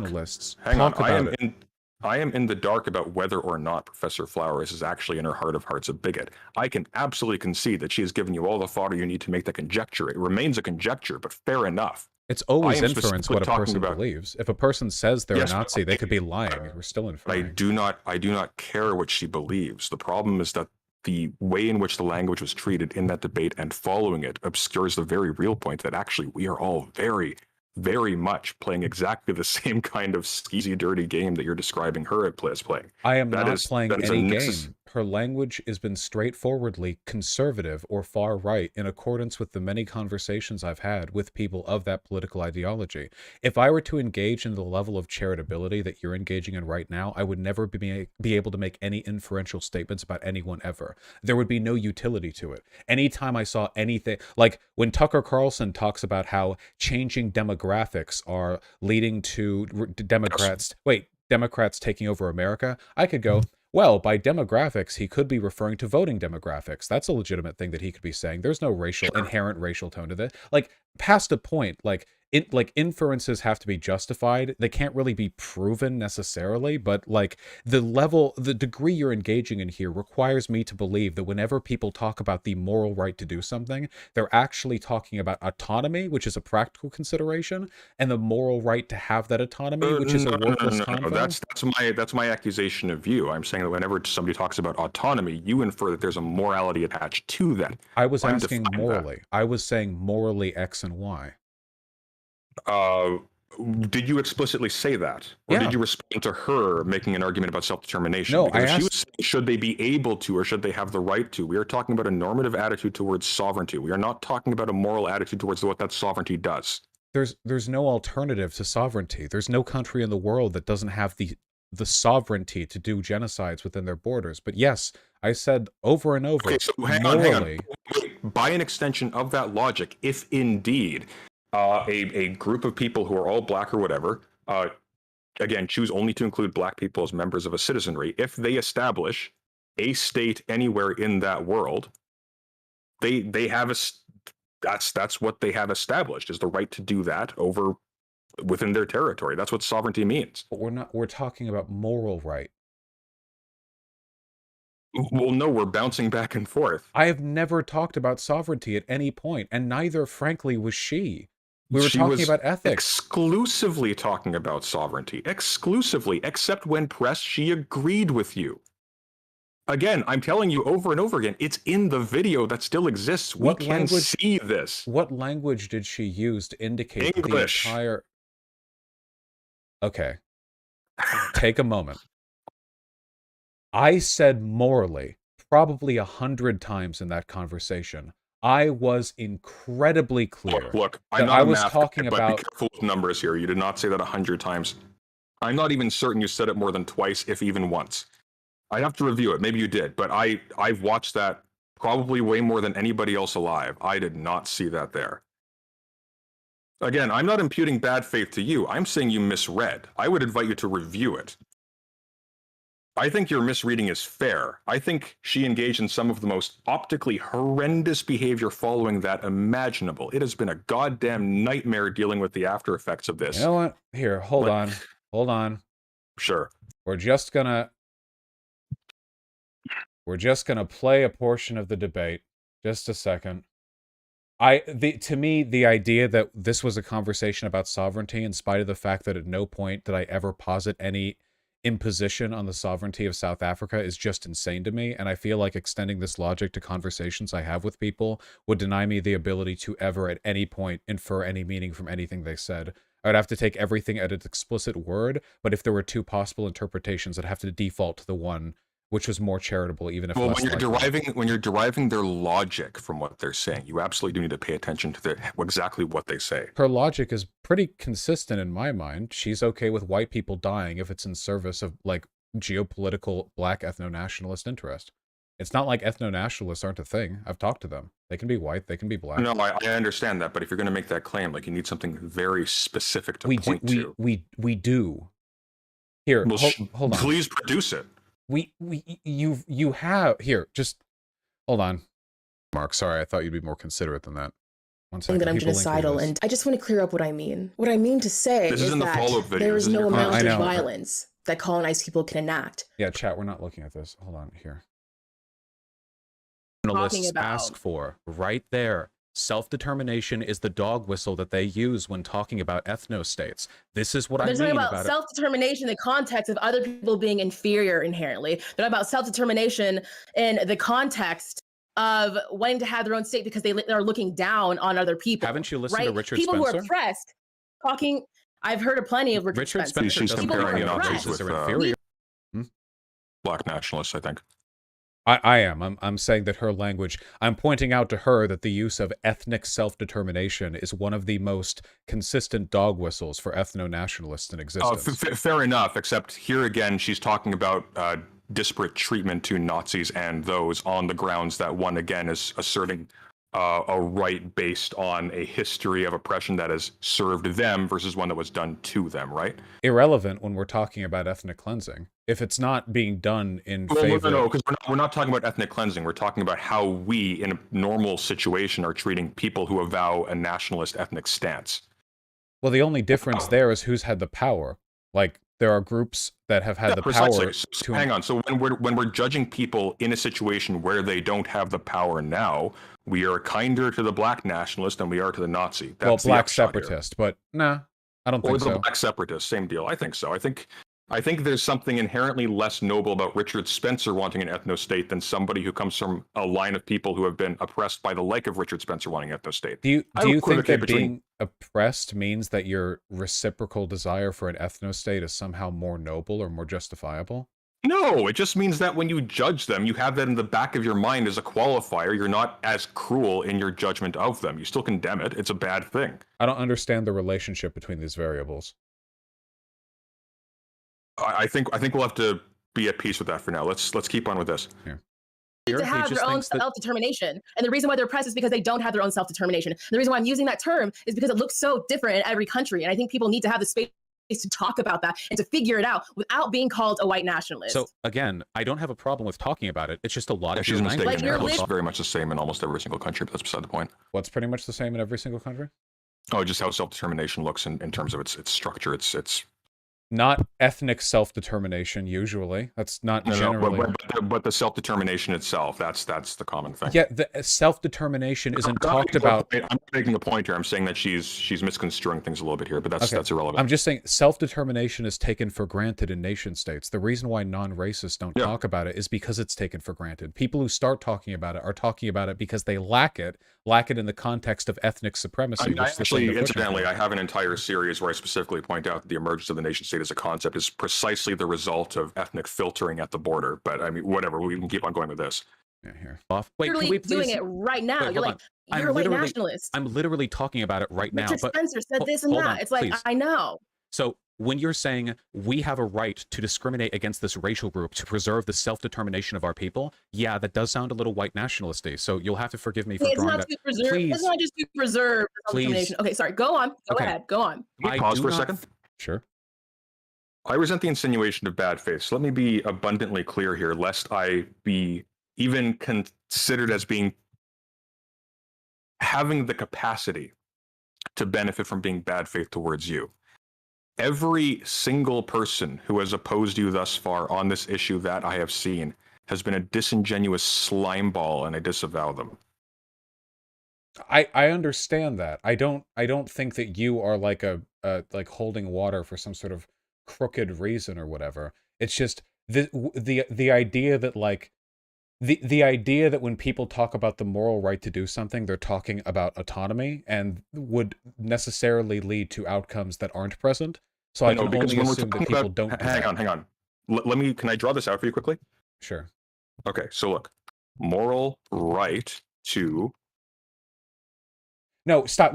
Hang on. I am in the dark about whether or not Professor Flowers is actually in her heart of hearts a bigot. I can absolutely concede that she has given you all the fodder you need to make the conjecture. It remains a conjecture, but fair enough. It's always inference what a person believes. If a person says they're a Nazi, they could be lying. We're still inferring. I do not care what she believes. The problem is that the way in which the language was treated in that debate and following it obscures the very real point that actually we are all very, very much playing exactly the same kind of skeezy, dirty game that you're describing her as playing. I am not playing any game. Her language has been straightforwardly conservative or far right in accordance with the many conversations I've had with people of that political ideology. If I were to engage in the level of charitability that you're engaging in right now, I would never be able to make any inferential statements about anyone ever. There would be no utility to it. Anytime I saw anything, like when Tucker Carlson talks about how changing demographics are leading to Democrats taking over America, I could go, well, by demographics, he could be referring to voting demographics. That's a legitimate thing that he could be saying. There's no inherent racial tone to that. Like, past a point, inferences have to be justified. They can't really be proven necessarily, but like the degree you're engaging in here requires me to believe that whenever people talk about the moral right to do something, they're actually talking about autonomy, which is a practical consideration, and the moral right to have that autonomy, which is a worthless convo. That's my accusation of you. I'm saying that whenever somebody talks about autonomy, you infer that there's a morality attached to that. I was asking morally. I was saying morally X and Y. Did you explicitly say that? Or Yeah. did you respond to her making an argument about self-determination? No, because I she was asked. saying, should they be able to or should they have the right to? We are talking about a normative attitude towards sovereignty. We are not talking about a moral attitude towards what that sovereignty does. There's no alternative to sovereignty. There's no country in the world that doesn't have the sovereignty to do genocides within their borders. But yes, I said over and over, Okay, so hang on. morally, Wait, by an extension of that logic, if indeed a group of people who are all black or whatever, again, choose only to include black people as members of a citizenry, if they establish a state anywhere in that world, they have that's what they have established, is the right to do that over within their territory. That's what sovereignty means. but we're talking about moral right. Well, no, we're bouncing back and forth. I have never talked about sovereignty at any point, and neither, frankly, was she. We were She talking was about ethics. exclusively talking about sovereignty, exclusively, except when pressed, she agreed with you. Again, I'm telling you over and over again, it's in the video that still exists. We What can language- see this. What language did she use to indicate that the English. entire... Okay. Take a moment. I said morally, probably 100 times in that conversation. I was incredibly clear. Look, that I'm not I a was math talking guy, but about- be careful with numbers here. You did not say that 100 times. I'm not even certain you said it more than twice, if even once. I'd have to review it. Maybe you did, but I've watched that probably way more than anybody else alive. I did not see that there. Again, I'm not imputing bad faith to you. I'm saying you misread. I would invite you to review it. I think your misreading is fair. I think she engaged in some of the most optically horrendous behavior following that imaginable. It has been a goddamn nightmare dealing with the after effects of this. You know what? Here, hold Like- on. Hold on. Sure. We're just gonna play a portion of the debate. Just a second. To me, the idea that this was a conversation about sovereignty, in spite of the fact that at no point did I ever posit any imposition on the sovereignty of South Africa, is just insane to me. And I feel like extending this logic to conversations I have with people would deny me the ability to ever at any point infer any meaning from anything they said. I'd have to take everything at its explicit word, but if there were two possible interpretations, I'd have to default to the one which was more charitable, even if Well, less likely. when you're deriving their logic from what they're saying, you absolutely do need to pay attention to exactly what they say. Her logic is pretty consistent in my mind. She's okay with white people dying if it's in service of, like, geopolitical black ethno-nationalist interest. It's not like ethno-nationalists aren't a thing. I've talked to them. They can be white, they can be black. No, I understand that, but if you're going to make that claim, like, you need something very specific to we point do, to. we do. Here, Well, hold on. Please produce it. You have here. Just hold on, Mark. Sorry, I thought you'd be more considerate than that. One second. That I'm People link me to genocidal, this. and I just want to clear up what I mean. What I mean to say This is is in the that follow-up video. there This is is no your amount I of know. violence that colonized people can enact. Yeah, chat. We're not looking at this. Hold on here. Talking Journalists about- ask for right there. Self-determination is the dog whistle that they use when talking about ethno-states. This is what They're I talking mean about about it. self-determination in the context of other people being inferior inherently. They're about self-determination in the context of wanting to have their own state because they're looking down on other people. Haven't you listened right? to Richard people Spencer? who are oppressed talking. I've heard of plenty of Richard Spencer. She's doesn't comparing argue Nazis Nazis with, are inferior. Black nationalists, I think. I am. I'm saying that her language, I'm pointing out to her that the use of ethnic self-determination is one of the most consistent dog whistles for ethno-nationalists in existence. Fair enough, except here again, she's talking about disparate treatment to Nazis and those on the grounds that one, again, is asserting a right based on a history of oppression that has served them versus one that was done to them, right? Irrelevant when we're talking about ethnic cleansing. If it's not being done in favor... No, because we're not talking about ethnic cleansing. We're talking about how we, in a normal situation, are treating people who avow a nationalist ethnic stance. Well, the only difference there is who's had the power. Like, there are groups that have had the Precisely. power So to... hang on. So when we're judging people in a situation where they don't have the power now, we are kinder to the black nationalist than we are to the Nazi. That's well, the black upshot here. separatist, but nah, I don't Or think the so. black separatist, same deal. I think so. I think I think there's something inherently less noble about Richard Spencer wanting an ethno-state than somebody who comes from a line of people who have been oppressed by the like of Richard Spencer wanting an ethno-state. Do you I would think equivocate that being oppressed means that your reciprocal desire for an ethno-state is somehow more noble or more justifiable? No, it just means that when you judge them, you have that in the back of your mind as a qualifier. You're not as cruel in your judgment of them. You still condemn it. It's a bad thing. I don't understand the relationship between these variables. I think we'll have to be at peace with that for now. Let's keep on with this. Yeah. To have their own self-determination. And the reason why they're oppressed is because they don't have their own self-determination. And the reason why I'm using that term is because it looks so different in every country. And I think people need to have the space to talk about that and to figure it out without being called a white nationalist. So again, I don't have a problem with talking about it. It's just a lot of She's mistaken. Like, you're It looks very much the same in almost every single country, but that's beside the point. What's pretty much the same in every single country? Oh, just how self-determination looks in terms of its structure. It's Not ethnic self-determination, usually. That's not generally... but the self-determination itself, that's the common thing. Yeah, the self-determination isn't talked about... I'm making a point here. I'm saying that she's misconstruing things a little bit here, but that's irrelevant. I'm just saying self-determination is taken for granted in nation states. The reason why non-racists don't talk about it is because it's taken for granted. People who start talking about it are talking about it because they lack it in the context of ethnic supremacy. Incidentally, I have an entire series where I specifically point out that the emergence of the nation state as a concept is precisely the result of ethnic filtering at the border. But I mean, whatever, we can keep on going with this. Yeah, here. Wait, literally can we please... doing it right now. Wait, You're like, you're a white nationalist. I'm literally talking about it right now. Richard But Spencer said this and that. It's like, please. I know. So when you're saying we have a right to discriminate against this racial group to preserve the self-determination of our people, yeah, that does sound a little white nationalisty. So you'll have to forgive me for drawing that. It's not just to preserve the self-determination. Okay, sorry. Go on. Go ahead. Go on. Can we pause for a second? Sure. I resent the insinuation of bad faith. So let me be abundantly clear here, lest I be even considered as having the capacity to benefit from being bad faith towards you. Every single person who has opposed you thus far on this issue that I have seen has been a disingenuous slime ball, and I disavow them. I understand that. I don't think that you are like like holding water for some sort of crooked reason or whatever. It's just the idea that like the idea that when people talk about the moral right to do something, they're talking about autonomy and would necessarily lead to outcomes that aren't present. So I can only assume that people don't. Hang on. Can I draw this out for you quickly? Sure. Okay, so look, moral right to... No, stop.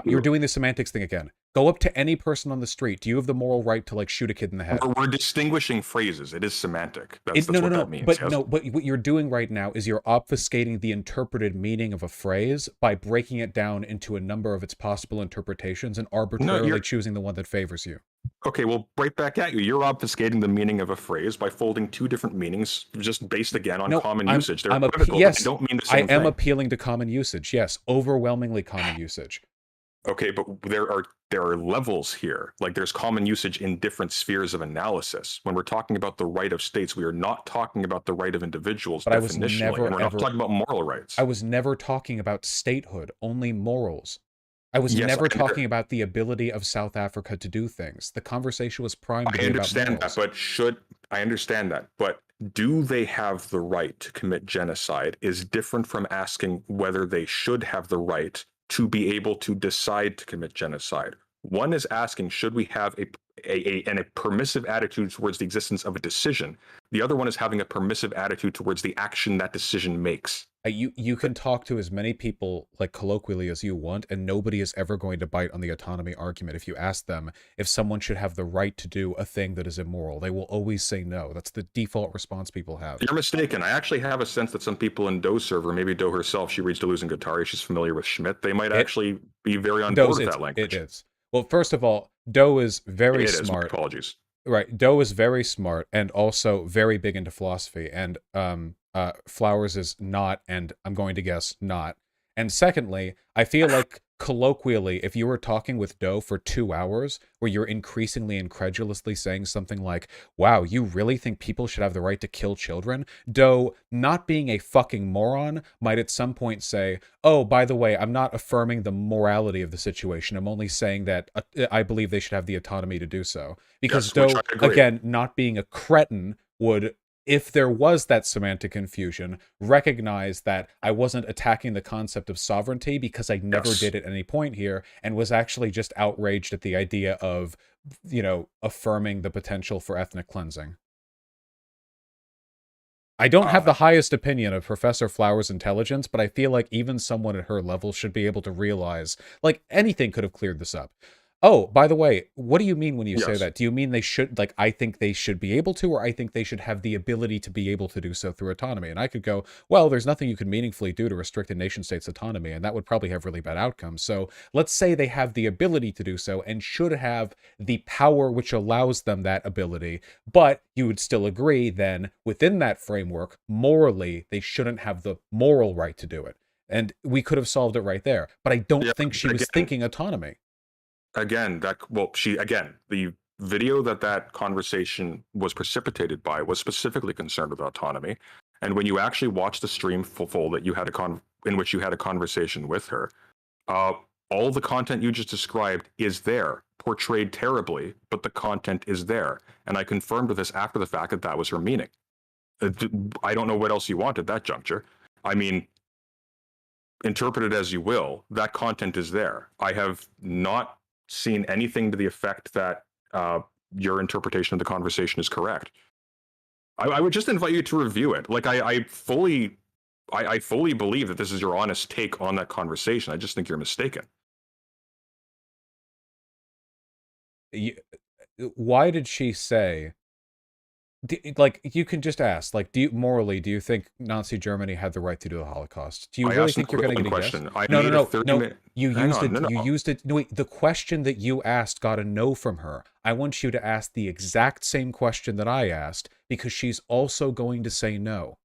You're doing the semantics thing again. Go up to any person on the street. Do you have the moral right to like shoot a kid in the head? We're distinguishing phrases. It is semantic. That's what that means. But what you're doing right now is you're obfuscating the interpreted meaning of a phrase by breaking it down into a number of its possible interpretations and arbitrarily choosing the one that favors you. Okay, well, right back at you. You're obfuscating the meaning of a phrase by folding two different meanings, just based again on common usage. They're equivocal, but they don't mean the same thing. I am appealing to common usage. Yes, overwhelmingly common usage. Okay, but there are levels here. Like there's common usage in different spheres of analysis. When we're talking about the right of states, we are not talking about the right of individuals definitionally. We're not talking about moral rights. I was never talking about statehood, only morals. I was never talking about the ability of South Africa to do things. The conversation was primed to be about morals. I understand that, but do they have the right to commit genocide is different from asking whether they should have the right to be able to decide to commit genocide. One is asking, should we have a permissive attitude towards the existence of a decision? The other one is having a permissive attitude towards the action that decision makes. You can talk to as many people like colloquially as you want, and nobody is ever going to bite on the autonomy argument. If you ask them if someone should have the right to do a thing that is immoral, they will always say no. That's the default response people have. You're mistaken. I actually have a sense that some people in Doe's server, maybe Doe herself, she reads Deleuze and Guattari, she's familiar with Schmidt. They might actually be very on board with that language. It is. Well, first of all, Doe is very smart. Apologies. Right. Doe is very smart and also very big into philosophy. And Flowers is not, and I'm going to guess not. And secondly, I feel like colloquially, if you were talking with Doe for 2 hours, where you're increasingly incredulously saying something like, wow, you really think people should have the right to kill children? Doe, not being a fucking moron, might at some point say, oh, by the way, I'm not affirming the morality of the situation. I'm only saying that I believe they should have the autonomy to do so. Because Yes, which Doe, I agree. again, not being a cretin, would, if there was that semantic confusion, recognize that I wasn't attacking the concept of sovereignty because I never Yes. did at any point here, and was actually just outraged at the idea of, you know, affirming the potential for ethnic cleansing. I don't have the highest opinion of Professor Flower's intelligence, but I feel like even someone at her level should be able to realize, like, anything could have cleared this up. Oh, by the way, what do you mean when you say Yes. that? Do you mean they should, like, I think they should be able to, or I think they should have the ability to be able to do so through autonomy? And I could go, well, there's nothing you can meaningfully do to restrict a nation state's autonomy, and that would probably have really bad outcomes. So let's say they have the ability to do so and should have the power which allows them that ability. But you would still agree then, within that framework, morally, they shouldn't have the moral right to do it. And we could have solved it right there. But I don't think she was thinking autonomy. Again, the video that conversation was precipitated by was specifically concerned with autonomy. And when you actually watch the stream full that you had in which you had a conversation with her, all the content you just described is there, portrayed terribly, but the content is there. And I confirmed with this after the fact that was her meaning. I don't know what else you want at that juncture. I mean, interpret it as you will, that content is there. I have not seen anything to the effect that your interpretation of the conversation is correct. I would just invite you to review it. Like, I fully believe that this is your honest take on that conversation. I just think you're mistaken. Why did she say, like, you can just ask, like, do you think Nazi Germany had the right to do the Holocaust? Do you really think you're going to get a yes? No. You used it. No, wait, the question that you asked got a no from her. I want you to ask the exact same question that I asked, because she's also going to say no.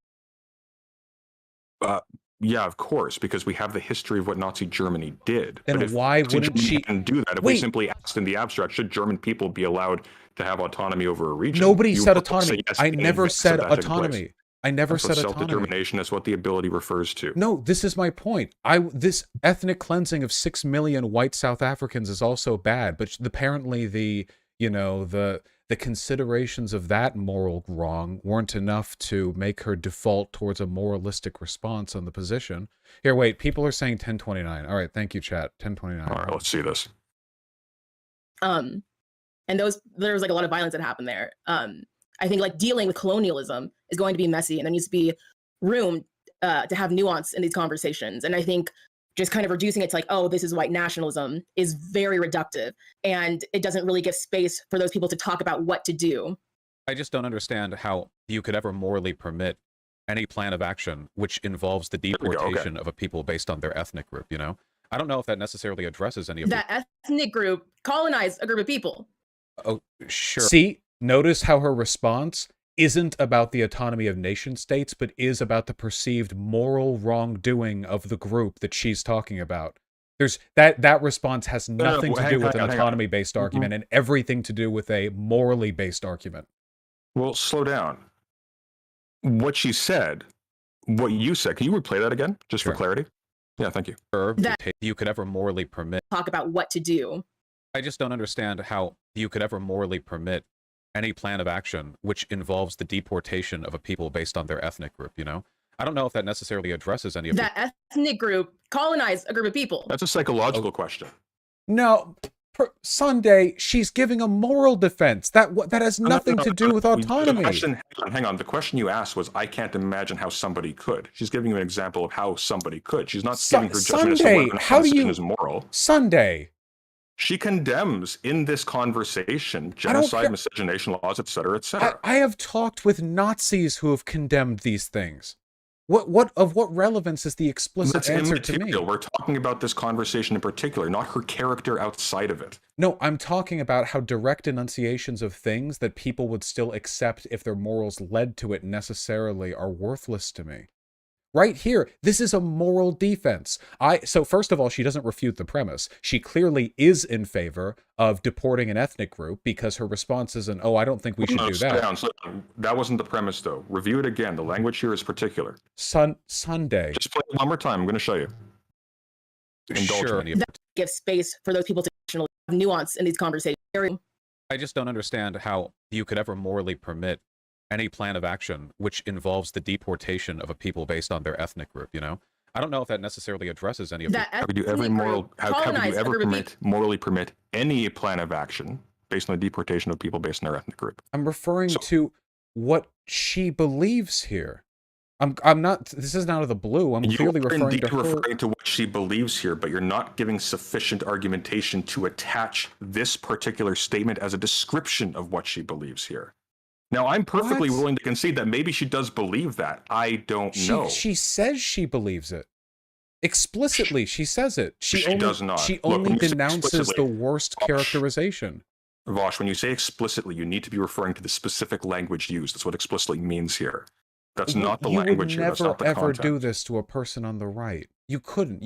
Yeah, of course, because we have the history of what Nazi Germany did. Then but why wouldn't she do that? If we simply asked in the abstract, should German people be allowed to have autonomy over a region? Nobody said autonomy. I never said autonomy. I never said autonomy. Self-determination is what the ability refers to. No, this is my point. This ethnic cleansing of 6 million white South Africans is also bad, but apparently the considerations of that moral wrong weren't enough to make her default towards a moralistic response on the position. Here, wait, people are saying 1029. All right, thank you, chat. 1029. All right, let's see this. And there was like a lot of violence that happened there. I think like dealing with colonialism is going to be messy, and there needs to be room to have nuance in these conversations. And I think just kind of reducing it to like, oh, this is white nationalism is very reductive, and it doesn't really give space for those people to talk about what to do. I just don't understand how you could ever morally permit any plan of action which involves the deportation of a people based on their ethnic group, you know? I don't know if that necessarily addresses any of that ethnic group colonized a group of people. Oh, sure. See, notice how her response isn't about the autonomy of nation states, but is about the perceived moral wrongdoing of the group that she's talking about. There's that response has nothing to do with an autonomy-based argument and everything to do with a morally based argument. Well, slow down. What she said, what you said, can you replay that again, just for clarity? Yeah, thank you. You could ever morally permit. Talk about what to do. I just don't understand how you could ever morally permit any plan of action which involves the deportation of a people based on their ethnic group, you know? I don't know if that necessarily addresses any of that ethnic group colonized a group of people. That's a psychological question. No, Sunday, she's giving a moral defense. That has nothing to do with autonomy. Hang on. The question you asked was, I can't imagine how somebody could. She's giving you an example of how somebody could. She's not giving her judgment as to whether a decision is moral. Sunday. She condemns in this conversation genocide, miscegenation laws, etc., etc. I have talked with Nazis who have condemned these things. What relevance is the explicit answer to me? We're talking about this conversation in particular, not her character outside of it. No, I'm talking about how direct enunciations of things that people would still accept if their morals led to it necessarily are worthless to me. Right here, this is a moral defense. So first of all, she doesn't refute the premise. She clearly is in favor of deporting an ethnic group because her response isn't, oh, I don't think we should do that. Slow down. That wasn't the premise, though. Review it again. The language here is particular. Sunday. Just play it one more time. I'm going to show you. Sure. That gives space for those people to have nuance in these conversations. I just don't understand how you could ever morally permit any plan of action which involves the deportation of a people based on their ethnic group, you know? I don't know if that necessarily addresses any of that. How could you ever morally permit any plan of action based on the deportation of people based on their ethnic group? I'm referring to what she believes here. I'm not, this isn't out of the blue. I'm clearly referring to what she believes here, but you're not giving sufficient argumentation to attach this particular statement as a description of what she believes here. Now, I'm perfectly willing to concede that maybe she does believe that. I don't know. She says she believes it. Explicitly, she says it. She does not. She only denounces the worst characterization. Vosh, when you say explicitly, you need to be referring to the specific language used. That's what explicitly means here. That's not the language here. That's not the content. You would never ever do this to a person on the right. You couldn't.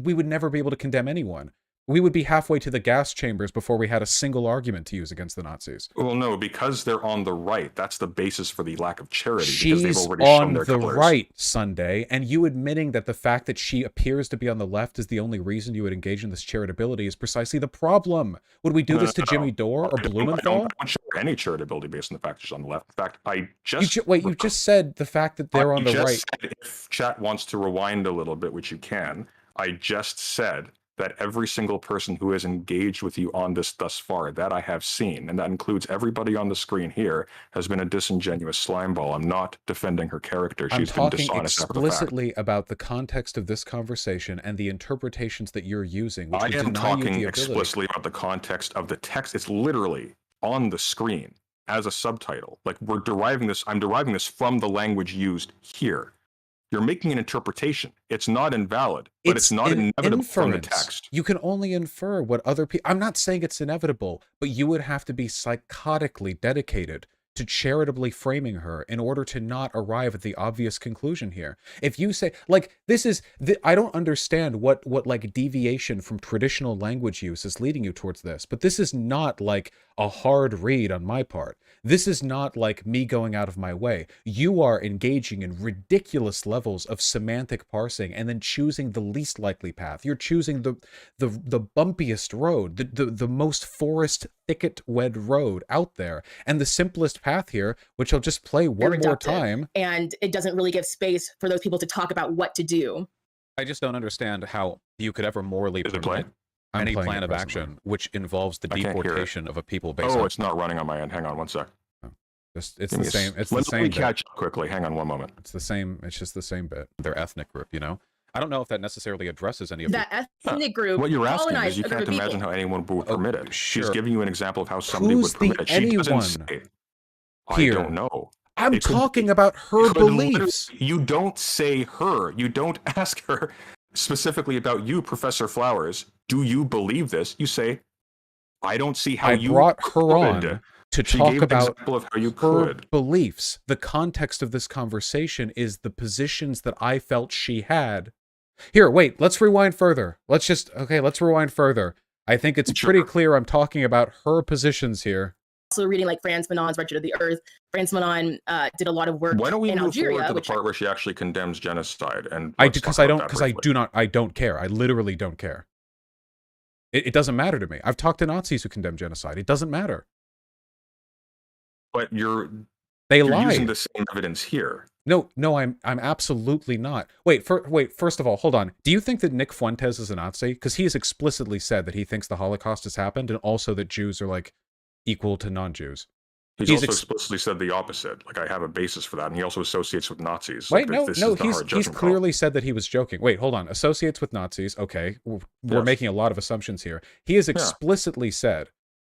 We would never be able to condemn anyone. We would be halfway to the gas chambers before we had a single argument to use against the Nazis. Well, no, because they're on the right. That's the basis for the lack of charity. She's because they've already on shown their the colors. right, Sunday, and you admitting that the fact that she appears to be on the left is the only reason you would engage in this charitability is precisely the problem. Would we do this to Jimmy Dore or Blumenthal? I don't show any charitability based on the fact that she's on the left. In fact, I just... you just said the fact that they're on the right. If chat wants to rewind a little bit, which you can, I just said that every single person who has engaged with you on this thus far that I have seen, and that includes everybody on the screen here, has been a disingenuous slimeball. I'm not defending her character. She's been dishonest after the fact. I'm talking explicitly about the context of this conversation and the interpretations that you're using, which would deny you the ability. I am talking explicitly about the context of the text. It's literally on the screen as a subtitle. Like I'm deriving this from the language used here. You're making an interpretation. It's not invalid, but it's not inevitable from the text. You can only infer what other people... I'm not saying it's inevitable, but you would have to be psychotically dedicated to charitably framing her in order to not arrive at the obvious conclusion here. If you say, like, this is... I don't understand what like, deviation from traditional language use is leading you towards this, but this is not, like, a hard read on my part. This is not like me going out of my way. You are engaging in ridiculous levels of semantic parsing and then choosing the least likely path. You're choosing the bumpiest road, the most forest thicket-wed road out there. And the simplest path here, which I'll just play one more time. And it doesn't really give space for those people to talk about what to do. I just don't understand how you could ever morally permit any plan of action which involves the deportation of a people based on... Oh, it's not running on my end. Hang on one sec. It's the same. It's the same. Let me catch up quickly. Hang on one moment. It's the same. It's just the same bit. Their ethnic group, you know. I don't know if that necessarily addresses any of that ethnic group. What you're asking is you can't imagine how anyone would permit it. She's giving you an example of how somebody would permit it. She doesn't say, I don't know. I'm talking about her beliefs. You don't say her. You don't ask her specifically about you, Professor Flowers. Do you believe this? You say, I don't see how you brought her on to talk about her beliefs. The context of this conversation is the positions that I felt she had. Here, wait, let's rewind further. Let's rewind further. I think it's pretty clear I'm talking about her positions here. Also reading like Franz Fanon's Wretched of the Earth. Franz Fanon did a lot of work in Algeria. Why don't we move forward to the part where she actually condemns genocide? And I don't care. I literally don't care. It doesn't matter to me. I've talked to Nazis who condemn genocide. It doesn't matter. But you're lied. Using the same evidence here. No, I'm absolutely not. Wait, first of all, hold on. Do you think that Nick Fuentes is a Nazi? Because he has explicitly said that he thinks the Holocaust has happened and also that Jews are like equal to non-Jews. He's also explicitly said the opposite. Like, I have a basis for that, and he also associates with Nazis. Wait, he's clearly said that he was joking. Wait, hold on. Associates with Nazis. Okay, we're making a lot of assumptions here. He has explicitly said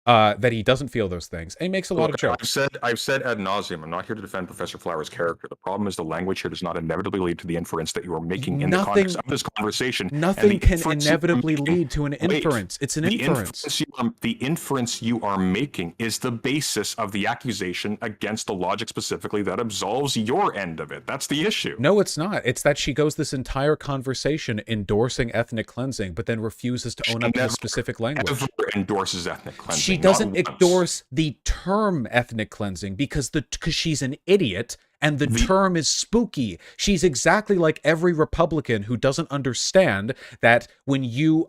that he doesn't feel those things. And he makes a lot of jokes. I've said ad nauseum, I'm not here to defend Professor Flower's character. The problem is the language here does not inevitably lead to the inference that you are making in the context of this conversation. Nothing can inevitably lead to an inference. It's an inference. The inference you are making is the basis of the accusation against the logic specifically that absolves your end of it. That's the issue. No, it's not. It's that she goes this entire conversation endorsing ethnic cleansing, but then refuses to own up to the specific language. Never endorses ethnic cleansing. She doesn't endorse the term ethnic cleansing because she's an idiot and the term is spooky. She's exactly like every Republican who doesn't understand that when you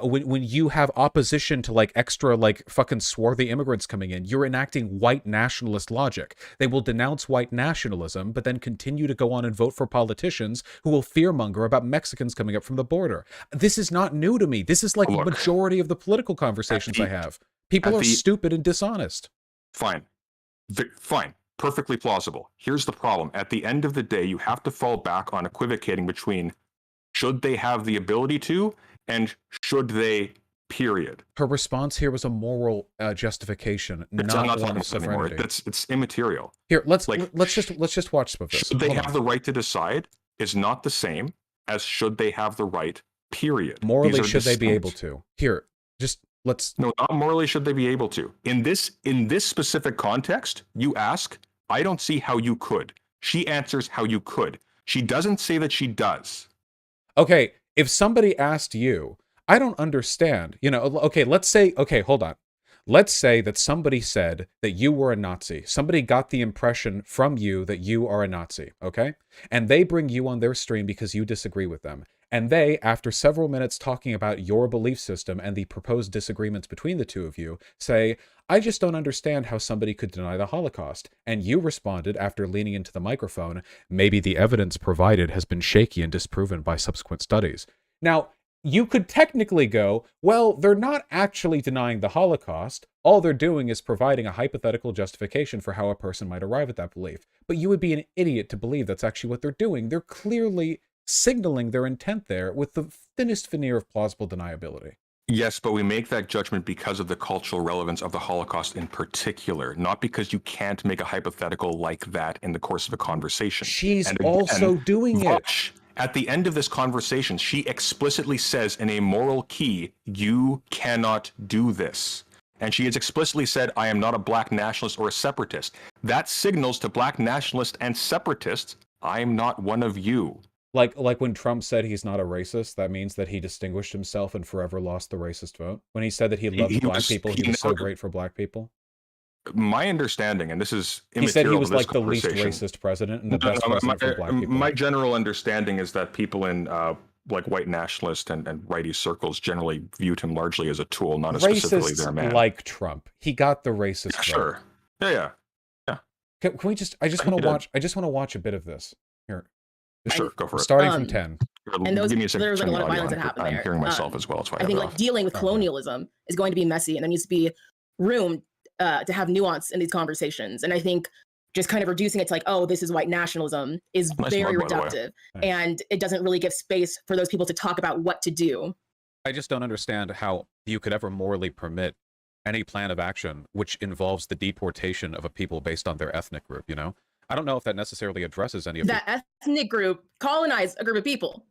when you have opposition to like extra like fucking swarthy immigrants coming in, you're enacting white nationalist logic. They will denounce white nationalism, but then continue to go on and vote for politicians who will fearmonger about Mexicans coming up from the border. This is not new to me. This is like the majority of the political conversations I have. People are stupid and dishonest. Fine. Fine. Perfectly plausible. Here's the problem. At the end of the day, you have to fall back on equivocating between should they have the ability to and should they, period. Her response here was a moral justification, not one of sovereignty. It's immaterial. Here, let's just watch some of this. Should they have the right to decide is not the same as should they have the right, period. Morally, should they be able to? Here, just let's... No, not morally should they be able to. In this specific context, you ask, I don't see how you could. She answers how you could. She doesn't say that she does. Okay, if somebody asked you, I don't understand, you know, okay, let's say, okay, hold on. Let's say that somebody said that you were a Nazi. Somebody got the impression from you that you are a Nazi, okay? And they bring you on their stream because you disagree with them. And they, after several minutes talking about your belief system and the proposed disagreements between the two of you, say, I just don't understand how somebody could deny the Holocaust. And you responded, after leaning into the microphone, maybe the evidence provided has been shaky and disproven by subsequent studies. Now, you could technically go, well, they're not actually denying the Holocaust. All they're doing is providing a hypothetical justification for how a person might arrive at that belief. But you would be an idiot to believe that's actually what they're doing. They're clearly signaling their intent there with the thinnest veneer of plausible deniability. Yes, but we make that judgment because of the cultural relevance of the Holocaust in particular, not because you can't make a hypothetical like that in the course of a conversation. She's also doing it. At the end of this conversation, she explicitly says in a moral key, you cannot do this. And she has explicitly said, I am not a black nationalist or a separatist. That signals to black nationalists and separatists, I'm not one of you. Like when Trump said he's not a racist, that means that he distinguished himself and forever lost the racist vote. When he said that he loved black people, he was so great for black people. My understanding, and this is immaterial, he said he was like the least racist president and the best president for black people. My general understanding is that people in like white nationalist and righty circles generally viewed him largely as a tool, not as specifically their man. Like Trump, he got the racist vote. Sure. Yeah. Can we just? I just want to watch a bit of this here. Sure, go for it. Starting from 10. And there's like a lot of violence that happened there. I'm hearing myself as well. That's why I think like dealing with colonialism is going to be messy, and there needs to be room to have nuance in these conversations. And I think just kind of reducing it to like, oh, this is white nationalism is very reductive, and it doesn't really give space for those people to talk about what to do. I just don't understand how you could ever morally permit any plan of action which involves the deportation of a people based on their ethnic group, you know? I don't know if that necessarily addresses any of that ethnic group colonized a group of people.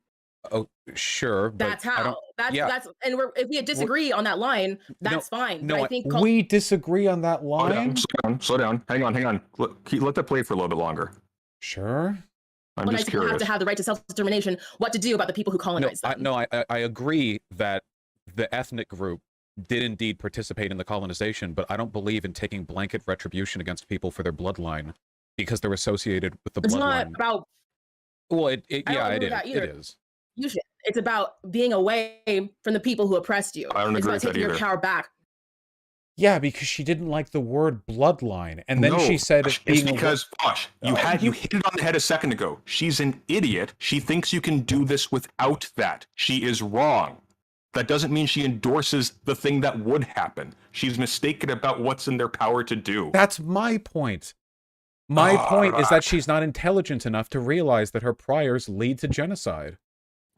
Oh, sure. That's how. That's and if we disagree on that line, that's fine. No, but I think we disagree on that line. Slow down. Hang on. Let that play for a little bit longer. Sure. I'm just curious. You have to have the right to self-determination. What to do about the people who colonize them? I agree that the ethnic group did indeed participate in the colonization, but I don't believe in taking blanket retribution against people for their bloodline because they're associated with the bloodline. It's not about. Well, it is. It's about being away from the people who oppressed you. I don't agree with that either. It's about taking your power back. Yeah, because she didn't like the word bloodline, and then she said it's because Posh, you hit it on the head a second ago. She's an idiot. She thinks you can do this without that. She is wrong. That doesn't mean she endorses the thing that would happen. She's mistaken about what's in their power to do. That's my point. My point is that she's not intelligent enough to realize that her priors lead to genocide.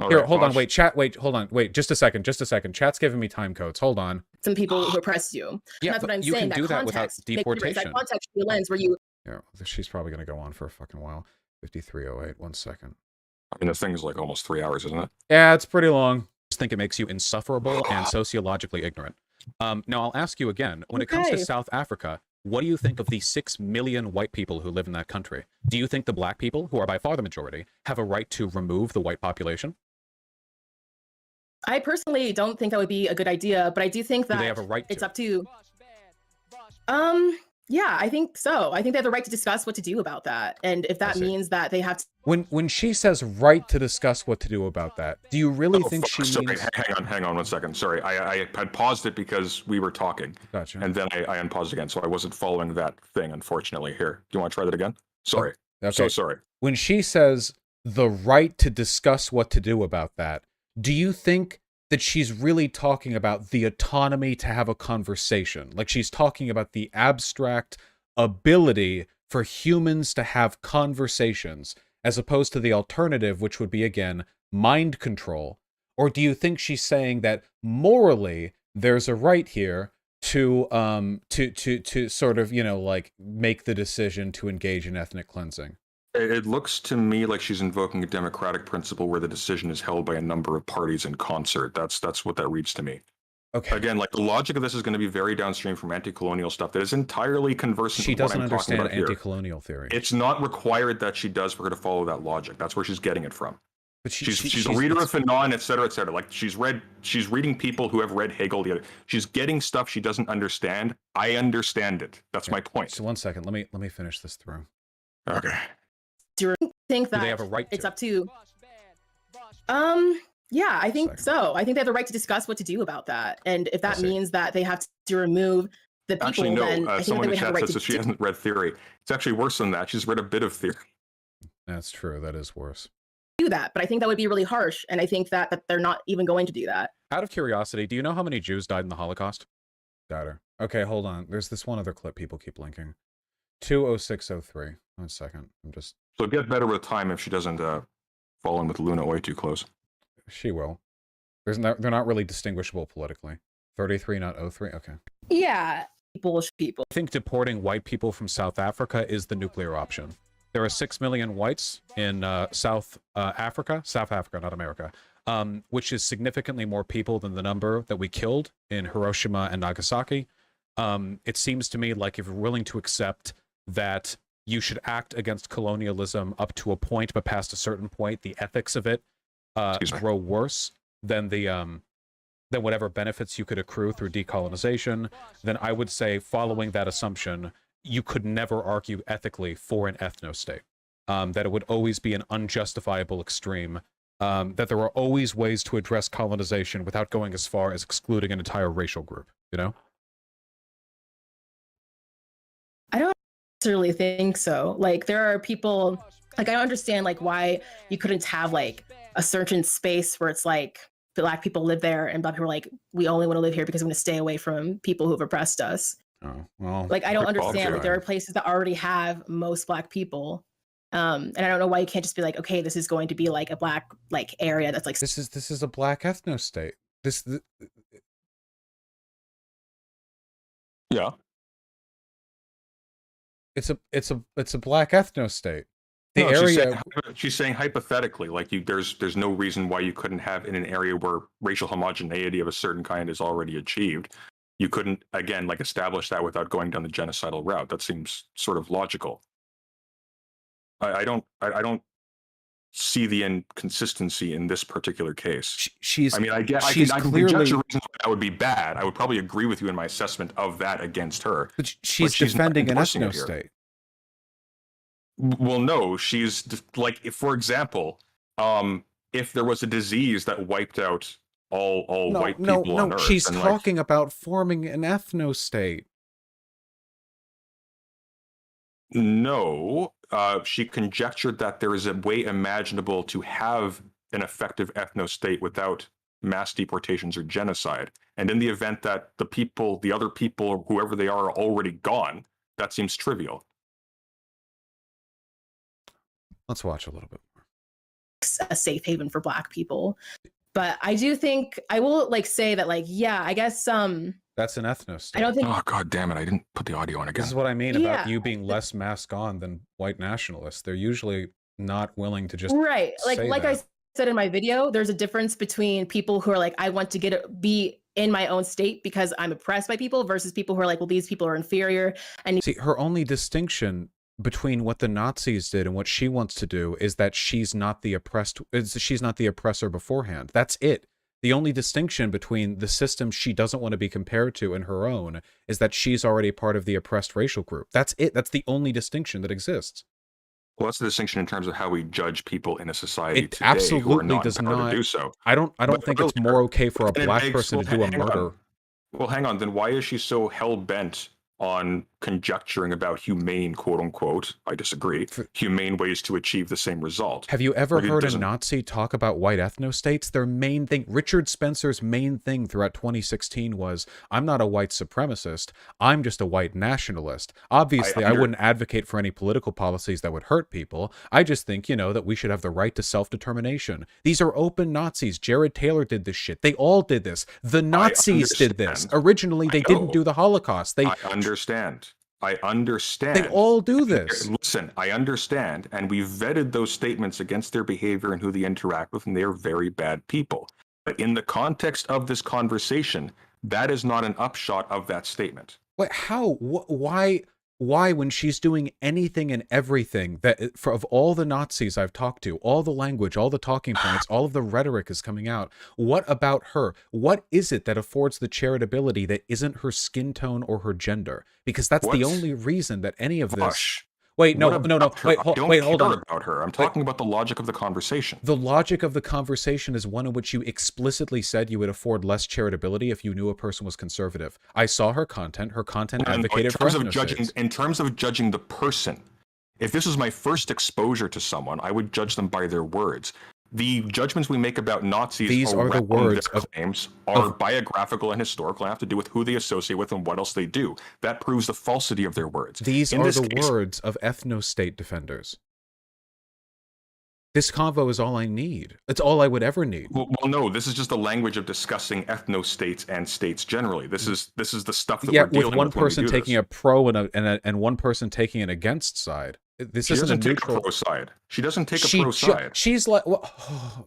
Here, right, hold on, pause. wait, chat, wait, hold on, wait, just a second. Chat's giving me time codes. Hold on. Some people who oppress you. Yeah, And that's what but I'm you saying. can That do that without context makes a difference. deportation. That context through the lens where you. Yeah, she's probably going to go on for a fucking while. 5308, 1 second. I mean, the thing is like almost 3 hours, isn't it? Yeah, it's pretty long. I just think it makes you insufferable and sociologically ignorant. Now, I'll ask you again, when it comes to South Africa, what do you think of the 6 million white people who live in that country? Do you think the black people, who are by far the majority, have a right to remove the white population? I personally don't think that would be a good idea, but I do think that Do they have a right it's to? up to. Yeah, I think so. I think they have the right to discuss what to do about that, and if that means that they have to. When she says right to discuss what to do about that, do you really think she means? Hang on 1 second. Sorry, I had paused it because we were talking. Gotcha. And then I unpaused again, so I wasn't following that thing, unfortunately. Here, do you want to try that again? Sorry. Okay. So sorry. When she says the right to discuss what to do about that, do you think that she's really talking about the autonomy to have a conversation? Like she's talking about the abstract ability for humans to have conversations, as opposed to the alternative, which would be, again, mind control? Or do you think she's saying that morally there's a right here to sort of, you know, like make the decision to engage in ethnic cleansing? It looks to me like she's invoking a democratic principle where the decision is held by a number of parties in concert. That's what that reads to me. Okay. Again, like the logic of this is going to be very downstream from anti-colonial stuff that is entirely conversant She with what doesn't I'm talking understand about anti-colonial theory. It's not required that she does for her to follow that logic. That's where she's getting it from. But she's a reader of Fanon, et cetera, et cetera. Like she's reading people who have read Hegel. She's getting stuff she doesn't understand. I understand it. That's my point. So 1 second, let me finish this through. Okay. Do you think that they have a right it's to? up to? Yeah, I think so. I think they have the right to discuss what to do about that, and if that means that they have to remove the people, Actually, no. then I think Someone they in would have chat a right says to she hasn't read theory. It's actually worse than that. She's read a bit of theory. That's true. That is worse. do that. But I think that would be really harsh, and I think that they're not even going to do that. Out of curiosity, do you know how many Jews died in the Holocaust? Got her. Okay, hold on. There's this one other clip people keep linking. 20603. 1 second. I'm just... So get better with time if she doesn't fall in with Luna way too close. She will. They're not really distinguishable politically. 33, not 03? Okay. Yeah. People. I think deporting white people from South Africa is the nuclear option. There are 6 million whites in South Africa, not America, which is significantly more people than the number that we killed in Hiroshima and Nagasaki. It seems to me like if we're willing to accept that you should act against colonialism up to a point, but past a certain point, the ethics of it grow worse than than whatever benefits you could accrue through decolonization, then I would say, following that assumption, you could never argue ethically for an ethno-state. That it would always be an unjustifiable extreme. That there are always ways to address colonization without going as far as excluding an entire racial group, you know? I don't necessarily think so. Like, there are people, like, I don't understand, like, why you couldn't have, like, a certain space where it's like, Black people live there and Black people are like, we only want to live here because we want to stay away from people who have oppressed us. Oh, well. Like, I don't understand. Like, there are places that already have most Black people. And I don't know why you can't just be like, okay, this is going to be like a Black like area that's like This is a Black ethno-state. Yeah. It's a Black ethno-state. The area she's saying hypothetically, like there's no reason why you couldn't have in an area where racial homogeneity of a certain kind is already achieved. You couldn't, again, like establish that without going down the genocidal route. That seems sort of logical. I don't see the inconsistency in this particular case. She's I mean, I can judge the reasons why that would be bad. I would probably agree with you in my assessment of that against her. But she's defending an ethno-state. Well, no, she's like, if, for example, if there was a disease that wiped out all white people on Earth. She's talking about forming an ethno-state. No, she conjectured that there is a way imaginable to have an effective ethno-state without mass deportations or genocide. And in the event that the other people, whoever they are already gone, that seems trivial. Let's watch a little bit more. a safe haven for Black people. But I do think I will like say that like, yeah, I guess That's an ethno state. I don't think Oh, God damn it. I didn't put the audio on again. This is what I mean Yeah. about you being less mask on than white nationalists. They're usually not willing to just right. Like say I that. said in my video, there's a difference between people who are like, I want to be in my own state because I'm oppressed by people versus people who are like, well, these people are inferior. And See, her only distinction between what the Nazis did and what she wants to do is that she's not the oppressor beforehand. That's it. The only distinction between the system she doesn't want to be compared to and her own is that she's already part of the oppressed racial group. That's it. That's the only distinction that exists. Well, that's the distinction in terms of how we judge people in a society It today who are absolutely not does empowered not to do so. I don't think it's more okay for a Then it Black makes- person to do a hang on. murder. Well, hang on. Then why is she so hell-bent on conjecturing about humane, quote unquote, I disagree, humane ways to achieve the same result? Have you ever Like, it heard a doesn't- Nazi talk about white ethnostates? Their main thing, Richard Spencer's main thing throughout 2016 was, I'm not a white supremacist, I'm just a white nationalist. Obviously, I wouldn't advocate for any political policies that would hurt people. I just think, you know, that we should have the right to self-determination. These are open Nazis. Jared Taylor did this shit. They all did this. The Nazis did this. understand. Originally, they didn't know. do the Holocaust. I understand. I understand. They all do this. Listen, I understand, and we vetted those statements against their behavior and who they interact with, and they are very bad people. But in the context of this conversation, that is not an upshot of that statement. Wait, how? Why, when she's doing anything and everything that, of all the Nazis I've talked to, all the language, all the talking points, all of the rhetoric is coming out. What about her? What is it that affords the charitability that isn't her skin tone or her gender? Because that's the only reason that any of this. Gosh. Wait, no. What Wait, about her? I don't hold care on. about her. I'm talking about the logic of the conversation. The logic of the conversation is one in which you explicitly said you would afford less charitability if you knew a person was conservative. I saw her content. Her content advocated for ethnostates. In terms of judging the person, if this was my first exposure to someone, I would judge them by their words. The judgments we make about Nazis These are the words their claims are biographical and historical and have to do with who they associate with and what else they do. That proves the falsity of their words. These are the words of ethno-state defenders. This convo is all I need. It's all I would ever need. Well, no, this is just the language of discussing ethno-states and states generally. This is the stuff that Yeah, we're dealing with one with when we person do taking this. a pro and one person taking an against side. This She isn't doesn't a take neutral a pro side. She doesn't take a pro side. She's like,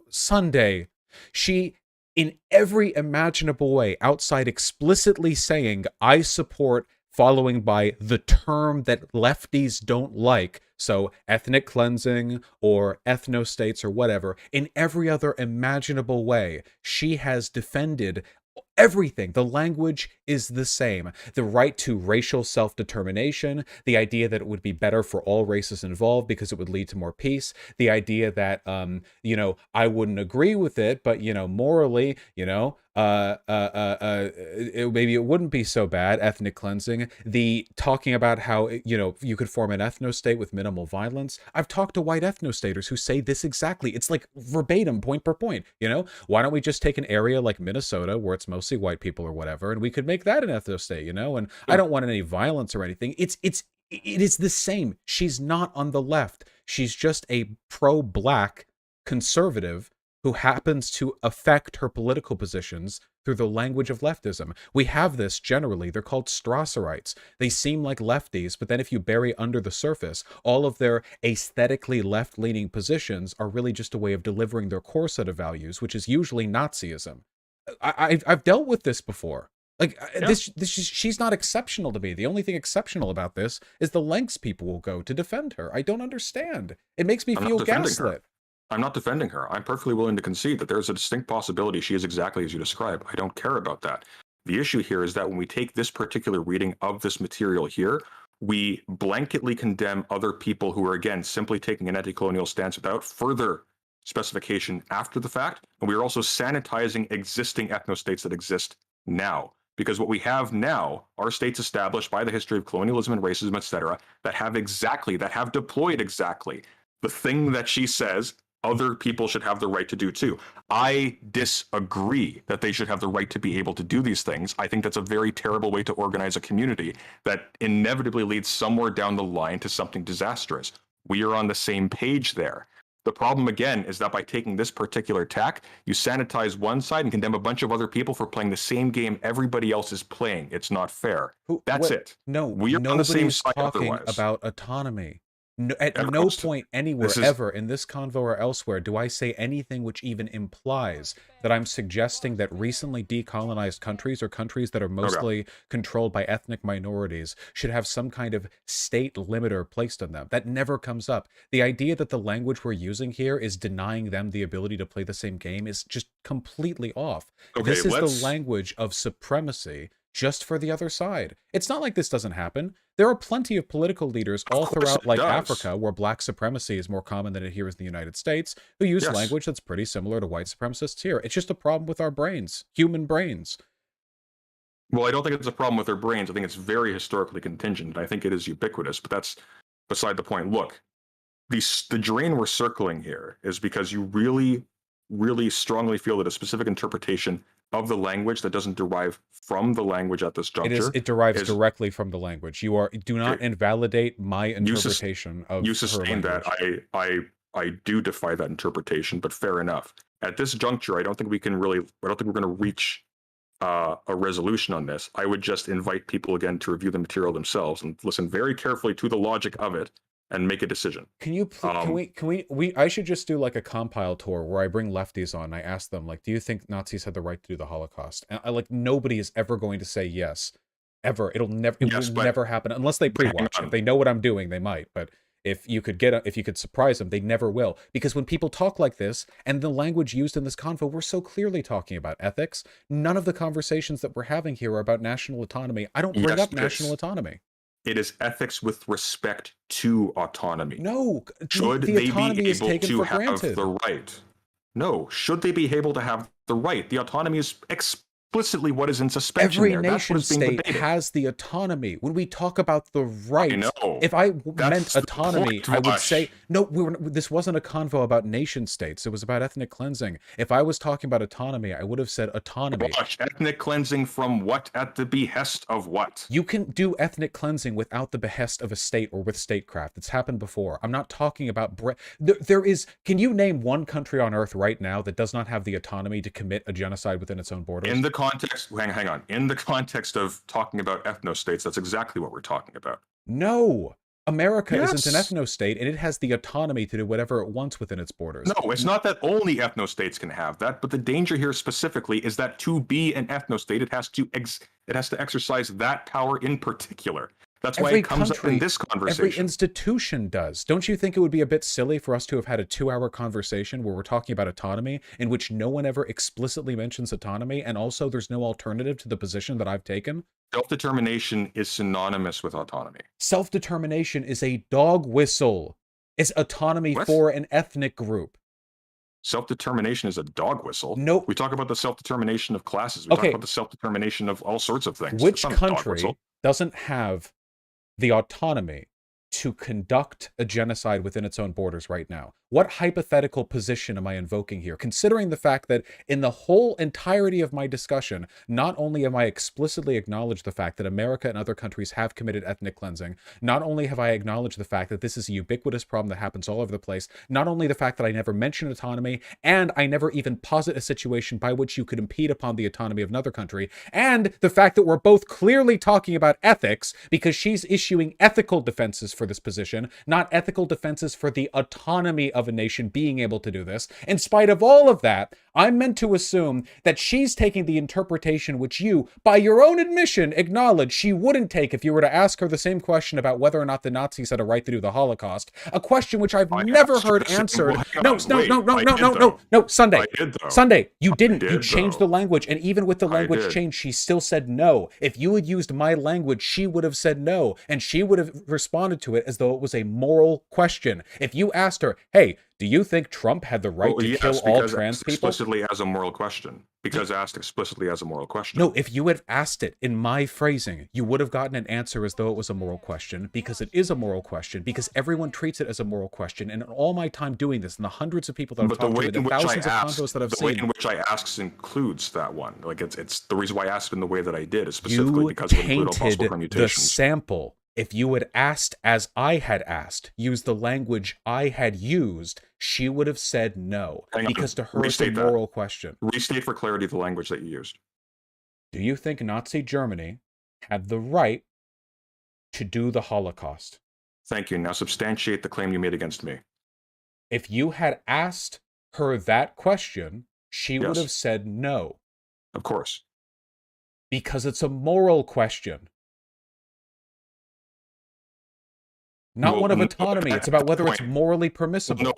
Sunday. She, in every imaginable way, outside explicitly saying, I support following by the term that lefties don't like, so ethnic cleansing or ethnostates or whatever, in every other imaginable way, she has defended everything. The language is the same. The right to racial self-determination, the idea that it would be better for all races involved because it would lead to more peace, the idea that, I wouldn't agree with it, but, morally, maybe it wouldn't be so bad, ethnic cleansing, the talking about how, you could form an ethno-state with minimal violence. I've talked to white ethno-staters who say this exactly. It's like verbatim, point per point, Why don't we just take an area like Minnesota where it's mostly white people or whatever, and we could make that an ethno-state, and I don't want any violence or anything. It is the same. She's not on the left. She's just a pro-black conservative who happens to affect her political positions through the language of leftism. We have this generally. They're called Strasserites. They seem like lefties, but then if you bury under the surface, all of their aesthetically left-leaning positions are really just a way of delivering their core set of values, which is usually Nazism. I've dealt with this before. She's not exceptional to me. The only thing exceptional about this is the lengths people will go to defend her. I don't understand. It makes me feel gaslit. I'm not defending her. I'm perfectly willing to concede that there's a distinct possibility she is exactly as you describe. I don't care about that. The issue here is that when we take this particular reading of this material here, we blanketly condemn other people who are, again, simply taking an anti-colonial stance without further specification after the fact. And we are also sanitizing existing ethnostates that exist now. Because what we have now are states established by the history of colonialism and racism, etc., that have deployed exactly the thing that she says other people should have the right to do too. I disagree that they should have the right to be able to do these things. I think that's a very terrible way to organize a community that inevitably leads somewhere down the line to something disastrous. We are on the same page there. The problem, again, is that by taking this particular tack, you sanitize one side and condemn a bunch of other people for playing the same game everybody else is playing. It's not fair. That's it. No, We are on the same nobody's side talking otherwise. about autonomy. No, at Everyone no wants point anywhere ever in this convo or elsewhere do I say anything which even implies that I'm suggesting that recently decolonized countries or countries that are mostly controlled by ethnic minorities should have some kind of state limiter placed on them. That never comes up. The idea that the language we're using here is denying them the ability to play the same game is just completely off. This is the language of supremacy just for the other side. It's not like this doesn't happen. There are plenty of political leaders all throughout, like Africa, where black supremacy is more common than it here is in the United States, who use language that's pretty similar to white supremacists here. It's just a problem with our brains, human brains. Well, I don't think it's a problem with their brains. I think it's very historically contingent. I think it is ubiquitous, but that's beside the point. Look, the drain we're circling here is because you really, really strongly feel that a specific interpretation of the language that doesn't derive from the language at this juncture. It derives directly from the language. Do not invalidate my interpretation of you sustain that. I do defy that interpretation, but fair enough. At this juncture, I don't think we're going to reach a resolution on this. I would just invite people again to review the material themselves and listen very carefully to the logic of it and make a decision. Can you I should just do like a compile tour where I bring lefties on and I ask them, like, do you think Nazis had the right to do the Holocaust? And nobody is ever going to say yes. Ever. It will never happen unless they pre-watch. If they know what I'm doing, they might. But if you could surprise them, they never will. Because when people talk like this, and the language used in this convo, we're so clearly talking about ethics. None of the conversations that we're having here are about national autonomy. I don't bring up national autonomy. It is ethics with respect to autonomy. No, should the they autonomy be is able taken to for have granted. the right? No, should they be able to have the right? The autonomy is explicitly what is in suspension. Every there. nation state has the autonomy. When we talk about the right, if I meant autonomy, I would say no. This wasn't a convo about nation states. It was about ethnic cleansing. If I was talking about autonomy, I would have said autonomy. Ethnic cleansing from what? At the behest of what? You can do ethnic cleansing without the behest of a state or with statecraft. It's happened before. I'm not talking about there is. Can you name one country on Earth right now that does not have the autonomy to commit a genocide within its own borders? In the context, hang on. In the context of talking about ethno-states, that's exactly what we're talking about. No. America isn't an ethno-state, and it has the autonomy to do whatever it wants within its borders. No, it's not that only ethno-states can have that, but the danger here specifically is that to be an ethno-state, it has to exercise that power in particular. That's why it comes up in this conversation. Every institution does. Don't you think it would be a bit silly for us to have had a 2-hour conversation where we're talking about autonomy, in which no one ever explicitly mentions autonomy, and also there's no alternative to the position that I've taken? Self-determination is synonymous with autonomy. Self-determination is a dog whistle. It's autonomy for an ethnic group. Self-determination is a dog whistle. No. We talk about the self-determination of classes. We talk about the self-determination of all sorts of things. Which country doesn't have the autonomy to conduct a genocide within its own borders right now? What hypothetical position am I invoking here? Considering the fact that in the whole entirety of my discussion, not only am I explicitly acknowledged the fact that America and other countries have committed ethnic cleansing, not only have I acknowledged the fact that this is a ubiquitous problem that happens all over the place, not only the fact that I never mention autonomy, and I never even posit a situation by which you could impede upon the autonomy of another country, and the fact that we're both clearly talking about ethics because she's issuing ethical defenses for this position, not ethical defenses for the autonomy of a nation being able to do this. In spite of all of that, I'm meant to assume that she's taking the interpretation which you, by your own admission, acknowledge she wouldn't take if you were to ask her the same question about whether or not the Nazis had a right to do the Holocaust, a question which I've never heard answered. No, Sunday, you didn't. You changed the language, and even with the language change, she still said no. If you had used my language, she would have said no, and she would have responded to it as though it was a moral question. If you asked her, hey, do you think Trump had the right to kill all trans people? Explicitly as a moral question. Because asked explicitly as a moral question. No, if you had asked it in my phrasing, you would have gotten an answer as though it was a moral question, because it is a moral question, because everyone treats it as a moral question. And in all my time doing this, and the hundreds of people that I've talked to, the thousands of convos that I've seen, the way in which I asked includes that one. Like it's the reason why I asked in the way that I did is specifically because it would include all possible permutations. The sample If you had asked as I had asked, used the language I had used, she would have said no. Because to her, it's a moral question. Restate for clarity the language that you used. Do you think Nazi Germany had the right to do the Holocaust? Thank you. Now substantiate the claim you made against me. If you had asked her that question, she would have said no. Of course. Because it's a moral question. Not one of autonomy. It's about whether it's morally permissible. No,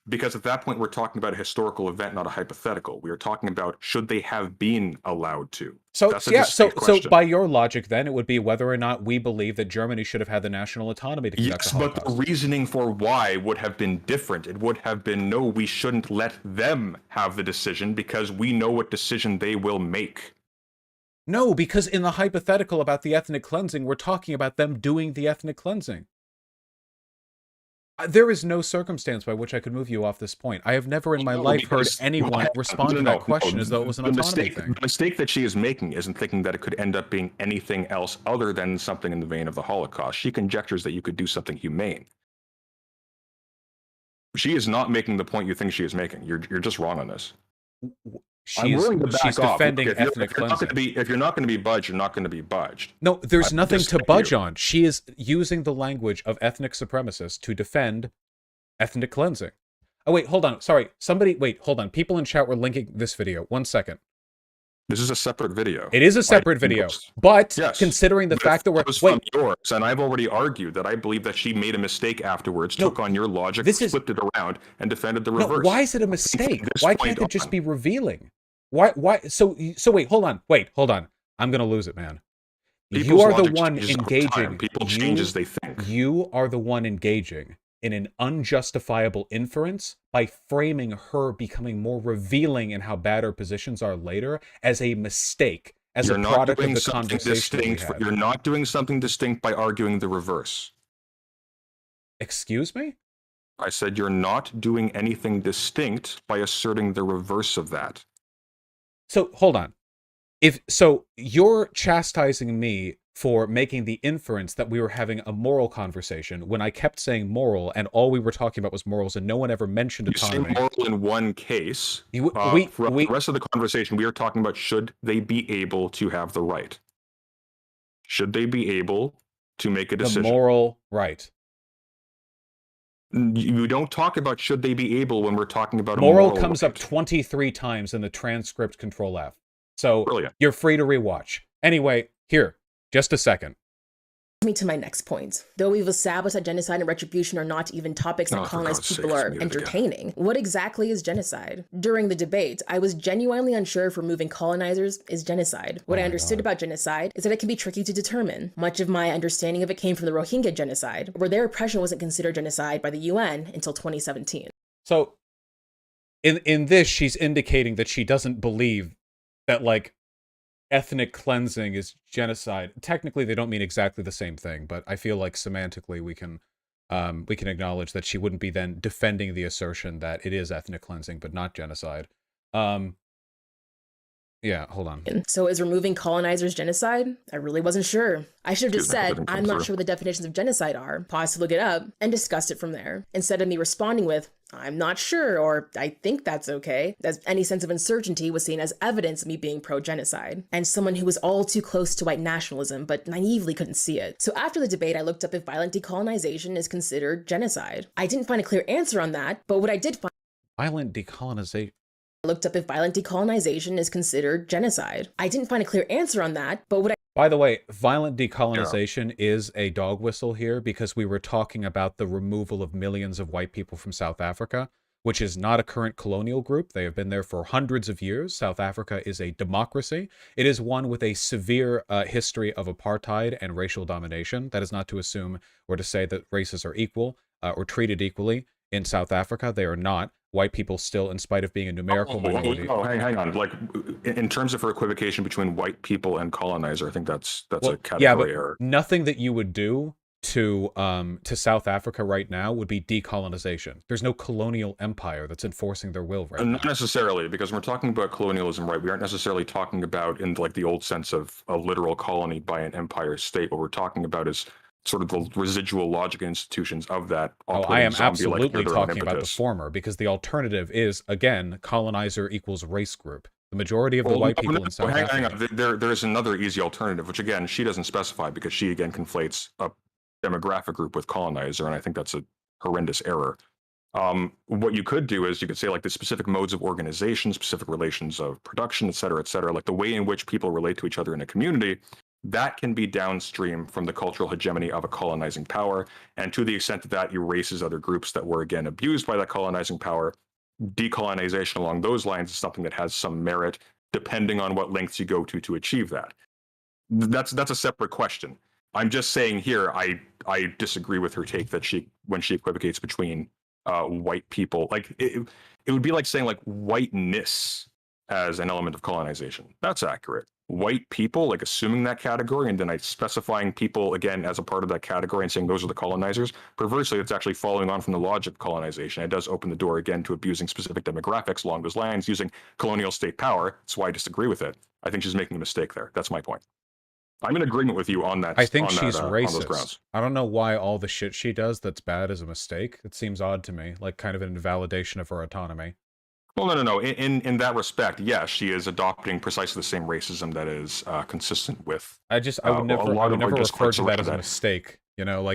because at that point, we're talking about a historical event, not a hypothetical. We are talking about should they have been allowed to. So, so by your logic, then, it would be whether or not we believe that Germany should have had the national autonomy to conduct the Holocaust. But the reasoning for why would have been different. It would have been, no, we shouldn't let them have the decision because we know what decision they will make. No, because in the hypothetical about the ethnic cleansing, we're talking about them doing the ethnic cleansing. There is no circumstance by which I could move you off this point. I have never in my life heard anyone respond to that question as though it was an autonomy thing. The mistake that she is making isn't thinking that it could end up being anything else other than something in the vein of the Holocaust. She conjectures that you could do something humane. She is not making the point you think she is making. You're just wrong on this. She's defending ethnic cleansing. If you're not going to be budged, you're not going to be budged. No, there's nothing to budge on. She is using the language of ethnic supremacists to defend ethnic cleansing. Oh, wait, hold on. Sorry. Wait, hold on. People in chat were linking this video. 1 second. This is a separate video. It is a separate video, but considering the fact that we're... from yours, and I've already argued that I believe that she made a mistake afterwards, took on your logic, flipped it around, and defended the reverse. Why is it a mistake? Why can't it just be revealing? Why? So wait, hold on. I'm going to lose it, man. You are the one engaging... People change as they think. You are the one engaging in an unjustifiable inference by framing her becoming more revealing in how bad her positions are later as a mistake, as a product of the conversation we had. You're not doing something distinct by arguing the reverse. Excuse me? I said you're not doing anything distinct by asserting the reverse of that. So, hold on. So you're chastising me for making the inference that we were having a moral conversation when I kept saying moral and all we were talking about was morals and no one ever mentioned autonomy. You say moral in one case. For the rest of the conversation, we are talking about should they be able to have the right? Should they be able to make a decision? The moral right. You don't talk about should they be able when we're talking about moral a moral comes right. up 23 times in the transcript, Control F. So Brilliant. You're free to rewatch. Anyway, here. Just a second. Me to my next point. Though we've established that genocide and retribution are not even topics that colonized people are entertaining, what exactly is genocide? During the debate, I was genuinely unsure if removing colonizers is genocide. What I understood about genocide is that it can be tricky to determine. Much of my understanding of it came from the Rohingya genocide, where their oppression wasn't considered genocide by the UN until 2017. So, in this, she's indicating that she doesn't believe that, like, ethnic cleansing is genocide. Technically, they don't mean exactly the same thing, but I feel like semantically we can acknowledge that she wouldn't be then defending the assertion that it is ethnic cleansing, but not genocide. Yeah, hold on. So is removing colonizers genocide? I really wasn't sure. I should have just said, I'm not sure what the definitions of genocide are, paused to look it up, and discussed it from there. Instead of me responding with, I'm not sure, or I think that's okay, as any sense of uncertainty was seen as evidence of me being pro-genocide, and someone who was all too close to white nationalism, but naively couldn't see it. So after the debate, I looked up if violent decolonization is considered genocide. I didn't find a clear answer on that, but what I did find... Violent decolonization... I looked up if violent decolonization is considered genocide. I didn't find a clear answer on that, but what I... By the way, violent decolonization is a dog whistle here because we were talking about the removal of millions of white people from South Africa, which is not a current colonial group. They have been there for hundreds of years. South Africa is a democracy. It is one with a severe history of apartheid and racial domination. That is not to assume or to say that races are equal or treated equally. In South Africa, they are not. White people still, in spite of being a numerical minority. Hang on. Like, in terms of her equivocation between white people and colonizer, I think that's a category error. Nothing that you would do to South Africa right now would be decolonization. There's no colonial empire that's enforcing their will right now. Not necessarily, because when we're talking about colonialism, right, we aren't necessarily talking about in like the old sense of a literal colony by an empire state. What we're talking about is sort of the residual logic institutions of that. I am absolutely talking about the former, because the alternative is, again, colonizer equals race group. The majority of the white people in South Africa. Hang on. There's another easy alternative, which again she doesn't specify because she again conflates a demographic group with colonizer, and I think that's a horrendous error. What you could do is you could say like the specific modes of organization, specific relations of production, et cetera, like the way in which people relate to each other in a community, that can be downstream from the cultural hegemony of a colonizing power. And to the extent that that erases other groups that were again abused by that colonizing power, decolonization along those lines is something that has some merit, depending on what lengths you go to achieve that. That's a separate question. I'm just saying here, I disagree with her take that when she equivocates between white people, like it would be like saying like whiteness as an element of colonization. That's accurate. White people, like assuming that category and then specifying people again as a part of that category and saying those are the colonizers. Perversely, it's actually following on from the logic of colonization. It does open the door again to abusing specific demographics along those lines using colonial state power. That's why I disagree with it. I think she's making a mistake there. That's my point. I'm in agreement with you on that. I think she's racist. I don't know why all the shit she does that's bad is a mistake. It seems odd to me, like kind of an invalidation of her autonomy. Well, no. In that respect, yes, she is adopting precisely the same racism that is consistent with. I would never refer to that as a mistake. You know,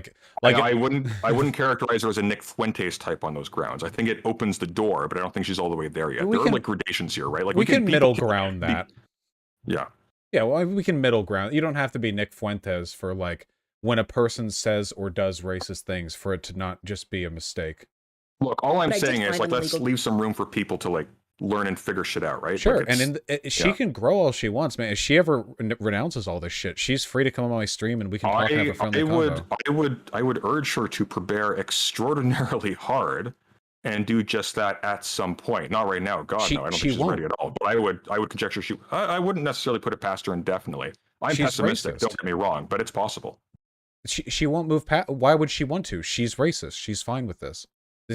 I wouldn't characterize her as a Nick Fuentes type on those grounds. I think it opens the door, but I don't think she's all the way there yet. There are like gradations here, right? Like we can middle ground that. Yeah. Yeah, well, we can middle ground. You don't have to be Nick Fuentes for like when a person says or does racist things for it to not just be a mistake. Look, all I'm saying is like let's leave some room for people to like learn and figure shit out, right? Sure, like and she can grow all she wants, man. If she ever renounces all this shit, she's free to come on my stream and we can talk and have a friendly convo. I would urge her to prepare extraordinarily hard and do just that at some point. Not right now, God, no. I don't think she's ready at all. But I would conjecture I wouldn't necessarily put it past her indefinitely. I'm pessimistic. Racist. Don't get me wrong, but it's possible. She won't move past. Why would she want to? She's racist. She's fine with this.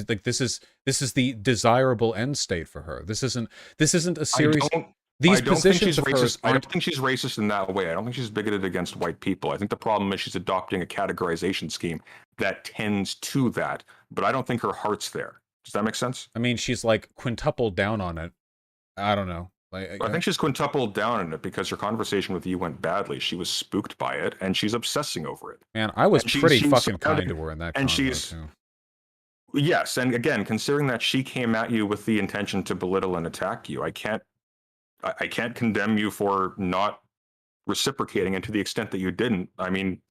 Like this is the desirable end state for her. This isn't a series. These positions of hers I don't think she's racist in that way. I don't think she's bigoted against white people. I think the problem is she's adopting a categorization scheme that tends to that. But I don't think her heart's there. Does that make sense? I mean, she's like quintupled down on it. I don't know. I think she's quintupled down on it because her conversation with you went badly. She was spooked by it, and she's obsessing over it. Man, I was pretty fucking kind to her in that. And she's yes, and again, considering that she came at you with the intention to belittle and attack you, I can't condemn you for not reciprocating, and to the extent that you didn't, I mean,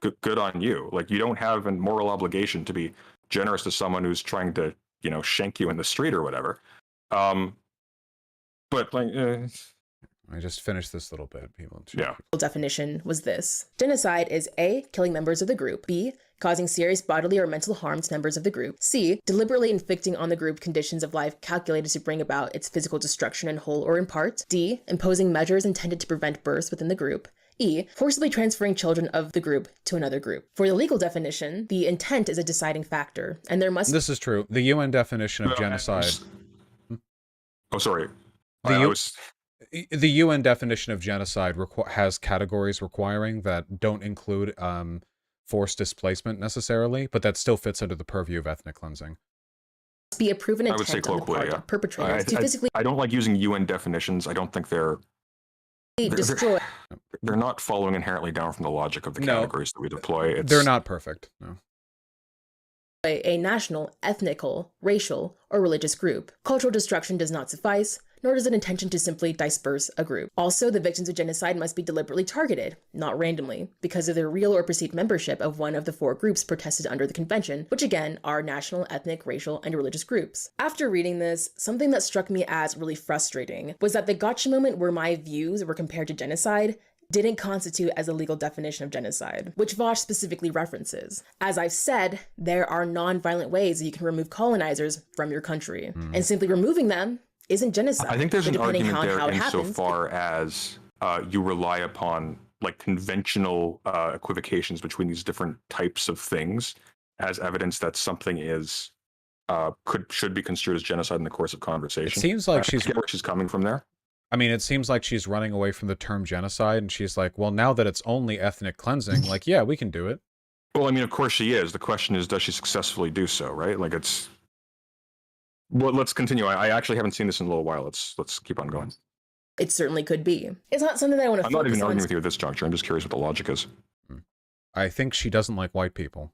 good on you. Like you don't have a moral obligation to be generous to someone who's trying to, shank you in the street or whatever. But like, I just finished this little bit. Yeah. Definition was this: genocide is A, killing members of the group; B, causing serious bodily or mental harm to members of the group; C, deliberately inflicting on the group conditions of life calculated to bring about its physical destruction in whole or in part; D, imposing measures intended to prevent births within the group; E, forcibly transferring children of the group to another group. For the legal definition, the intent is a deciding factor, and there must... This is true. The UN definition of genocide... Oh, sorry. The UN definition of genocide has categories requiring that don't include forced displacement necessarily, but that still fits under the purview of ethnic cleansing. Be a proven intent on the part of perpetrators to physically... I don't like using UN definitions. I don't think they're not following inherently down from the logic of the categories that we deploy. They're not perfect. No. A national, ethnical, racial, or religious group. Cultural destruction does not suffice, nor does it intention to simply disperse a group. Also, the victims of genocide must be deliberately targeted, not randomly, because of their real or perceived membership of one of the 4 groups protested under the convention, which again are national, ethnic, racial, and religious groups. After reading this, something that struck me as really frustrating was that the gotcha moment where my views were compared to genocide didn't constitute as a legal definition of genocide, which Vosh specifically references. As I've said, there are non-violent ways that you can remove colonizers from your country, and simply removing them isn't genocide. I think there's an argument there insofar as you rely upon like conventional equivocations between these different types of things as evidence that something is should be construed as genocide in the course of conversation. It seems like where she's coming from there. I mean, it seems like she's running away from the term genocide, and she's like, well, now that it's only ethnic cleansing, like, yeah, we can do it. Well, I mean, of course she is. The question is, does she successfully do so? Right? Like it's. Well, let's continue. I actually haven't seen this in a little while. Let's keep on going. It certainly could be. It's not something that I want to I'm not focus even on. arguing with you at this juncture. I'm just curious what the logic is. I think she doesn't like white people.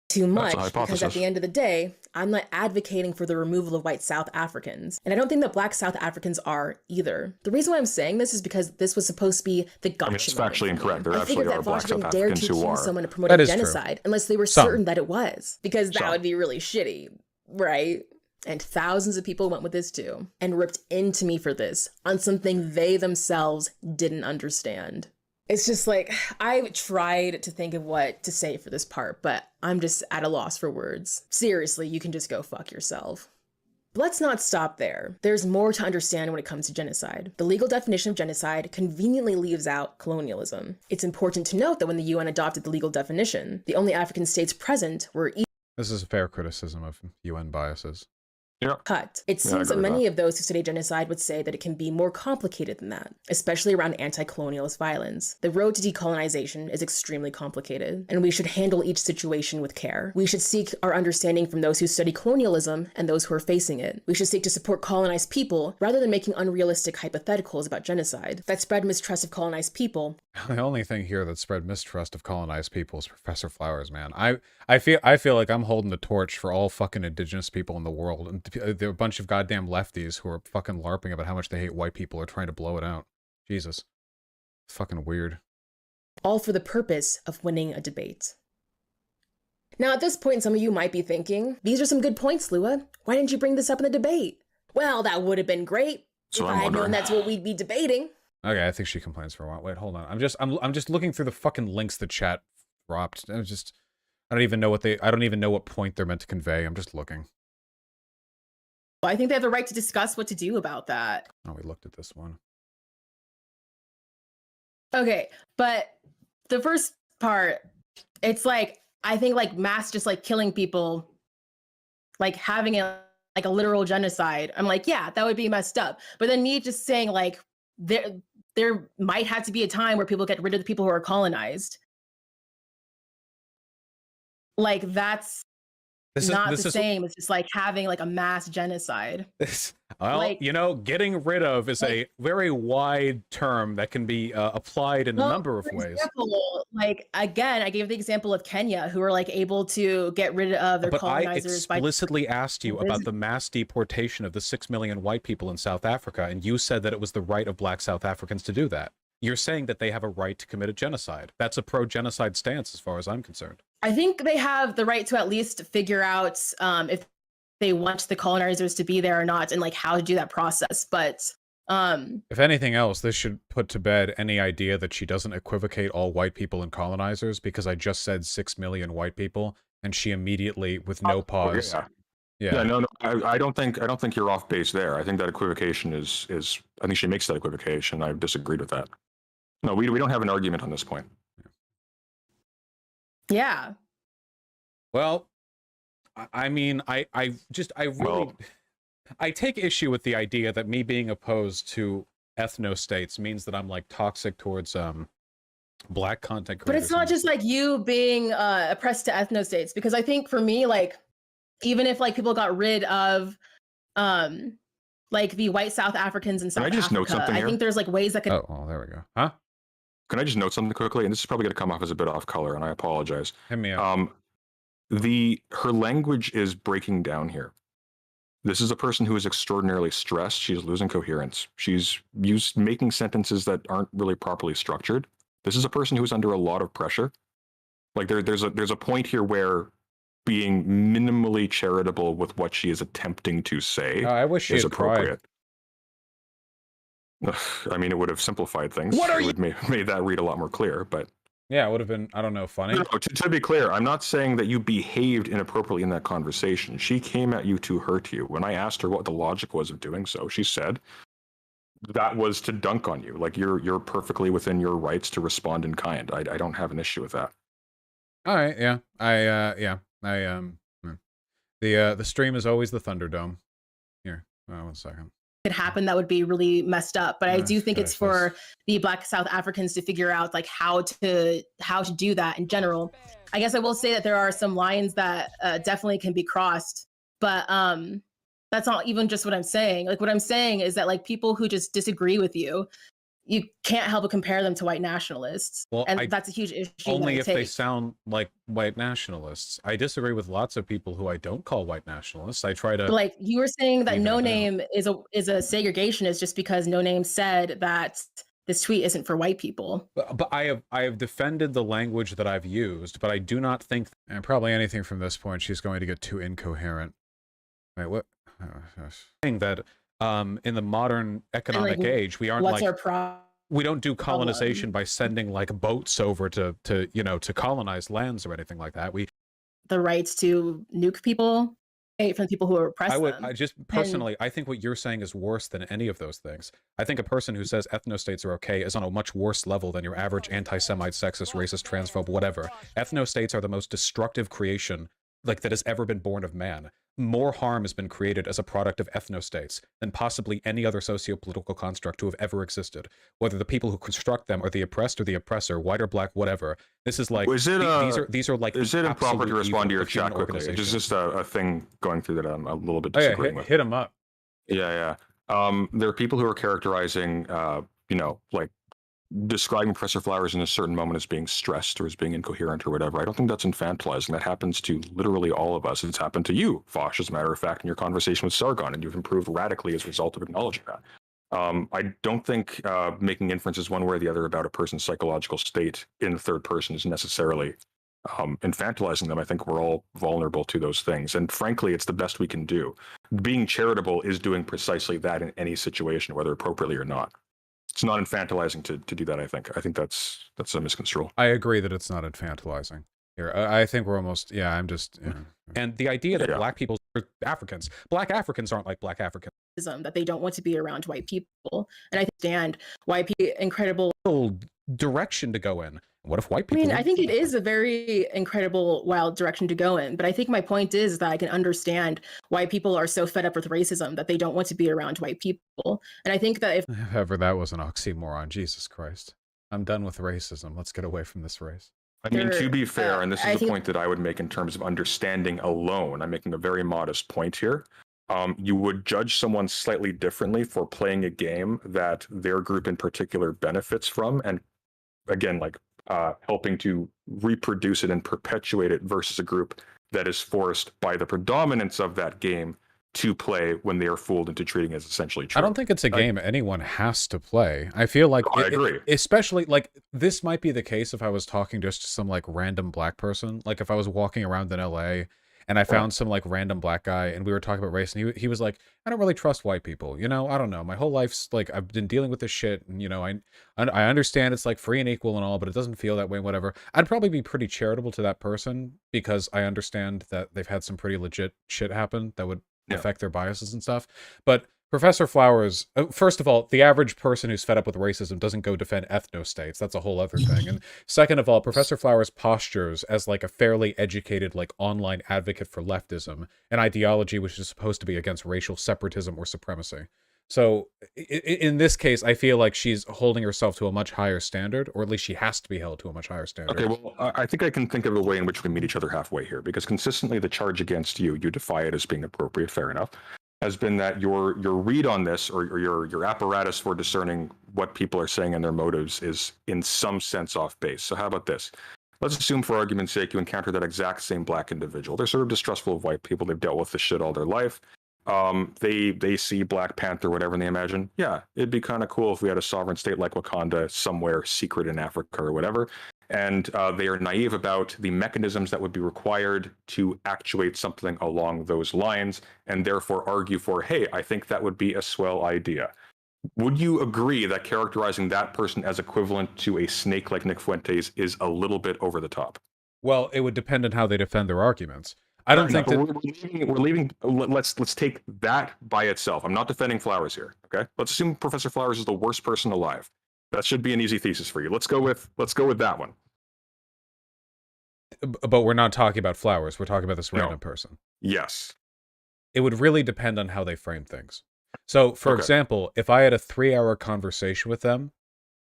Too much, because at the end of the day, I'm not advocating for the removal of white South Africans. And I don't think that black South Africans are either. The reason why I'm saying this is because this was supposed to be the gotcha. I mean, it's factually incorrect. There actually are black South dare Africans to who are. accuse someone of promoting genocide unless they were certain that it was. Because that would be really shitty, right? And thousands of people went with this too and ripped into me for this on something they themselves didn't understand. It's just like, I tried to think of what to say for this part, but I'm just at a loss for words. Seriously, you can just go fuck yourself. But let's not stop there. There's more to understand when it comes to genocide. The legal definition of genocide conveniently leaves out colonialism. It's important to note that when the UN adopted the legal definition, the only African states present were This is a fair criticism of UN biases. cut. It seems that many of those who study genocide would say that it can be more complicated than that, especially around anti-colonialist violence. The road to decolonization is extremely complicated, and we should handle each situation with care. We should seek our understanding from those who study colonialism and those who are facing it. We should seek to support colonized people rather than making unrealistic hypotheticals about genocide that spread mistrust of colonized people. The only thing here that spread mistrust of colonized people is Professor Flowers, man. I feel like I'm holding the torch for all fucking indigenous people in the world, and there are a bunch of goddamn lefties who are fucking LARPing about how much they hate white people or trying to blow it out. Jesus. It's fucking weird. All for the purpose of winning a debate. Now, at this point, some of you might be thinking, these are some good points, Lua. Why didn't you bring this up in the debate? Well, that would have been great if I had known that's what we'd be debating. Okay, I think she complains for a while. Wait, hold on. I'm just looking through the fucking links the chat dropped. I don't even know what point they're meant to convey. I'm just looking. Well, I think they have the right to discuss what to do about that. Oh, we looked at this one. Okay, but the first part, it's like, I think like mass just like killing people, like having a literal genocide. I'm like, yeah, that would be messed up. But then me just saying like, there might have to be a time where people get rid of the people who are colonized. Like that's not the same. It's just like having like a mass genocide. Well, like, you know, getting rid of is a very wide term that can be applied in a number of ways. Like, again, I gave the example of Kenya, who are like able to get rid of their colonizers. But I explicitly asked you about the mass deportation of the 6 million white people in South Africa, and you said that it was the right of black South Africans to do that. You're saying that they have a right to commit a genocide. That's a pro-genocide stance as far as I'm concerned. I think they have the right to at least figure out if they want the colonizers to be there or not, and like how to do that process. But if anything else, this should put to bed any idea that she doesn't equivocate all white people and colonizers, because I just said 6 million white people, and she immediately, with no pause. No, I don't think you're off base there. I think that equivocation is I think she makes that equivocation. I've disagreed with that. No, we don't have an argument on this point. Yeah. Well, I mean, I take issue with the idea that me being opposed to ethno-states means that I'm like toxic towards black content creators. But it's not just like you being oppressed to ethno-states, because I think for me, like, even if like people got rid of like the white South Africans in South Africa, I think there's like ways that could. Oh, there we go. Huh? Can I just note something quickly? And this is probably going to come off as a bit off color, and I apologize. Hit me up. Her language is breaking down here. This is a person who is extraordinarily stressed. She's losing coherence. She's making sentences that aren't really properly structured. This is a person who's under a lot of pressure. Like there's a point here where being minimally charitable with what she is attempting to say I wish she is had appropriate. I mean, it would have simplified things. It would have made that read a lot more clear, but yeah, it would have been, I don't know, funny. No, to be clear, I'm not saying that you behaved inappropriately in that conversation. She came at you to hurt you. When I asked her what the logic was of doing so, she said that was to dunk on you. Like you're perfectly within your rights to respond in kind. I don't have an issue with that. All right, yeah. The stream is always the Thunderdome. Here, one second. could happen that would be really messed up. But I do think it's for the Black South Africans to figure out like how to do that in general. I guess I will say that there are some lines that definitely can be crossed, but that's not even just what I'm saying. Like what I'm saying is that like people who just disagree with you can't help but compare them to white nationalists. Well, and that's a huge issue. Only if they sound like white nationalists. I disagree with lots of people who I don't call white nationalists. I try to like you were saying that No Name is a segregationist just because No Name said that this tweet isn't for white people. But I have defended the language that I've used, but I do not think, and probably anything from this point, she's going to get too incoherent. Wait, what? Saying that in the modern economic age, we aren't we don't do colonization by sending like boats over to colonize lands or anything like that. The rights to nuke people from people who oppress them. I just personally, I think what you're saying is worse than any of those things. I think a person who says ethnostates are okay is on a much worse level than your average anti-Semite, sexist, racist, transphobe, whatever. Ethnostates are the most destructive creation like that has ever been born of man. More harm has been created as a product of ethnostates than possibly any other socio-political construct to have ever existed. Whether the people who construct them are the oppressed or the oppressor, white or black, whatever. This is like these are like. Is it improper to respond to your chat quickly? It's just a thing going through that I'm a little bit disagreeing with. Hit him up. Yeah. There are people who are characterizing, like describing Professor Flowers in a certain moment as being stressed or as being incoherent or whatever. I don't think that's infantilizing. That happens to literally all of us. It's happened to you, Fosh, as a matter of fact, in your conversation with Sargon, and you've improved radically as a result of acknowledging that. I don't think making inferences one way or the other about a person's psychological state in the third person is necessarily infantilizing them. I think we're all vulnerable to those things. And frankly, it's the best we can do. Being charitable is doing precisely that in any situation, whether appropriately or not. It's not infantilizing to do that, I think. I think that's a misconstrual. I agree that it's not infantilizing. Here, I think we're almost, I'm just, And the idea that black people are Africans, black Africans aren't like black Africans. That they don't want to be around white people. And I understand white people, incredible direction to go in. What if white people? I mean, I think it is a very incredible, wild direction to go in. But I think my point is that I can understand why people are so fed up with racism that they don't want to be around white people. And I think that if ever that was an oxymoron, Jesus Christ. I'm done with racism. Let's get away from this race. I mean, to be fair, and this is a point that I would make in terms of understanding alone, I'm making a very modest point here. You would judge someone slightly differently for playing a game that their group in particular benefits from, and again, like helping to reproduce it and perpetuate it versus a group that is forced by the predominance of that game to play when they are fooled into treating it as essentially true. I don't think it's a game anyone has to play. I feel like, I agree. Especially like this might be the case if I was talking just to some like random black person. Like if I was walking around in LA and I found some like random black guy and we were talking about race and he was like, I don't really trust white people. I don't know. My whole life's like, I've been dealing with this shit and I understand it's like free and equal and all, but it doesn't feel that way, whatever. I'd probably be pretty charitable to that person because I understand that they've had some pretty legit shit happen that would affect their biases and stuff. But Professor Flowers, first of all, the average person who's fed up with racism doesn't go defend ethnostates. That's a whole other thing. And second of all, Professor Flowers postures as like a fairly educated, like online advocate for leftism, an ideology which is supposed to be against racial separatism or supremacy. So in this case, I feel like she's holding herself to a much higher standard, or at least she has to be held to a much higher standard. Okay, well, I think I can think of a way in which we meet each other halfway here, because consistently the charge against you defy it as being appropriate, fair enough, has been that your read on this or your apparatus for discerning what people are saying and their motives is in some sense off base. So how about this? Let's assume for argument's sake you encounter that exact same black individual. They're sort of distrustful of white people. They've dealt with this shit all their life. They see Black Panther, whatever, and they imagine, yeah, it'd be kind of cool if we had a sovereign state like Wakanda somewhere secret in Africa or whatever. And they are naive about the mechanisms that would be required to actuate something along those lines, and therefore argue for, hey, I think that would be a swell idea. Would you agree that characterizing that person as equivalent to a snake like Nick Fuentes is a little bit over the top? Well, it would depend on how they defend their arguments. I don't think that we're leaving. Let's take that by itself. I'm not defending Flowers here. Okay, let's assume Professor Flowers is the worst person alive. That should be an easy thesis for you. Let's go with that one. But we're not talking about Flowers. We're talking about this random person. Yes. It would really depend on how they frame things. So, for Okay. example, if I had a 3-hour conversation with them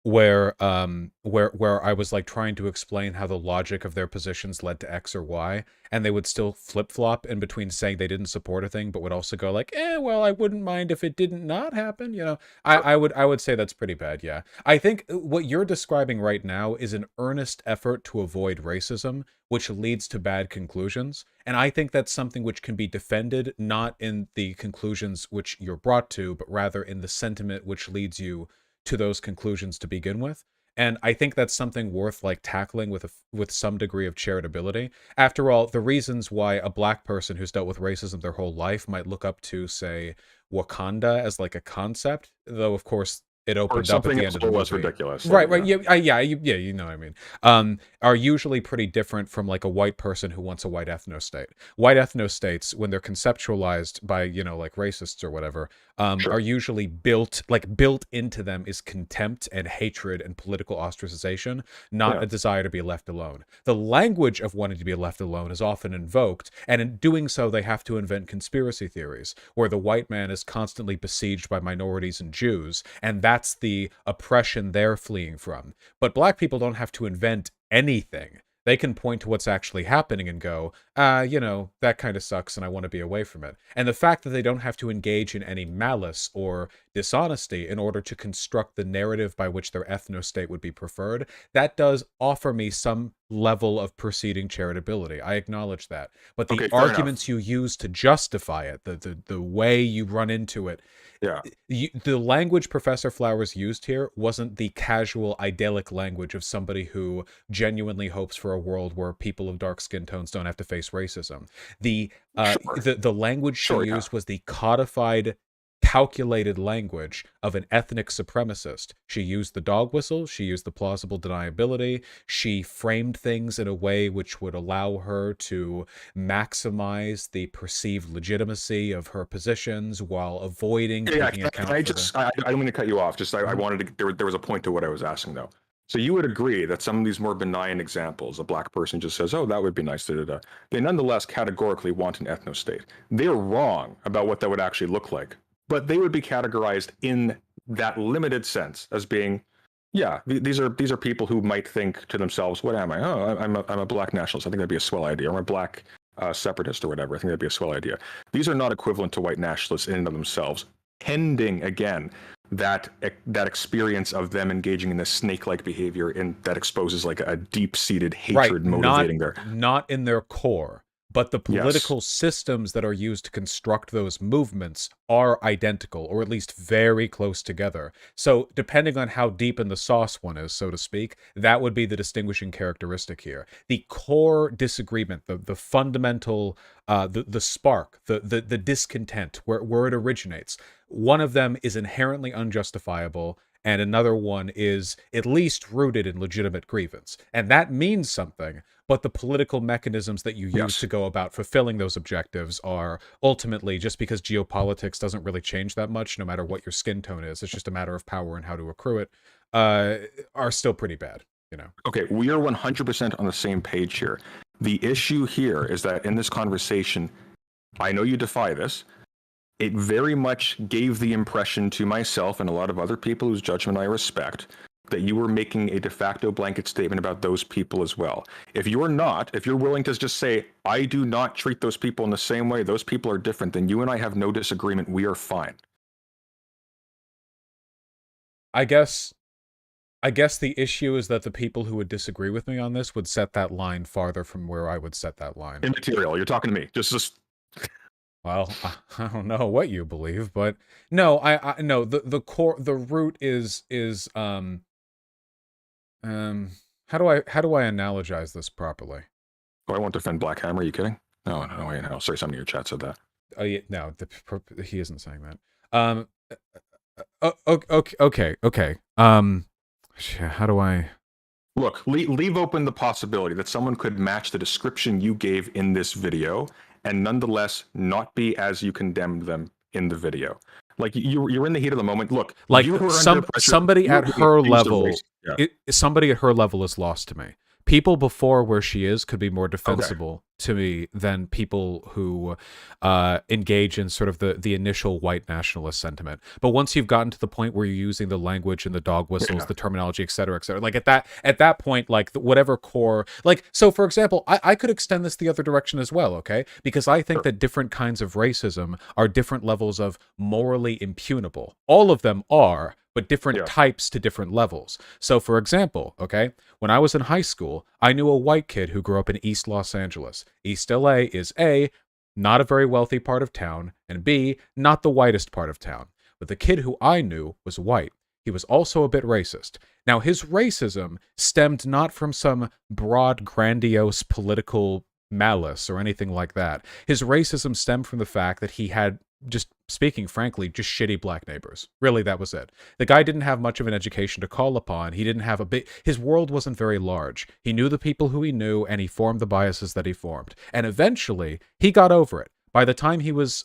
where I was like trying to explain how the logic of their positions led to X or Y, and they would still flip-flop in between saying they didn't support a thing, but would also go like, well, I wouldn't mind if it didn't not happen, you know. I would say that's pretty bad, yeah. I think what you're describing right now is an earnest effort to avoid racism, which leads to bad conclusions. And I think that's something which can be defended, not in the conclusions which you're brought to, but rather in the sentiment which leads you to those conclusions to begin with. And I think that's something worth like tackling with some degree of charitability. After all, the reasons why a black person who's dealt with racism their whole life might look up to, say, Wakanda as like a concept, though of course it Or opened up at something the end of the less movie. ridiculous. Right, yeah, you know what I mean. Are usually pretty different from like a white person who wants a white ethno-state. White ethno-states, when they're conceptualized by, you know, like racists or whatever, Sure. are usually built into them is contempt and hatred and political ostracization, not Yeah. a desire to be left alone. The language of wanting to be left alone is often invoked, and in doing so, they have to invent conspiracy theories, where the white man is constantly besieged by minorities and Jews, and that's the oppression they're fleeing from. But black people don't have to invent anything. They can point to what's actually happening and go, you know, that kind of sucks and I want to be away from it. And the fact that they don't have to engage in any malice or dishonesty in order to construct the narrative by which their ethno-state would be preferred, that does offer me some level of proceeding charitability. I acknowledge that. But the Okay, fair enough. arguments you use to justify it, the way you run into it, Yeah. the language Professor Flowers used here wasn't the casual, idyllic language of somebody who genuinely hopes for a world where people of dark skin tones don't have to face racism. The language she Sure, yeah. used was the codified, calculated language of an ethnic supremacist. She used the dog whistle, she used the plausible deniability, she framed things in a way which would allow her to maximize the perceived legitimacy of her positions while avoiding taking account I for just I don't mean to cut you off. Just I wanted to. There was a point to what I was asking though. So you would agree that some of these more benign examples, a black person just says, "Oh, that would be nice," they nonetheless categorically want an ethno-state. They're wrong about what that would actually look like, but they would be categorized in that limited sense as being, yeah, these are people who might think to themselves, "What am I? Oh, I'm a black nationalist. I think that'd be a swell idea. Or I'm a black separatist or whatever. I think that'd be a swell idea." These are not equivalent to white nationalists in and of themselves, pending again that experience of them engaging in this snake-like behavior that exposes like a deep-seated hatred motivating not in their core, but the political systems that are used to construct those movements are identical, or at least very close together. So depending on how deep in the sauce one is, so to speak, that would be the distinguishing characteristic here. The core disagreement, the fundamental, the spark, the discontent, where it originates, one of them is inherently unjustifiable, and another one is at least rooted in legitimate grievance. And that means something, but the political mechanisms that you use to go about fulfilling those objectives are ultimately, just because geopolitics doesn't really change that much, no matter what your skin tone is, it's just a matter of power and how to accrue it, are still pretty bad, you know? Okay, we are 100% on the same page here. The issue here is that in this conversation, I know you defy this, it very much gave the impression to myself and a lot of other people whose judgment I respect that you were making a de facto blanket statement about those people as well. If you're willing to just say, I do not treat those people in the same way, those people are different, then you and I have no disagreement, we are fine. I guess the issue is that the people who would disagree with me on this would set that line farther from where I would set that line. Immaterial, you're talking to me. Just Well, I don't know what you believe, but no, I no, the core, the root is how do I analogize this properly? Oh, I won't defend Black Hammer, are you kidding? No, wait, no. Sorry, somebody in your chat said that. Oh yeah, no, he isn't saying that. Okay. How do I? Look, leave open the possibility that someone could match the description you gave in this video and nonetheless not be as you condemned them in the video. Like you're in the heat of the moment. Look, like somebody at her level, somebody at her level is lost to me. People before where she is could be more defensible to me than people who engage in sort of the initial white nationalist sentiment. But once you've gotten to the point where you're using the language and the dog whistles, the terminology, et cetera, like at that point, like whatever core, like, so for example, I could extend this the other direction as well, okay? Because I think that different kinds of racism are different levels of morally impugnable. All of them are, but different types to different levels. So for example, okay, when I was in high school, I knew a white kid who grew up in East Los Angeles. East LA is A, not a very wealthy part of town, and B, not the whitest part of town. But the kid who I knew was white. He was also a bit racist. Now, his racism stemmed not from some broad, grandiose political malice or anything like that. His racism stemmed from the fact that he had, just speaking frankly, just shitty black neighbors. Really, that was it. The guy didn't have much of an education to call upon. He didn't have his world wasn't very large. He knew the people who he knew, and he formed the biases that he formed. And eventually, he got over it. By the time he was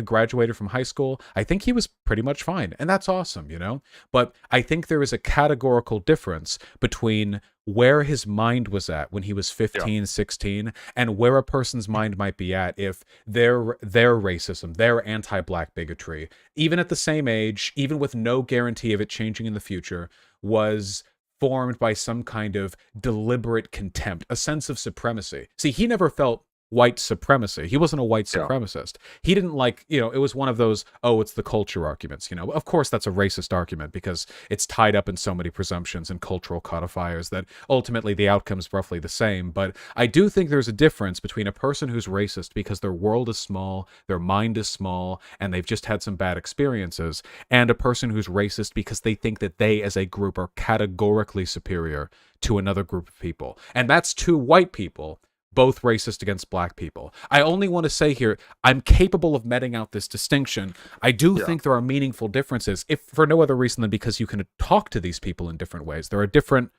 graduated from high school, I think he was pretty much fine. And that's awesome, you know? But I think there is a categorical difference between where his mind was at when he was 15, 16, and where a person's mind might be at if their racism, their anti-black bigotry, even at the same age, even with no guarantee of it changing in the future, was formed by some kind of deliberate contempt, a sense of supremacy. See, he never felt white supremacy. He wasn't a white supremacist. He didn't like, you know, it was one of those, oh, it's the culture arguments, you know. Of course, that's a racist argument because it's tied up in so many presumptions and cultural codifiers that ultimately the outcome's roughly the same. But I do think there's a difference between a person who's racist because their world is small, their mind is small, and they've just had some bad experiences, and a person who's racist because they think that they as a group are categorically superior to another group of people. And that's two white people, both racist against black people. I only want to say here, I'm capable of meting out this distinction. I do think there are meaningful differences, if for no other reason than because you can talk to these people in different ways. There are different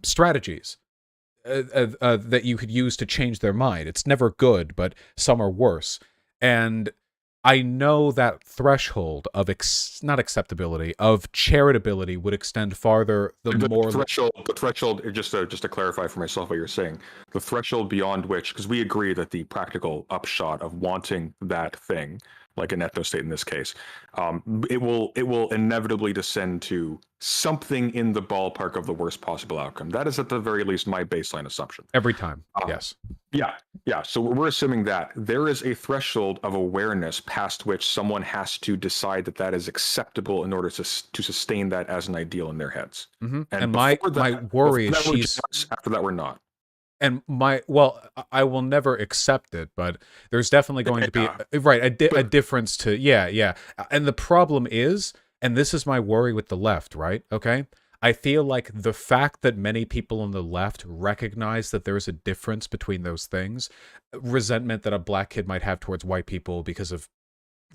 strategies that you could use to change their mind. It's never good, but some are worse. And I know that threshold of not acceptability, of charitability would extend farther the threshold, just to clarify for myself what you're saying, the threshold beyond which, because we agree that the practical upshot of wanting that thing, like an ethno-state in this case, it will inevitably descend to something in the ballpark of the worst possible outcome. That is at the very least my baseline assumption. Every time, yes. Yeah. So we're assuming that there is a threshold of awareness past which someone has to decide that that is acceptable in order to sustain that as an ideal in their heads. Mm-hmm. And my worry is after that we're not. And I will never accept it, but there's definitely going to be a difference to and the problem is, and this is my worry with the left, right? Okay, I feel like the fact that many people on the left recognize that there's a difference between those things, resentment that a black kid might have towards white people because of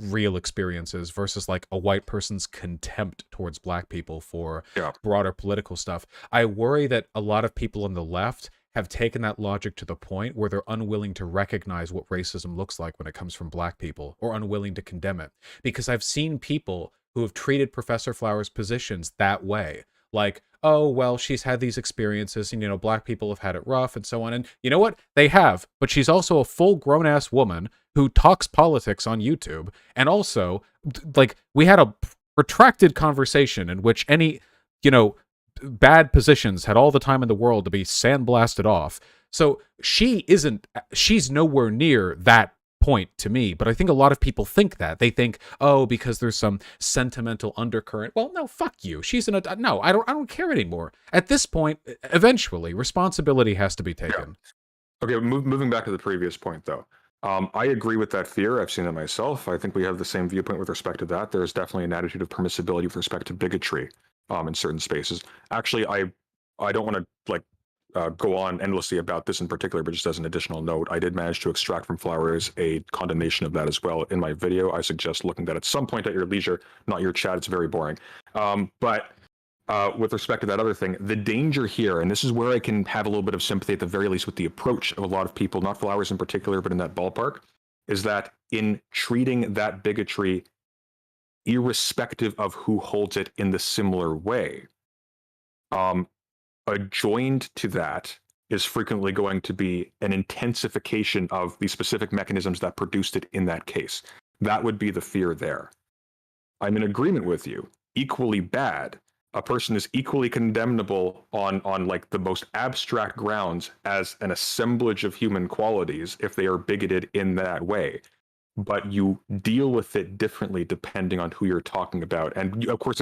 real experiences versus like a white person's contempt towards black people for broader political stuff. I worry that a lot of people on the left have taken that logic to the point where they're unwilling to recognize what racism looks like when it comes from black people, or unwilling to condemn it. Because I've seen people who have treated Professor Flowers' positions that way. Like, oh, well, she's had these experiences and, you know, black people have had it rough and so on. And you know what? They have. But she's also a full grown-ass woman who talks politics on YouTube. And also, like, we had a protracted conversation in which any, you know, bad positions had all the time in the world to be sandblasted off. So she's nowhere near that point to me, but I think a lot of people think that. They think, oh, because there's some sentimental undercurrent. Well, no, fuck you. No, I don't care anymore. At this point, eventually, responsibility has to be taken. Okay, moving back to the previous point, though. I agree with that fear. I've seen it myself. I think we have the same viewpoint with respect to that. There's definitely an attitude of permissibility with respect to bigotry in certain spaces. Actually, I don't want to go on endlessly about this in particular, but just as an additional note, I did manage to extract from Flowers a condemnation of that as well in my video. I suggest looking at that at some point at your leisure, not your chat. It's very boring. But with respect to that other thing, the danger here, and this is where I can have a little bit of sympathy at the very least with the approach of a lot of people, not Flowers in particular, but in that ballpark, is that in treating that bigotry irrespective of who holds it in the similar way, adjoined to that is frequently going to be an intensification of the specific mechanisms that produced it in that case. That would be the fear there. I'm in agreement with you. Equally bad. A person is equally condemnable on like the most abstract grounds as an assemblage of human qualities if they are bigoted in that way. But you deal with it differently depending on who you're talking about. And of course,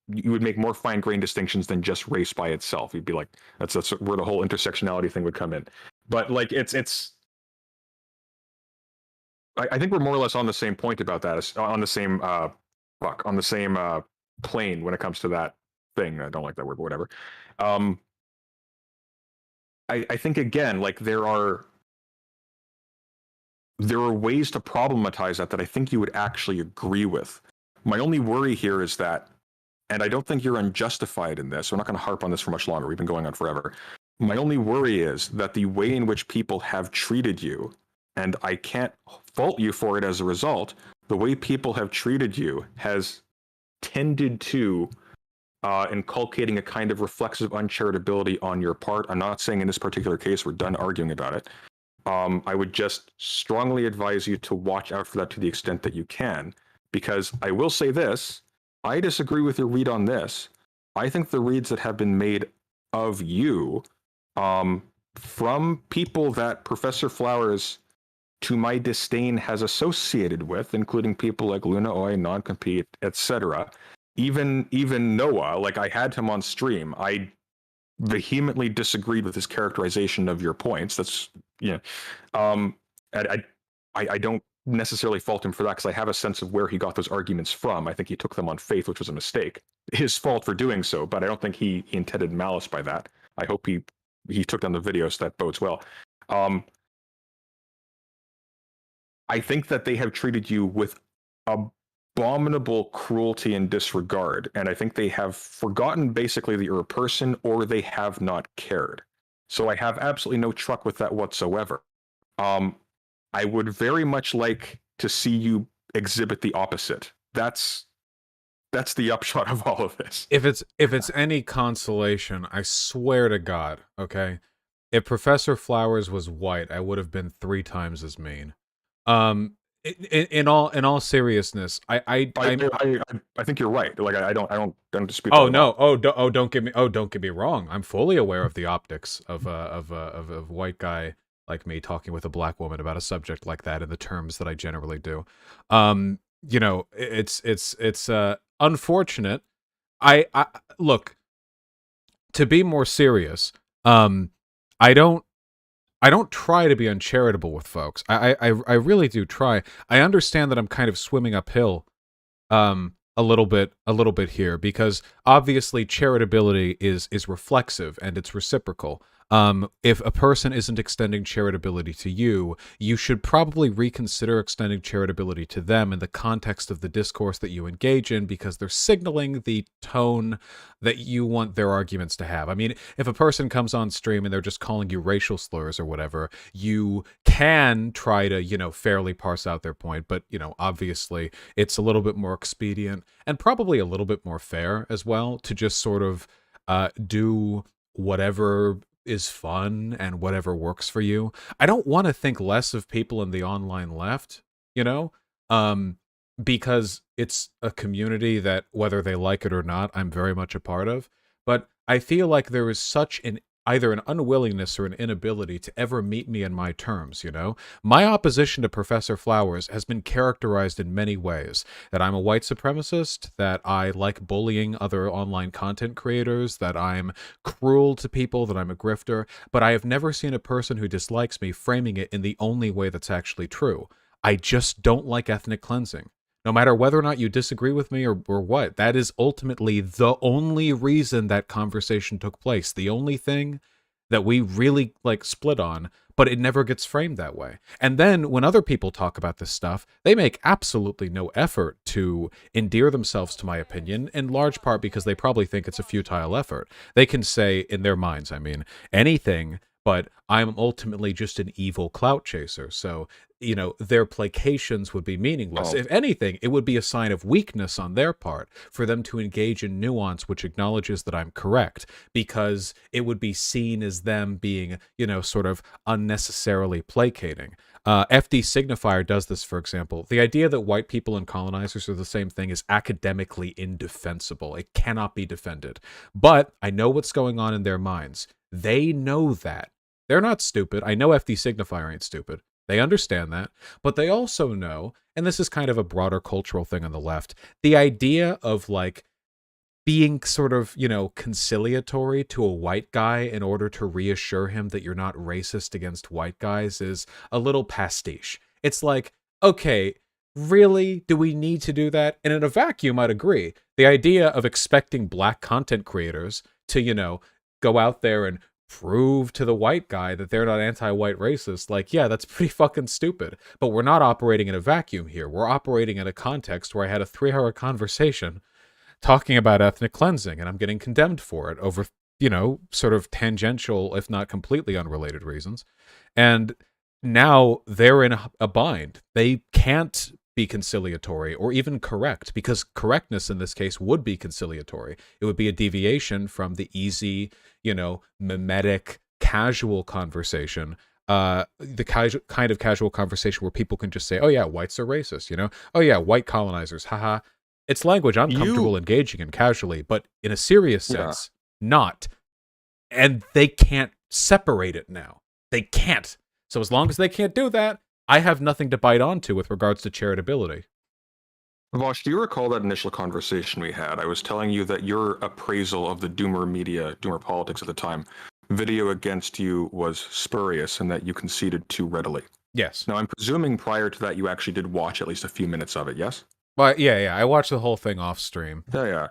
you would make more fine-grained distinctions than just race by itself. You'd be like, that's where the whole intersectionality thing would come in. But like, I think we're more or less on the same point about that. On the same plane when it comes to that thing. I don't like that word, but whatever. I think again, like there are ways to problematize that I think you would actually agree with. My only worry here is that, and I don't think you're unjustified in this, so I'm not going to harp on this for much longer. We've been going on forever. My only worry is that the way in which people have treated you, and I can't fault you for it as a result, the way people have treated you has tended to inculcating a kind of reflexive uncharitability on your part. I'm not saying in this particular case we're done arguing about it. I would just strongly advise you to watch out for that to the extent that you can, because I will say this, I disagree with your read on this. I think the reads that have been made of you from people that Professor Flowers, to my disdain, has associated with, including people like Luna Oi, Non-Compete, etc., even Noah, like I had him on stream, I vehemently disagreed with his characterization of your points. That's, you know, I don't necessarily fault him for that because I have a sense of where he got those arguments from. I think he took them on faith, which was a mistake. His fault for doing so, but I don't think he intended malice by that. I hope he took down the video, so that bodes well. I think that they have treated you with abominable cruelty and disregard, and I think they have forgotten basically that you're a person, or they have not cared. So I have absolutely no truck with that whatsoever. I would very much like to see you exhibit the opposite. That's the upshot of all of this. If it's any consolation, I swear to God, okay, if Professor Flowers was white, I would have been 3 times as mean. In all seriousness, I think you're right. Like I don't dispute. Oh no! Don't get me wrong. I'm fully aware of the optics of a white guy like me talking with a black woman about a subject like that in the terms that I generally do. You know, it's unfortunate. I look, to be more serious. I don't try to be uncharitable with folks. I really do try. I understand that I'm kind of swimming uphill a little bit here, because obviously charitability is reflexive and it's reciprocal. If a person isn't extending charitability to you, you should probably reconsider extending charitability to them in the context of the discourse that you engage in, because they're signaling the tone that you want their arguments to have. I mean, if a person comes on stream and they're just calling you racial slurs or whatever, you can try to, you know, fairly parse out their point, but, you know, obviously it's a little bit more expedient and probably a little bit more fair as well to just sort of do whatever is fun and whatever works for you. I don't want to think less of people in the online left, you know, because it's a community that, whether they like it or not, I'm very much a part of. But I feel like there is such either an unwillingness or an inability to ever meet me in my terms, you know? My opposition to Professor Flowers has been characterized in many ways. That I'm a white supremacist, that I like bullying other online content creators, that I'm cruel to people, that I'm a grifter, but I have never seen a person who dislikes me framing it in the only way that's actually true. I just don't like ethnic cleansing. No matter whether or not you disagree with me or what, that is ultimately the only reason that conversation took place. The only thing that we really split on, but it never gets framed that way. And then when other people talk about this stuff, they make absolutely no effort to endear themselves to my opinion, in large part because they probably think it's a futile effort. They can say, in their minds, I mean, anything, but I'm ultimately just an evil clout chaser. So their placations would be meaningless. Oh. If anything, it would be a sign of weakness on their part for them to engage in nuance which acknowledges that I'm correct, because it would be seen as them being, sort of unnecessarily placating. FD Signifier does this, for example. The idea that white people and colonizers are the same thing is academically indefensible. It cannot be defended. But I know what's going on in their minds. They know that. They're not stupid. I know FD Signifier ain't stupid. They understand that. But they also know, and this is kind of a broader cultural thing on the left, the idea of like being sort of, conciliatory to a white guy in order to reassure him that you're not racist against white guys is a little pastiche. It's like, okay, really? Do we need to do that? And in a vacuum, I'd agree. The idea of expecting black content creators to, go out there and prove to the white guy that they're not anti-white racist, like, yeah, that's pretty fucking stupid. But we're not operating in a vacuum here. We're operating in a context where I had a 3-hour conversation talking about ethnic cleansing, and I'm getting condemned for it over, sort of tangential, if not completely unrelated reasons. And now they're in a bind. They can't be conciliatory or even correct, because correctness in this case would be conciliatory. It would be a deviation from the easy, mimetic, casual conversation, the kind of casual conversation where people can just say, oh yeah, whites are racist, oh yeah, white colonizers, haha. It's language I'm comfortable engaging in casually, but in a serious sense, not. And they can't separate it now. They can't. So as long as they can't do that, I have nothing to bite onto with regards to charitability. Vosh, do you recall that initial conversation we had? I was telling you that your appraisal of the Doomer politics at the time, video against you was spurious and that you conceded too readily. Yes. Now, I'm presuming prior to that you actually did watch at least a few minutes of it, yes? But yeah, I watched the whole thing off stream. Yeah.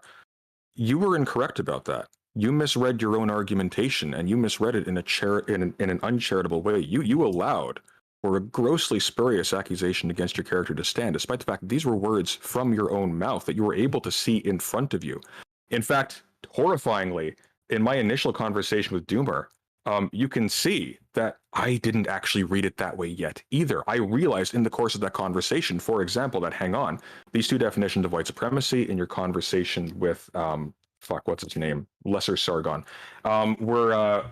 You were incorrect about that. You misread your own argumentation, and you misread it in an uncharitable way. You allowed for a grossly spurious accusation against your character to stand, despite the fact that these were words from your own mouth that you were able to see in front of you. In fact, horrifyingly, in my initial conversation with Doomer, you can see that I didn't actually read it that way yet either. I realized in the course of that conversation, for example, that hang on, these two definitions of white supremacy in your conversation with what's his name, Lesser Sargon, were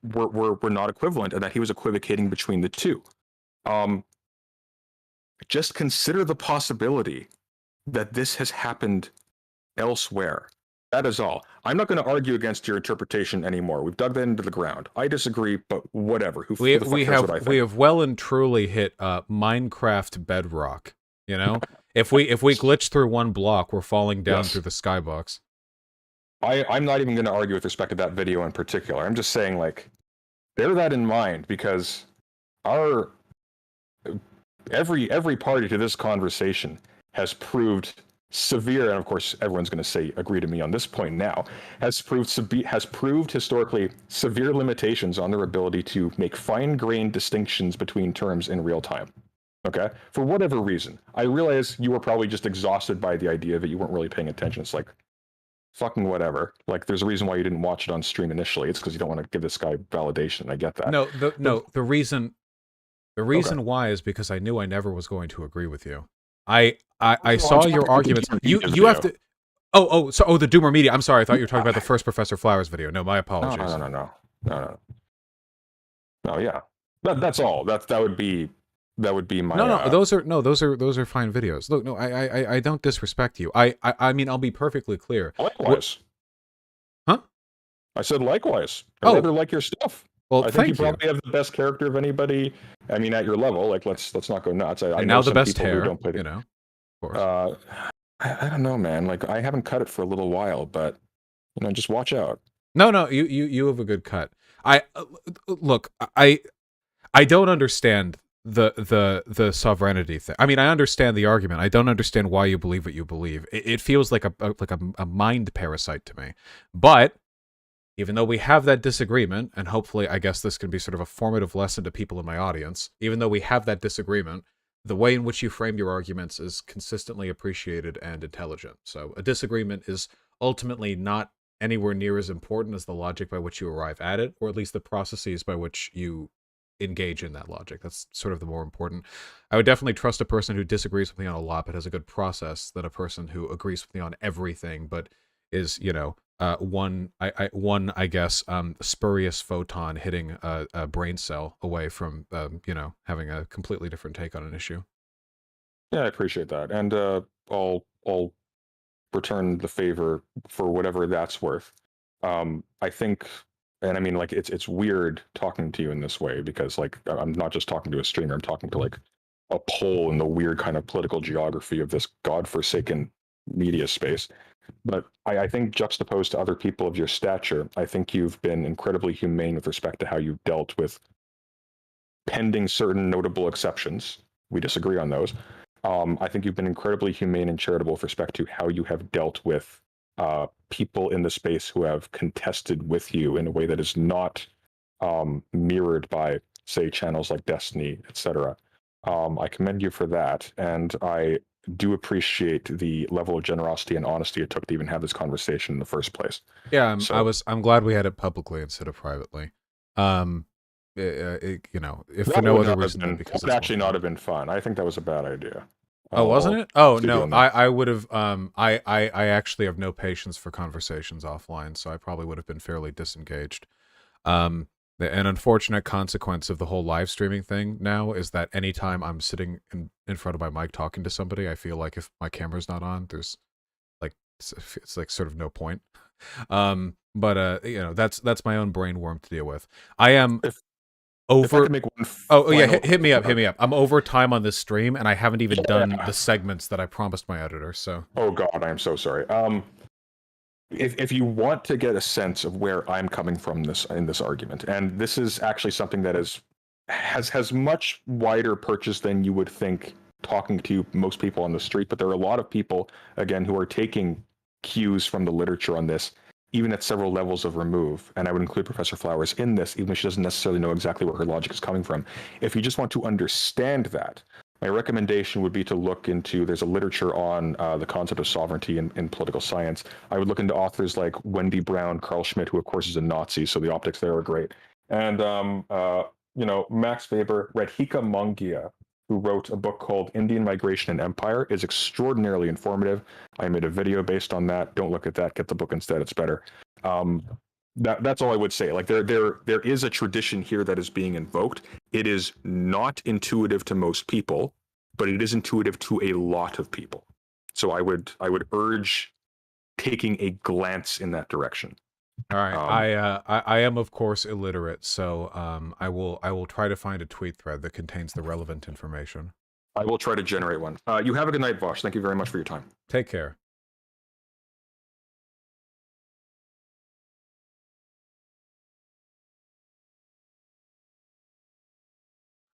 not equivalent, and that he was equivocating between the two. Just consider the possibility that this has happened elsewhere. That is all. I'm not going to argue against your interpretation anymore. We've dug that into the ground. I disagree, but whatever. Who the fuck cares what I think? We have well and truly hit Minecraft bedrock. If we glitch through one block, we're falling down through the skybox. I'm not even going to argue with respect to that video in particular. I'm just saying, like, bear that in mind, because every party to this conversation has proved severe, and of course everyone's going to say agree to me on this point now, has proved historically severe limitations on their ability to make fine-grained distinctions between terms in real time. Okay? For whatever reason. I realize you were probably just exhausted by the idea that you weren't really paying attention. It's like, fucking whatever. Like, there's a reason why you didn't watch it on stream initially. It's because you don't want to give this guy validation. I get that. The reason why is because I knew I never was going to agree with you. I saw your arguments. You have to. The Doomer Media. I'm sorry. I thought you were talking about the first Professor Flowers video. No, my apologies. No. Yeah. That's all. That would be my. No. Those are fine videos. Look, no, I don't disrespect you. I mean, I'll be perfectly clear. Likewise. Huh? I said likewise. I rather like your stuff. Well, I think you probably have the best character of anybody. I mean, at your level, like let's not go nuts. I know the best hair. Don't play of course. I don't know, man. Like, I haven't cut it for a little while, but just watch out. No, you have a good cut. I don't understand the sovereignty thing. I mean, I understand the argument. I don't understand why you believe what you believe. It feels like a mind parasite to me. But even though we have that disagreement, and hopefully I guess this can be sort of a formative lesson to people in my audience, even though we have that disagreement, the way in which you frame your arguments is consistently appreciated and intelligent. So a disagreement is ultimately not anywhere near as important as the logic by which you arrive at it, or at least the processes by which you engage in that logic. That's sort of the more important. I would definitely trust a person who disagrees with me on a lot but has a good process than a person who agrees with me on everything but is, you know, one, I guess, spurious photon hitting a brain cell away from, you know, having a completely different take on an issue. Yeah, I appreciate that, and I'll return the favor for whatever that's worth. I think, and I mean, like, it's weird talking to you in this way because, like, I'm not just talking to a streamer. I'm talking to like a pole in the weird kind of political geography of this godforsaken media space. But I think juxtaposed to other people of your stature, I think you've been incredibly humane with respect to how you've dealt with, pending certain notable exceptions. We disagree on those. I think you've been incredibly humane and charitable with respect to how you have dealt with people in the space who have contested with you in a way that is not mirrored by, say, channels like Destiny, etc. I commend you for that, and I do appreciate the level of generosity and honesty it took to even have this conversation in the first place. Yeah, So, I'm glad we had it publicly instead of privately. You know, if for that no would other not have reason than been, because that would it's actually more not fun. have been fun. I think that was a bad idea. Oh, wasn't I'll it? Oh stick you no, on that. I would have I actually have no patience for conversations offline, so I probably would have been fairly disengaged. An unfortunate consequence of the whole live streaming thing now is that anytime I'm sitting in front of my mic talking to somebody, I feel like if my camera's not on, there's like it's like sort of no point. But you know, that's my own brain worm to deal with. I am If I over. could make one Oh yeah, final hit me up, hit me up. I'm over time on this stream, and I haven't even done Yeah. the segments that I promised my editor. So Oh God, I am so sorry. If you want to get a sense of where I'm coming from in this argument, and this is actually something that has much wider purchase than you would think talking to most people on the street, but there are a lot of people, again, who are taking cues from the literature on this, even at several levels of remove. And I would include Professor Flowers in this, even if she doesn't necessarily know exactly where her logic is coming from. If you just want to understand that, my recommendation would be to look into, there's a literature on the concept of sovereignty in political science. I would look into authors like Wendy Brown, Carl Schmitt, who of course is a Nazi, so the optics there are great. And, you know, Max Weber, Radhika Mongia, who wrote a book called Indian Migration and Empire, is extraordinarily informative. I made a video based on that. Don't look at that. Get the book instead. It's better. That's all I would say. Like there is a tradition here that is being invoked. It is not intuitive to most people, but it is intuitive to a lot of people. So I would urge taking a glance in that direction. all right, I am of course illiterate, so I will try to find a tweet thread that contains the relevant information. I will try to generate one. You have a good night, Vosh. Thank you very much for your time. Take care.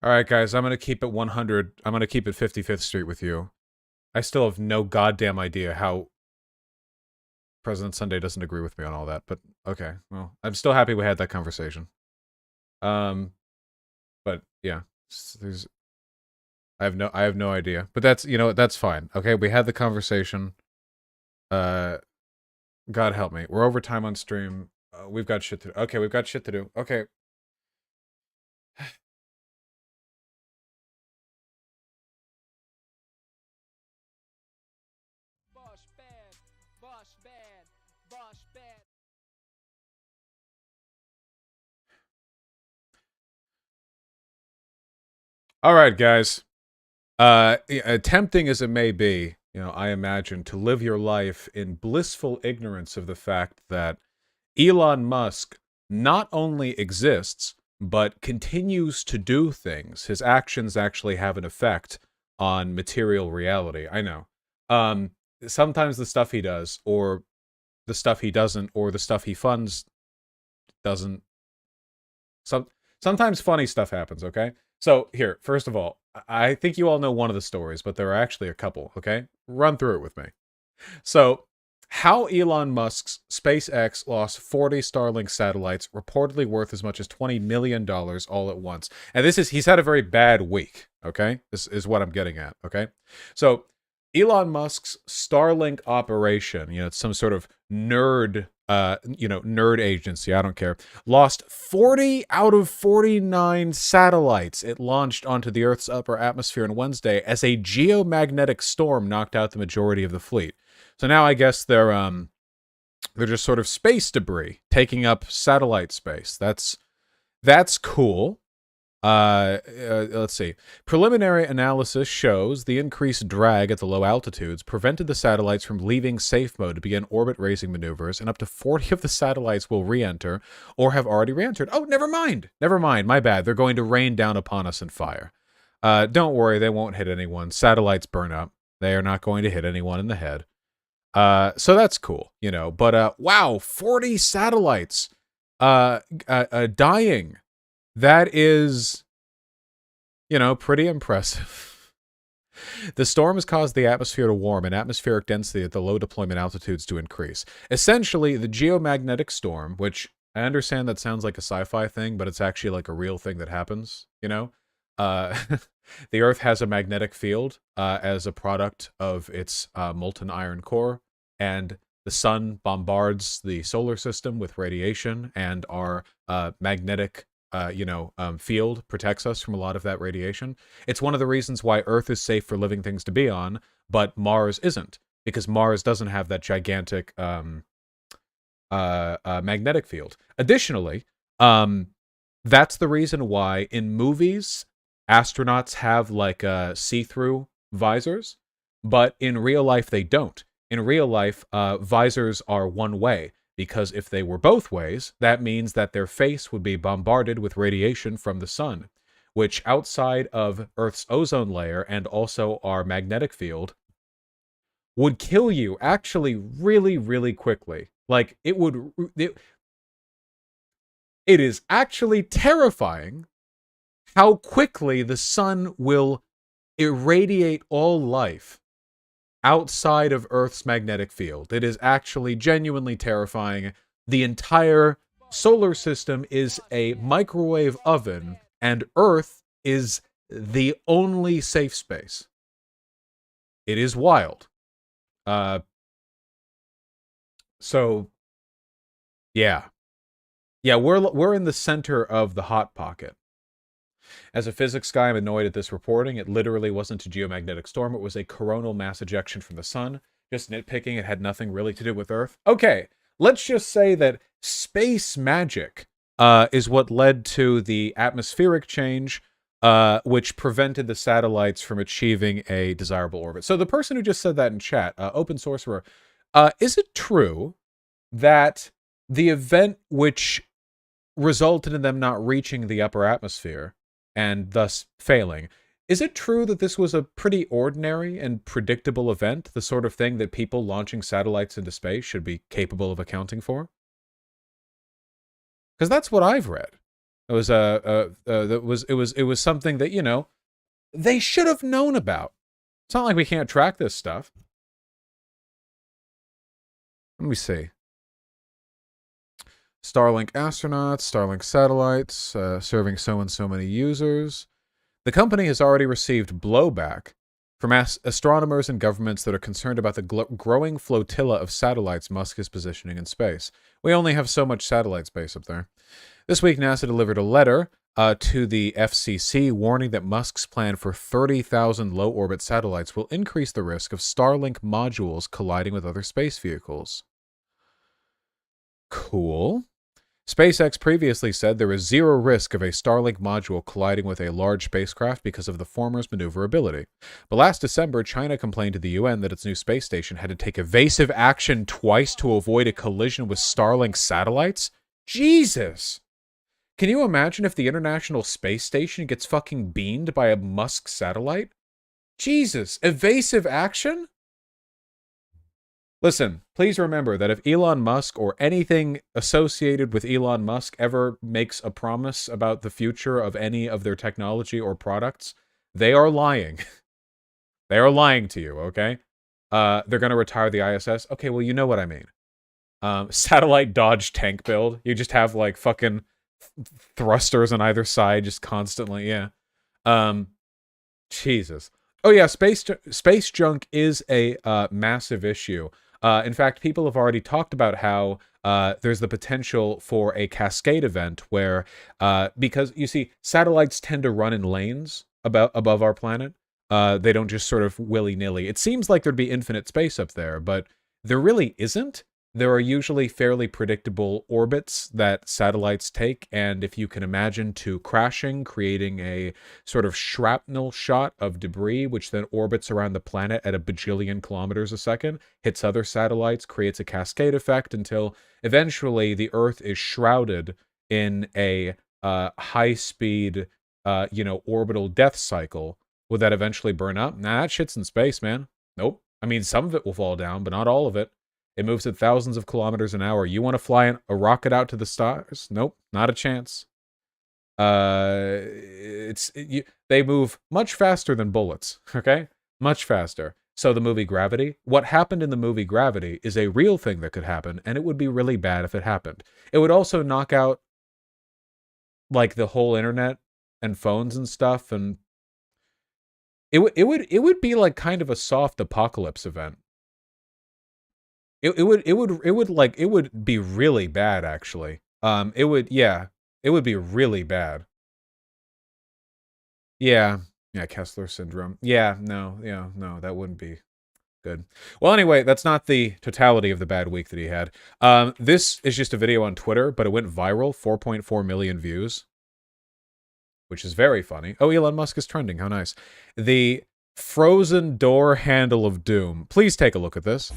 All right, guys, I'm going to keep it 100. I'm going to keep it 55th Street with you. I still have no goddamn idea how President Sunday doesn't agree with me on all that, but okay. Well, I'm still happy we had that conversation. But yeah, I have no idea. But that's, you know, that's fine. Okay, we had the conversation. God help me. We're over time on stream. We've got shit to do. Okay, we've got shit to do. Okay. All right, guys. Tempting as it may be, you know, I imagine, to live your life in blissful ignorance of the fact that Elon Musk not only exists, but continues to do things. His actions actually have an effect on material reality. I know. Sometimes the stuff he does, or the stuff he doesn't, or the stuff he funds doesn't. Sometimes funny stuff happens, okay? So, here, first of all, I think you all know one of the stories, but there are actually a couple, okay? Run through it with me. So, how Elon Musk's SpaceX lost 40 Starlink satellites, reportedly worth as much as $20 million all at once. And he's had a very bad week, okay? This is what I'm getting at, okay? So, Elon Musk's Starlink operation, you know, it's some sort of nerd nerd agency, I don't care, lost 40 out of 49 satellites it launched onto the Earth's upper atmosphere on Wednesday as a geomagnetic storm knocked out the majority of the fleet. So now I guess they're just sort of space debris taking up satellite space. That's cool. Let's see. Preliminary analysis shows the increased drag at the low altitudes prevented the satellites from leaving safe mode to begin orbit-raising maneuvers, and up to 40 of the satellites will re-enter or have already re-entered. Oh, never mind. Never mind. My bad. They're going to rain down upon us in fire. Don't worry. They won't hit anyone. Satellites burn up. They are not going to hit anyone in the head. So that's cool, But, wow, 40 satellites dying. That is, pretty impressive. The storm has caused the atmosphere to warm and atmospheric density at the low deployment altitudes to increase. Essentially, the geomagnetic storm, which I understand that sounds like a sci-fi thing, but it's actually like a real thing that happens, The Earth has a magnetic field as a product of its molten iron core, and the sun bombards the solar system with radiation, and our magnetic field protects us from a lot of that radiation. It's one of the reasons why Earth is safe for living things to be on, but Mars isn't, because Mars doesn't have that gigantic magnetic field. Additionally, that's the reason why in movies astronauts have like see-through visors, but in real life they don't. In real life, visors are one way, because if they were both ways, that means that their face would be bombarded with radiation from the sun, which outside of Earth's ozone layer and also our magnetic field would kill you actually really, really quickly. Like, it is actually terrifying how quickly the sun will irradiate all life outside of Earth's magnetic field. It is actually genuinely terrifying. The entire solar system is a microwave oven, and Earth is the only safe space. It is wild. So, yeah. Yeah, we're in the center of the hot pocket. As a physics guy, I'm annoyed at this reporting. It literally wasn't a geomagnetic storm. It was a coronal mass ejection from the sun. Just nitpicking. It had nothing really to do with Earth. Okay, let's just say that space magic is what led to the atmospheric change, which prevented the satellites from achieving a desirable orbit. So the person who just said that in chat, Open Sorcerer, is it true that the event which resulted in them not reaching the upper atmosphere and thus failing, is it true that this was a pretty ordinary and predictable event, the sort of thing that people launching satellites into space should be capable of accounting for? Because that's what I've read. It was something that, they should have known about. It's not like we can't track this stuff. Let me see. Starlink astronauts, Starlink satellites, serving so and so many users. The company has already received blowback from astronomers and governments that are concerned about the growing flotilla of satellites Musk is positioning in space. We only have so much satellite space up there. This week, NASA delivered a letter to the FCC warning that Musk's plan for 30,000 low-orbit satellites will increase the risk of Starlink modules colliding with other space vehicles. Cool. SpaceX previously said there is zero risk of a Starlink module colliding with a large spacecraft because of the former's maneuverability. But last December, China complained to the UN that its new space station had to take evasive action twice to avoid a collision with Starlink satellites? Jesus! Can you imagine if the International Space Station gets fucking beamed by a Musk satellite? Jesus, evasive action? Listen, please remember that if Elon Musk or anything associated with Elon Musk ever makes a promise about the future of any of their technology or products, they are lying. They are lying to you, okay? They're going to retire the ISS. Okay, well, you know what I mean. Satellite dodge tank build. You just have, like, fucking thrusters on either side just constantly, yeah. Jesus. Oh, yeah, space junk is a massive issue. In fact, people have already talked about how there's the potential for a cascade event where, because you see, satellites tend to run in lanes above our planet. They don't just sort of willy-nilly. It seems like there'd be infinite space up there, but there really isn't. There are usually fairly predictable orbits that satellites take, and if you can imagine two crashing, creating a sort of shrapnel shot of debris, which then orbits around the planet at a bajillion kilometers a second, hits other satellites, creates a cascade effect until eventually the Earth is shrouded in a high-speed, orbital death cycle. Would that eventually burn up? Nah, that shit's in space, man. Nope. I mean, some of it will fall down, but not all of it. It moves at thousands of kilometers an hour. You want to fly a rocket out to the stars? Nope, not a chance. They move much faster than bullets, okay? Much faster. So the movie Gravity, what happened in the movie Gravity is a real thing that could happen, and it would be really bad if it happened. It would also knock out, like, the whole internet and phones and stuff, and it would be like kind of a soft apocalypse event. It would be really bad, actually. It would be really bad. Yeah, Kessler syndrome. No, that wouldn't be good. Well, anyway, that's not the totality of the bad week that he had. This is just a video on Twitter, but it went viral, 4.4 million views, which is very funny. Oh, Elon Musk is trending. How nice. The frozen door handle of doom. Please take a look at this.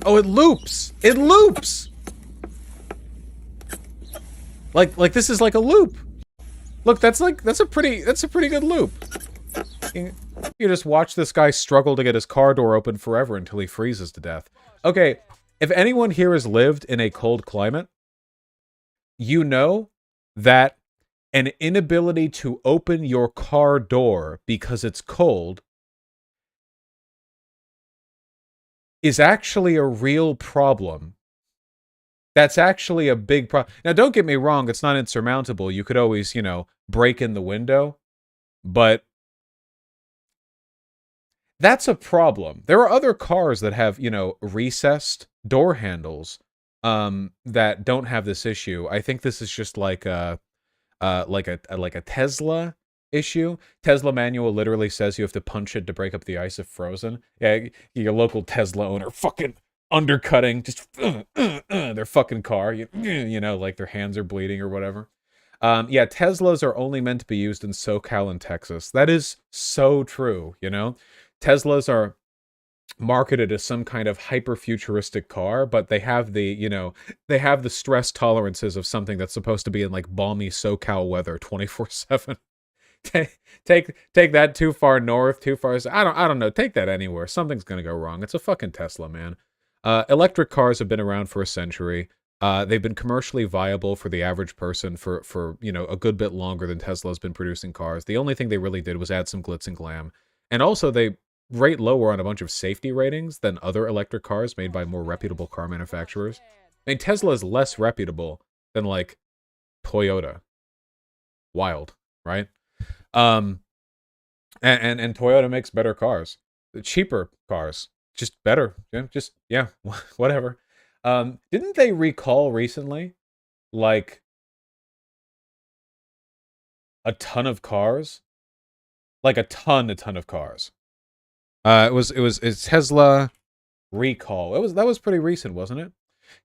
Oh, it loops! It loops! Like this is like a loop. Look, that's a pretty good loop. You just watch this guy struggle to get his car door open forever until he freezes to death. Okay, if anyone here has lived in a cold climate, you know that an inability to open your car door because it's cold is actually a real problem. That's actually a big problem. Now, don't get me wrong, it's not insurmountable. You could always, break in the window, but that's a problem. There are other cars that have, recessed door handles that don't have this issue. I think this is just like a Tesla issue. Tesla manual literally says you have to punch it to break up the ice if frozen. Yeah, your local Tesla owner fucking undercutting just their fucking car. Like their hands are bleeding or whatever. Yeah, Teslas are only meant to be used in SoCal and Texas. That is so true, Teslas are marketed as some kind of hyper-futuristic car, but they have the, they have the stress tolerances of something that's supposed to be in like balmy SoCal weather 24/7. Take that too far north, too far. I don't know. Take that anywhere. Something's gonna go wrong. It's a fucking Tesla, man. Electric cars have been around for a century. They've been commercially viable for the average person for a good bit longer than Tesla's been producing cars. The only thing they really did was add some glitz and glam, and also they rate lower on a bunch of safety ratings than other electric cars made by more reputable car manufacturers. I mean, Tesla is less reputable than like Toyota. Wild, right? And Toyota makes better cars, cheaper cars, just better. Yeah, whatever. Didn't they recall recently, like, a ton of cars? Like a ton of cars. It's Tesla recall. That was pretty recent, wasn't it?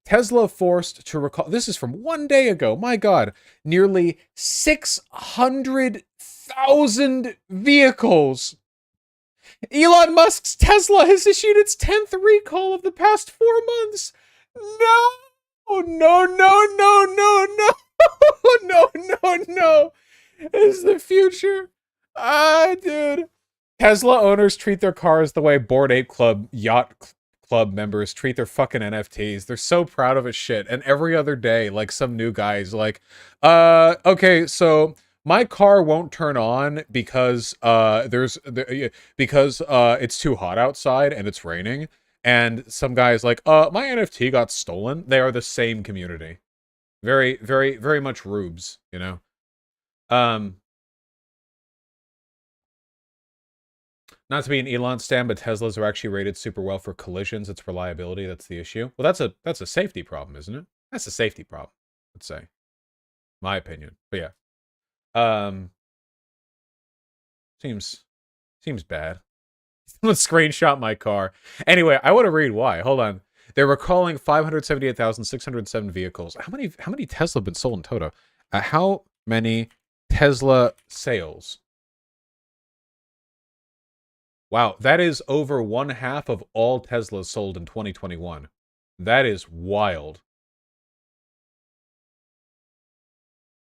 Tesla forced to recall. This is from 1 day ago. My God, nearly 600,000 vehicles. Elon Musk's Tesla has issued its 10th recall of the past 4 months. No, it's the future. Dude. Tesla owners treat their cars the way Bored Ape Club yacht club members treat their fucking NFTs. They're so proud of a shit. And every other day, like, some new guy's like, okay, so my car won't turn on because it's too hot outside and it's raining. and some guy's like, my NFT got stolen. They are the same community. Very, very, very much rubes, you know? Not to be an Elon stan, but Teslas are actually rated super well for collisions. It's reliability that's the issue. Well, that's a safety problem, isn't it? That's a safety problem, let's say. My opinion. But yeah. Seems bad. Let's screenshot my car. Anyway, I want to read why. Hold on. They're recalling 578,607 vehicles. How many Tesla have been sold in total? How many Tesla sales? Wow, that is over 1/2 of all Teslas sold in 2021. That is wild.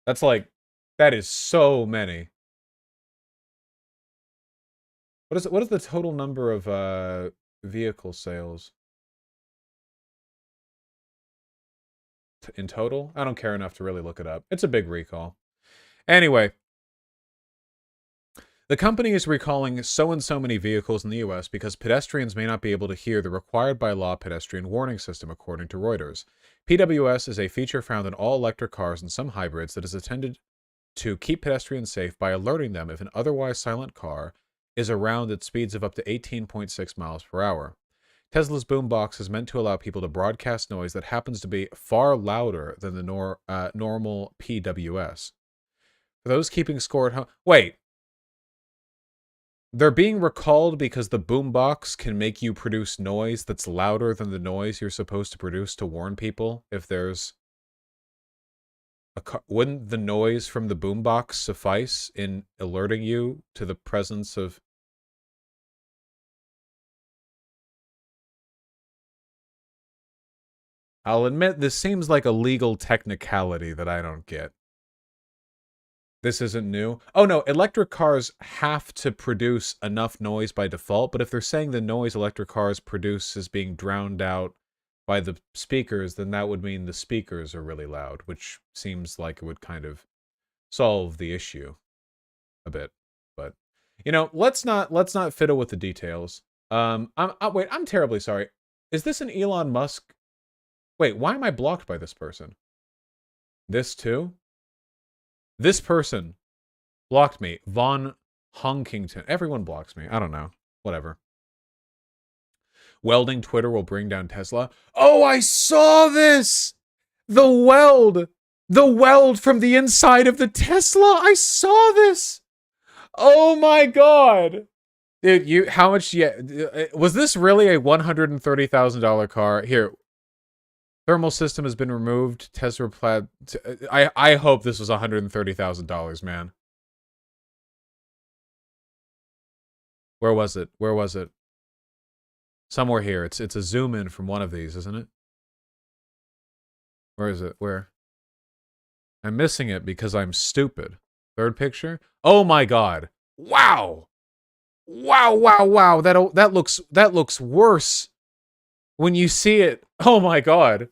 That is so many. What is the total number of vehicle sales? In total? I don't care enough to really look it up. It's a big recall. Anyway, the company is recalling so and so many vehicles in the US because pedestrians may not be able to hear the required by law pedestrian warning system, according to Reuters. PWS is a feature found in all electric cars and some hybrids that is intended to keep pedestrians safe by alerting them if an otherwise silent car is around at speeds of up to 18.6 miles per hour. Tesla's boombox is meant to allow people to broadcast noise that happens to be far louder than the normal PWS. For those keeping score at home... Wait. They're being recalled because the boombox can make you produce noise that's louder than the noise you're supposed to produce to warn people if there's... Wouldn't the noise from the boombox suffice in alerting you to the presence of... I'll admit, this seems like a legal technicality that I don't get. This isn't new. Oh no, electric cars have to produce enough noise by default, but if they're saying the noise electric cars produce is being drowned out by the speakers, then that would mean the speakers are really loud, which seems like it would kind of solve the issue a bit. But you know, let's not fiddle with the details. Wait, I'm terribly sorry. Is this an Elon Musk? Wait, why am I blocked by this person? This too? This person blocked me. Von Honkington. Everyone blocks me. I don't know. Whatever. Welding Twitter will bring down Tesla. Oh, I saw this! The weld! The weld from the inside of the Tesla! I saw this! Oh my god! Dude, how much, was this really a $130,000 car? Here, thermal system has been removed. Tesla plaid. I hope this was $130,000, man. Where was it? Where was it? Somewhere here. It's a zoom in from one of these, isn't it? Where is it? Where? I'm missing it because I'm stupid. Third picture? Oh my god. Wow. Wow, wow, wow. That looks worse when you see it. Oh my god.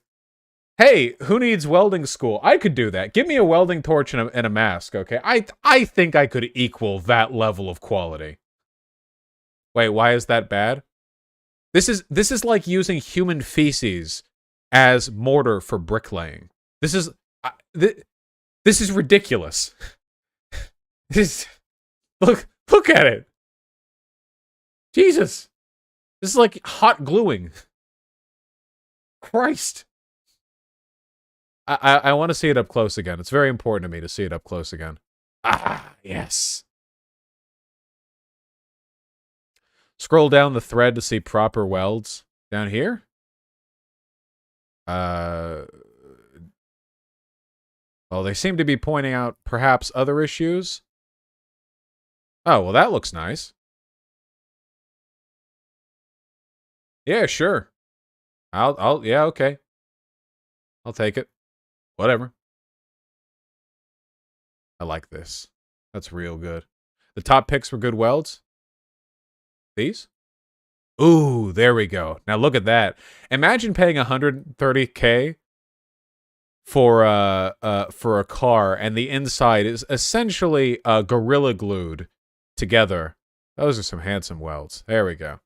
Hey, who needs welding school? I could do that. Give me a welding torch and a mask, okay? I think I could equal that level of quality. Wait, why is that bad? This is like using human feces as mortar for bricklaying. This is ridiculous. Look at it. Jesus. This is like hot gluing. Christ. I want to see it up close again. It's very important to me to see it up close again. Ah, yes. Scroll down the thread to see proper welds. Down here? Well, they seem to be pointing out perhaps other issues. Oh, well, that looks nice. Yeah, sure. Yeah, okay. I'll take it. Whatever. I like this. That's real good. The top picks were good welds. These? Ooh, there we go. Now look at that. Imagine paying $130K for a car, and the inside is essentially gorilla glued together. Those are some handsome welds. There we go.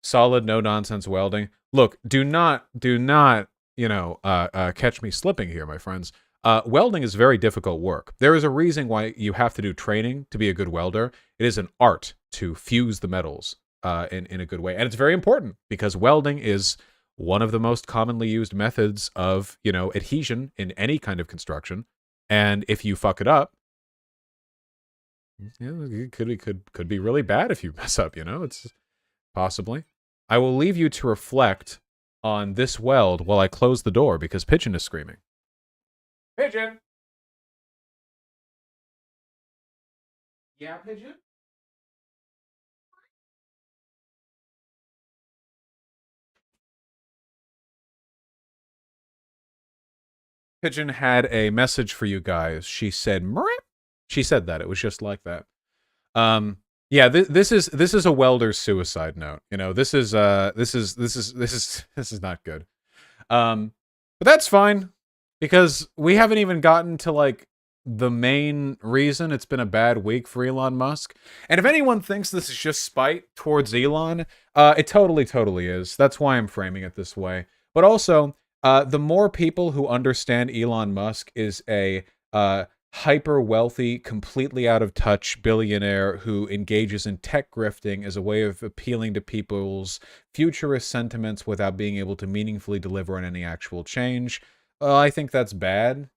Solid, no nonsense welding. Look, do not, catch me slipping here, my friends. Welding is very difficult work. There is a reason why you have to do training to be a good welder. It is an art to fuse the metals in a good way. And it's very important because welding is one of the most commonly used methods of, adhesion in any kind of construction. And if you fuck it up, it could be really bad if you mess up, it's possibly. I will leave you to reflect on this weld while I close the door because Pigeon is screaming. Pigeon! Yeah, Pigeon? Pigeon had a message for you guys. She said, "Meow." She said that. It was just like that. Yeah, this is a welder's suicide note. This is not good. But that's fine because we haven't even gotten to like the main reason it's been a bad week for Elon Musk. And if anyone thinks this is just spite towards Elon, it totally is. That's why I'm framing it this way. But also, the more people who understand Elon Musk is a hyper wealthy, completely out of touch billionaire who engages in tech grifting as a way of appealing to people's futurist sentiments without being able to meaningfully deliver on any actual change. I think that's bad,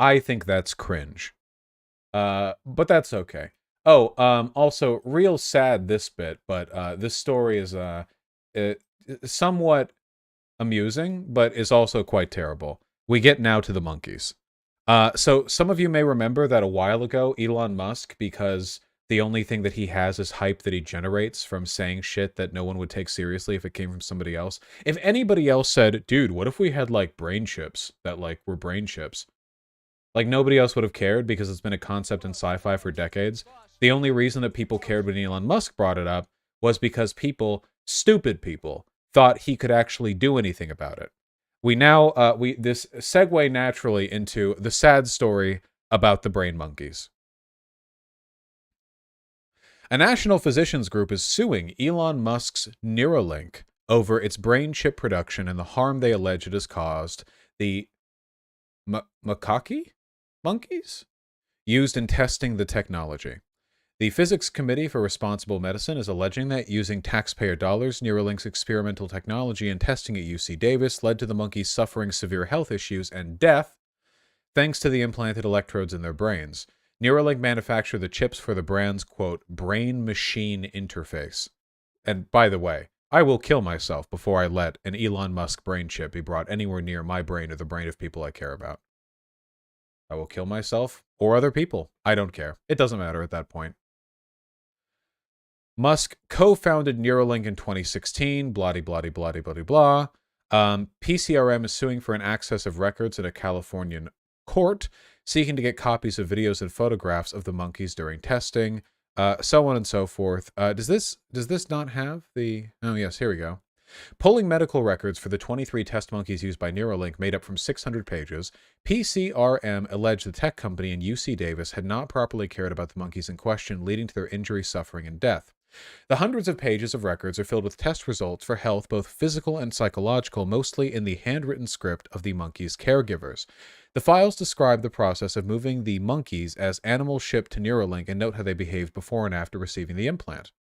I think that's cringe. But that's okay. Oh, also, real sad this bit, but this story is somewhat amusing, but is also quite terrible. We get now to the monkeys. So some of you may remember that a while ago, Elon Musk, because the only thing that he has is hype that he generates from saying shit that no one would take seriously if it came from somebody else. If anybody else said, dude, what if we had like brain chips that like were brain chips? Like nobody else would have cared because it's been a concept in sci-fi for decades. The only reason that people cared when Elon Musk brought it up was because people, stupid people, thought he could actually do anything about it. We now, this segue naturally into the sad story about the brain monkeys. A national physicians group is suing Elon Musk's Neuralink over its brain chip production and the harm they allege it has caused the macaque monkeys used in testing the technology. The Physics Committee for Responsible Medicine is alleging that using taxpayer dollars, Neuralink's experimental technology and testing at UC Davis led to the monkeys suffering severe health issues and death thanks to the implanted electrodes in their brains. Neuralink manufactured the chips for the brand's, quote, brain-machine interface. And by the way, I will kill myself before I let an Elon Musk brain chip be brought anywhere near my brain or the brain of people I care about. I will kill myself or other people. I don't care. It doesn't matter at that point. Musk co-founded Neuralink in 2016, blah-de-blah-de-blah-de-blah-de-blah. PCRM is suing for an access of records in a Californian court, seeking to get copies of videos and photographs of the monkeys during testing, so on and so forth. Does this not have the... Oh, yes, here we go. Pulling medical records for the 23 test monkeys used by Neuralink made up from 600 pages, PCRM alleged the tech company in UC Davis had not properly cared about the monkeys in question, leading to their injury, suffering, and death. The hundreds of pages of records are filled with test results for health, both physical and psychological, mostly in the handwritten script of the monkeys' caregivers. The files describe the process of moving the monkeys as animals shipped to Neuralink and note how they behaved before and after receiving the implant.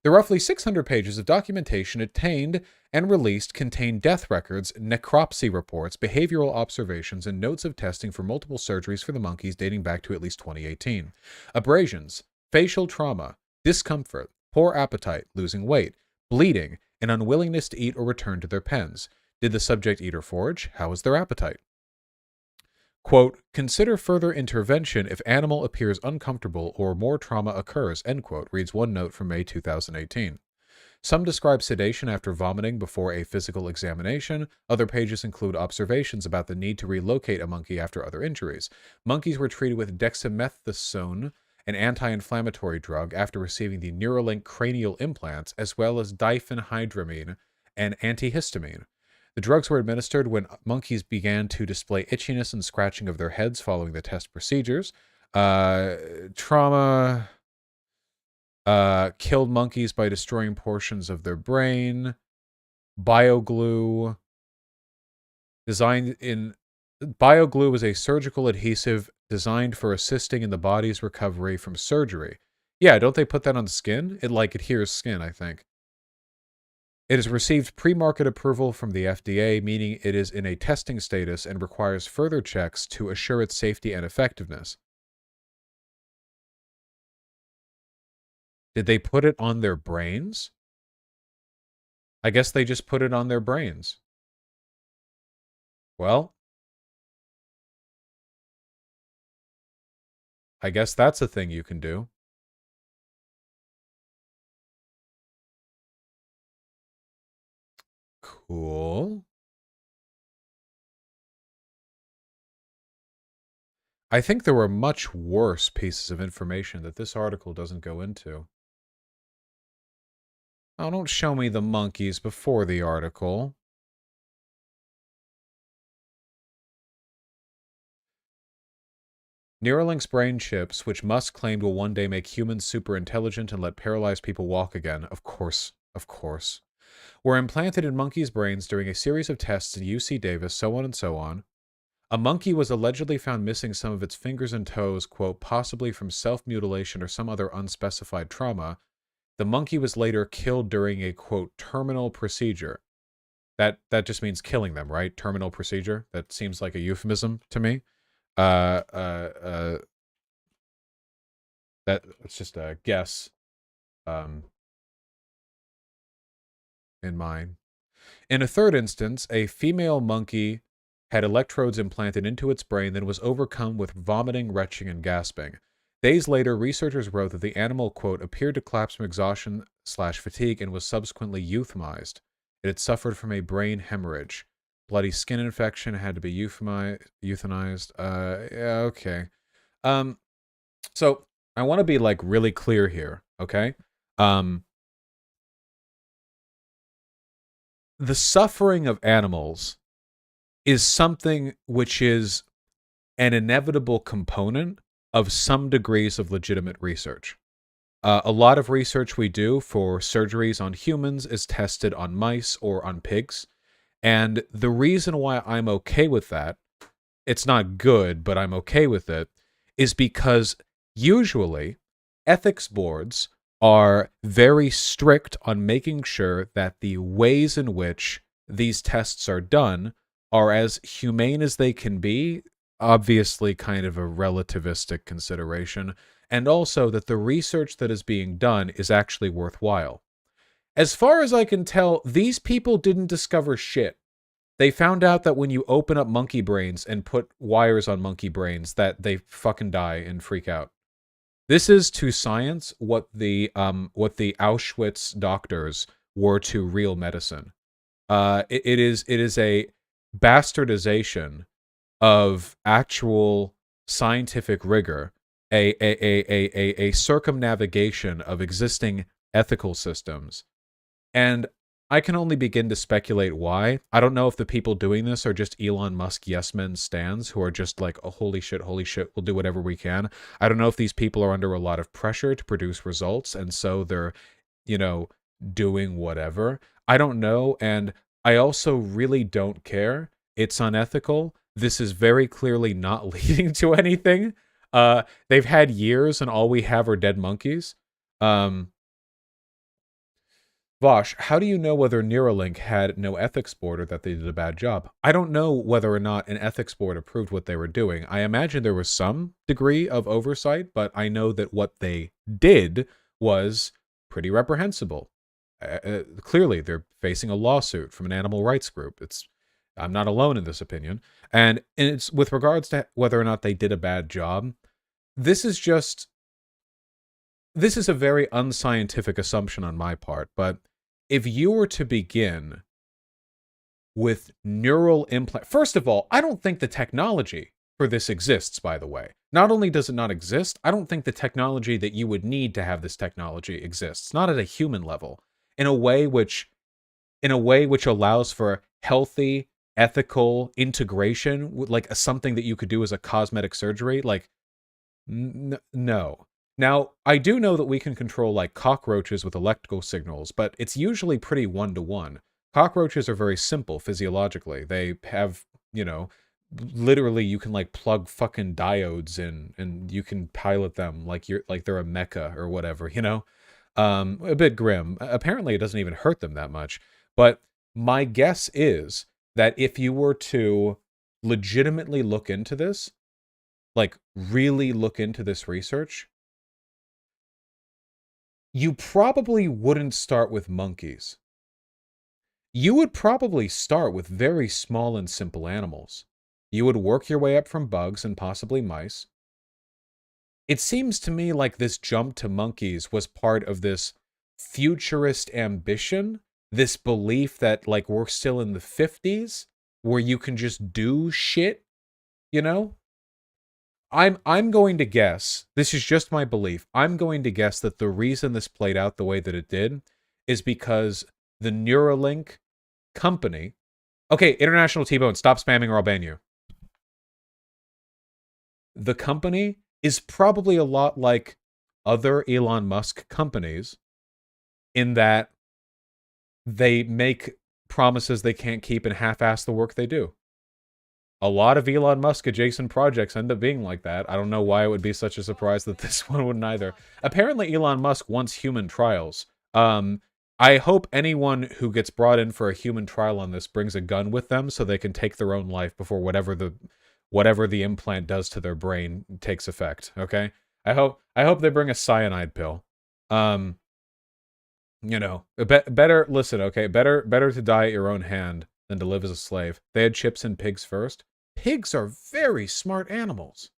The roughly 600 pages of documentation obtained and released contain death records, necropsy reports, behavioral observations, and notes of testing for multiple surgeries for the monkeys dating back to at least 2018. Abrasions, facial trauma, discomfort, poor appetite, losing weight, bleeding, and unwillingness to eat or return to their pens. Did the subject eat or forage? How was their appetite? Quote, consider further intervention if animal appears uncomfortable or more trauma occurs, end quote, reads one note from May 2018. Some describe sedation after vomiting before a physical examination. Other pages include observations about the need to relocate a monkey after other injuries. Monkeys were treated with dexamethasone, an anti-inflammatory drug, after receiving the Neuralink cranial implants, as well as diphenhydramine, an antihistamine. The drugs were administered when monkeys began to display itchiness and scratching of their heads following the test procedures. Trauma Killed monkeys by destroying portions of their brain. Bioglue. Bioglue is a surgical adhesive designed for assisting in the body's recovery from surgery. Yeah, don't they put that on the skin? It adheres skin, I think. It has received pre-market approval from the FDA, meaning it is in a testing status and requires further checks to assure its safety and effectiveness. Did they put it on their brains? I guess they just put it on their brains. Well, I guess that's a thing you can do. Cool. I think there were much worse pieces of information that this article doesn't go into. Oh, don't show me the monkeys before the article. Neuralink's brain chips, which Musk claimed will one day make humans super intelligent and let paralyzed people walk again. Of course. Were implanted in monkeys' brains during a series of tests at UC Davis, so on and so on. A monkey was allegedly found missing some of its fingers and toes, quote, possibly from self-mutilation or some other unspecified trauma. The monkey was later killed during a, quote, terminal procedure. That just means killing them, right? Terminal procedure? That seems like a euphemism to me. That's just a guess. In mine. In a third instance, a female monkey had electrodes implanted into its brain, then was overcome with vomiting, retching, and gasping. Days later, researchers wrote that the animal, quote, appeared to collapse from exhaustion/fatigue and was subsequently euthanized. It had suffered from a brain hemorrhage. Bloody skin infection, had to be euthanized. Yeah, okay. So I want to be really clear here, okay? The suffering of animals is something which is an inevitable component of some degrees of legitimate research. A lot of research we do for surgeries on humans is tested on mice or on pigs. And the reason why I'm okay with that, it's not good, but I'm okay with it, is because usually ethics boards are very strict on making sure that the ways in which these tests are done are as humane as they can be, obviously kind of a relativistic consideration, and also that the research that is being done is actually worthwhile. As far as I can tell, these people didn't discover shit. They found out that when you open up monkey brains and put wires on monkey brains, that they fucking die and freak out. This is to science what the Auschwitz doctors were to real medicine. It is a bastardization of actual scientific rigor, a circumnavigation of existing ethical systems. And I can only begin to speculate why. I don't know if the people doing this are just Elon Musk yes men stans who are just like, oh, holy shit, we'll do whatever we can. I don't know if these people are under a lot of pressure to produce results, and so they're, doing whatever. I don't know, and I also really don't care. It's unethical. This is very clearly not leading to anything. They've had years, and all we have are dead monkeys. Vosh, how do you know whether Neuralink had no ethics board or that they did a bad job? I don't know whether or not an ethics board approved what they were doing. I imagine there was some degree of oversight, but I know that what they did was pretty reprehensible. Clearly, they're facing a lawsuit from an animal rights group. I'm not alone in this opinion. And it's with regards to whether or not they did a bad job, this is a very unscientific assumption on my part, but if you were to begin with neural implant, first of all, I don't think the technology for this exists, by the way. Not only does it not exist, I don't think the technology that you would need to have this technology exists, not at a human level, in a way which allows for healthy, ethical integration, like something that you could do as a cosmetic surgery. No. Now, I do know that we can control like cockroaches with electrical signals, but it's usually pretty one-to-one. Cockroaches are very simple physiologically. They have, you know, literally you can like plug fucking diodes in and you can pilot them like they're a mecha or whatever, you know? A bit grim. Apparently it doesn't even hurt them that much. But my guess is that if you were to legitimately look into this, like really look into this research, you probably wouldn't start with monkeys. You would probably start with very small and simple animals. You would work your way up from bugs and possibly mice. It seems to me like this jump to monkeys was part of this futurist ambition, this belief that like we're still in the 50s where you can just do shit, you know? I'm going to guess, this is just my belief, I'm going to guess that the reason this played out the way that it did is because the Neuralink company... Okay, International T-Bone, stop spamming or I'll ban you. The company is probably a lot like other Elon Musk companies in that they make promises they can't keep and half-ass the work they do. A lot of Elon Musk adjacent projects end up being like that. I don't know why it would be such a surprise that this one wouldn't either. Apparently Elon Musk wants human trials. I hope anyone who gets brought in for a human trial on this brings a gun with them so they can take their own life before whatever the implant does to their brain takes effect, okay? I hope they bring a cyanide pill. You know, better listen, okay? Better to die at your own hand than to live as a slave. They had chips in pigs first. Pigs are very smart animals.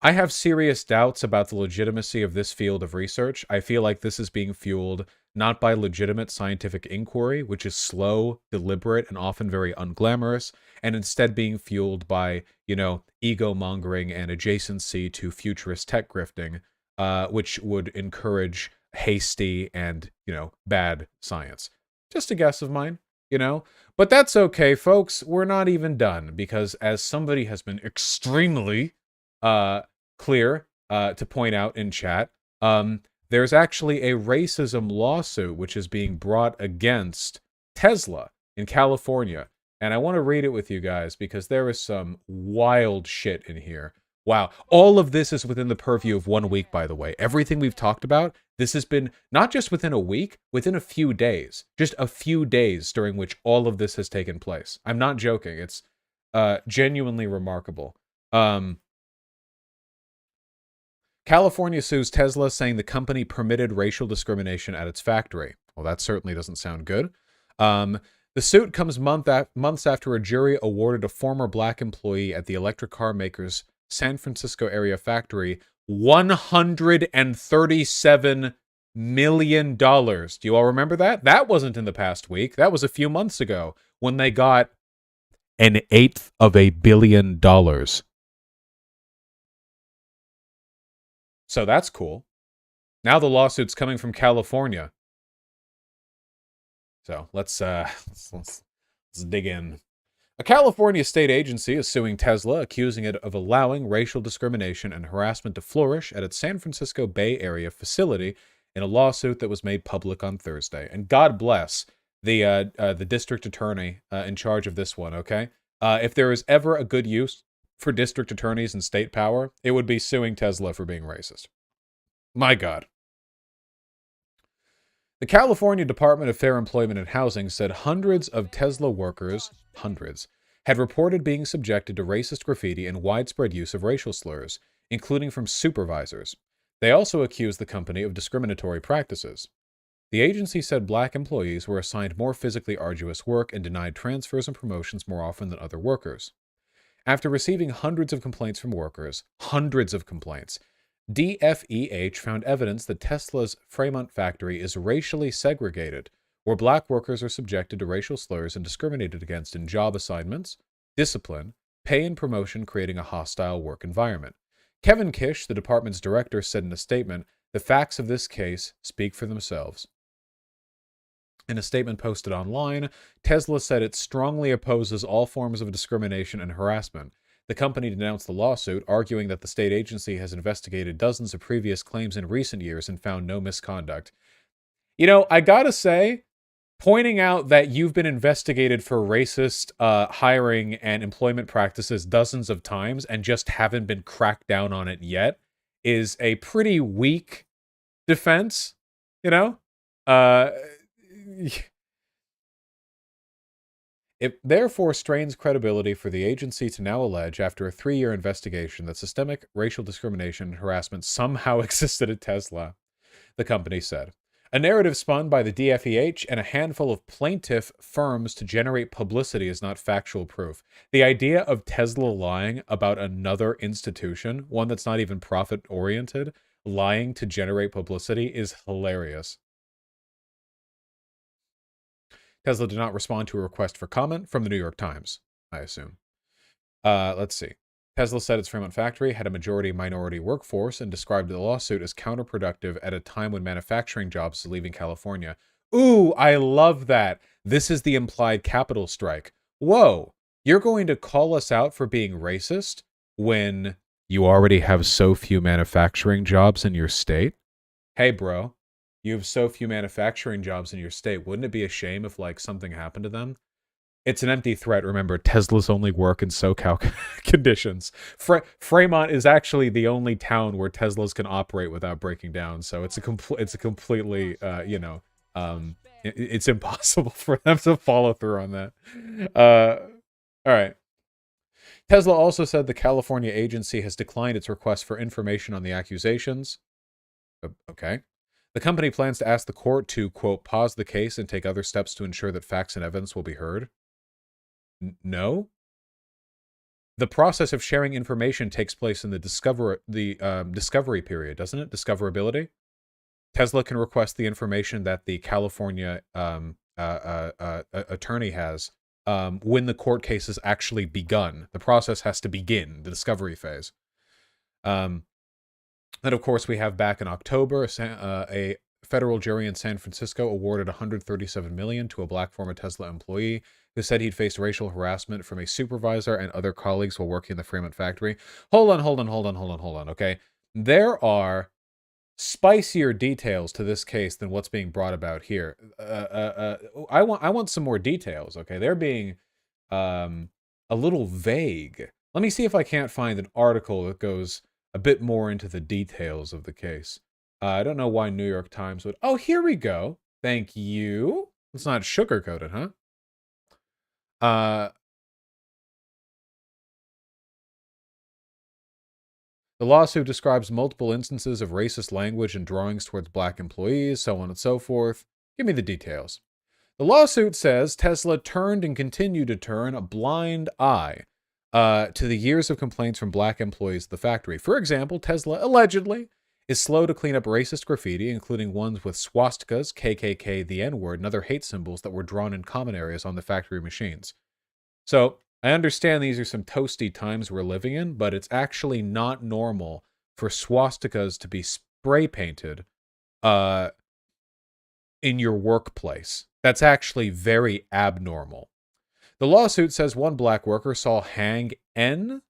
I have serious doubts about the legitimacy of this field of research. I feel like this is being fueled not by legitimate scientific inquiry, which is slow, deliberate, and often very unglamorous, and instead being fueled by, you know, ego-mongering and adjacency to futurist tech grifting, which would encourage hasty and, you know, bad science. Just a guess of mine, you know? But that's okay, folks. We're not even done, because as somebody has been extremely clear to point out in chat, there's actually a racism lawsuit which is being brought against Tesla in California. And I want to read it with you guys because there is some wild shit in here. Wow. All of this is within the purview of 1 week, by the way. Everything we've talked about, this has been not just within a week, within a few days. Just a few days during which all of this has taken place. I'm not joking. It's genuinely remarkable. California sues Tesla, saying the company permitted racial discrimination at its factory. Well, that certainly doesn't sound good. The suit comes months after a jury awarded a former black employee at the electric car maker's San Francisco area factory $137 million. Do you all remember that? That wasn't in the past week. That was a few months ago when they got $1/8 billion. So that's cool. Now the lawsuit's coming from California. So let's dig in. A California state agency is suing Tesla, accusing it of allowing racial discrimination and harassment to flourish at its San Francisco Bay Area facility in a lawsuit that was made public on Thursday. And God bless the district attorney in charge of this one, okay? If there is ever a good use for district attorneys and state power, it would be suing Tesla for being racist. My God. The California Department of Fair Employment and Housing said hundreds of Tesla workers, had reported being subjected to racist graffiti and widespread use of racial slurs, including from supervisors. They also accused the company of discriminatory practices. The agency said black employees were assigned more physically arduous work and denied transfers and promotions more often than other workers. After receiving hundreds of complaints from workers, DFEH found evidence that Tesla's Fremont factory is racially segregated, where black workers are subjected to racial slurs and discriminated against in job assignments, discipline, pay and promotion, creating a hostile work environment. Kevin Kish, the department's director, said in a statement, "The facts of this case speak for themselves." In a statement posted online, Tesla said it strongly opposes all forms of discrimination and harassment. The company denounced the lawsuit, arguing that the state agency has investigated dozens of previous claims in recent years and found no misconduct. You know, I gotta say, pointing out that you've been investigated for racist hiring and employment practices dozens of times and just haven't been cracked down on it yet is a pretty weak defense, you know? It therefore strains credibility for the agency to now allege, after a 3-year investigation, that systemic racial discrimination and harassment somehow existed at Tesla, the company said. A narrative spun by the DFEH and a handful of plaintiff firms to generate publicity is not factual proof. The idea of Tesla lying about another institution, one that's not even profit-oriented, lying to generate publicity is hilarious. Tesla did not respond to a request for comment from the New York Times, I assume. Let's see. Tesla said its Fremont factory had a majority-minority workforce and described the lawsuit as counterproductive at a time when manufacturing jobs are leaving California. Ooh, I love that. This is the implied capital strike. Whoa, you're going to call us out for being racist when you already have so few manufacturing jobs in your state? Hey, bro. You have so few manufacturing jobs in your state. Wouldn't it be a shame if, like, something happened to them? It's an empty threat. Remember, Teslas only work in SoCal conditions. Fremont is actually the only town where Teslas can operate without breaking down. So it's a completely, it's impossible for them to follow through on that. All right. Tesla also said the California agency has declined its request for information on the accusations. Okay. The company plans to ask the court to, quote, pause the case and take other steps to ensure that facts and evidence will be heard. No? The process of sharing information takes place in the discovery period, doesn't it? Discoverability? Tesla can request the information that the California attorney has when the court case has actually begun. The process has to begin, the discovery phase. Then, of course, we have back in October, a federal jury in San Francisco awarded $137 million to a black former Tesla employee who said he'd faced racial harassment from a supervisor and other colleagues while working in the Fremont factory. Hold on, okay? There are spicier details to this case than what's being brought about here. I want some more details, okay? They're being a little vague. Let me see if I can't find an article that goes a bit more into the details of the case. I don't know why New York Times would... Oh, here we go. Thank you. It's not sugar-coated, huh? The lawsuit describes multiple instances of racist language and drawings towards black employees, so on and so forth. Give me the details. The lawsuit says Tesla turned and continued to turn a blind eye to the years of complaints from black employees at the factory. For example, Tesla allegedly is slow to clean up racist graffiti, including ones with swastikas, KKK, the N-word, and other hate symbols that were drawn in common areas on the factory machines. So, I understand these are some toasty times we're living in, but it's actually not normal for swastikas to be spray painted in your workplace. That's actually very abnormal. The lawsuit says one black worker saw Hang N,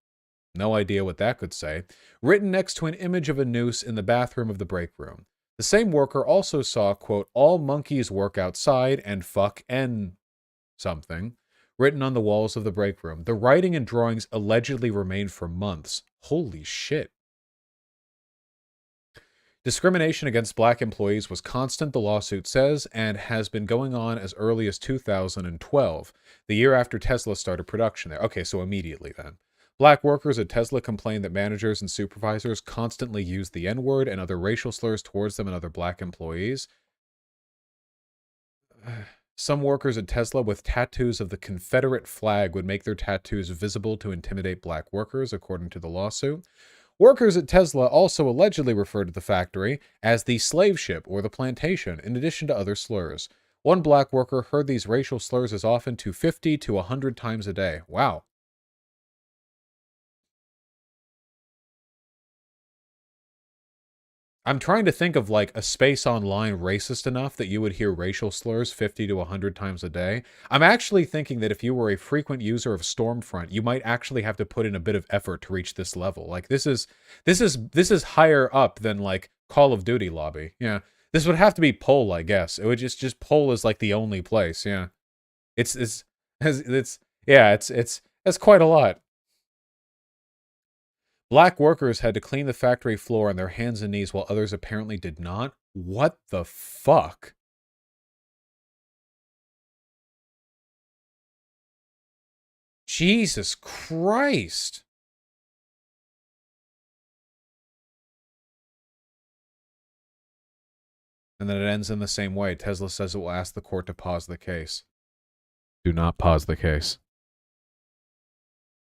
no idea what that could say, written next to an image of a noose in the bathroom of the break room. The same worker also saw, quote, all monkeys work outside and fuck N something, written on the walls of the break room. The writing and drawings allegedly remained for months. Holy shit. Discrimination against black employees was constant, the lawsuit says, and has been going on as early as 2012, the year after Tesla started production there. Okay, so immediately then. Black workers at Tesla complained that managers and supervisors constantly used the N-word and other racial slurs towards them and other black employees. Some workers at Tesla with tattoos of the Confederate flag would make their tattoos visible to intimidate black workers, according to the lawsuit. Workers at Tesla also allegedly referred to the factory as the slave ship or the plantation, in addition to other slurs. One black worker heard these racial slurs as often to 50 to 100 times a day. Wow. I'm trying to think of like a space online racist enough that you would hear racial slurs 50 to 100 times a day. I'm actually thinking that if you were a frequent user of Stormfront, you might actually have to put in a bit of effort to reach this level. Like this is higher up than like Call of Duty lobby. Yeah. This would have to be poll, I guess. It would just poll is like the only place. Yeah. It's quite a lot. Black workers had to clean the factory floor on their hands and knees while others apparently did not. What the fuck? Jesus Christ. And then it ends in the same way. Tesla says it will ask the court to pause the case. Do not pause the case.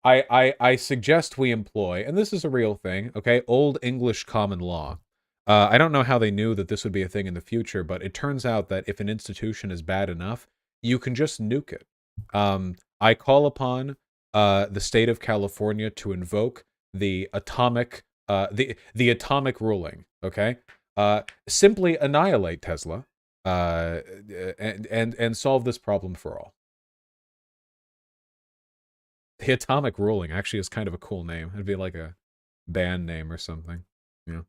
I suggest we employ, and this is a real thing, okay, Old English common law. I don't know how they knew that this would be a thing in the future, but it turns out that if an institution is bad enough, you can just nuke it. I call upon the state of California to invoke the atomic ruling, okay? Simply annihilate Tesla and solve this problem for all. The atomic ruling actually is kind of a cool name. It'd be like a band name or something. Yeah.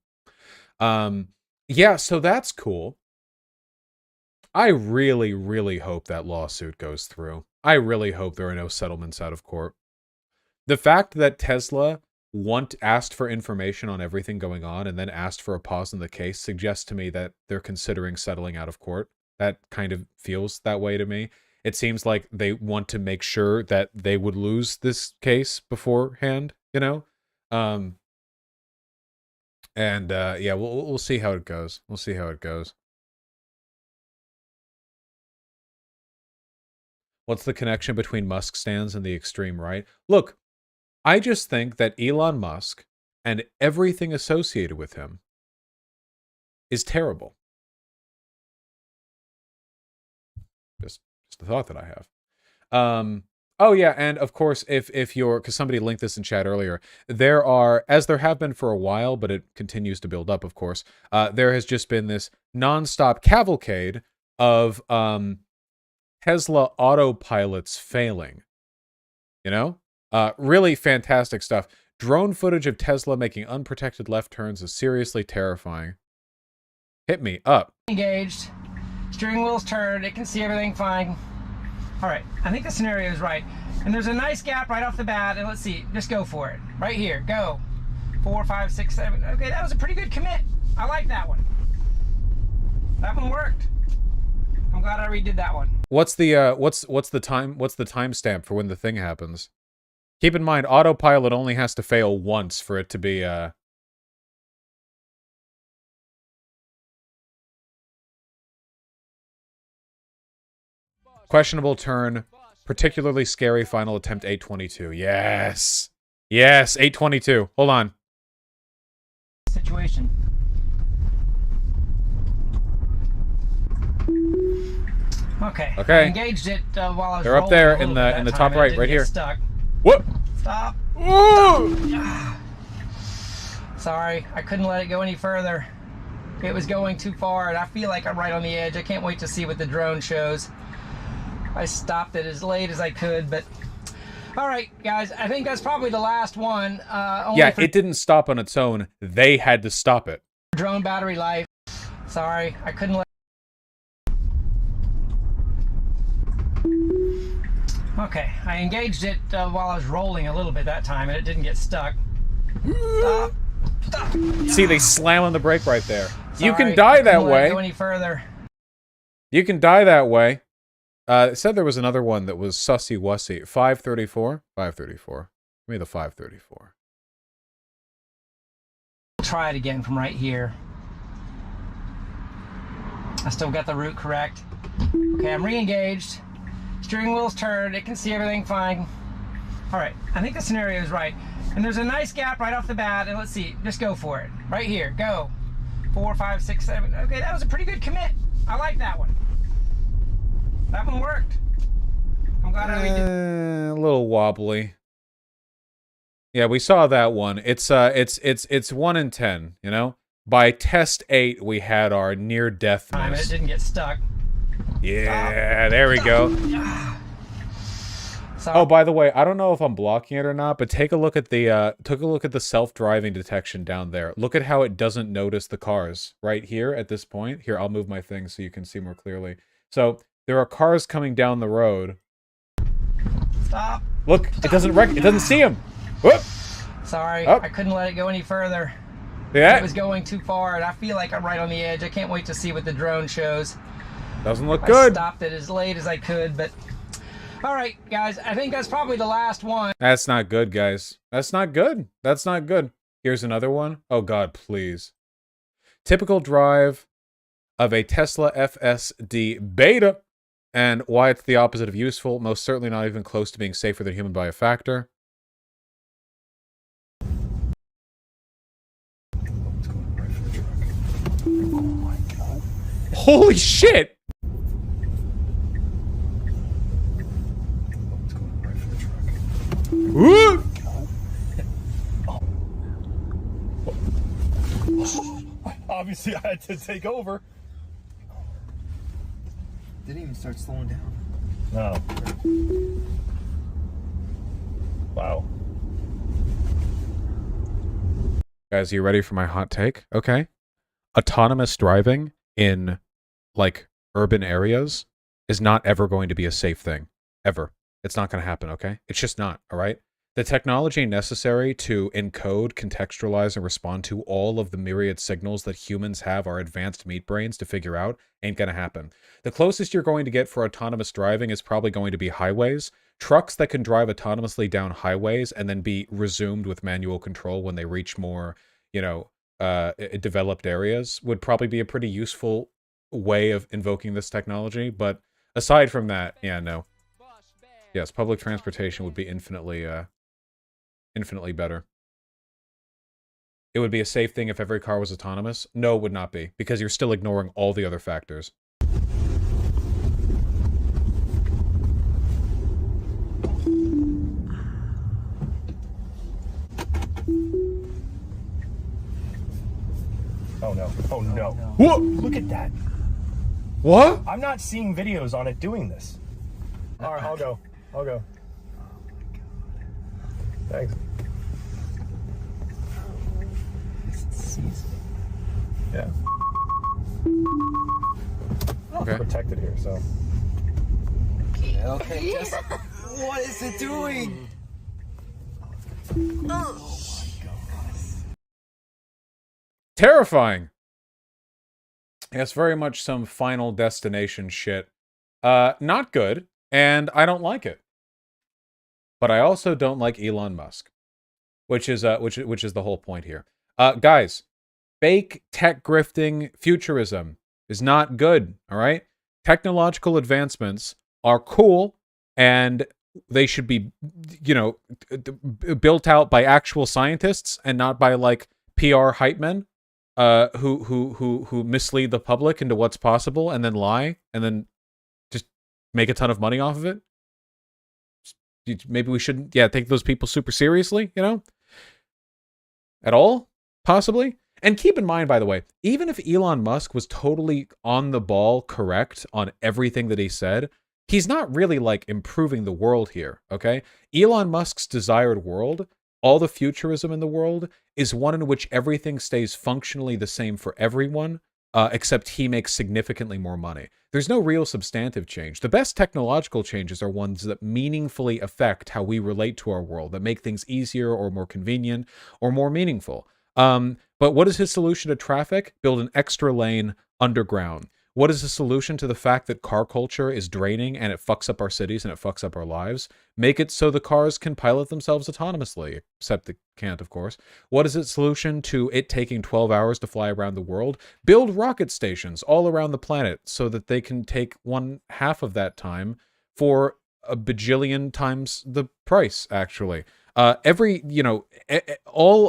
Yeah, so that's cool. I really, really hope that lawsuit goes through. I really hope there are no settlements out of court. The fact that Tesla asked for information on everything going on and then asked for a pause in the case suggests to me that they're considering settling out of court. That kind of feels that way to me. It seems like they want to make sure that they would lose this case beforehand, you know? Yeah, we'll see how it goes. We'll see how it goes. What's the connection between Musk stands and the extreme right? Look, I just think that Elon Musk and everything associated with him is terrible. Just the thought that I have. Oh yeah, and of course, if you're, because somebody linked this in chat earlier, there are, as there have been for a while, but it continues to build up, of course, there has just been this nonstop cavalcade of Tesla autopilots failing. You know? Really fantastic stuff. Drone footage of Tesla making unprotected left turns is seriously terrifying. Hit me up. Engaged. Steering wheel's turned. It can see everything fine. All right. I think the scenario is right. And there's a nice gap right off the bat. And let's see. Just go for it. Right here. Go. 4, 5, 6, 7. Okay, that was a pretty good commit. I like that one. That one worked. I'm glad I redid that one. What's the timestamp for when the thing happens? Keep in mind, autopilot only has to fail once for it to be questionable turn, particularly scary final attempt 822. Yes. Yes, 822. Hold on. Situation. Okay. Okay. I engaged it while I was They're up there in the top right, right here. Stuck. What? Stop. Sorry, I couldn't let it go any further. It was going too far, and I feel like I'm right on the edge. I can't wait to see what the drone shows. I stopped it as late as I could, but all right, guys, I think that's probably the last one. Yeah, it didn't stop on its own. They had to stop it. Drone battery life. Sorry, I couldn't let. Okay, I engaged it while I was rolling a little bit that time, and it didn't get stuck. Stop. Stop. See, they slam on the brake right there. Sorry, you can die that way. Go any further. You can die that way. It said there was another one that was sussy wussy. 534? 534. Give me the 534. We'll try it again from right here. I still got the route correct. Okay, I'm re-engaged. Steering wheel's turned. It can see everything fine. All right, I think the scenario is right. And there's a nice gap right off the bat. And let's see. Just go for it. Right here. Go. 4, 5, 6, 7. Okay, that was a pretty good commit. I like that one. That one worked. I'm glad I redid. A little wobbly. Yeah, we saw that one. It's 1 in 10, you know? By test 8, we had our near-death Time and it miss. didn't get stuck. Yeah, there we go. So, Oh, by the way, I don't know if I'm blocking it or not, but take a look at the self-driving detection down there. Look at how it doesn't notice the cars right here at this point. Here, I'll move my thing so you can see more clearly. So there are cars coming down the road. stop. Look, it doesn't see them. Whoop! Sorry, Oh. I couldn't let it go any further. Yeah, It was going too far, and I feel like I'm right on the edge. I can't wait to see what the drone shows. doesn't look I good. stopped it as late as I could, but... All right, guys, I think that's probably the last one. That's not good, guys. That's not good. That's not good. Here's another one. Oh, God, please. Typical drive of a Tesla FSD Beta, and why it's the opposite of useful. Most certainly not even close to being safer than human by a factor. Holy shit! Woo! Obviously, I had to take over. Didn't even start slowing down. No. Wow. Guys, are you ready for my hot take? Okay. Autonomous driving in, like, urban areas is not ever going to be a safe thing. Ever. It's not going to happen, okay? It's just not, all right? The technology necessary to encode, contextualize, and respond to all of the myriad signals that humans have our advanced meat brains to figure out ain't going to happen. The closest you're going to get for autonomous driving is probably going to be highways. Trucks that can drive autonomously down highways and then be resumed with manual control when they reach more, you know, developed areas would probably be a pretty useful way of invoking this technology. But aside from that, yeah, no. Yes, public transportation would be infinitely better. It would be a safe thing if every car was autonomous. No, it would not be, because you're still ignoring all the other factors. Oh no. Oh no. What? Look at that. What? I'm not seeing videos on it doing this. All right, I'll go. I'll go. Thanks. Yeah. Okay. Protected here, so. Okay, just what is it doing? Terrifying. Yes, very much some Final Destination shit. Not good, and I don't like it. But I also don't like Elon Musk, which is the whole point here. Guys, fake tech grifting futurism is not good, all right? Technological advancements are cool, and they should be, you know, built out by actual scientists and not by, like, PR hype men who mislead the public into what's possible and then lie and then just make a ton of money off of it. Maybe we shouldn't, take those people super seriously, you know? At all, possibly. And keep in mind, by the way, even if Elon Musk was totally on the ball correct on everything that he said, he's not really, like, improving the world here, okay? Elon Musk's desired world, all the futurism in the world, is one in which everything stays functionally the same for everyone, except he makes significantly more money. There's no real substantive change. The best technological changes are ones that meaningfully affect how we relate to our world, that make things easier or more convenient or more meaningful. But what is his solution to traffic? Build an extra lane underground. What is the solution to the fact that car culture is draining and it fucks up our cities and it fucks up our lives? Make it so the cars can pilot themselves autonomously, except they can't, of course. What is its solution to it taking 12 hours to fly around the world? Build rocket stations all around the planet so that they can take 1/2 of that time for a bajillion times the price, actually. All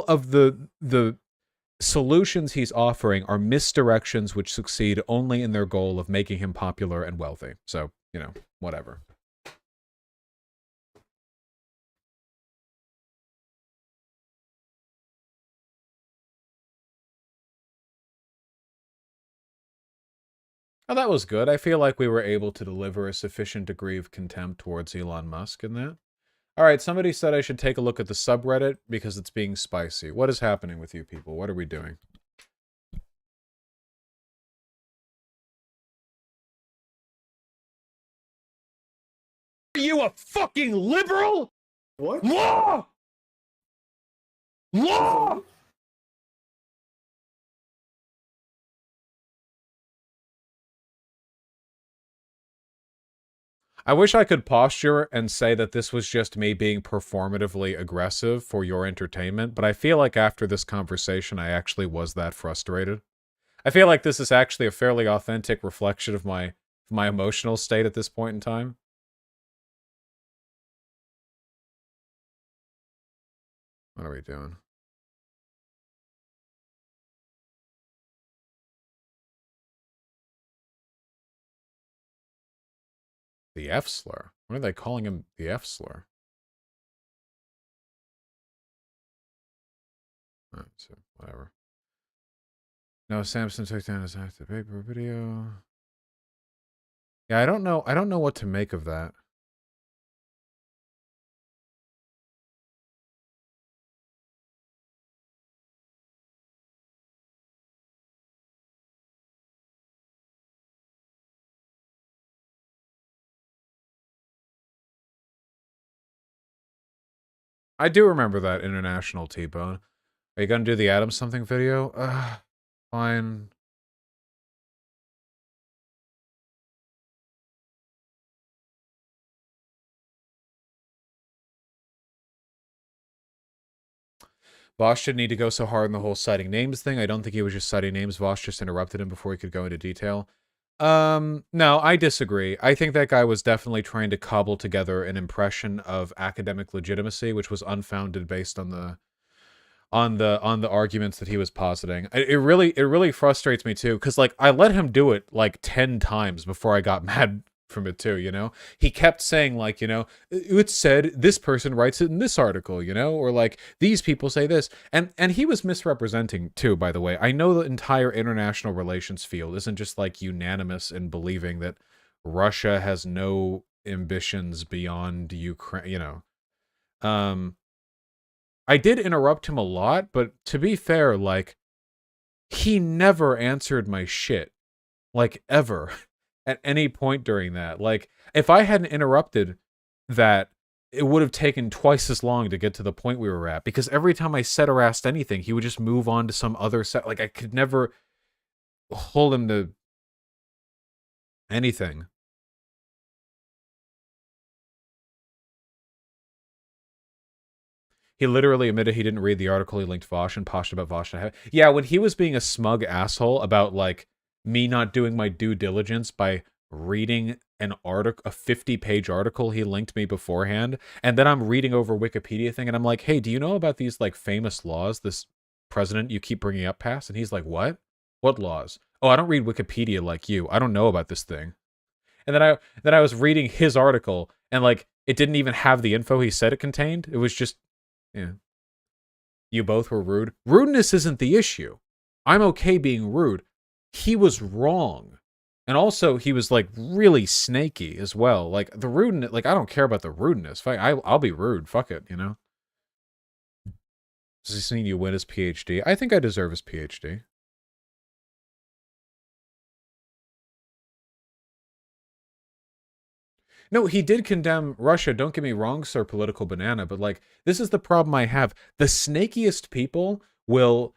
of the solutions he's offering are misdirections which succeed only in their goal of making him popular and wealthy. So, whatever. Oh, that was good. I feel like we were able to deliver a sufficient degree of contempt towards Elon Musk in that. All right, somebody said I should take a look at the subreddit because it's being spicy. What is happening with you people? What are we doing? Are you a fucking liberal? What? Law! Law! I wish I could posture and say that this was just me being performatively aggressive for your entertainment, but I feel like after this conversation, I actually was that frustrated. I feel like this is actually a fairly authentic reflection of my emotional state at this point in time. What are we doing? The F slur? What are they calling him the F slur? Alright, so whatever. No, Samson took down his active paper video. Yeah, I don't know what to make of that. I do remember that international T-Bone. Are you gonna do the Adam something video? Fine. Vosh didn't need to go so hard in the whole citing names thing. I don't think he was just citing names. Vosh just interrupted him before he could go into detail. No, I disagree. I think that guy was definitely trying to cobble together an impression of academic legitimacy, which was unfounded based on the arguments that he was positing. It really frustrates me too, because like I let him do it like 10 times before I got mad from it too, you know? He kept saying like, you know, it said this person writes it in this article, you know, or like these people say this. And he was misrepresenting too, by the way. I know the entire international relations field isn't just like unanimous in believing that Russia has no ambitions beyond Ukraine, you know. I did interrupt him a lot, but to be fair, like, he never answered my shit. Like, ever. At any point during that. Like, if I hadn't interrupted that, it would have taken twice as long to get to the point we were at. Because every time I said or asked anything, he would just move on to some other set. Like, I could never hold him to anything. He literally admitted he didn't read the article. He linked Vosh and poshed about Vosh. Yeah, when he was being a smug asshole about, like, me not doing my due diligence by reading an article, a 50-page article he linked me beforehand, and then I'm reading over Wikipedia thing, and I'm like, hey, do you know about these, like, famous laws this president you keep bringing up passed? And he's like, what? What laws? Oh, I don't read Wikipedia like you. I don't know about this thing. And then I was reading his article, and, like, it didn't even have the info he said it contained. It was just, yeah. You both were rude. Rudeness isn't the issue. I'm okay being rude. He was wrong. And also, he was, like, really snaky as well. Like, the rudeness, like, I don't care about the rudeness. I'll be rude. Fuck it, you know? Does this mean you win his PhD? I think I deserve his PhD. No, he did condemn Russia. Don't get me wrong, sir, political banana. But, like, this is the problem I have. The snakiest people will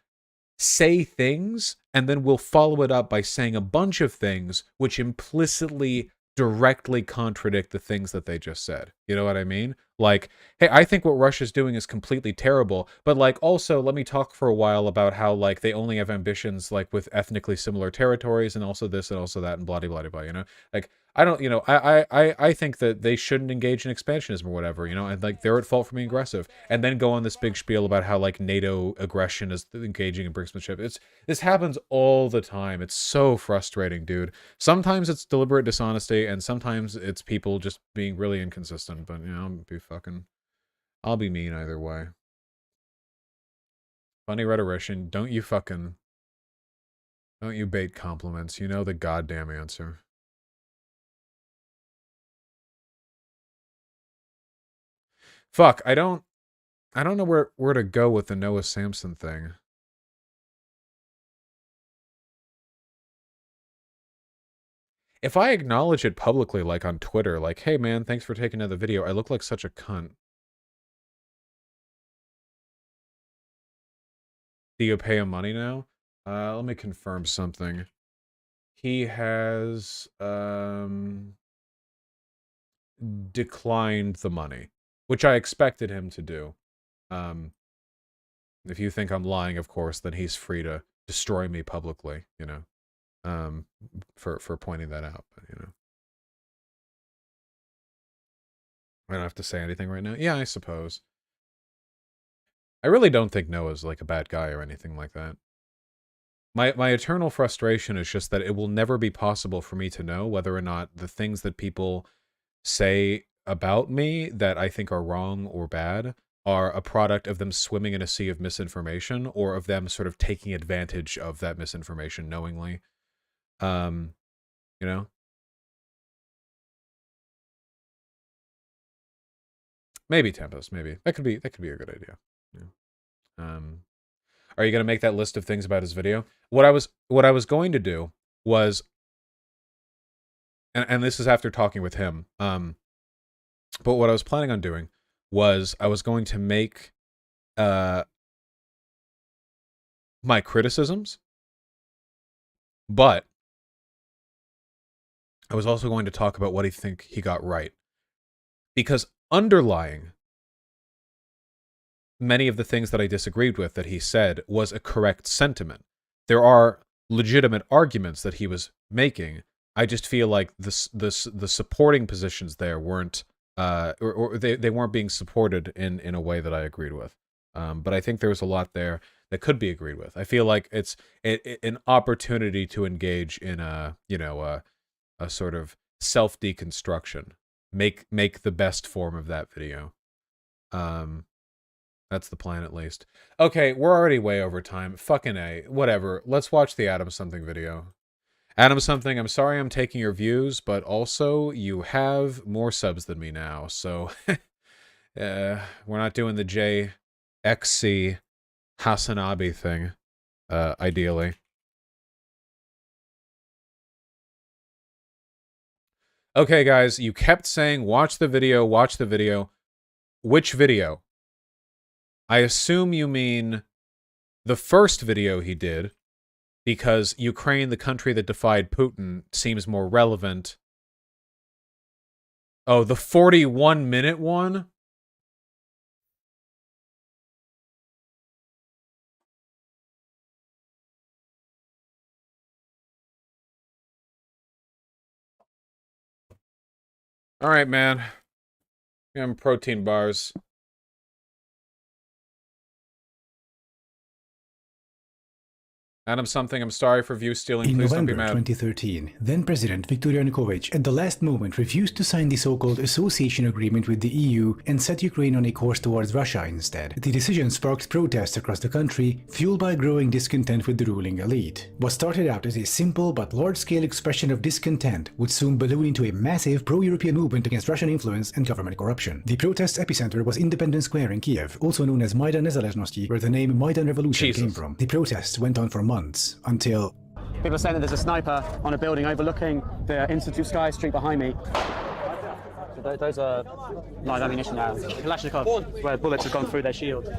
say things and then will follow it up by saying a bunch of things which implicitly directly contradict the things that they just said. You know what I mean? Like, hey, I think what Russia's doing is completely terrible, but, like, also let me talk for a while about how, like, they only have ambitions, like, with ethnically similar territories and also this and also that and blah, blah, blah, you know? Like, I don't, you know, I think that they shouldn't engage in expansionism or whatever, you know, and, like, they're at fault for being aggressive, and then go on this big spiel about how, like, NATO aggression is engaging in brinksmanship. This happens all the time. It's so frustrating, dude. Sometimes it's deliberate dishonesty, and sometimes it's people just being really inconsistent, but, you know, I'll be mean either way. Funny rhetorician, don't you fucking Don't you bait compliments. You know the goddamn answer. Fuck, I don't know where to go with the Noah Samson thing. If I acknowledge it publicly, like on Twitter, like, hey man, thanks for taking another video, I look like such a cunt. Do you pay him money now? Let me confirm something. He has declined the money, which I expected him to do. If you think I'm lying, of course, then he's free to destroy me publicly, you know, for pointing that out, but, you know. I don't have to say anything right now. Yeah, I suppose. I really don't think Noah's like a bad guy or anything like that. My eternal frustration is just that it will never be possible for me to know whether or not the things that people say about me that I think are wrong or bad are a product of them swimming in a sea of misinformation or of them sort of taking advantage of that misinformation knowingly. You know? Maybe Tempest, maybe. That could be a good idea. Yeah. Are you going to make that list of things about his video? What I was going to do was, and this is after talking with him, but what I was planning on doing was I was going to make my criticisms, but I was also going to talk about what I think he got right. Because underlying many of the things that I disagreed with that he said was a correct sentiment. There are legitimate arguments that he was making. I just feel like the supporting positions there weren't, or they weren't being supported in a way that I agreed with. But I think there was a lot there that could be agreed with. I feel like it's an opportunity to engage in a sort of self-deconstruction. Make the best form of that video. That's the plan, at least. Okay, we're already way over time. Fucking A. Whatever. Let's watch the Adam Something video. Adam Something, I'm sorry I'm taking your views, but also you have more subs than me now, so we're not doing the JXC Hasanabi thing, ideally. Okay, guys, you kept saying, watch the video, watch the video. Which video? I assume you mean the first video he did, because Ukraine, the country that defied Putin, seems more relevant. Oh, the 41-minute one? All right, man. I'm protein bars. Adam Something, I'm sorry for view stealing. In Please November don't be mad. 2013, then-President Viktor Yanukovych at the last moment refused to sign the so-called association agreement with the EU and set Ukraine on a course towards Russia instead. The decision sparked protests across the country, fueled by growing discontent with the ruling elite. What started out as a simple but large-scale expression of discontent would soon balloon into a massive pro-European movement against Russian influence and government corruption. The protest's epicenter was Independence Square in Kiev, also known as Maidan Nezalezhnosti, where the name Maidan Revolution came from. The protests went on for months, until... People are saying that there's a sniper on a building overlooking the Institute Sky Street behind me. So those are live ammunition now. Kalashnikov, where bullets have gone through their shield.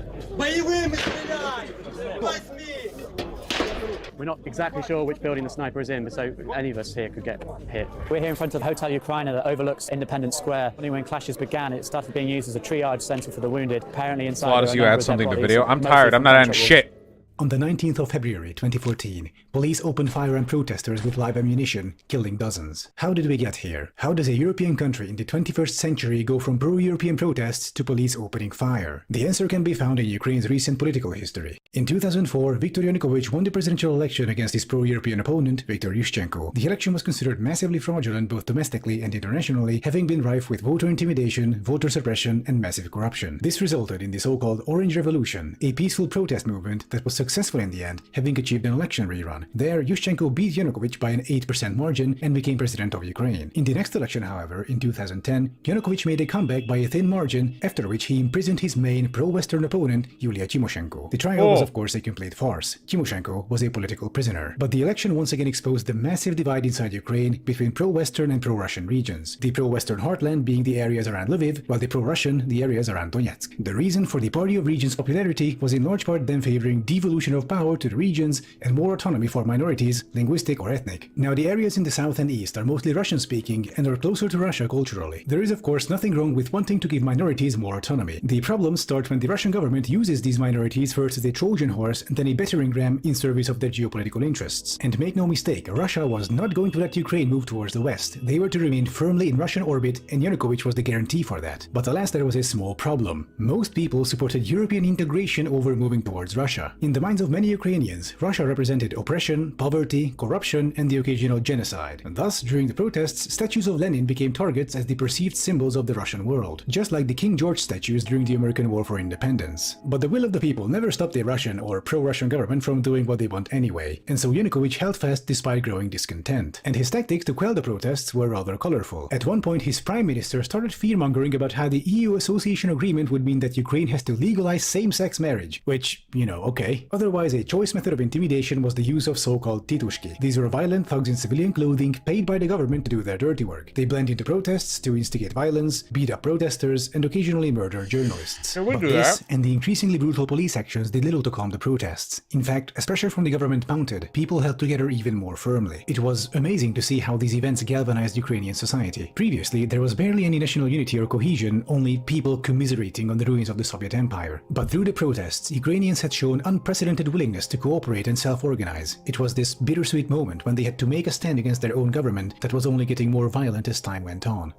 We're not exactly sure which building the sniper is in, but so any of us here could get hit. We're here in front of Hotel Ukraina that overlooks Independence Square. When clashes began, it started being used as a triage centre for the wounded. Apparently inside... As long as you add something to video. I'm tired. I'm not adding shit. On the 19th of February 2014, police opened fire on protesters with live ammunition, killing dozens. How did we get here? How does a European country in the 21st century go from pro-European protests to police opening fire? The answer can be found in Ukraine's recent political history. In 2004, Viktor Yanukovych won the presidential election against his pro-European opponent, Viktor Yushchenko. The election was considered massively fraudulent both domestically and internationally, having been rife with voter intimidation, voter suppression, and massive corruption. This resulted in the so-called Orange Revolution, a peaceful protest movement that was successful successful in the end, having achieved an election rerun. There, Yushchenko beat Yanukovych by an 8% margin and became president of Ukraine. In the next election, however, in 2010, Yanukovych made a comeback by a thin margin, after which he imprisoned his main pro-Western opponent, Yulia Tymoshenko. The trial was of course a complete farce. Tymoshenko was a political prisoner. But the election once again exposed the massive divide inside Ukraine between pro-Western and pro-Russian regions. The pro-Western heartland being the areas around Lviv, while the pro-Russian the areas around Donetsk. The reason for the Party of Regions' popularity was in large part them favoring devolution of power to the regions and more autonomy for minorities, linguistic or ethnic. Now, the areas in the south and east are mostly Russian-speaking and are closer to Russia culturally. There is of course nothing wrong with wanting to give minorities more autonomy. The problems start when the Russian government uses these minorities first as a Trojan horse and then a battering ram in service of their geopolitical interests. And make no mistake, Russia was not going to let Ukraine move towards the west. They were to remain firmly in Russian orbit, and Yanukovych was the guarantee for that. But alas, there was a small problem. Most people supported European integration over moving towards Russia. In the minds of many Ukrainians, Russia represented oppression, poverty, corruption, and the occasional genocide. And thus, during the protests, statues of Lenin became targets as the perceived symbols of the Russian world, just like the King George statues during the American War for Independence. But the will of the people never stopped the Russian or pro-Russian government from doing what they want anyway, and so Yanukovych held fast despite growing discontent. And his tactics to quell the protests were rather colorful. At one point, his prime minister started fear-mongering about how the EU association agreement would mean that Ukraine has to legalize same-sex marriage, which, okay. Otherwise, a choice method of intimidation was the use of so-called titushki. These were violent thugs in civilian clothing paid by the government to do their dirty work. They blend into protests to instigate violence, beat up protesters, and occasionally murder journalists. Can we But do this that? and the increasingly brutal police actions did little to calm the protests. In fact, as pressure from the government mounted, people held together even more firmly. It was amazing to see how these events galvanized Ukrainian society. Previously, there was barely any national unity or cohesion, only people commiserating on the ruins of the Soviet Empire. But through the protests, Ukrainians had shown unprecedented willingness to cooperate and self-organize. It was this bittersweet moment when they had to make a stand against their own government that was only getting more violent as time went on.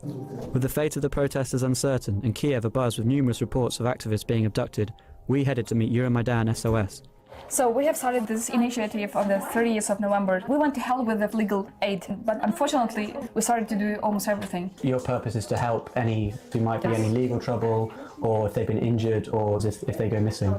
With the fate of the protesters uncertain and Kiev abuzz with numerous reports of activists being abducted, we headed to meet Euromaidan SOS. So we have started this initiative on the 30th of November. We want to help with the legal aid, but unfortunately, we started to do almost everything. Your purpose is to help any who might be any legal trouble, or if they've been injured, or if they go missing.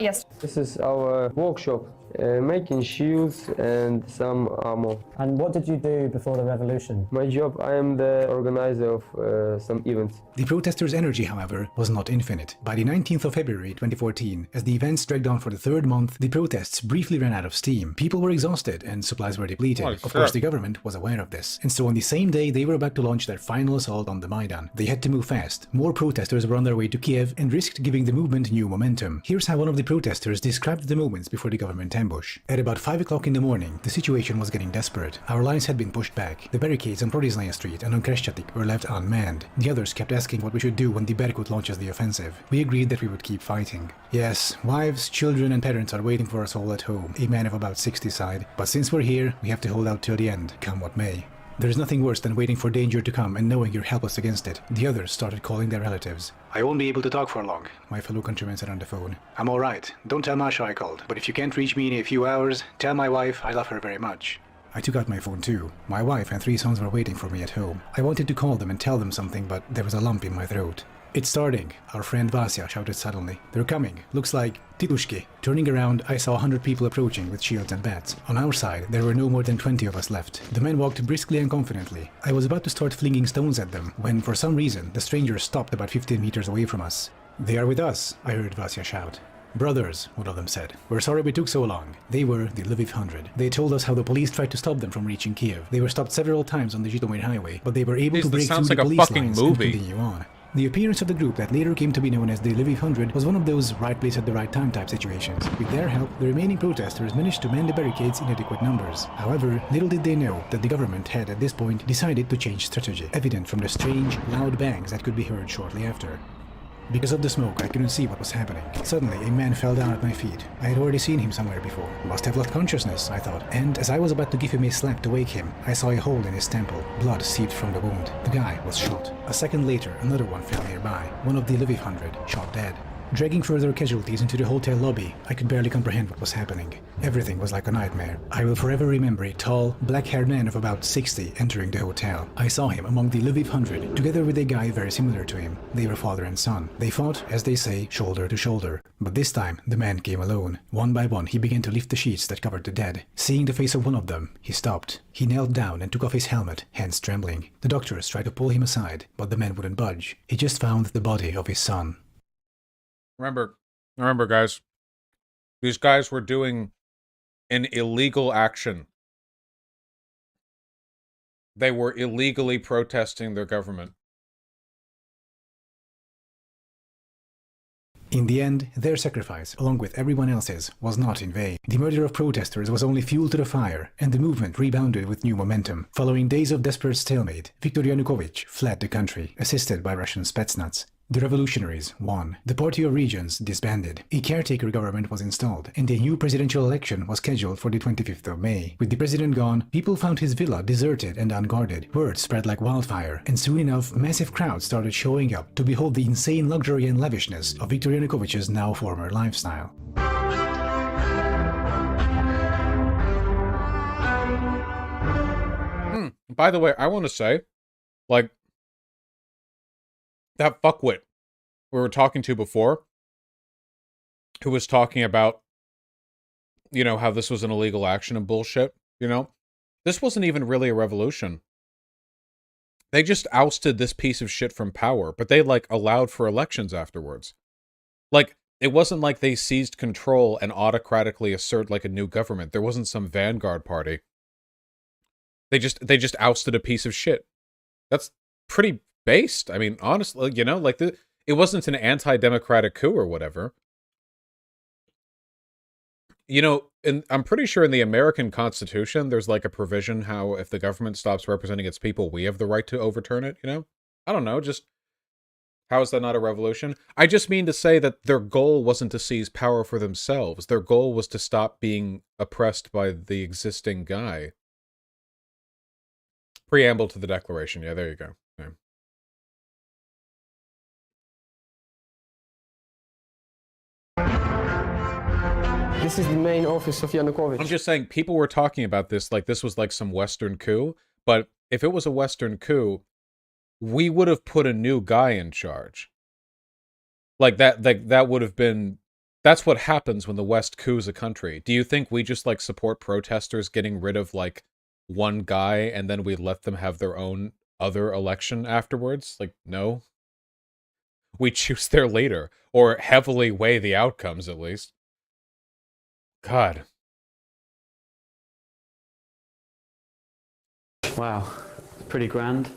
Yes. This is our workshop, making shoes and some ammo. And what did you do before the revolution? My job, I am the organizer of some events. The protesters' energy, however, was not infinite. By the 19th of February 2014, as the events dragged on for the third month, the protests briefly ran out of steam. People were exhausted and supplies were depleted. Of course, the government was aware of this. And so on the same day, they were about to launch their final assault on the Maidan. They had to move fast. More protesters were on their way to Kiev and risked giving the movement new momentum. Here's how one of the protesters described the moments before the government ambush. At about 5 o'clock in the morning, the situation was getting desperate. Our lines had been pushed back. The barricades on Prodyznaya Street and on Kreshchatyk were left unmanned. The others kept asking what we should do when the Berkut launches the offensive. We agreed that we would keep fighting. Yes, wives, children and parents are waiting for us all at home, a man of about 60 sighed. But since we're here, we have to hold out till the end, come what may. There's nothing worse than waiting for danger to come and knowing you're helpless against it. The others started calling their relatives. I won't be able to talk for long, my fellow countryman said on the phone. I'm alright. Don't tell Masha I called. But if you can't reach me in a few hours, tell my wife I love her very much. I took out my phone too. My wife and 3 sons were waiting for me at home. I wanted to call them and tell them something, but there was a lump in my throat. It's starting, our friend Vasya shouted suddenly. They're coming. Looks like Titushki. Turning around, I saw 100 people approaching with shields and bats. On our side, there were no more than 20 of us left. The men walked briskly and confidently. I was about to start flinging stones at them, when for some reason, the strangers stopped about 15 meters away from us. They are with us, I heard Vasya shout. Brothers, one of them said. We're sorry we took so long. They were the Lviv 100. They told us how the police tried to stop them from reaching Kiev. They were stopped several times on the Zhytomyr highway, but they were able to break through the police lines and continue on. The appearance of the group that later came to be known as the Lviv 100 was one of those right place at the right time type situations. With their help, the remaining protesters managed to man the barricades in adequate numbers. However, little did they know that the government had at this point decided to change strategy, evident from the strange, loud bangs that could be heard shortly after. Because of the smoke, I couldn't see what was happening. Suddenly, a man fell down at my feet. I had already seen him somewhere before. Must have lost consciousness, I thought. And as I was about to give him a slap to wake him, I saw a hole in his temple. Blood seeped from the wound. The guy was shot. A second later, another one fell nearby. One of the Lviv 100, shot dead. dragging further casualties into the hotel lobby. I could barely comprehend what was happening. Everything was like a nightmare. I will forever remember a tall, black-haired man of about 60 entering the hotel. I saw him among the Lviv 100, together with a guy very similar to him. They were father and son. They fought, as they say, shoulder to shoulder. But this time, the man came alone. One by one, he began to lift the sheets that covered the dead. Seeing the face of one of them, he stopped. He knelt down and took off his helmet, hands trembling. The doctors tried to pull him aside, but the man wouldn't budge. He just found the body of his son. Remember, guys, these guys were doing an illegal action. They were illegally protesting their government. In the end, their sacrifice, along with everyone else's, was not in vain. The murder of protesters was only fuel to the fire, and the movement rebounded with new momentum. Following days of desperate stalemate, Viktor Yanukovych fled the country, assisted by Russian Spetsnaz. The revolutionaries won. The Party of Regions disbanded. A caretaker government was installed, and a new presidential election was scheduled for the 25th of May. With the president gone, people found his villa deserted and unguarded. Word spread like wildfire, and soon enough, massive crowds started showing up to behold the insane luxury and lavishness of Viktor Yanukovych's now former lifestyle. By the way, I want to say, like, that fuckwit we were talking to before, who was talking about, you know, how this was an illegal action and bullshit, you know? This wasn't even really a revolution. They just ousted this piece of shit from power, but they, like, allowed for elections afterwards. Like, it wasn't like they seized control and autocratically assert, like, a new government. There wasn't some vanguard party. They just ousted a piece of shit. That's pretty based. I mean, honestly, you know, like, it wasn't an anti-democratic coup or whatever. You know, and I'm pretty sure in the American Constitution, there's like a provision how if the government stops representing its people, we have the right to overturn it, you know? I don't know, just how is that not a revolution? I just mean to say that their goal wasn't to seize power for themselves. Their goal was to stop being oppressed by the existing guy. Preamble to the Declaration. Yeah, there you go. Yeah. This is the main office of Yanukovych. I'm just saying, people were talking about this like this was like some Western coup, but if it was a Western coup, we would have put a new guy in charge. Like that would have been, that's what happens when the West coups a country. Do you think we just like support protesters getting rid of like one guy and then we let them have their own other election afterwards? Like, no. We choose their leader, or heavily weigh the outcomes at least. God. Wow, pretty grand.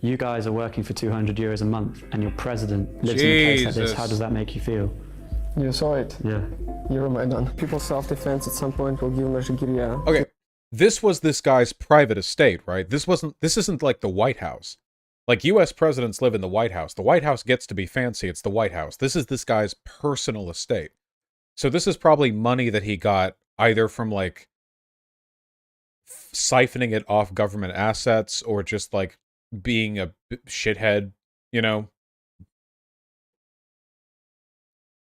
You guys are working for 200 euros a month, and your president lives in a place like this. How does that make you feel? You saw it. Yeah. Euromaidan. People's self-defense at some point will give Mashgiria. Okay, this was this guy's private estate, right? This isn't like the White House. Like, U.S. presidents live in the White House. The White House gets to be fancy. It's the White House. This is this guy's personal estate. So this is probably money that he got either from, like, siphoning it off government assets or just, like, being a shithead, you know?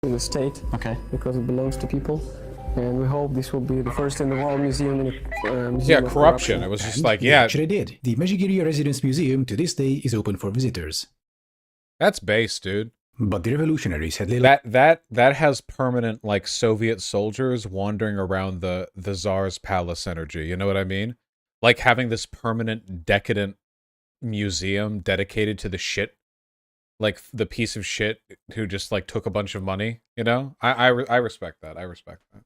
In the state. Okay. Because it belongs to people. And we hope this will be the first in the world museum in yeah, corruption. It was just like, yeah. They actually did. The Mezhigiria Residence Museum to this day is open for visitors. That's base, dude. But the revolutionaries had little... That has permanent, like, Soviet soldiers wandering around the Tsar's palace energy, you know what I mean? Like, having this permanent, decadent museum dedicated to the shit, like, the piece of shit who just, like, took a bunch of money, you know? I respect that, I respect that.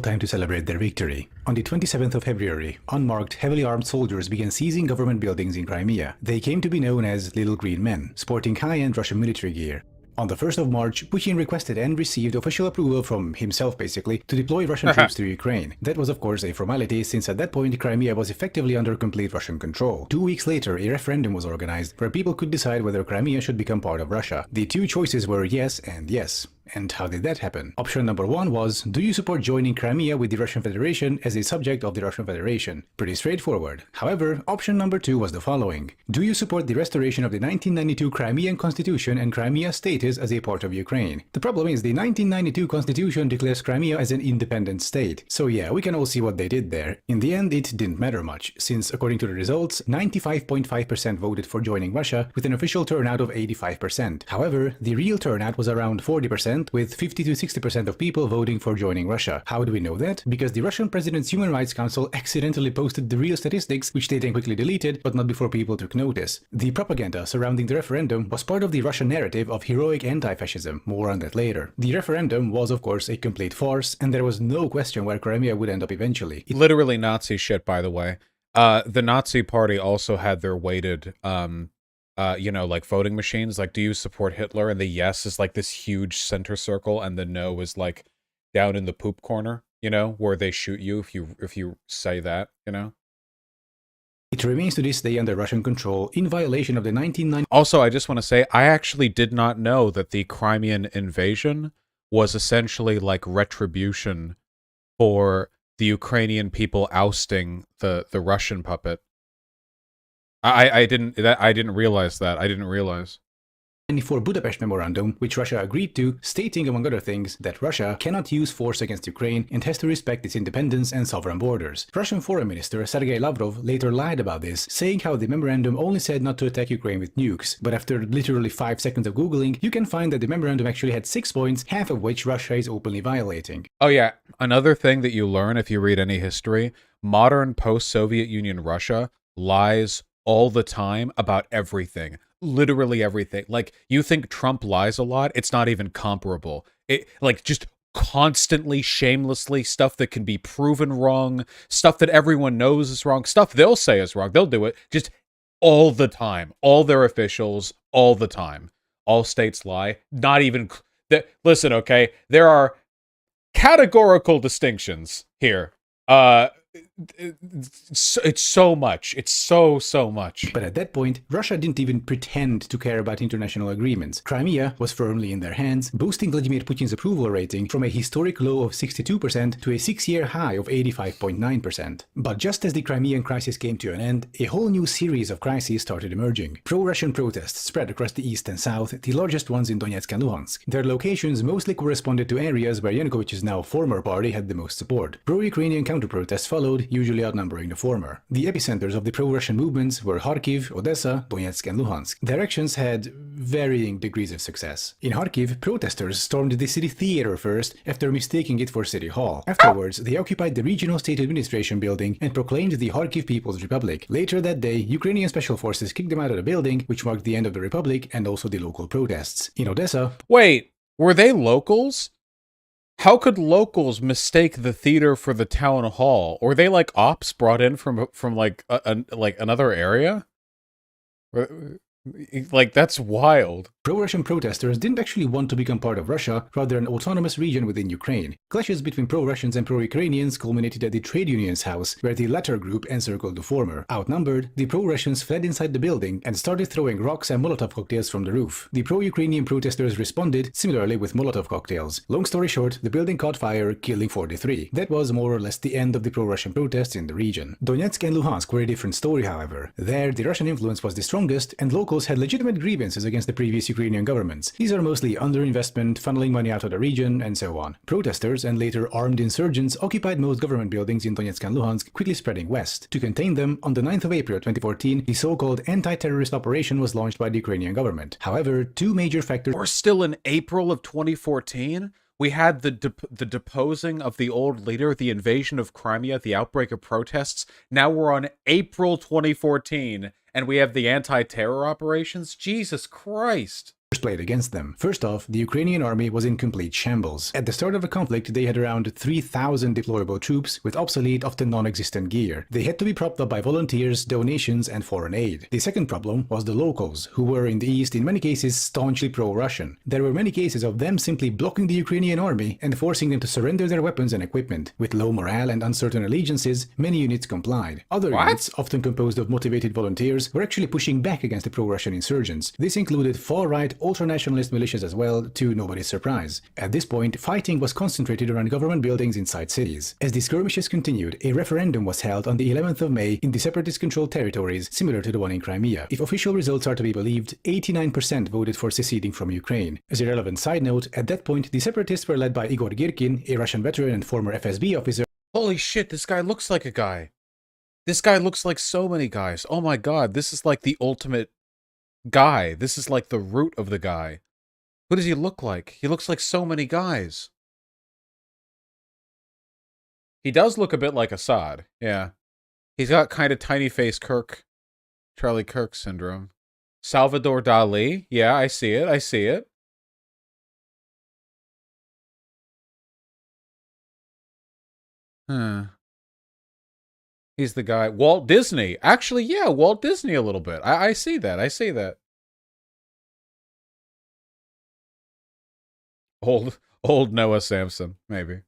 Time to celebrate their victory. On the 27th of February, unmarked, heavily armed soldiers began seizing government buildings in Crimea. They came to be known as Little Green Men, sporting high-end Russian military gear. On the 1st of March, Putin requested and received official approval from himself, basically, to deploy Russian troops to Ukraine. That was, of course, a formality, since at that point Crimea was effectively under complete Russian control. 2 weeks later, a referendum was organized, where people could decide whether Crimea should become part of Russia. The two choices were yes and yes. And how did that happen? Option number 1 was, do you support joining Crimea with the Russian Federation as a subject of the Russian Federation? Pretty straightforward. However, option number 2 was the following. Do you support the restoration of the 1992 Crimean Constitution and Crimea's status as a part of Ukraine? The problem is the 1992 Constitution declares Crimea as an independent state. So yeah, we can all see what they did there. In the end, it didn't matter much, since according to the results, 95.5% voted for joining Russia with an official turnout of 85%. However, the real turnout was around 40%, with 50 to 60% of people voting for joining Russia. How do we know that? Because the Russian President's Human Rights Council accidentally posted the real statistics, which they then quickly deleted, but not before people took notice. The propaganda surrounding the referendum was part of the Russian narrative of heroic anti-fascism. More on that later. The referendum was, of course, a complete farce, and there was no question where Crimea would end up eventually. Literally Nazi shit, by the way. The Nazi party also had their weighted, you know, like voting machines. Like, do you support Hitler? And the yes is like this huge center circle, and the no is like down in the poop corner, you know, where they shoot you if you say that, you know. It remains to this day under Russian control in violation of the 1990. Also, I just want to say, I actually did not know that the Crimean invasion was essentially like retribution for the Ukrainian people ousting the Russian puppet. I didn't realize that. I didn't realize. For Budapest Memorandum, which Russia agreed to, stating among other things that Russia cannot use force against Ukraine and has to respect its independence and sovereign borders. Russian Foreign Minister Sergei Lavrov later lied about this, saying how the memorandum only said not to attack Ukraine with nukes, but after literally 5 seconds of googling, you can find that the memorandum actually had 6 points, half of which Russia is openly violating. Oh yeah, another thing that you learn if you read any history, modern post-Soviet Union Russia lies all the time about everything. Literally everything. Like, you think Trump lies a lot? It's not even comparable. It, like, just constantly, shamelessly, stuff that can be proven wrong, stuff that everyone knows is wrong, stuff they'll say is wrong. They'll do it just all the time. All their officials, all the time. All states lie. Not even... Listen, okay? There are categorical distinctions here. It's so much. It's so much. But at that point, Russia didn't even pretend to care about international agreements. Crimea was firmly in their hands, boosting Vladimir Putin's approval rating from a historic low of 62% to a 6-year high of 85.9%. But just as the Crimean crisis came to an end, a whole new series of crises started emerging. Pro-Russian protests spread across the east and south, the largest ones in Donetsk and Luhansk. Their locations mostly corresponded to areas where Yanukovych's now former party had the most support. Pro-Ukrainian counter-protests followed, usually outnumbering the former. The epicenters of the pro-Russian movements were Kharkiv, Odessa, Donetsk and Luhansk. Their actions had varying degrees of success. In Kharkiv, protesters stormed the city theater first after mistaking it for City Hall. Afterwards, they occupied the regional state administration building and proclaimed the Kharkiv People's Republic. Later that day, Ukrainian special forces kicked them out of the building, which marked the end of the republic and also the local protests. In Odessa... Wait, were they locals? How could locals mistake the theater for the town hall? Were they like ops brought in from like like another area? Like, that's wild. Pro-Russian protesters didn't actually want to become part of Russia, rather an autonomous region within Ukraine. Clashes between pro-Russians and pro-Ukrainians culminated at the trade union's house, where the latter group encircled the former. Outnumbered, the pro-Russians fled inside the building and started throwing rocks and Molotov cocktails from the roof. The pro-Ukrainian protesters responded, similarly with Molotov cocktails. Long story short, the building caught fire, killing 43. That was more or less the end of the pro-Russian protests in the region. Donetsk and Luhansk were a different story, however. There, the Russian influence was the strongest, and locals had legitimate grievances against the previous Ukrainian governments. These are mostly underinvestment, funneling money out of the region, and so on. Protesters and later armed insurgents occupied most government buildings in Donetsk and Luhansk, quickly spreading west. To contain them, on the 9th of April 2014, the so-called anti-terrorist operation was launched by the Ukrainian government. However, two major factors... We're still in April of 2014? We had the deposing of the old leader, the invasion of Crimea, the outbreak of protests. Now we're on April 2014, and we have the anti-terror operations? Jesus Christ. Played against them. First off, the Ukrainian army was in complete shambles. At the start of the conflict, they had around 3,000 deployable troops with obsolete, often non-existent gear. They had to be propped up by volunteers, donations, and foreign aid. The second problem was the locals, who were in the east in many cases staunchly pro-Russian. There were many cases of them simply blocking the Ukrainian army and forcing them to surrender their weapons and equipment. With low morale and uncertain allegiances, many units complied. Other units, often composed of motivated volunteers, were actually pushing back against the pro-Russian insurgents. This included far-right ultranationalist militias as well, to nobody's surprise. At this point, fighting was concentrated around government buildings inside cities. As the skirmishes continued, a referendum was held on the 11th of May in the separatist-controlled territories, similar to the one in Crimea. If official results are to be believed, 89% voted for seceding from Ukraine. As a relevant side note, at that point, the separatists were led by Igor Girkin, a Russian veteran and former FSB officer. Holy shit, this guy looks like a guy. This guy looks like so many guys. Oh my god, this is like the ultimate guy. This is like the root of the guy. Who does he look like? He looks like so many guys. He does look a bit like Assad, yeah. He's got kind of tiny face Charlie Kirk syndrome. Salvador Dali, yeah, I see it, I see it. Huh. He's the guy. Walt Disney. Actually, yeah, Walt Disney a little bit. I see that. I see that. Old Noah Samson, maybe.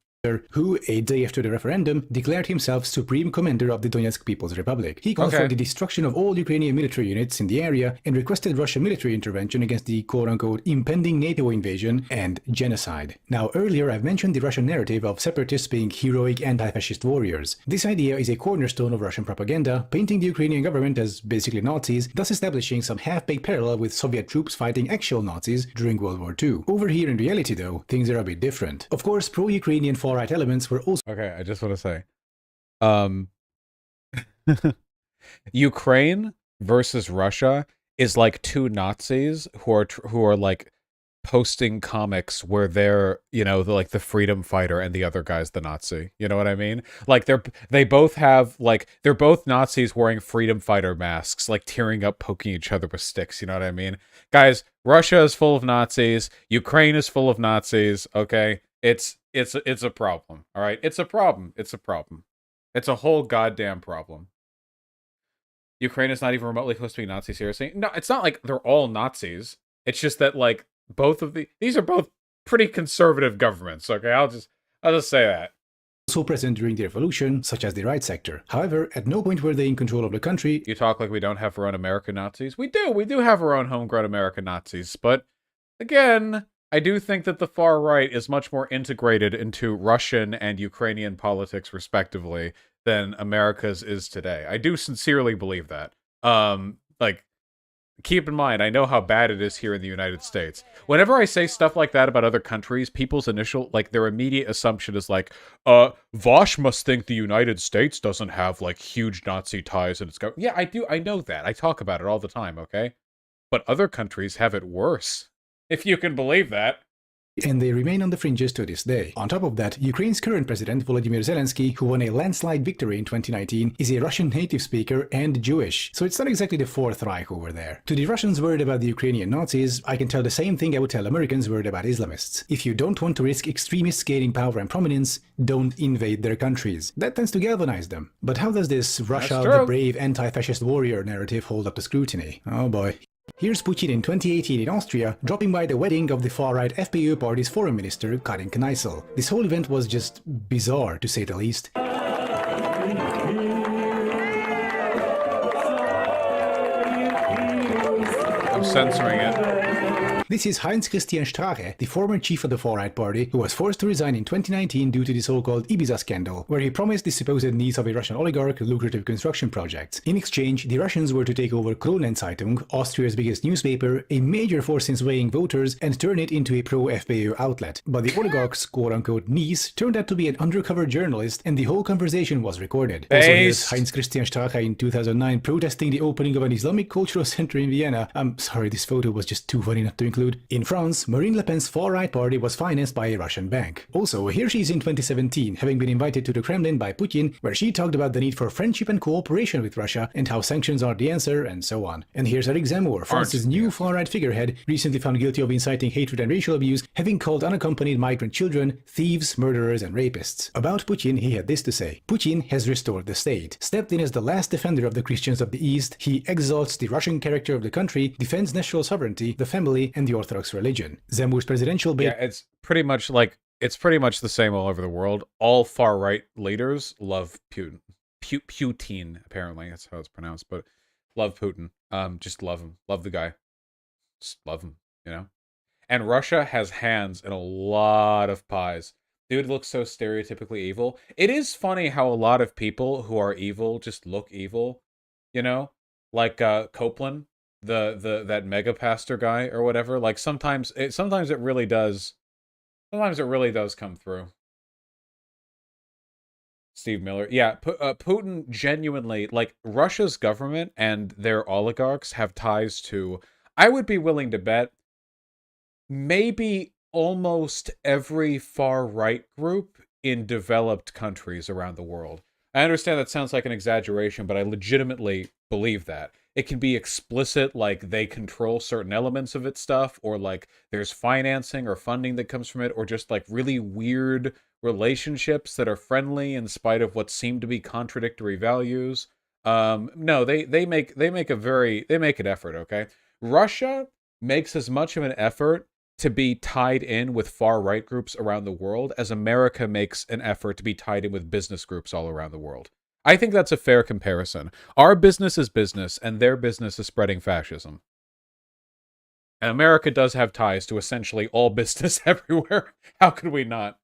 Who, a day after the referendum, declared himself Supreme Commander of the Donetsk People's Republic. He called for the destruction of all Ukrainian military units in the area and requested Russian military intervention against the quote-unquote impending NATO invasion and genocide. Now, earlier I've mentioned the Russian narrative of separatists being heroic anti-fascist warriors. This idea is a cornerstone of Russian propaganda, painting the Ukrainian government as basically Nazis, thus establishing some half-baked parallel with Soviet troops fighting actual Nazis during World War II. Over here in reality, though, things are a bit different. Of course, pro-Ukrainian far-right elements were also... Okay, I just want to say, Ukraine versus Russia is like two Nazis who are like posting comics where they're, you know, like the freedom fighter and the other guy's the Nazi. You know what I mean? Like they both have like they're both Nazis wearing freedom fighter masks, like tearing up, poking each other with sticks. You know what I mean? Guys, Russia is full of Nazis. Ukraine is full of Nazis. Okay, it's a problem. All right, it's a problem. It's a problem. It's a whole goddamn problem. Ukraine is not even remotely close to being Nazi, seriously. No, it's not like they're all Nazis. It's just that like both of these are both pretty conservative governments. Okay, I'll just say that. Also present during the revolution, such as the right sector. However, at no point were they in control of the country. You talk like we don't have our own American Nazis. We do have our own homegrown American Nazis. But again, I do think that the far right is much more integrated into Russian and Ukrainian politics, respectively, than America's is today. I do sincerely believe that. Like, keep in mind, I know how bad it is here in the United States. Whenever I say stuff like that about other countries, people's initial, like, their immediate assumption is like, Vosh must think the United States doesn't have, like, huge Nazi ties in its government. Yeah, I do. I know that. I talk about it all the time, okay? But other countries have it worse. If you can believe that. And they remain on the fringes to this day. On top of that, Ukraine's current president, Volodymyr Zelensky, who won a landslide victory in 2019, is a Russian native speaker and Jewish, so it's not exactly the Fourth Reich over there. To the Russians worried about the Ukrainian Nazis, I can tell the same thing I would tell Americans worried about Islamists. If you don't want to risk extremists gaining power and prominence, don't invade their countries. That tends to galvanize them. But how does this Russia, the brave anti-fascist warrior narrative hold up to scrutiny? Oh boy. Here's Putin in 2018 in Austria, dropping by the wedding of the far-right FPÖ party's foreign minister, Karin Kneißl. This whole event was just bizarre, to say the least. I'm censoring it. This is Heinz-Christian Strache, the former chief of the far-right party, who was forced to resign in 2019 due to the so-called Ibiza scandal, where he promised the supposed needs of a Russian oligarch lucrative construction projects. In exchange, the Russians were to take over Kronenzeitung, Austria's biggest newspaper, a major force in swaying voters, and turn it into a pro-FPÖ outlet. But the oligarch's quote-unquote niece turned out to be an undercover journalist, and the whole conversation was recorded. Also, here's Heinz-Christian Strache in 2009 protesting the opening of an Islamic cultural center in Vienna. I'm sorry, this photo was just too funny not to include. In France, Marine Le Pen's far-right party was financed by a Russian bank. Also, here she is in 2017, having been invited to the Kremlin by Putin, where she talked about the need for friendship and cooperation with Russia, and how sanctions are the answer, and so on. And here's Eric Zemmour, France's new far-right figurehead, recently found guilty of inciting hatred and racial abuse, having called unaccompanied migrant children thieves, murderers, and rapists. About Putin, he had this to say. Putin has restored the state, stepped in as the last defender of the Christians of the East, he exalts the Russian character of the country, defends national sovereignty, the family, and the Orthodox religion. Zemmour's presidential bid... Yeah, it's pretty much the same all over the world. All far-right leaders love Putin. Putin, apparently, that's how it's pronounced, but love Putin. Just love him. Love the guy. Just love him. you know? And Russia has hands in a lot of pies. Dude looks so stereotypically evil. It is funny how a lot of people who are evil just look evil, you know? Like Copeland, that mega pastor guy or whatever. Like sometimes it really does come through. Steve Miller. Yeah, Putin genuinely, like, Russia's government and their oligarchs have ties to, I would be willing to bet, maybe almost every far-right group in developed countries around the world. I understand that sounds like an exaggeration, but I legitimately believe that. It can be explicit, like they control certain elements of its stuff, or like there's financing or funding that comes from it, or just like really weird relationships that are friendly in spite of what seem to be contradictory values. No, they make an effort, okay? Russia makes as much of an effort to be tied in with far-right groups around the world as America makes an effort to be tied in with business groups all around the world. I think that's a fair comparison. Our business is business, and their business is spreading fascism. And America does have ties to essentially all business everywhere. How could we not?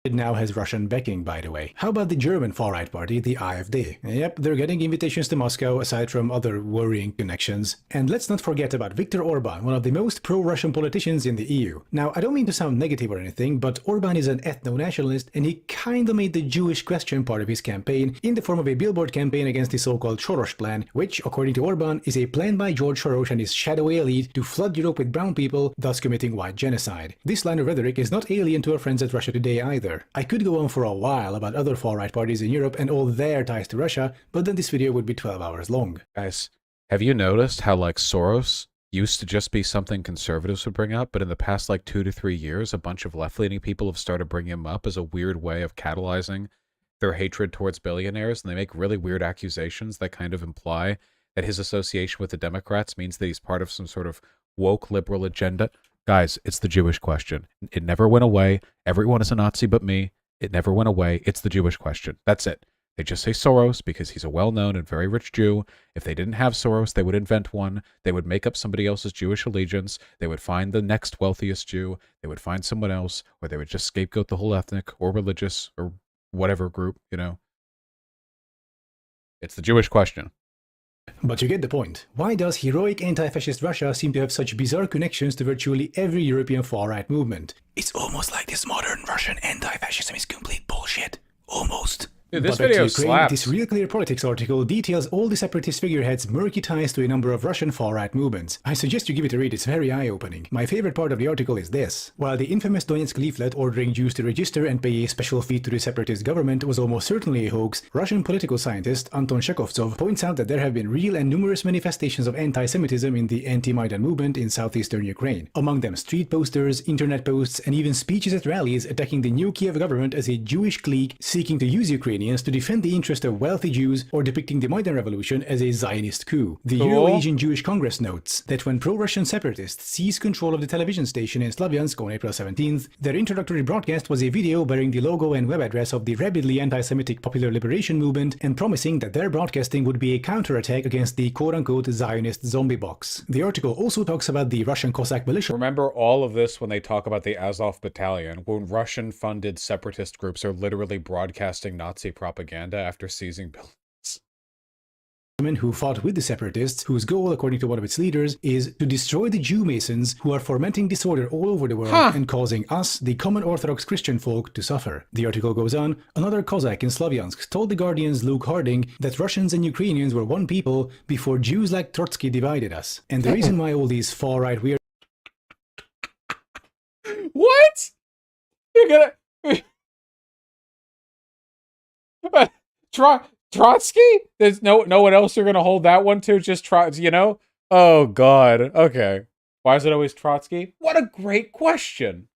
It now has Russian backing, by the way. How about the German far-right party, the AfD? Yep, they're getting invitations to Moscow, aside from other worrying connections. And let's not forget about Viktor Orban, one of the most pro-Russian politicians in the EU. Now, I don't mean to sound negative or anything, but Orban is an ethno-nationalist, and he kinda made the Jewish question part of his campaign in the form of a billboard campaign against the so-called Soros plan, which, according to Orban, is a plan by George Soros and his shadowy elite to flood Europe with brown people, thus committing white genocide. This line of rhetoric is not alien to our friends at Russia Today either. I could go on for a while about other far-right parties in Europe and all their ties to Russia, but then this video would be 12 hours long. Guys, have you noticed how, like, Soros used to just be something conservatives would bring up, but in the past, like, 2 to 3 years, a bunch of left-leaning people have started bringing him up as a weird way of catalyzing their hatred towards billionaires, and they make really weird accusations that kind of imply that his association with the Democrats means that he's part of some sort of woke liberal agenda. Guys, it's the Jewish question. It never went away. Everyone is a Nazi but me. It never went away. It's the Jewish question. That's it. They just say Soros because he's a well-known and very rich Jew. If they didn't have Soros, they would invent one. They would make up somebody else's Jewish allegiance. They would find the next wealthiest Jew. They would find someone else, or they would just scapegoat the whole ethnic or religious or whatever group, you know. It's the Jewish question. But you get the point. Why does heroic anti-fascist Russia seem to have such bizarre connections to virtually every European far-right movement? It's almost like this modern Russian anti-fascism is complete bullshit. Almost. Dude, this video slaps. This Real Clear Politics article details all the separatist figureheads' murky ties to a number of Russian far-right movements. I suggest you give it a read, it's very eye-opening. My favorite part of the article is this. While the infamous Donetsk leaflet ordering Jews to register and pay a special fee to the separatist government was almost certainly a hoax, Russian political scientist Anton Chekovtsov points out that there have been real and numerous manifestations of anti-Semitism in the anti-Maidan movement in southeastern Ukraine. Among them street posters, internet posts, and even speeches at rallies attacking the new Kiev government as a Jewish clique seeking to use Ukrainians to defend the interest of wealthy Jews or depicting the Maidan Revolution as a Zionist coup. The Euro-Asian Jewish Congress notes that when pro-Russian separatists seized control of the television station in Slavyansk on April 17th, their introductory broadcast was a video bearing the logo and web address of the rabidly anti-Semitic Popular Liberation Movement and promising that their broadcasting would be a counterattack against the quote-unquote Zionist zombie box. The article also talks about the Russian Cossack militia. Remember all of this when they talk about the Azov Battalion, when Russian-funded separatist groups are literally broadcasting Nazi propaganda after seizing buildings. Who fought with the separatists, whose goal, according to one of its leaders, is to destroy the Jew Masons who are fomenting disorder all over the world and causing us, the common Orthodox Christian folk, to suffer. The article goes on, another Cossack in Slavyansk told the Guardian's Luke Harding that Russians and Ukrainians were one people before Jews like Trotsky divided us. And the reason why all these far-right weird... What? You're gonna... Trotsky? There's no one else you're gonna hold that one to? Just Trotsky, you know? Oh God. Okay. Why is it always Trotsky? What a great question.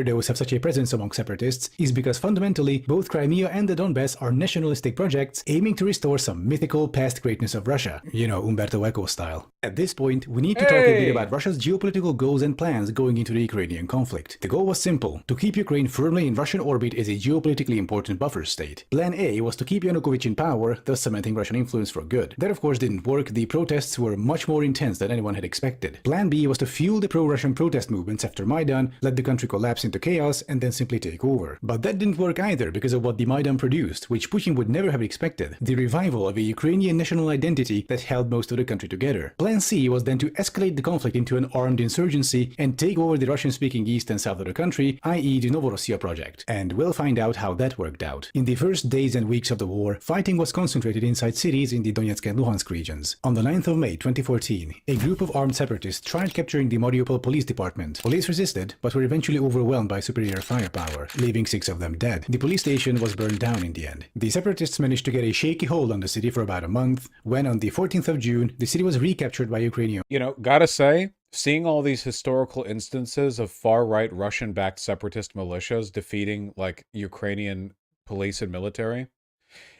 weirdos have such a presence among separatists is because fundamentally, both Crimea and the Donbass are nationalistic projects aiming to restore some mythical past greatness of Russia. You know, Umberto Eco style. At this point, we need to talk a bit about Russia's geopolitical goals and plans going into the Ukrainian conflict. The goal was simple: to keep Ukraine firmly in Russian orbit as a geopolitically important buffer state. Plan A was to keep Yanukovych in power, thus cementing Russian influence for good. That of course didn't work. The protests were much more intense than anyone had expected. Plan B was to fuel the pro-Russian protest movements after Maidan, let the country collapse into chaos, and then simply take over. But that didn't work either because of what the Maidan produced, which Putin would never have expected: the revival of a Ukrainian national identity that held most of the country together. Plan C was then to escalate the conflict into an armed insurgency and take over the Russian-speaking east and south of the country, i.e. the Novorossiya project. And we'll find out how that worked out. In the first days and weeks of the war, fighting was concentrated inside cities in the Donetsk and Luhansk regions. On the 9th of May 2014, a group of armed separatists tried capturing the Mariupol police department. Police resisted, but were eventually overwhelmed by superior firepower, leaving 6 of them dead. The police station was burned down in the end. The separatists managed to get a shaky hold on the city for about a month, when on the 14th of June, the city was recaptured by Ukrainian. You know, gotta say, seeing all these historical instances of far-right Russian-backed separatist militias defeating, like, Ukrainian police and military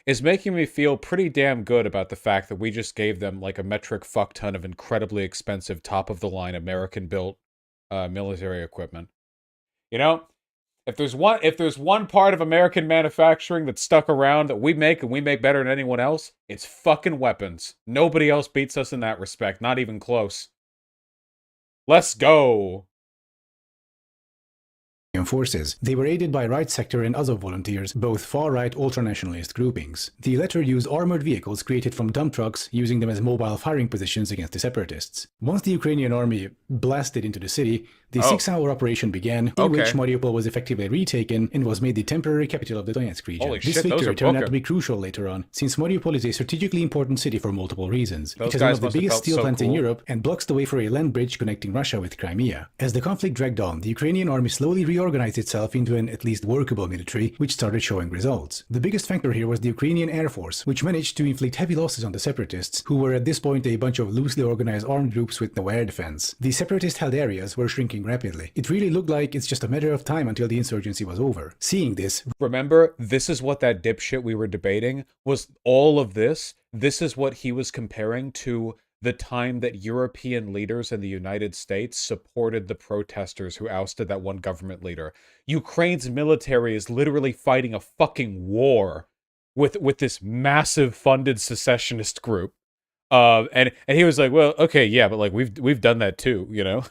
is making me feel pretty damn good about the fact that we just gave them, like, a metric fuck ton of incredibly expensive, top-of-the-line American-built military equipment. You know, if there's one part of American manufacturing that's stuck around that we make and we make better than anyone else, it's fucking weapons. Nobody else beats us in that respect, not even close. Let's go. Forces. They were aided by Right Sector and Azov volunteers, both far-right ultranationalist groupings. The latter used armored vehicles created from dump trucks, using them as mobile firing positions against the separatists. Once the Ukrainian army blasted into the city, the 6-hour operation began, in which Mariupol was effectively retaken and was made the temporary capital of the Donetsk region. This victory turned out to be crucial later on, since Mariupol is a strategically important city for multiple reasons. It has one of the biggest steel plants in Europe and blocks the way for a land bridge connecting Russia with Crimea. As the conflict dragged on, the Ukrainian army slowly reorganized itself into an at least workable military, which started showing results. The biggest factor here was the Ukrainian Air Force, which managed to inflict heavy losses on the separatists, who were at this point a bunch of loosely organized armed groups with no air defense. The separatist-held areas were shrinking rapidly. It really looked like it's just a matter of time until the insurgency was over. Seeing this... Remember, this is what that dipshit we were debating was. All of this. This is what he was comparing to the time that European leaders in the United States supported the protesters who ousted that one government leader. Ukraine's military is literally fighting a fucking war with this massive funded secessionist group. And he was like, well, okay, yeah, but like we've done that too, you know?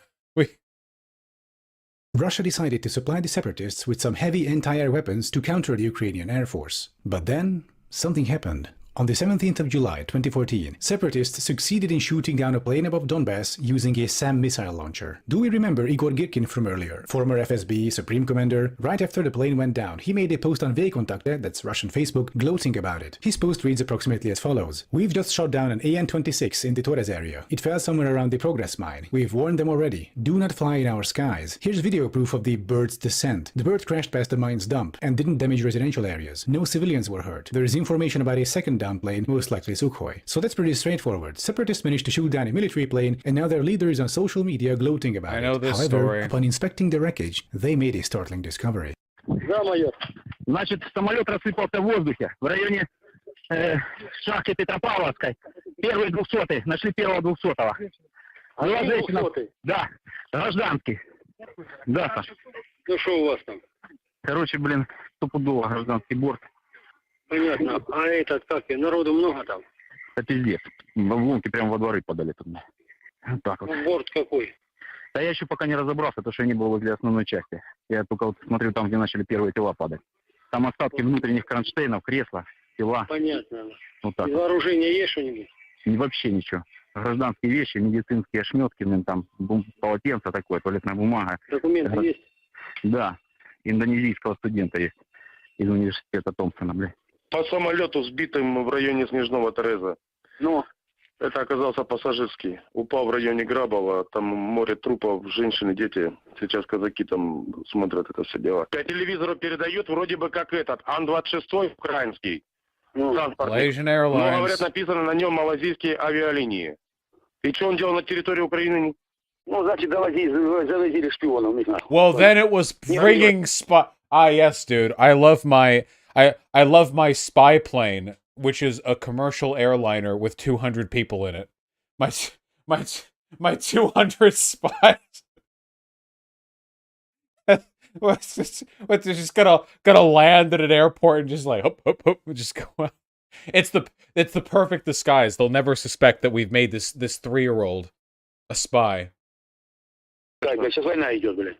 Russia decided to supply the separatists with some heavy anti-air weapons to counter the Ukrainian Air Force. But then, something happened. On the 17th of July 2014, separatists succeeded in shooting down a plane above Donbass using a SAM missile launcher. Do we remember Igor Girkin from earlier? Former FSB, Supreme Commander. Right after the plane went down, he made a post on VKontakte, that's Russian Facebook, gloating about it. His post reads approximately as follows: "We've just shot down an AN-26 in the Torres area. It fell somewhere around the Progress mine. We've warned them already. Do not fly in our skies. Here's video proof of the bird's descent. The bird crashed past the mine's dump and didn't damage residential areas. No civilians were hurt. There is information about a second down plane, most likely Sukhoi." So that's pretty straightforward. Separatists managed to shoot down a military plane, and now their leader is on social media gloating about it. I know this However, story. Upon inspecting the wreckage, they made a startling discovery. Да, майор. Значит, самолет рассыпался в воздухе в районе шахты Петропавловской. Первый 200-й. Нашли первого 200-го. Была женщина. Да, гражданский. Да, Саш. Ну что у вас там? Короче, блин, стопудово гражданский борт. Понятно. А этот, как, народу много там? Это пиздец. В лунки прямо во дворы подали тут. Вот так вот. Борт какой? Да я еще пока не разобрался, потому что я не был возле основной части. Я только вот смотрю там, где начали первые тела падать. Там остатки внутренних кронштейнов, кресла, тела. Понятно. Вот так. И вооружение есть что-нибудь? И вообще ничего. Гражданские вещи, медицинские ошметки, там полотенце такое, туалетная бумага. Документы есть? Да. Индонезийского студента есть. Из университета Томпсона, бля. По самолету, сбитым в районе Снежного Тереза. Ну? Это оказался пассажирский. Упал в районе Грабова, там море трупов, женщины, дети. Сейчас казаки там смотрят это все дело. По телевизору передают вроде бы как этот, Ан-26 украинский. Malaysian Airlines. Но, говорят, написано на нем малазийские авиалинии. И что он делал на территории Украины? Ну, значит, завозили шпионов, не знаю. Well, then it was bringing spy. Ah, yes, dude. I love my spy plane, which is a commercial airliner with 200 people in it. My 200 spies. What's just gonna land at an airport and just like hop, just go out. It's the perfect disguise. They'll never suspect that we've made this 3-year-old a spy. Сейчас война идет, блядь.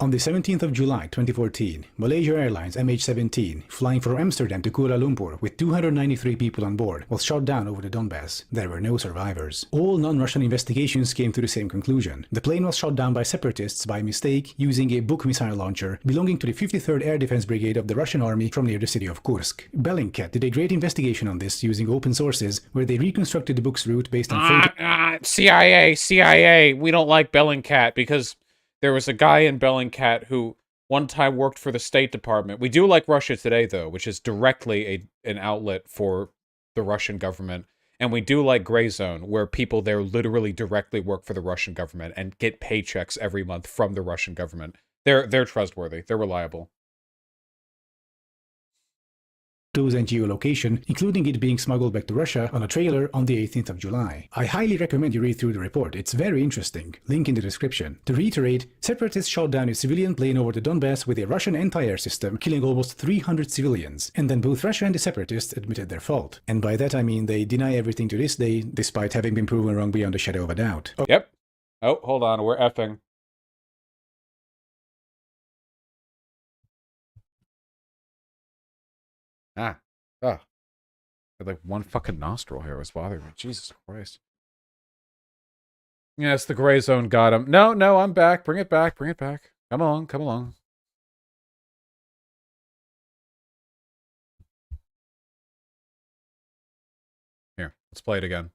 On the 17th of July 2014, Malaysia Airlines MH17, flying from Amsterdam to Kuala Lumpur with 293 people on board, was shot down over the Donbass. There were no survivors. All non-Russian investigations came to the same conclusion. The plane was shot down by separatists by mistake using a Buk missile launcher belonging to the 53rd Air Defense Brigade of the Russian Army from near the city of Kursk. Bellingcat did a great investigation on this using open sources, where they reconstructed the Buk's route based on CIA, we don't like Bellingcat because there was a guy in Bellingcat who one time worked for the State Department. We do like Russia Today, though, which is directly an outlet for the Russian government. And we do like Gray Zone, where people there literally directly work for the Russian government and get paychecks every month from the Russian government. They're trustworthy. They're reliable. Photos and geolocation, including it being smuggled back to Russia on a trailer on the 18th of July. I highly recommend you read through the report. It's very interesting. Link in the description. To reiterate, separatists shot down a civilian plane over the Donbass with a Russian anti-air system, killing almost 300 civilians. And then both Russia and the separatists admitted their fault. And by that I mean they deny everything to this day, despite having been proven wrong beyond a shadow of a doubt. Yep. Oh, hold on. We're effing. Oh. I had like one fucking nostril hair was bothering me. Jesus Christ. Yes, the Gray Zone got him. No, I'm back. Bring it back. Come along. Here, let's play it again.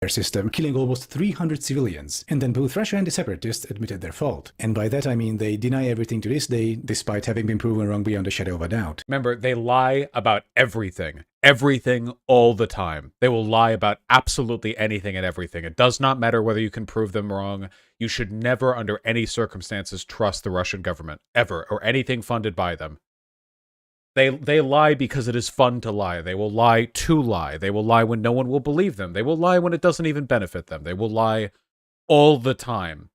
System, killing almost 300 civilians, and then both Russia and the separatists admitted their fault. And by that I mean they deny everything to this day, despite having been proven wrong beyond a shadow of a doubt. Remember, they lie about everything. Everything all the time. They will lie about absolutely anything and everything. It does not matter whether you can prove them wrong. You should never, under any circumstances, trust the Russian government. Ever. Or anything funded by them. They lie because it is fun to lie. They will lie to lie. They will lie when no one will believe them. They will lie when it doesn't even benefit them. They will lie all the time.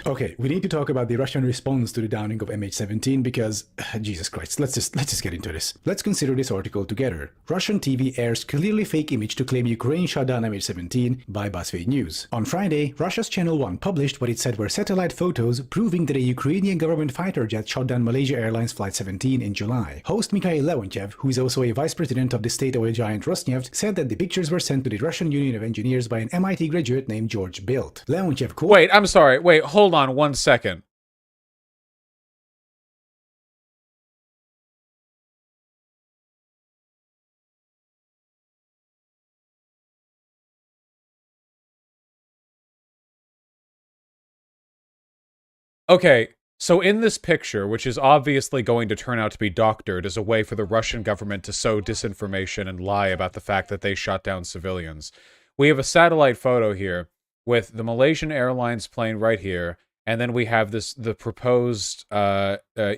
Okay, we need to talk about the Russian response to the downing of MH17 because, Jesus Christ, let's just get into this. Let's consider this article together. Russian TV airs clearly fake image to claim Ukraine shot down MH17 by BuzzFeed News. On Friday, Russia's Channel 1 published what it said were satellite photos proving that a Ukrainian government fighter jet shot down Malaysia Airlines Flight 17 in July. Host Mikhail Leontyev, who is also a vice president of the state oil giant Rosneft, said that the pictures were sent to the Russian Union of Engineers by an MIT graduate named George Bilt. Leontyev quote— Wait, I'm sorry. Wait, hold on 1 second. Okay, so in this picture, which is obviously going to turn out to be doctored as a way for the Russian government to sow disinformation and lie about the fact that they shot down civilians, we have a satellite photo here with the Malaysian Airlines plane right here, and then we have the proposed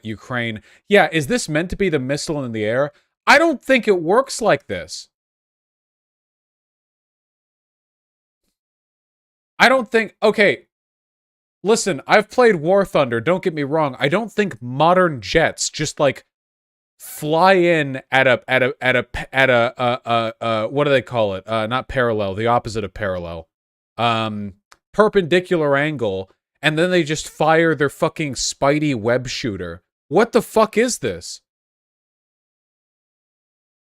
Ukraine. Yeah, is this meant to be the missile in the air? I don't think it works like this. I don't think... Okay, listen, I've played War Thunder, don't get me wrong. I don't think modern jets just, like, fly in at a what do they call it? Not parallel, the opposite of parallel. Perpendicular angle, and then they just fire their fucking Spidey web shooter. What the fuck is this?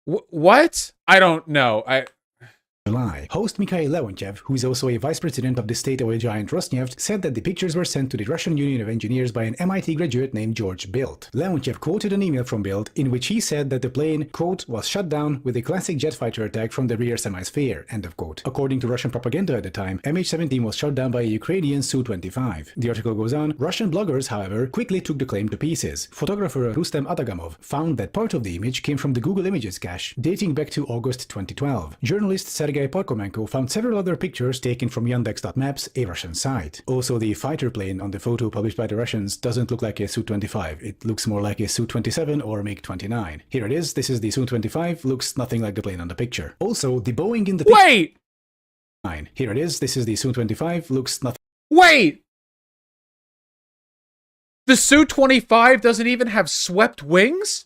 What? I don't know. July. Host Mikhail Leontyev, who is also a vice president of the state oil giant Rosneft, said that the pictures were sent to the Russian Union of Engineers by an MIT graduate named George Bilt. Leontyev quoted an email from Bilt in which he said that the plane, quote, was shut down with a classic jet fighter attack from the rear semisphere, end of quote. According to Russian propaganda at the time, MH17 was shot down by a Ukrainian Su-25. The article goes on, Russian bloggers, however, quickly took the claim to pieces. Photographer Rustem Adagamov found that part of the image came from the Google Images cache, dating back to August 2012. Journalist Sergei Sergei Podkomenko found several other pictures taken from Yandex.Maps, a Russian site. Also, the fighter plane on the photo published by the Russians doesn't look like a Su-25. It looks more like a Su-27 or a MiG-29. Here it is. This is the Su-25. Looks nothing like the plane on the picture. Also, the Boeing in the picture... Wait! Here it is. This is the Su-25. Looks nothing... Wait! The Su-25 doesn't even have swept wings?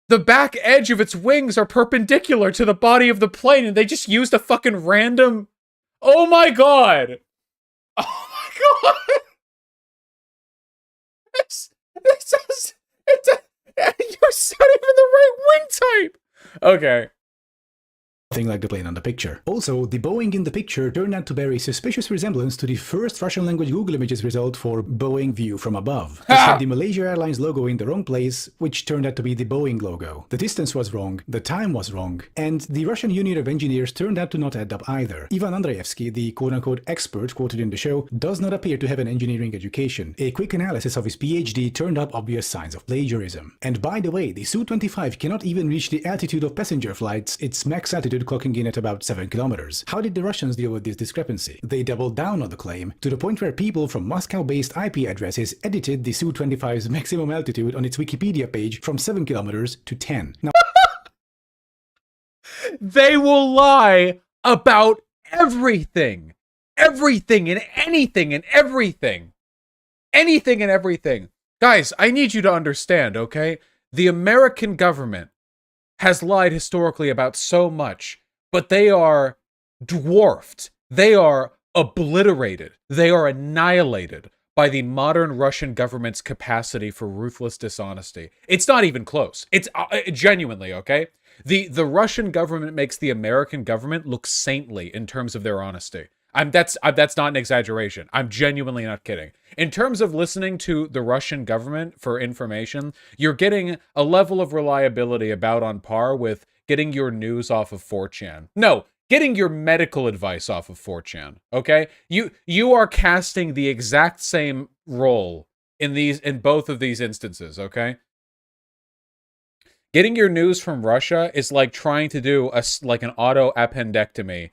The back edge of its wings are perpendicular to the body of the plane, and they just used a fucking random... Oh my god! Oh my god! You're setting for the right wing type! Okay. Nothing like the plane on the picture. Also, the Boeing in the picture turned out to bear a suspicious resemblance to the first Russian-language Google Images result for Boeing View from Above. This had the Malaysia Airlines logo in the wrong place, which turned out to be the Boeing logo. The distance was wrong, the time was wrong, and the Russian Union of Engineers turned out to not add up either. Ivan Andreevsky, the quote-unquote expert quoted in the show, does not appear to have an engineering education. A quick analysis of his PhD turned up obvious signs of plagiarism. And by the way, the Su-25 cannot even reach the altitude of passenger flights, its max altitude clocking in at about 7 kilometers. How did the Russians deal with this discrepancy? They doubled down on the claim, to the point where people from Moscow-based IP addresses edited the Su-25's maximum altitude on its Wikipedia page from 7 kilometers to 10. Now, they will lie about everything. Everything and anything and everything. Anything and everything. Guys, I need you to understand, okay? The American government has lied historically about so much, but they are dwarfed. They are obliterated. They are annihilated by the modern Russian government's capacity for ruthless dishonesty. It's not even close. It's genuinely, okay? The Russian government makes the American government look saintly in terms of their honesty. That's not an exaggeration. I'm genuinely not kidding. In terms of listening to the Russian government for information, you're getting a level of reliability about on par with getting your news off of 4chan. No, getting your medical advice off of 4chan, okay? You are casting the exact same role in both of these instances, okay? Getting your news from Russia is like trying to do an auto appendectomy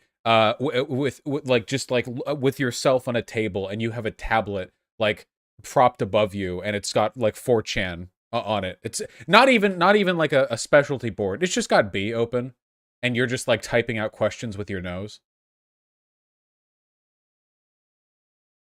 with yourself on a table, and you have a tablet like propped above you, and it's got like 4chan on it. It's not even like a specialty board. It's just got B open, and you're just like typing out questions with your nose.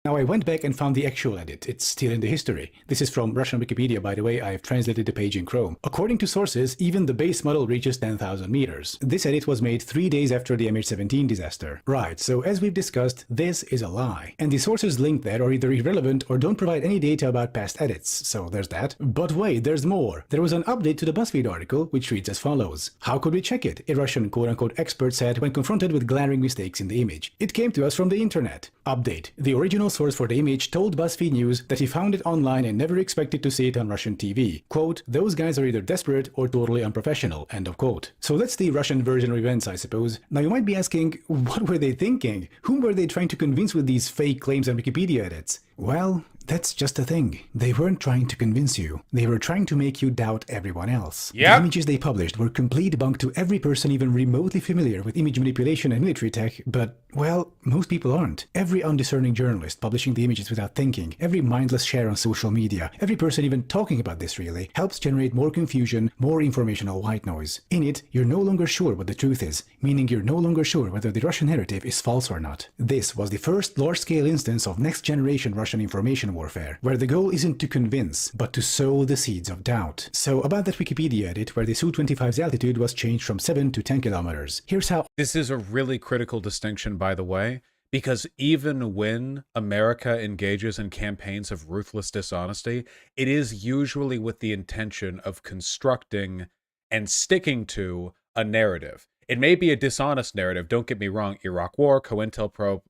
Now I went back and found the actual edit. It's still in the history. This is from Russian Wikipedia, by the way. I have translated the page in Chrome. According to sources, even the base model reaches 10,000 meters. This edit was made 3 days after the MH17 disaster. Right, so as we've discussed, this is a lie. And the sources linked there are either irrelevant or don't provide any data about past edits. So there's that. But wait, there's more. There was an update to the BuzzFeed article, which reads as follows. How could we check it? A Russian quote-unquote expert said when confronted with glaring mistakes in the image. It came to us from the internet. Update. The original source for the image told BuzzFeed News that he found it online and never expected to see it on Russian TV. Quote, those guys are either desperate or totally unprofessional, end of quote. So that's the Russian version of events, I suppose. Now you might be asking, what were they thinking? Whom were they trying to convince with these fake claims and Wikipedia edits? Well, that's just the thing. They weren't trying to convince you. They were trying to make you doubt everyone else. Yep. The images they published were complete bunk to every person even remotely familiar with image manipulation and military tech, but, well, most people aren't. Every undiscerning journalist publishing the images without thinking, every mindless share on social media, every person even talking about this really, helps generate more confusion, more informational white noise. In it, you're no longer sure what the truth is, meaning you're no longer sure whether the Russian narrative is false or not. This was the first large-scale instance of next-generation Russian information warfare, where the goal isn't to convince, but to sow the seeds of doubt. So about that Wikipedia edit where the Su-25's altitude was changed from 7 to 10 kilometers. Here's how... This is a really critical distinction, by the way, because even when America engages in campaigns of ruthless dishonesty, it is usually with the intention of constructing and sticking to a narrative. It may be a dishonest narrative, don't get me wrong, Iraq War, COINTELPRO,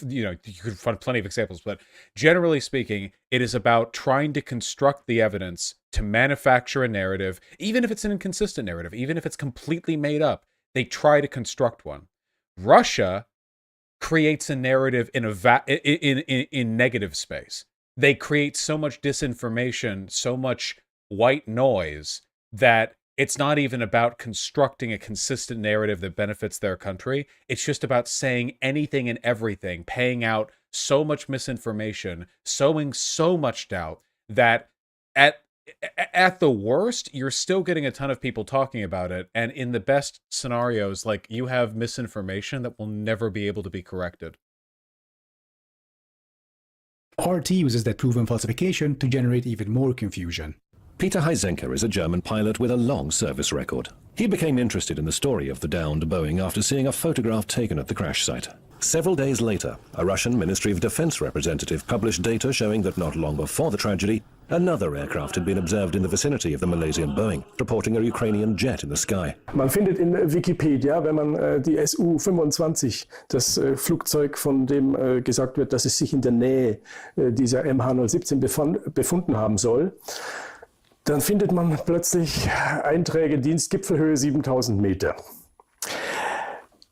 you could find plenty of examples, but generally speaking, it is about trying to construct the evidence to manufacture a narrative, even if it's an inconsistent narrative, even if it's completely made up, they try to construct one. Russia creates a narrative in negative space. They create so much disinformation, so much white noise that It's not even about constructing a consistent narrative that benefits their country. It's just about saying anything and everything, paying out so much misinformation, sowing so much doubt that at the worst, you're still getting a ton of people talking about it. And in the best scenarios, like, you have misinformation that will never be able to be corrected. RT uses that proven falsification to generate even more confusion. Peter Heisenker is a German pilot with a long service record. He became interested in the story of the downed Boeing after seeing a photograph taken at the crash site. Several days later, a Russian Ministry of Defense representative published data showing that not long before the tragedy, another aircraft had been observed in the vicinity of the Malaysian Boeing, reporting a Ukrainian jet in the sky. Man findet in Wikipedia, wenn man die Su-25, das Flugzeug, von dem gesagt wird, dass es sich in der Nähe dieser MH017 befunden haben soll, dann findet man plötzlich Einträge, Dienstgipfelhöhe 7000 Meter.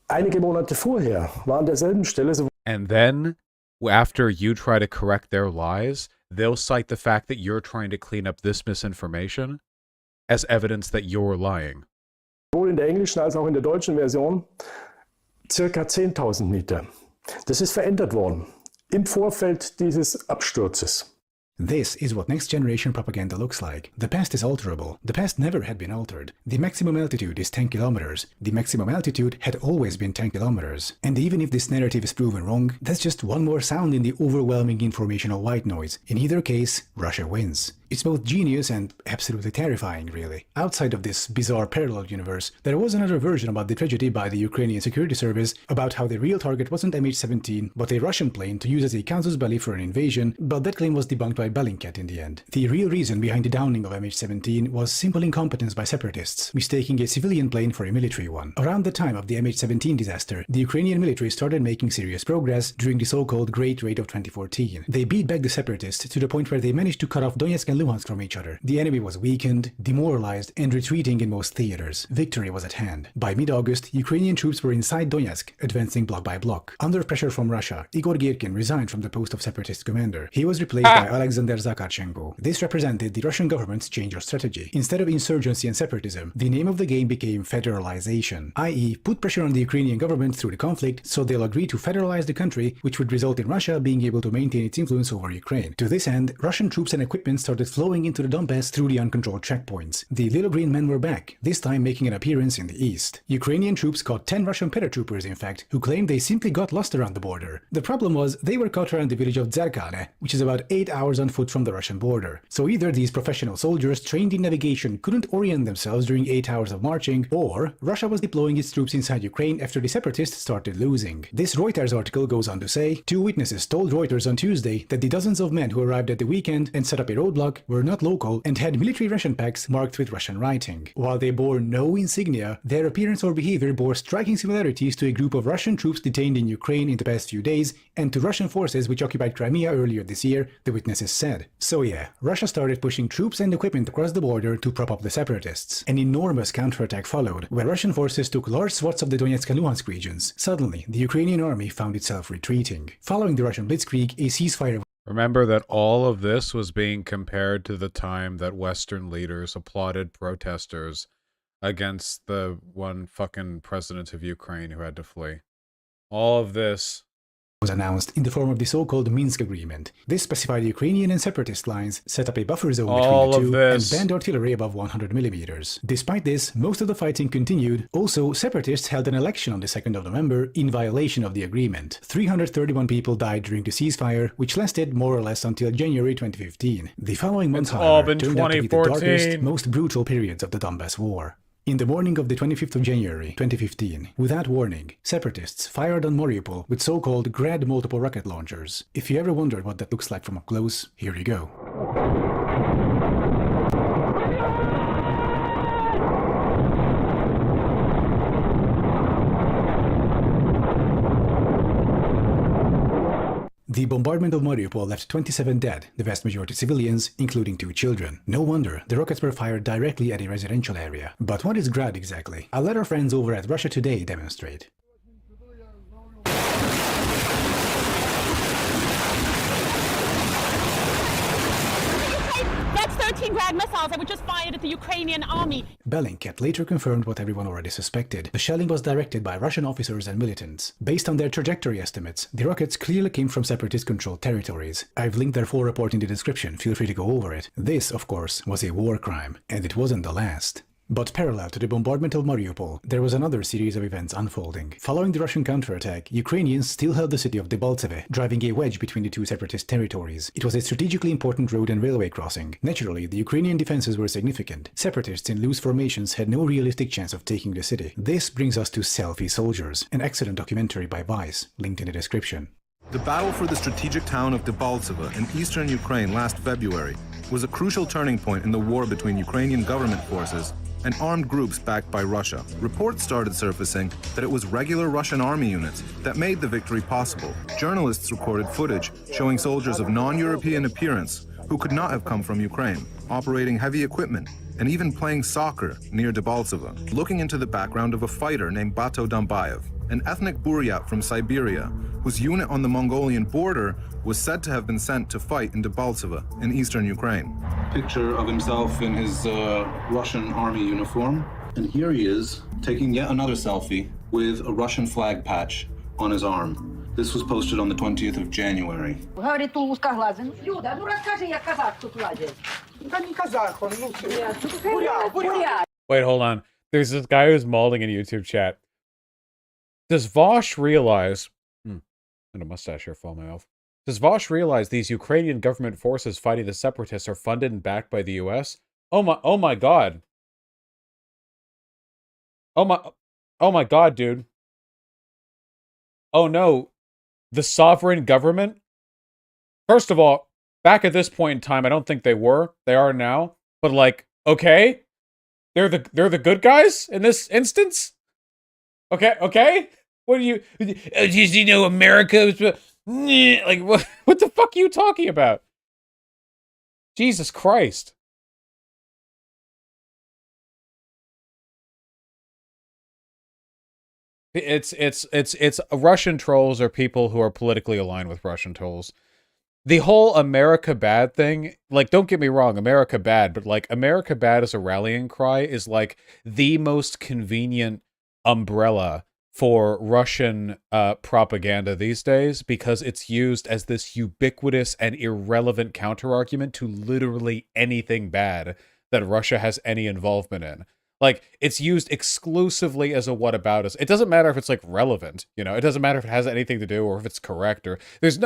Einige Monate vorher war an derselben Stelle so. And then, after you try to correct their lies, they'll cite the fact that you're trying to clean up this misinformation as evidence that you're lying. Sowohl in der englischen als auch in der deutschen Version circa 10.000 Meter. Das ist verändert worden im Vorfeld dieses Absturzes. This is what next-generation propaganda looks like. The past is alterable. The past never had been altered. The maximum altitude is 10 kilometers. The maximum altitude had always been 10 kilometers. And even if this narrative is proven wrong, that's just one more sound in the overwhelming informational white noise. In either case, Russia wins. It's both genius and absolutely terrifying, really. Outside of this bizarre parallel universe, there was another version about the tragedy by the Ukrainian security service about how the real target wasn't MH17, but a Russian plane to use as a casus belli for an invasion, but that claim was debunked by Bellingcat in the end. The real reason behind the downing of MH17 was simple incompetence by separatists, mistaking a civilian plane for a military one. Around the time of the MH17 disaster, the Ukrainian military started making serious progress during the so-called Great Raid of 2014. They beat back the separatists to the point where they managed to cut off Donetsk and Luhansk from each other. The enemy was weakened, demoralized, and retreating in most theaters. Victory was at hand. By mid-August, Ukrainian troops were inside Donetsk, advancing block by block. Under pressure from Russia, Igor Girkin resigned from the post of separatist commander. He was replaced by Alexander Zakarchenko. This represented the Russian government's change of strategy. Instead of insurgency and separatism, the name of the game became federalization, i.e. put pressure on the Ukrainian government through the conflict so they'll agree to federalize the country, which would result in Russia being able to maintain its influence over Ukraine. To this end, Russian troops and equipment started flowing into the Donbass through the uncontrolled checkpoints. The Little Green Men were back, this time making an appearance in the east. Ukrainian troops caught 10 Russian paratroopers, in fact, who claimed they simply got lost around the border. The problem was they were caught around the village of Dzerkane, which is about 8 hours on foot from the Russian border. So either these professional soldiers trained in navigation couldn't orient themselves during 8 hours of marching, or Russia was deploying its troops inside Ukraine after the separatists started losing. This Reuters article goes on to say, 2 witnesses told Reuters on Tuesday that the dozens of men who arrived at the weekend and set up a roadblock were not local and had military ration packs marked with Russian writing. While they bore no insignia, their appearance or behavior bore striking similarities to a group of Russian troops detained in Ukraine in the past few days and to Russian forces which occupied Crimea earlier this year, the witnesses said. So yeah, Russia started pushing troops and equipment across the border to prop up the separatists. An enormous counterattack followed, where Russian forces took large swaths of the Donetsk and Luhansk regions. Suddenly, the Ukrainian army found itself retreating. Following the Russian blitzkrieg, a ceasefire. Remember that all of this was being compared to the time that Western leaders applauded protesters against the one fucking president of Ukraine who had to flee. All of this was announced in the form of the so-called Minsk Agreement. This specified Ukrainian and separatist lines, set up a buffer zone between the two, and banned artillery above 100 millimeters. Despite this, most of the fighting continued. Also, separatists held an election on the 2nd of November in violation of the agreement. 331 people died during the ceasefire, which lasted more or less until January 2015. The following months, however, turned out to be the darkest, most brutal periods of the Donbass War. In the morning of the 25th of January 2015, without warning, separatists fired on Mariupol with so-called Grad multiple rocket launchers. If you ever wondered what that looks like from up close, here you go. The bombardment of Mariupol left 27 dead, the vast majority civilians, including 2 children. No wonder, the rockets were fired directly at a residential area. But what is Grad exactly? I'll let our friends over at Russia Today demonstrate. That's 13 Grad missiles. that were just fired at the Ukrainian army. Bellingcat later confirmed what everyone already suspected. The shelling was directed by Russian officers and militants. Based on their trajectory estimates, the rockets clearly came from separatist-controlled territories. I've linked their full report in the description, feel free to go over it. This, of course, was a war crime, and it wasn't the last. But parallel to the bombardment of Mariupol, there was another series of events unfolding. Following the Russian counterattack, Ukrainians still held the city of Debaltseve, driving a wedge between the two separatist territories. It was a strategically important road and railway crossing. Naturally, the Ukrainian defenses were significant. Separatists in loose formations had no realistic chance of taking the city. This brings us to Selfie Soldiers, an excellent documentary by Vice, linked in the description. The battle for the strategic town of Debaltseve in eastern Ukraine last February was a crucial turning point in the war between Ukrainian government forces and armed groups backed by Russia. Reports started surfacing that it was regular Russian army units that made the victory possible. Journalists recorded footage showing soldiers of non-European appearance who could not have come from Ukraine, operating heavy equipment and even playing soccer near Debaltseve. Looking into the background of a fighter named Bato Dambayev, an ethnic Buryat from Siberia, whose unit on the Mongolian border was said to have been sent to fight in Debaltseve in eastern Ukraine. Picture of himself in his Russian army uniform. And here he is, taking yet another selfie with a Russian flag patch on his arm. This was posted on the 20th of January. Wait, hold on. There's this guy who's mauling in YouTube chat. Does Vosh realize... and a mustache here fall my mouth. Does Vosh realize these Ukrainian government forces fighting the separatists are funded and backed by the US? Oh my god. Oh my god, dude. Oh no. The sovereign government? First of all, back at this point in time, I don't think they were. They are now. But like, okay? They're the good guys in this instance? Okay? What do you know, America was... Like, what the fuck are you talking about? Jesus Christ. It's Russian trolls are people who are politically aligned with Russian trolls. The whole America bad thing, like, don't get me wrong, America bad, but like, America bad as a rallying cry is like the most convenient umbrella for Russian propaganda these days, because it's used as this ubiquitous and irrelevant counterargument to literally anything bad that Russia has any involvement in. Like, it's used exclusively as a whataboutism. It doesn't matter if it's like relevant, you know, it doesn't matter if it has anything to do or if it's correct, or there's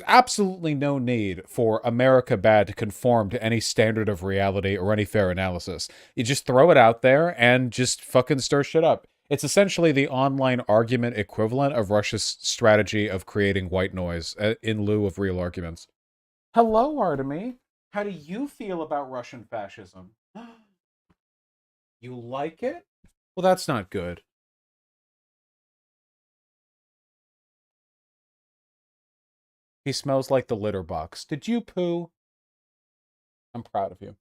absolutely no need for America bad to conform to any standard of reality or any fair analysis. You just throw it out there and just fucking stir shit up. It's essentially the online argument equivalent of Russia's strategy of creating white noise in lieu of real arguments. Hello, Artemy. How do you feel about Russian fascism? You like it? Well, that's not good. He smells like the litter box. Did you poo? I'm proud of you.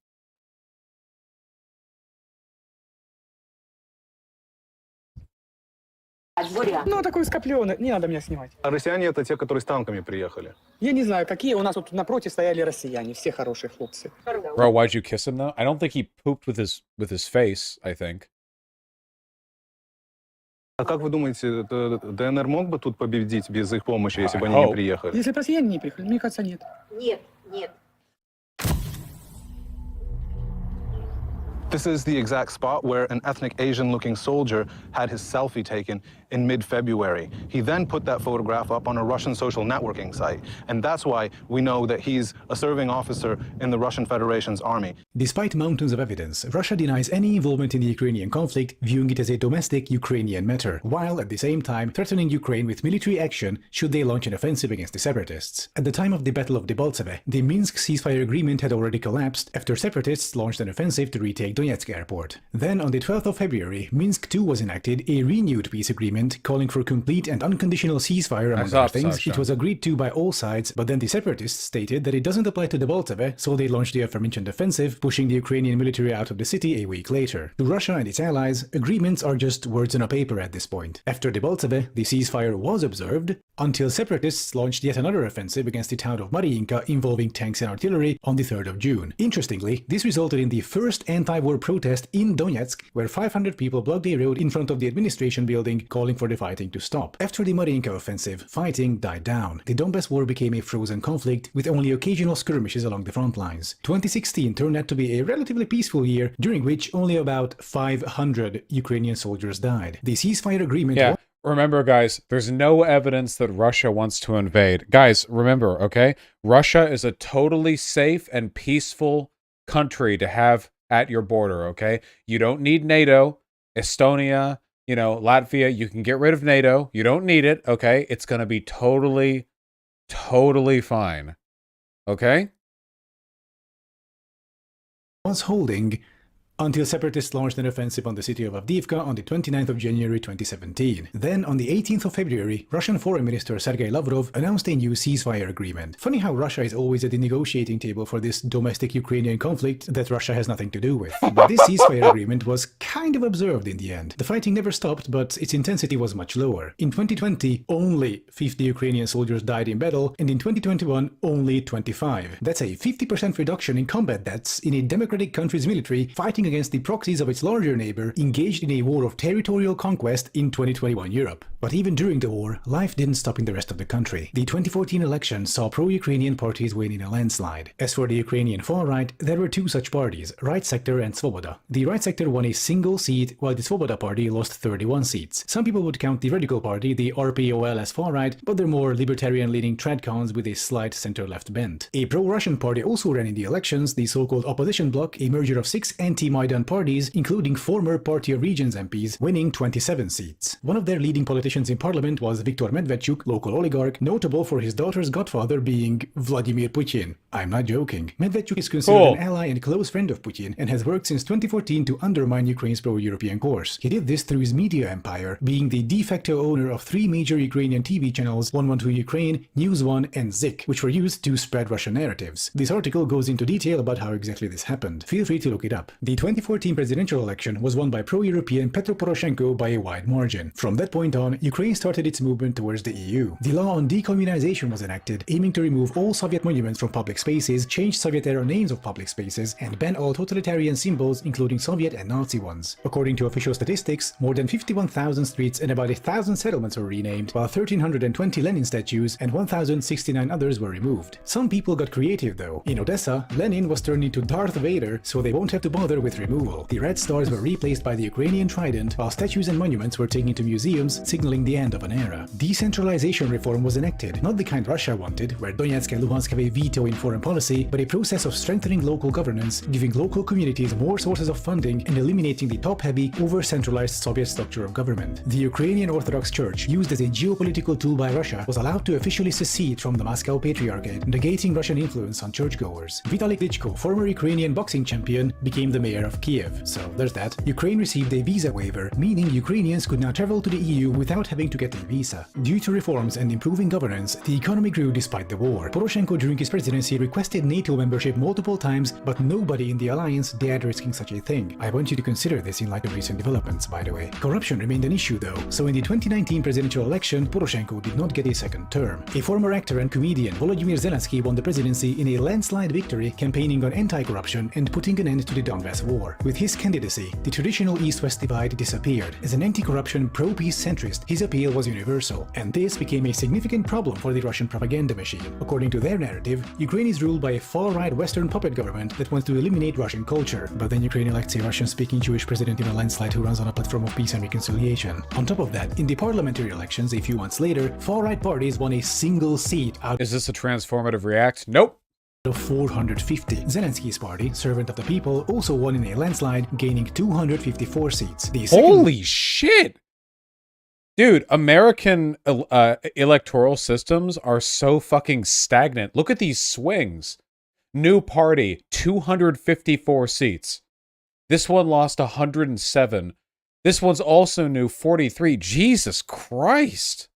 Ну, такой скопленый. Не надо меня снимать. А россияне это те, которые с танками приехали. Я не знаю, какие. У нас тут напротив стояли россияне. Все хорошие хлопцы. Bro, why'd you kiss him though? I don't think he pooped with his face, I think. А как вы думаете, ДНР мог бы тут победить без их помощи, если бы они не приехали? Если бы россияне не приехали, мне кажется, нет. Нет. This is the exact spot where an ethnic Asian-looking soldier had his selfie taken in mid-February. He then put that photograph up on a Russian social networking site, and that's why we know that he's a serving officer in the Russian Federation's army. Despite mountains of evidence, Russia denies any involvement in the Ukrainian conflict, viewing it as a domestic Ukrainian matter, while at the same time threatening Ukraine with military action should they launch an offensive against the separatists. At the time of the Battle of Debaltseve, the Minsk ceasefire agreement had already collapsed after separatists launched an offensive to retake Donetsk Donetsk airport. Then, on the 12th of February, Minsk II was enacted, a renewed peace agreement calling for complete and unconditional ceasefire among other things. Sasha. It was agreed to by all sides, but then the separatists stated that it doesn't apply to Debaltseve, so they launched the aforementioned offensive, pushing the Ukrainian military out of the city a week later. To Russia and its allies, agreements are just words on a paper at this point. After Debaltseve, the ceasefire was observed, until separatists launched yet another offensive against the town of Mariinka involving tanks and artillery on the 3rd of June. Interestingly, this resulted in the first anti-war protest in Donetsk, where 500 people blocked a road in front of the administration building, calling for the fighting to stop. After the Mariinka offensive, fighting died down. The Donbass war became a frozen conflict, with only occasional skirmishes along the front lines. 2016 turned out to be a relatively peaceful year, during which only about 500 Ukrainian soldiers died. The ceasefire agreement... Yeah. Remember, guys, there's no evidence that Russia wants to invade. Guys, remember, okay? Russia is a totally safe and peaceful country to have at your border, okay? You don't need NATO, Estonia, Latvia. You can get rid of NATO. You don't need it, okay? It's going to be totally, totally fine, okay? Was holding until separatists launched an offensive on the city of Avdiivka on the 29th of January 2017. Then, on the 18th of February, Russian Foreign Minister Sergei Lavrov announced a new ceasefire agreement. Funny how Russia is always at the negotiating table for this domestic Ukrainian conflict that Russia has nothing to do with. But this ceasefire agreement was kind of observed in the end. The fighting never stopped, but its intensity was much lower. In 2020, only 50 Ukrainian soldiers died in battle, and in 2021, only 25. That's a 50% reduction in combat deaths in a democratic country's military fighting against the proxies of its larger neighbor engaged in a war of territorial conquest in 2021 Europe. But even during the war, life didn't stop in the rest of the country. The 2014 election saw pro-Ukrainian parties win in a landslide. As for the Ukrainian far right, there were two such parties, Right Sector and Svoboda. The Right Sector won a single seat, while the Svoboda party lost 31 seats. Some people would count the Radical Party, the RPOL, as far right, but they're more libertarian-leaning tradcons with a slight center-left bent. A pro-Russian party also ran in the elections, the so-called Opposition Bloc, a merger of 6 anti-Maidan parties, including former Party of Regions MPs, winning 27 seats. One of their leading politicians in parliament was Viktor Medvedchuk, local oligarch, notable for his daughter's godfather being Vladimir Putin. I'm not joking. Medvedchuk is considered an ally and close friend of Putin, and has worked since 2014 to undermine Ukraine's pro-European course. He did this through his media empire, being the de facto owner of 3 major Ukrainian TV channels, 112 Ukraine, News One, and Zik, which were used to spread Russian narratives. This article goes into detail about how exactly this happened. Feel free to look it up. The 2014 presidential election was won by pro-European Petro Poroshenko by a wide margin. From that point on, Ukraine started its movement towards the EU. The law on decommunization was enacted, aiming to remove all Soviet monuments from public spaces, change Soviet-era names of public spaces, and ban all totalitarian symbols, including Soviet and Nazi ones. According to official statistics, more than 51,000 streets and about 1,000 settlements were renamed, while 1,320 Lenin statues and 1,069 others were removed. Some people got creative though. In Odessa, Lenin was turned into Darth Vader, so they won't have to bother with removal. The red stars were replaced by the Ukrainian trident, while statues and monuments were taken to museums, signaling the end of an era. Decentralization reform was enacted, not the kind Russia wanted, where Donetsk and Luhansk have a veto in foreign policy, but a process of strengthening local governance, giving local communities more sources of funding, and eliminating the top-heavy, over-centralized Soviet structure of government. The Ukrainian Orthodox Church, used as a geopolitical tool by Russia, was allowed to officially secede from the Moscow Patriarchate, negating Russian influence on churchgoers. Vitaly Klitschko, former Ukrainian boxing champion, became the mayor of Kiev. So there's that. Ukraine received a visa waiver, meaning Ukrainians could now travel to the EU without having to get a visa. Due to reforms and improving governance, the economy grew despite the war. Poroshenko during his presidency requested NATO membership multiple times, but nobody in the alliance dared risking such a thing. I want you to consider this in light of recent developments, by the way. Corruption remained an issue though, so in the 2019 presidential election, Poroshenko did not get a second term. A former actor and comedian, Volodymyr Zelensky, won the presidency in a landslide victory, campaigning on anti-corruption and putting an end to the Donbass war. With his candidacy, the traditional East-West divide disappeared. As an anti-corruption, pro-peace centrist, his appeal was universal, and this became a significant problem for the Russian propaganda machine. According to their narrative, Ukraine is ruled by a far-right Western puppet government that wants to eliminate Russian culture, but then Ukraine elects a Russian-speaking Jewish president in a landslide who runs on a platform of peace and reconciliation. On top of that, in the parliamentary elections a few months later, far-right parties won a single seat out. Is this a transformative react? Nope. Of 450. Zelensky's party, Servant of the People, also won in a landslide, gaining 254 seats. Holy shit! Dude, American electoral systems are so fucking stagnant. Look at these swings. New party, 254 seats. This one lost 107. This one's also new, 43. Jesus Christ.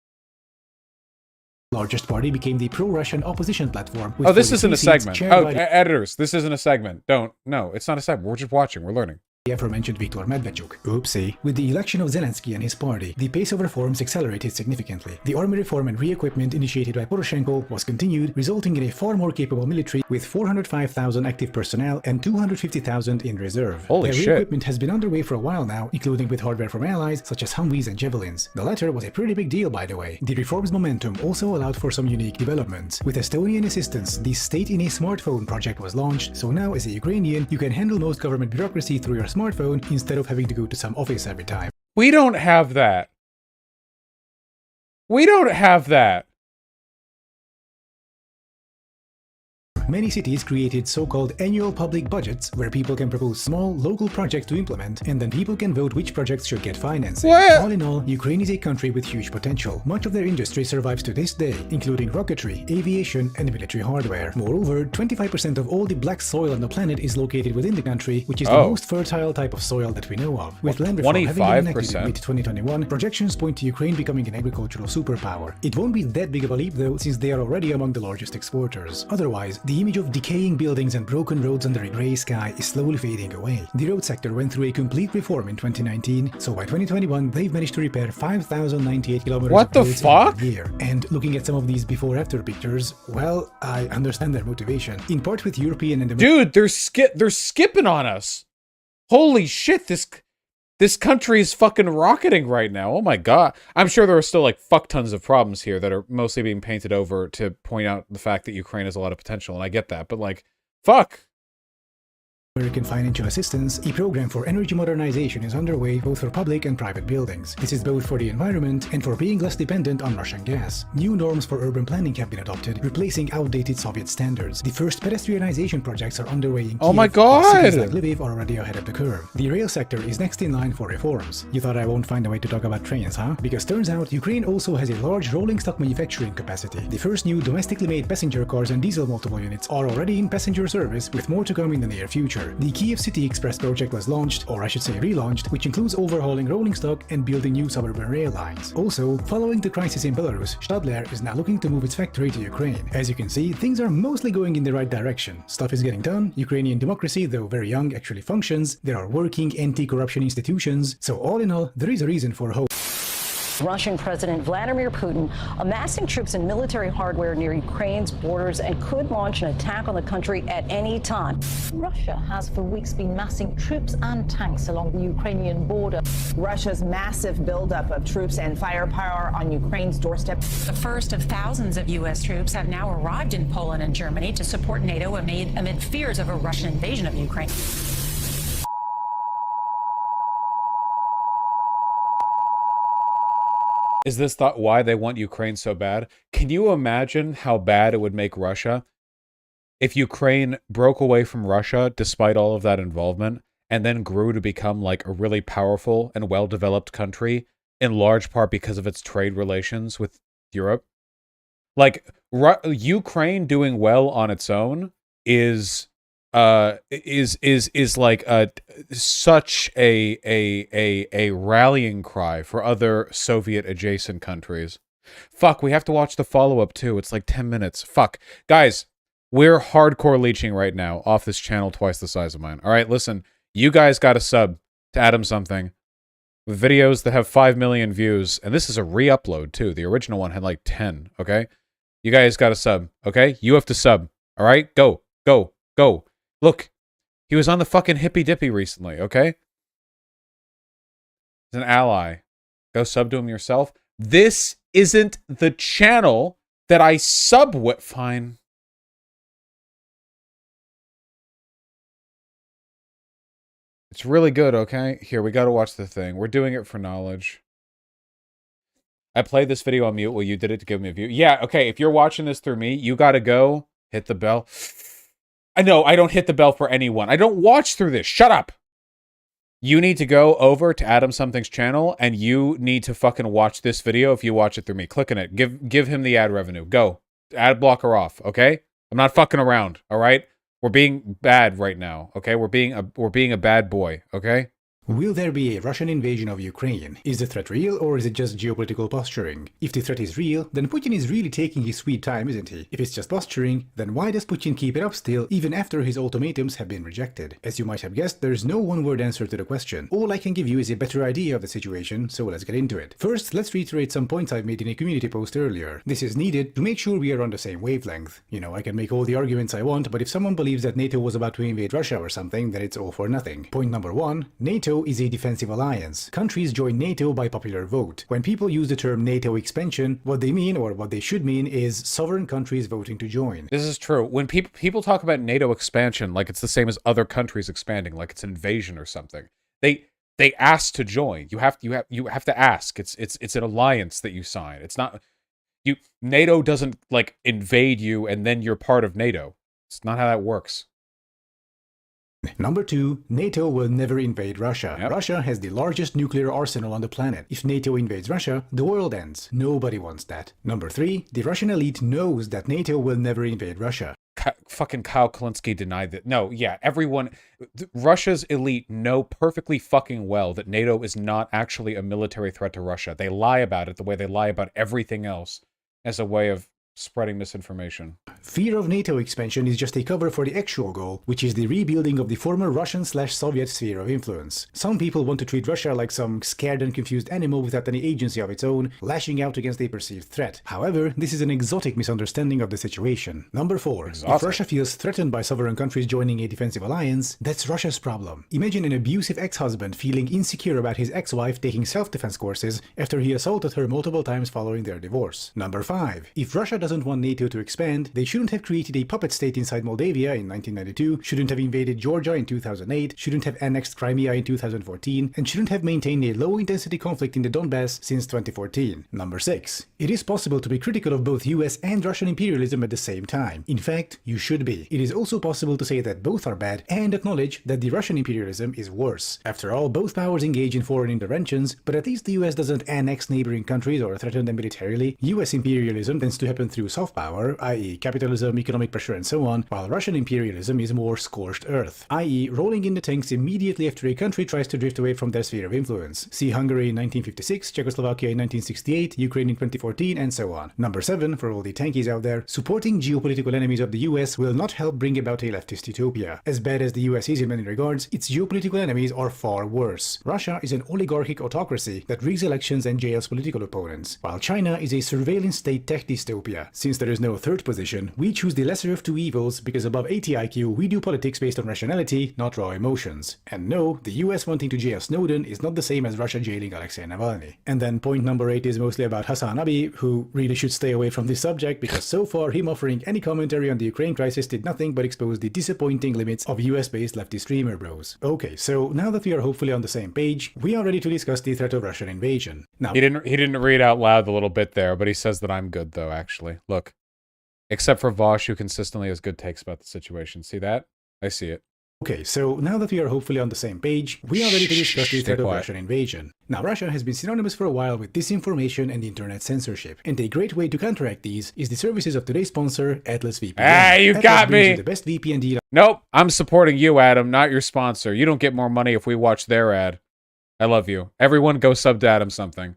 Largest party became the pro-Russian opposition platform. Oh, this isn't a segment. Oh, editors, this isn't a segment. No, it's not a segment. We're just watching. We're learning. The aforementioned Viktor Medvedchuk. Oopsie. With the election of Zelensky and his party, the pace of reforms accelerated significantly. The army reform and re-equipment initiated by Poroshenko was continued, resulting in a far more capable military with 405,000 active personnel and 250,000 in reserve. Holy Their shit. re-equipment has been underway for a while now, including with hardware from allies such as Humvees and Javelins. The latter was a pretty big deal, by the way. The reforms momentum also allowed for some unique developments. With Estonian assistance, the State in a Smartphone project was launched, so now as a Ukrainian, you can handle most government bureaucracy through your smartphone instead of having to go to some office every time. We don't have that. We don't have that. Many cities created so-called annual public budgets where people can propose small, local projects to implement, and then people can vote which projects should get financing. What? All in all, Ukraine is a country with huge potential. Much of their industry survives to this day, including rocketry, aviation, and military hardware. Moreover, 25% of all the black soil on the planet is located within the country, which is the most fertile type of soil that we know of. With land reform having been enacted in mid-2021, projections point to Ukraine becoming an agricultural superpower. It won't be that big of a leap though, since they are already among the largest exporters. Otherwise, the image of decaying buildings and broken roads under a grey sky is slowly fading away. The road sector went through a complete reform in 2019, so by 2021 they've managed to repair 5,098 kilometers What the of roads fuck? in a year. And looking at some of these before-after pictures, well, I understand their motivation. In part with European and Dude, they're skipping on us. Holy shit, this country is fucking rocketing right now. Oh my god. I'm sure there are still like fuck tons of problems here that are mostly being painted over to point out the fact that Ukraine has a lot of potential, and I get that, but like, fuck. American financial assistance, a program for energy modernization is underway both for public and private buildings. This is both for the environment and for being less dependent on Russian gas. New norms for urban planning have been adopted, replacing outdated Soviet standards. The first pedestrianization projects are underway in Kiev. Oh my god! While cities like Lviv are already ahead of the curve. The rail sector is next in line for reforms. You thought I won't find a way to talk about trains, huh? Because turns out Ukraine also has a large rolling stock manufacturing capacity. The first new domestically made passenger cars and diesel multiple units are already in passenger service, with more to come in the near future. The Kiev City Express project was launched, or I should say relaunched, which includes overhauling rolling stock and building new suburban rail lines. Also, following the crisis in Belarus, Stadler is now looking to move its factory to Ukraine. As you can see, things are mostly going in the right direction. Stuff is getting done, Ukrainian democracy, though very young, actually functions, there are working anti-corruption institutions, so all in all, there is a reason for hope. Russian President Vladimir Putin amassing troops and military hardware near Ukraine's borders and could launch an attack on the country at any time. Russia has for weeks been massing troops and tanks along the Ukrainian border. Russia's massive buildup of troops and firepower on Ukraine's doorstep. The first of thousands of U.S. troops have now arrived in Poland and Germany to support NATO amid fears of a Russian invasion of Ukraine. Is this why they want Ukraine so bad? Can you imagine how bad it would make Russia if Ukraine broke away from Russia despite all of that involvement and then grew to become like a really powerful and well-developed country, in large part because of its trade relations with Europe? Like, Ukraine doing well on its own is like such a rallying cry for other Soviet adjacent countries. Fuck, we have to watch the follow-up too. It's like 10 minutes. Fuck. Guys, we're hardcore leeching right now off this channel twice the size of mine. All right, listen, you guys got to sub to Adam Something with videos that have 5 million views, and this is a re-upload too. The original one had like 10, okay? You guys got to sub, okay? You have to sub, all right? Go, go, go. Look, he was on the fucking Hippy Dippy recently, okay? He's an ally. Go sub to him yourself. This isn't the channel that I sub with. Fine. It's really good, okay? Here, we gotta watch the thing. We're doing it for knowledge. I played this video on mute while you did it to give me a view. Yeah, okay, if you're watching this through me, you gotta go hit the bell. I know, I don't hit the bell for anyone. I don't watch through this. Shut up. You need to go over to Adam Something's channel, and you need to fucking watch this video if you watch it through me. Click on it. Give him the ad revenue. Go. Ad blocker off, okay? I'm not fucking around, all right? We're being bad right now, okay? We're being a bad boy, okay? Will there be a Russian invasion of Ukraine? Is the threat real, or is it just geopolitical posturing? If the threat is real, then Putin is really taking his sweet time, isn't he? If it's just posturing, then why does Putin keep it up still, even after his ultimatums have been rejected? As you might have guessed, there's no one-word answer to the question. All I can give you is a better idea of the situation, so let's get into it. First, let's reiterate some points I've made in a community post earlier. This is needed to make sure we are on the same wavelength. You know, I can make all the arguments I want, but if someone believes that NATO was about to invade Russia or something, then it's all for nothing. Point number one, NATO is a defensive alliance. Countries join NATO by popular vote. When people use the term NATO expansion, what they mean, or what they should mean, is sovereign countries voting to join. This is true. When people talk about NATO expansion like it's the same as other countries expanding, like it's an invasion or something, they ask to join. You have to ask. It's an alliance that you sign. It's not NATO doesn't like invade you and then you're part of NATO. It's not how that works. Number two, NATO will never invade Russia. Yep. Russia has the largest nuclear arsenal on the planet. If NATO invades Russia, the world ends. Nobody wants that. Number three, the Russian elite knows that NATO will never invade Russia. Fucking Kyle Kalinske denied that. No, yeah, everyone, Russia's elite know perfectly fucking well that NATO is not actually a military threat to Russia. They lie about it the way they lie about everything else as a way of spreading misinformation. Fear of NATO expansion is just a cover for the actual goal, which is the rebuilding of the former Russian/Soviet sphere of influence. Some people want to treat Russia like some scared and confused animal without any agency of its own, lashing out against a perceived threat. However, this is an exotic misunderstanding of the situation. Number four, if Russia feels threatened by sovereign countries joining a defensive alliance, that's Russia's problem. Imagine an abusive ex-husband feeling insecure about his ex-wife taking self-defense courses after he assaulted her multiple times following their divorce. Number five, if Russia doesn't want NATO to expand, they shouldn't have created a puppet state inside Moldavia in 1992, shouldn't have invaded Georgia in 2008, shouldn't have annexed Crimea in 2014, and shouldn't have maintained a low-intensity conflict in the Donbass since 2014. Number six, it is possible to be critical of both US and Russian imperialism at the same time. In fact, you should be. It is also possible to say that both are bad and acknowledge that the Russian imperialism is worse. After all, both powers engage in foreign interventions, but at least the US doesn't annex neighboring countries or threaten them militarily. US imperialism tends to happen through soft power, i.e. capitalism, economic pressure, and so on, while Russian imperialism is more scorched earth, i.e. rolling in the tanks immediately after a country tries to drift away from their sphere of influence. See Hungary in 1956, Czechoslovakia in 1968, Ukraine in 2014, and so on. Number seven, for all the tankies out there, supporting geopolitical enemies of the US will not help bring about a leftist utopia. As bad as the US is in many regards, its geopolitical enemies are far worse. Russia is an oligarchic autocracy that rigs elections and jails political opponents, while China is a surveillance state tech dystopia. Since there is no third position, we choose the lesser of two evils because above 80 IQ, we do politics based on rationality, not raw emotions. And no, the US wanting to jail Snowden is not the same as Russia jailing Alexei Navalny. And then point number 8 is mostly about Hassan Abi, who really should stay away from this subject because so far him offering any commentary on the Ukraine crisis did nothing but expose the disappointing limits of US-based leftist streamer bros. Okay, so now that we are hopefully on the same page, we are ready to discuss the threat of Russian invasion. Now, he didn't read out loud the little bit there, but he says that I'm good though, actually. Look. Except for Vosh, who consistently has good takes about the situation. See that? I see it. Okay, so now that we are hopefully on the same page, we are ready to discuss the threat of Russian invasion. Now, Russia has been synonymous for a while with disinformation and internet censorship, and a great way to counteract these is the services of today's sponsor, Atlas VPN. Ah, you Atlas got me! The best VPN deal. Nope, I'm supporting you, Adam, not your sponsor. You don't get more money if we watch their ad. I love you. Everyone go sub to Adam something.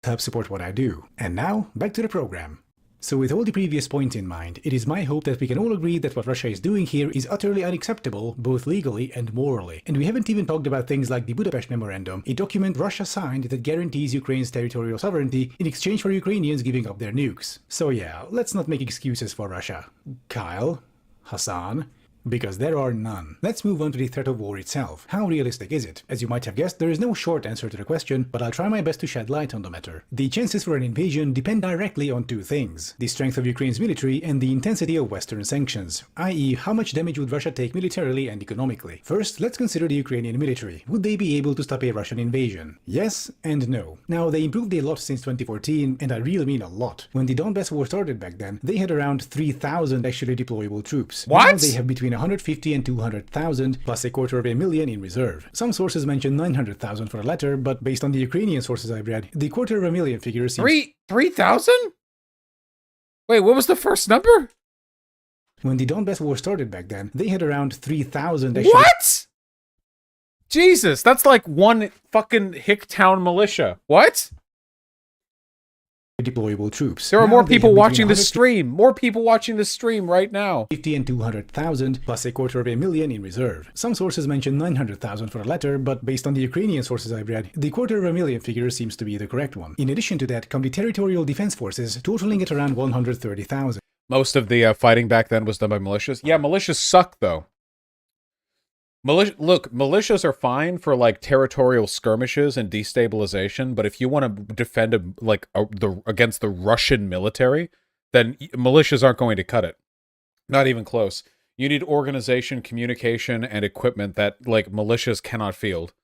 Help support what I do. And now, back to the program. So with all the previous points in mind, it is my hope that we can all agree that what Russia is doing here is utterly unacceptable, both legally and morally. And we haven't even talked about things like the Budapest Memorandum, a document Russia signed that guarantees Ukraine's territorial sovereignty in exchange for Ukrainians giving up their nukes. So yeah, let's not make excuses for Russia. Kyle, Hassan, because there are none. Let's move on to the threat of war itself. How realistic is it? As you might have guessed, there is no short answer to the question, but I'll try my best to shed light on the matter. The chances for an invasion depend directly on two things: the strength of Ukraine's military and the intensity of Western sanctions, i.e. how much damage would Russia take militarily and economically. First, let's consider the Ukrainian military. Would they be able to stop a Russian invasion? Yes and no. Now, they improved a lot since 2014, and I really mean a lot. When the Donbass war started back then, they had around 3,000 actually deployable troops. What? Now they have between 150 and 200,000, plus 250,000 in reserve. Some sources mention 900,000 for the latter, but based on the Ukrainian sources I've read, the 250,000 figure seems... 3,000? Wait, what was the first number? When the Donbass war started back then, they had around 3,000. What? Jesus, that's like one fucking Hicktown militia. What? Deployable troops. There are Now more they people have watching between this stream. More people watching this stream right now. 50 and 200,000, plus 250,000 in reserve. Some sources mention 900,000 for the latter, but based on the Ukrainian sources I've read, the 250,000 figure seems to be the correct one. In addition to that come the territorial defense forces, totaling at around 130,000. Most of the fighting back then was done by militias. Yeah, militias suck, though. Look, militias are fine for like territorial skirmishes and destabilization, but if you want to defend against the Russian military, then militias aren't going to cut it. Not even close. You need organization, communication, and equipment that like militias cannot field.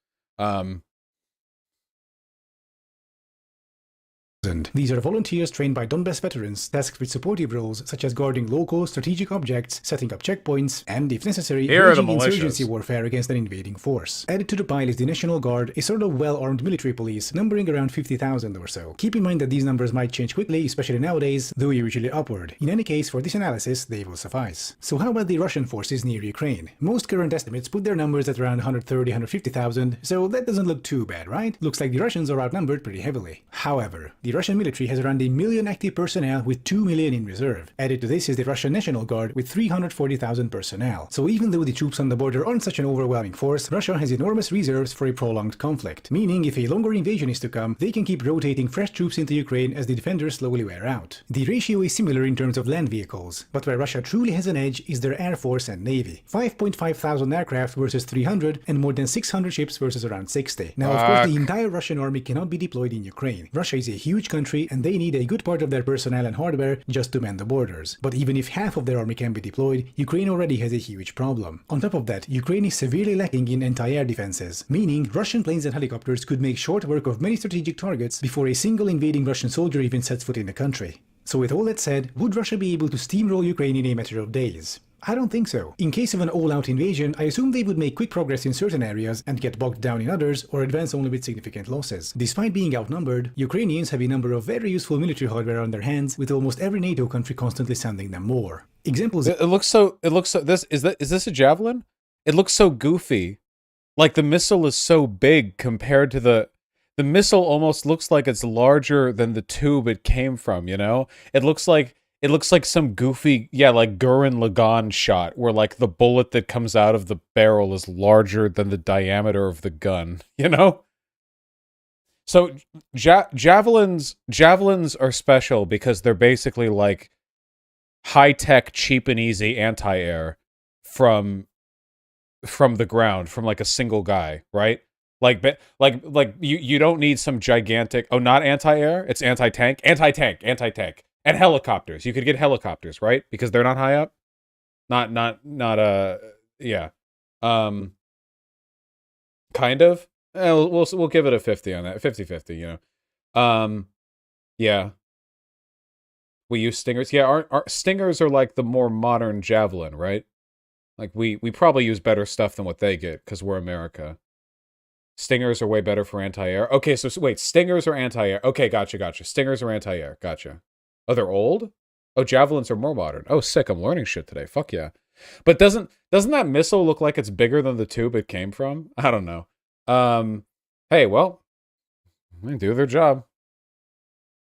These are volunteers trained by Donbass veterans, tasked with supportive roles such as guarding local strategic objects, setting up checkpoints, and, if necessary, waging insurgency warfare against an invading force. Added to the pile is the National Guard, a sort of well-armed military police, numbering around 50,000 or so. Keep in mind that these numbers might change quickly, especially nowadays, though usually upward. In any case, for this analysis, they will suffice. So how about the Russian forces near Ukraine? Most current estimates put their numbers at around 130,000-150,000, so that doesn't look too bad, right? Looks like the Russians are outnumbered pretty heavily. However, the Russian military has around 1 million active personnel with 2 million in reserve. Added to this is the Russian National Guard with 340,000 personnel. So even though the troops on the border aren't such an overwhelming force, Russia has enormous reserves for a prolonged conflict, meaning if a longer invasion is to come, they can keep rotating fresh troops into Ukraine as the defenders slowly wear out. The ratio is similar in terms of land vehicles, but where Russia truly has an edge is their air force and navy. 5.5 thousand aircraft versus 300 and more than 600 ships versus around 60. Now, of course, the entire Russian army cannot be deployed in Ukraine. Russia is a huge country and they need a good part of their personnel and hardware just to man the borders. But even if half of their army can be deployed, Ukraine already has a huge problem. On top of that, Ukraine is severely lacking in anti-air defenses, meaning Russian planes and helicopters could make short work of many strategic targets before a single invading Russian soldier even sets foot in the country. So with all that said, would Russia be able to steamroll Ukraine in a matter of days? I don't think so. In case of an all-out invasion, I assume they would make quick progress in certain areas and get bogged down in others, or advance only with significant losses. Despite being outnumbered, Ukrainians have a number of very useful military hardware on their hands, with almost every NATO country constantly sending them more. Examples. It looks so. Is this a javelin? It looks so goofy. Like the missile is so big compared to the missile. Almost looks like it's larger than the tube it came from. You know, it looks like some goofy, like Gurren Lagann shot where like the bullet that comes out of the barrel is larger than the diameter of the gun, you know? So javelins are special because they're basically like high-tech, cheap and easy anti-air from the ground, from like a single guy, right? Like you don't need some gigantic, not anti-air, it's anti-tank. And helicopters. You could get helicopters, right? Because they're not high up. Yeah. Kind of. We'll give it a 50 on that. 50-50, you know. Yeah. We use stingers. Yeah, our stingers are like the more modern javelin, right? Like we probably use better stuff than what they get because we're America. Stingers are way better for anti-air. Okay, so wait, stingers are anti-air. Okay, gotcha. Stingers are anti-air. Gotcha. Oh, they're old? Oh, javelins are more modern. Oh, sick. I'm learning shit today. Fuck yeah. But doesn't that missile look like it's bigger than the tube it came from? I don't know. Hey, well, they do their job.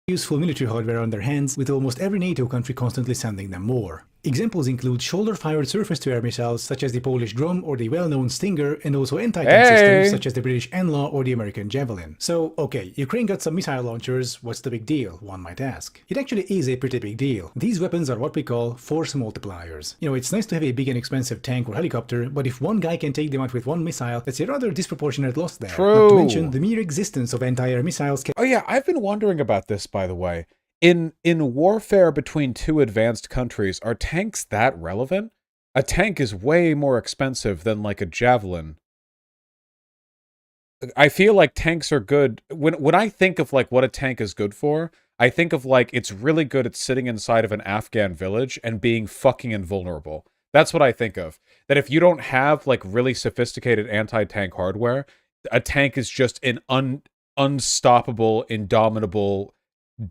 Useful military hardware on their hands, with almost every NATO country constantly sending them more. Examples include shoulder-fired surface-to-air missiles such as the Polish Grom or the well-known Stinger, and also anti-tank systems such as the British NLAW or the American Javelin. So, okay, Ukraine got some missile launchers, what's the big deal, one might ask. It actually is a pretty big deal. These weapons are what we call force multipliers. You know, it's nice to have a big and expensive tank or helicopter, but if one guy can take them out with one missile, that's a rather disproportionate loss there. True. Not to mention, the mere existence of anti-air missiles can— Oh yeah, I've been wondering about this, by the way. In warfare between two advanced countries, are tanks that relevant? A tank is way more expensive than like a javelin. I feel like tanks are good. When I think of like what a tank is good for, I think of like it's really good at sitting inside of an Afghan village and being fucking invulnerable. That's what I think of. That if you don't have like really sophisticated anti-tank hardware, a tank is just an unstoppable, indomitable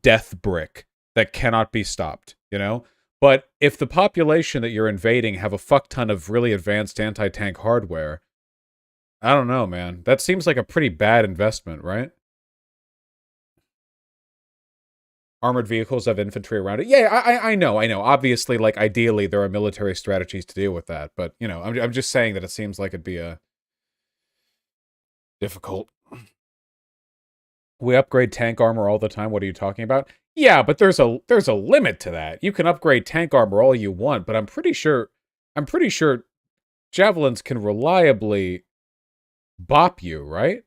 death brick that cannot be stopped, you know? But if the population that you're invading have a fuck ton of really advanced anti-tank hardware, I don't know, man. That seems like a pretty bad investment, right? Armored vehicles have infantry around it. Yeah, I know. Obviously, like, ideally, there are military strategies to deal with that. But, you know, I'm just saying that it seems like it'd be a difficult. We upgrade tank armor all the time. What are you talking about? Yeah, but there's a limit to that. You can upgrade tank armor all you want, but I'm pretty sure javelins can reliably bop you, right?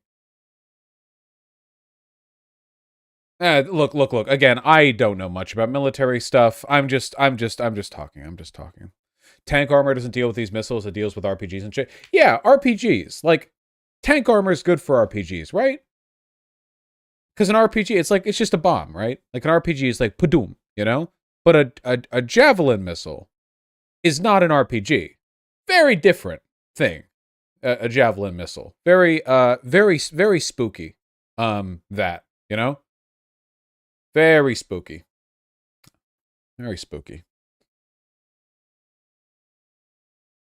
Look. Again, I don't know much about military stuff. I'm just talking. Tank armor doesn't deal with these missiles. It deals with RPGs and shit. Yeah, RPGs. Like, tank armor is good for RPGs, right? Because an RPG, it's just a bomb, right? Like, an RPG is like, padoom, you know? But a javelin missile is not an RPG. Very different thing. A javelin missile. Very spooky. That, you know? Very spooky. Very spooky.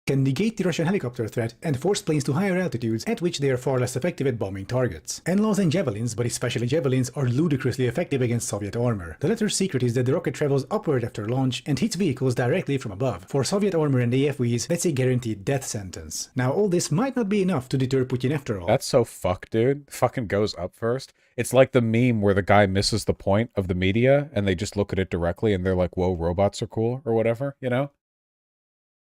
Can negate the Russian helicopter threat and force planes to higher altitudes at which they are far less effective at bombing targets. NLAWs and javelins, but especially javelins, are ludicrously effective against Soviet armor. The latter's secret is that the rocket travels upward after launch and hits vehicles directly from above. For Soviet armor and AFVs, that's a guaranteed death sentence. Now, all this might not be enough to deter Putin after all. That's so fucked, dude. Fucking goes up first. It's like the meme where the guy misses the point of the media and they just look at it directly and they're like, whoa, robots are cool, or whatever, you know?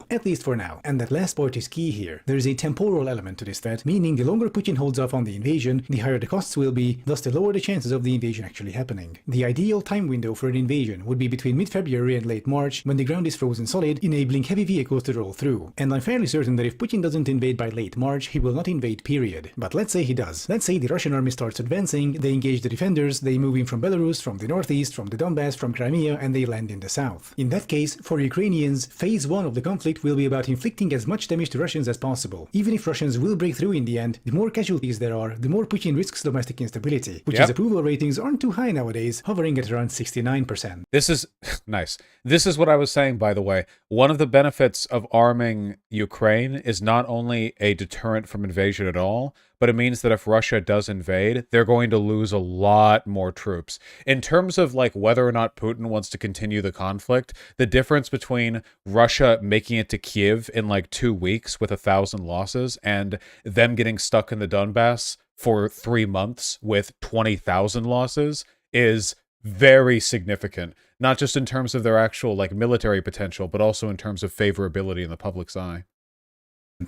At least for now. And that last part is key here. There is a temporal element to this threat, meaning the longer Putin holds off on the invasion, the higher the costs will be, thus the lower the chances of the invasion actually happening. The ideal time window for an invasion would be between mid-February and late March, when the ground is frozen solid, enabling heavy vehicles to roll through. And I'm fairly certain that if Putin doesn't invade by late March, he will not invade, period. But let's say he does. Let's say the Russian army starts advancing, they engage the defenders, they move in from Belarus, from the northeast, from the Donbass, from Crimea, and they land in the south. In that case, for Ukrainians, phase 1 of the conflict will be about inflicting as much damage to Russians as possible. Even if Russians will break through in the end, the more casualties there are, the more Putin risks domestic instability. Putin's approval ratings aren't too high nowadays, hovering at around 69%. This is nice. This is what I was saying, by the way. One of the benefits of arming Ukraine is not only a deterrent from invasion at all, but it means that if Russia does invade, they're going to lose a lot more troops. In terms of like whether or not Putin wants to continue the conflict, the difference between Russia making it to Kiev in like 2 weeks with 1,000 losses and them getting stuck in the Donbass for 3 months with 20,000 losses is very significant. Not just in terms of their actual like military potential, but also in terms of favorability in the public's eye.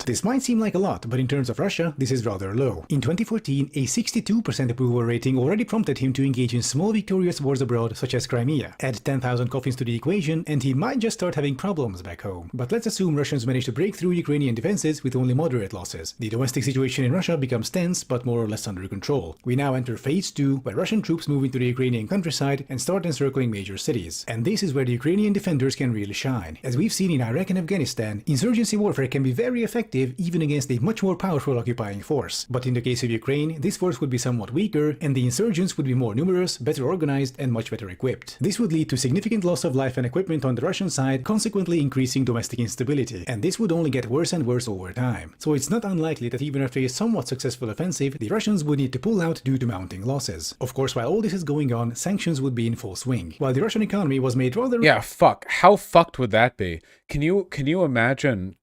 This might seem like a lot, but in terms of Russia, this is rather low. In 2014, a 62% approval rating already prompted him to engage in small victorious wars abroad, such as Crimea. Add 10,000 coffins to the equation, and he might just start having problems back home. But let's assume Russians manage to break through Ukrainian defenses with only moderate losses. The domestic situation in Russia becomes tense, but more or less under control. We now enter phase 2, where Russian troops move into the Ukrainian countryside and start encircling major cities. And this is where the Ukrainian defenders can really shine. As we've seen in Iraq and Afghanistan, insurgency warfare can be very effective even against a much more powerful occupying force. But in the case of Ukraine, this force would be somewhat weaker, and the insurgents would be more numerous, better organized, and much better equipped. This would lead to significant loss of life and equipment on the Russian side, consequently increasing domestic instability. And this would only get worse and worse over time. So it's not unlikely that even after a somewhat successful offensive, the Russians would need to pull out due to mounting losses. Of course, while all this is going on, sanctions would be in full swing. While the Russian economy was made rather... Yeah, fuck. How fucked would that be? Can you imagine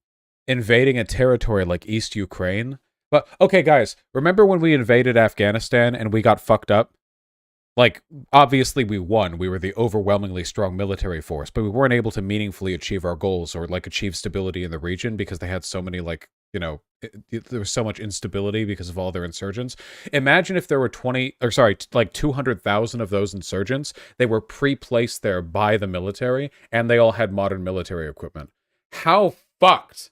invading a territory like East Ukraine? But okay, guys, remember when we invaded Afghanistan and we got fucked up? Like, obviously we won. We were the overwhelmingly strong military force, but we weren't able to meaningfully achieve our goals or like achieve stability in the region because they had so many like, you know, there was so much instability because of all their insurgents. Imagine if there were 200,000 of those insurgents. They were pre-placed there by the military and they all had modern military equipment. How fucked?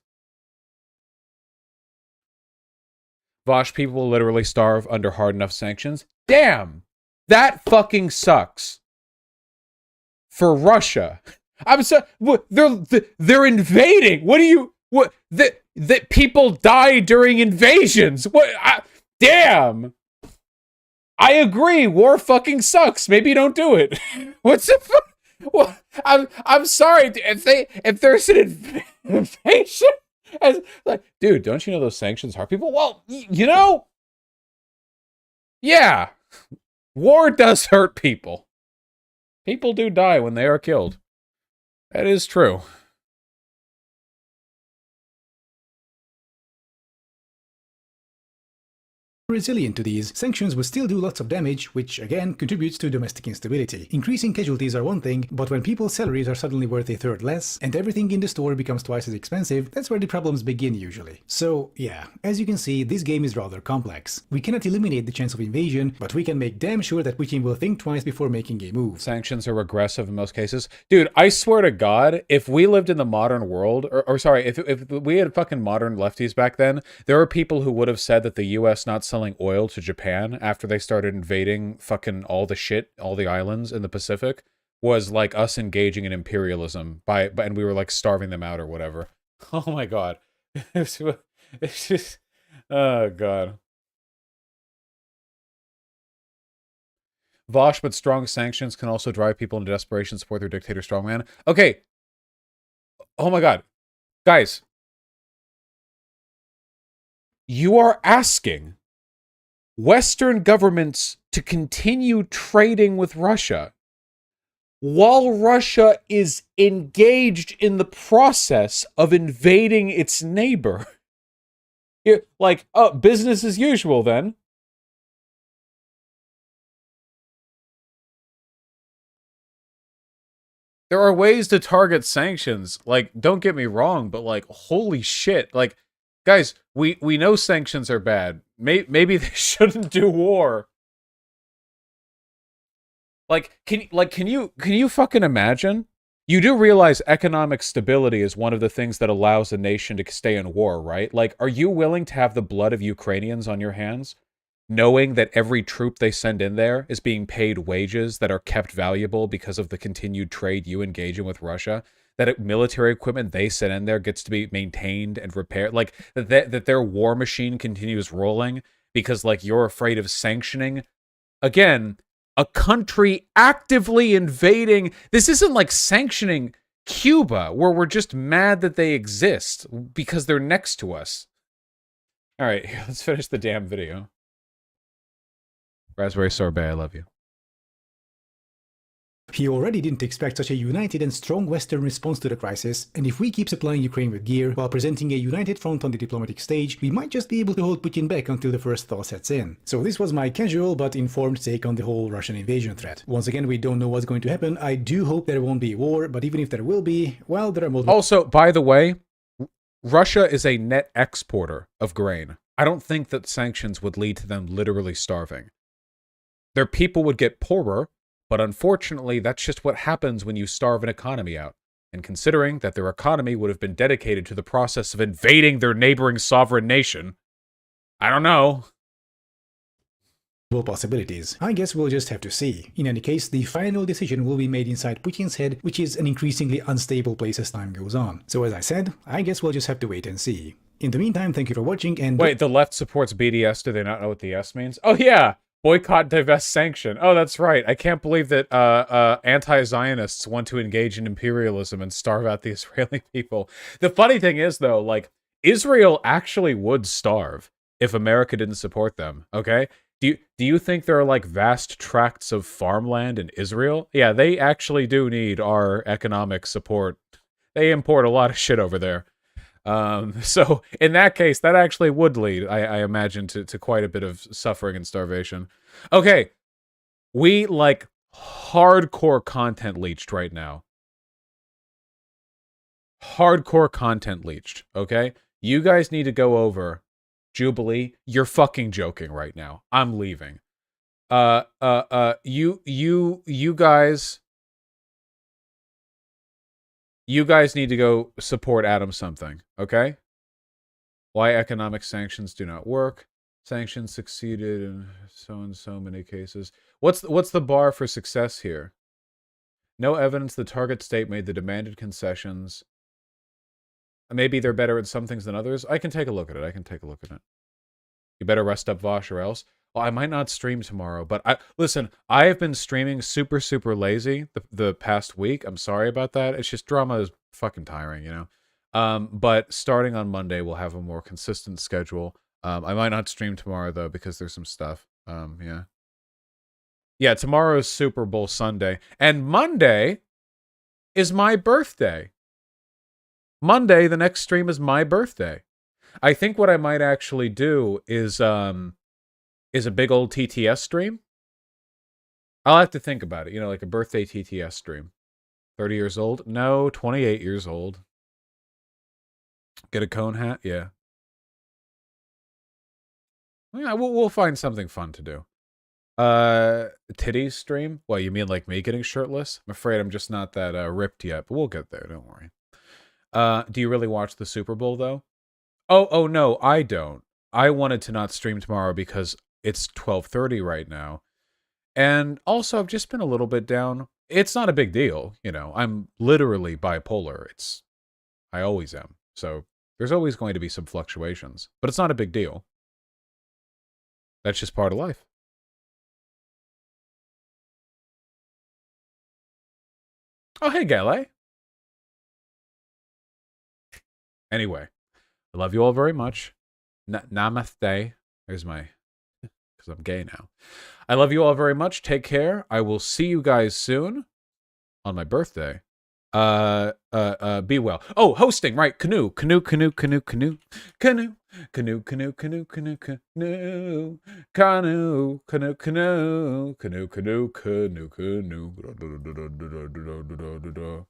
Vosh, people will literally starve under hard enough sanctions. Damn! That fucking sucks. For Russia. I'm sorry. They're invading. What do you... What? That people die during invasions. What? Damn! I agree. War fucking sucks. Maybe don't do it. What's the fuck? Well, I'm sorry if there's an invasion, as like, dude, don't you know those sanctions hurt people? Well, you know, yeah, war does hurt people. People do die when they are killed. That is true. Resilient to these, sanctions will still do lots of damage, which again contributes to domestic instability. Increasing casualties are one thing, but when people's salaries are suddenly worth a third less, and everything in the store becomes twice as expensive, that's where the problems begin usually. So yeah, as you can see, this game is rather complex. We cannot eliminate the chance of invasion, but we can make damn sure that Putin will think twice before making a move. Sanctions are regressive in most cases. Dude, I swear to God, if we lived in the modern world, or sorry, if we had fucking modern lefties back then, there are people who would have said that the US not selling oil to Japan after they started invading fucking all the shit, all the islands in the Pacific, was like us engaging in imperialism and we were like starving them out or whatever. Oh my God. It's just, oh God. Vosh, but strong sanctions can also drive people into desperation to support their dictator strongman. Okay. Oh my God. Guys. You are asking Western governments to continue trading with Russia while Russia is engaged in the process of invading its neighbor. Like, oh, business as usual then. There are ways to target sanctions. Like, don't get me wrong, but like, holy shit. Like, guys, we know sanctions are bad. Maybe they shouldn't do war. Like, can you fucking imagine? You do realize economic stability is one of the things that allows a nation to stay in war, right? Like, are you willing to have the blood of Ukrainians on your hands, knowing that every troop they send in there is being paid wages that are kept valuable because of the continued trade you engage in with Russia? That military equipment they send in there gets to be maintained and repaired, like that their war machine continues rolling because like you're afraid of sanctioning again a country actively invading. This isn't like sanctioning Cuba where we're just mad that they exist because they're next to us. All right, let's finish the damn video. Raspberry sorbet, I love you. He already didn't expect such a united and strong Western response to the crisis, and if we keep supplying Ukraine with gear while presenting a united front on the diplomatic stage, we might just be able to hold Putin back until the first thaw sets in. So this was my casual but informed take on the whole Russian invasion threat. Once again, we don't know what's going to happen. I do hope there won't be a war, but even if there will be, well, there are multiple... Also, by the way, Russia is a net exporter of grain. I don't think that sanctions would lead to them literally starving. Their people would get poorer, but unfortunately, that's just what happens when you starve an economy out. And considering that their economy would have been dedicated to the process of invading their neighboring sovereign nation, I don't know. Possibilities. I guess we'll just have to see. In any case, the final decision will be made inside Putin's head, which is an increasingly unstable place as time goes on. So as I said, I guess we'll just have to wait and see. In the meantime, thank you for watching and... Wait, the left supports BDS, do they not know what the S means? Oh yeah! Boycott, divest, sanction. Oh, that's right. I can't believe that anti-Zionists want to engage in imperialism and starve out the Israeli people. The funny thing is, though, like, Israel actually would starve if America didn't support them, okay? Do you think there are, like, vast tracts of farmland in Israel? Yeah, they actually do need our economic support. They import a lot of shit over there. So in that case, that actually would lead, I imagine, to quite a bit of suffering and starvation. Okay, we like hardcore content leached right now. Hardcore content leached, okay? You guys need to go over Jubilee. You're fucking joking right now. I'm leaving. You guys need to go support Adam something, okay? Why economic sanctions do not work. Sanctions succeeded in so many cases. What's the bar for success here? No evidence the target state made the demanded concessions. Maybe they're better at some things than others. I can take a look at it. You better rest up, Vosh, or else. Well, I might not stream tomorrow, but listen, I have been streaming super, super lazy the past week. I'm sorry about that. It's just drama is fucking tiring, you know? But starting on Monday, we'll have a more consistent schedule. I might not stream tomorrow, though, because there's some stuff. Yeah. Yeah, tomorrow's Super Bowl Sunday. And Monday is my birthday. Monday, the next stream is my birthday. I think what I might actually do is a big old TTS stream. I'll have to think about it. You know, like a birthday TTS stream. 30 years old? No, 28 years old. Get a cone hat? Yeah. Yeah, we'll find something fun to do. Titties stream? What, you mean like me getting shirtless? I'm afraid I'm just not that ripped yet, but we'll get there, don't worry. Do you really watch the Super Bowl, though? Oh, no, I don't. I wanted to not stream tomorrow because it's 12:30 right now. And also, I've just been a little bit down. It's not a big deal, you know. I'm literally bipolar. I always am. So there's always going to be some fluctuations. But it's not a big deal. That's just part of life. Oh, hey, Gale. Anyway, I love you all very much. Namaste. There's my... because I'm gay now. I love you all very much. Take care. I will see you guys soon on my birthday. Be well. Oh, hosting, right. Canoe. Canoe. Canoe. Canoe. Canoe. Canoe. Canoe. Canoe. Canoe. Canoe. Canoe. Canoe. Canoe. Canoe. Canoe. Canoe. Canoe. Canoe.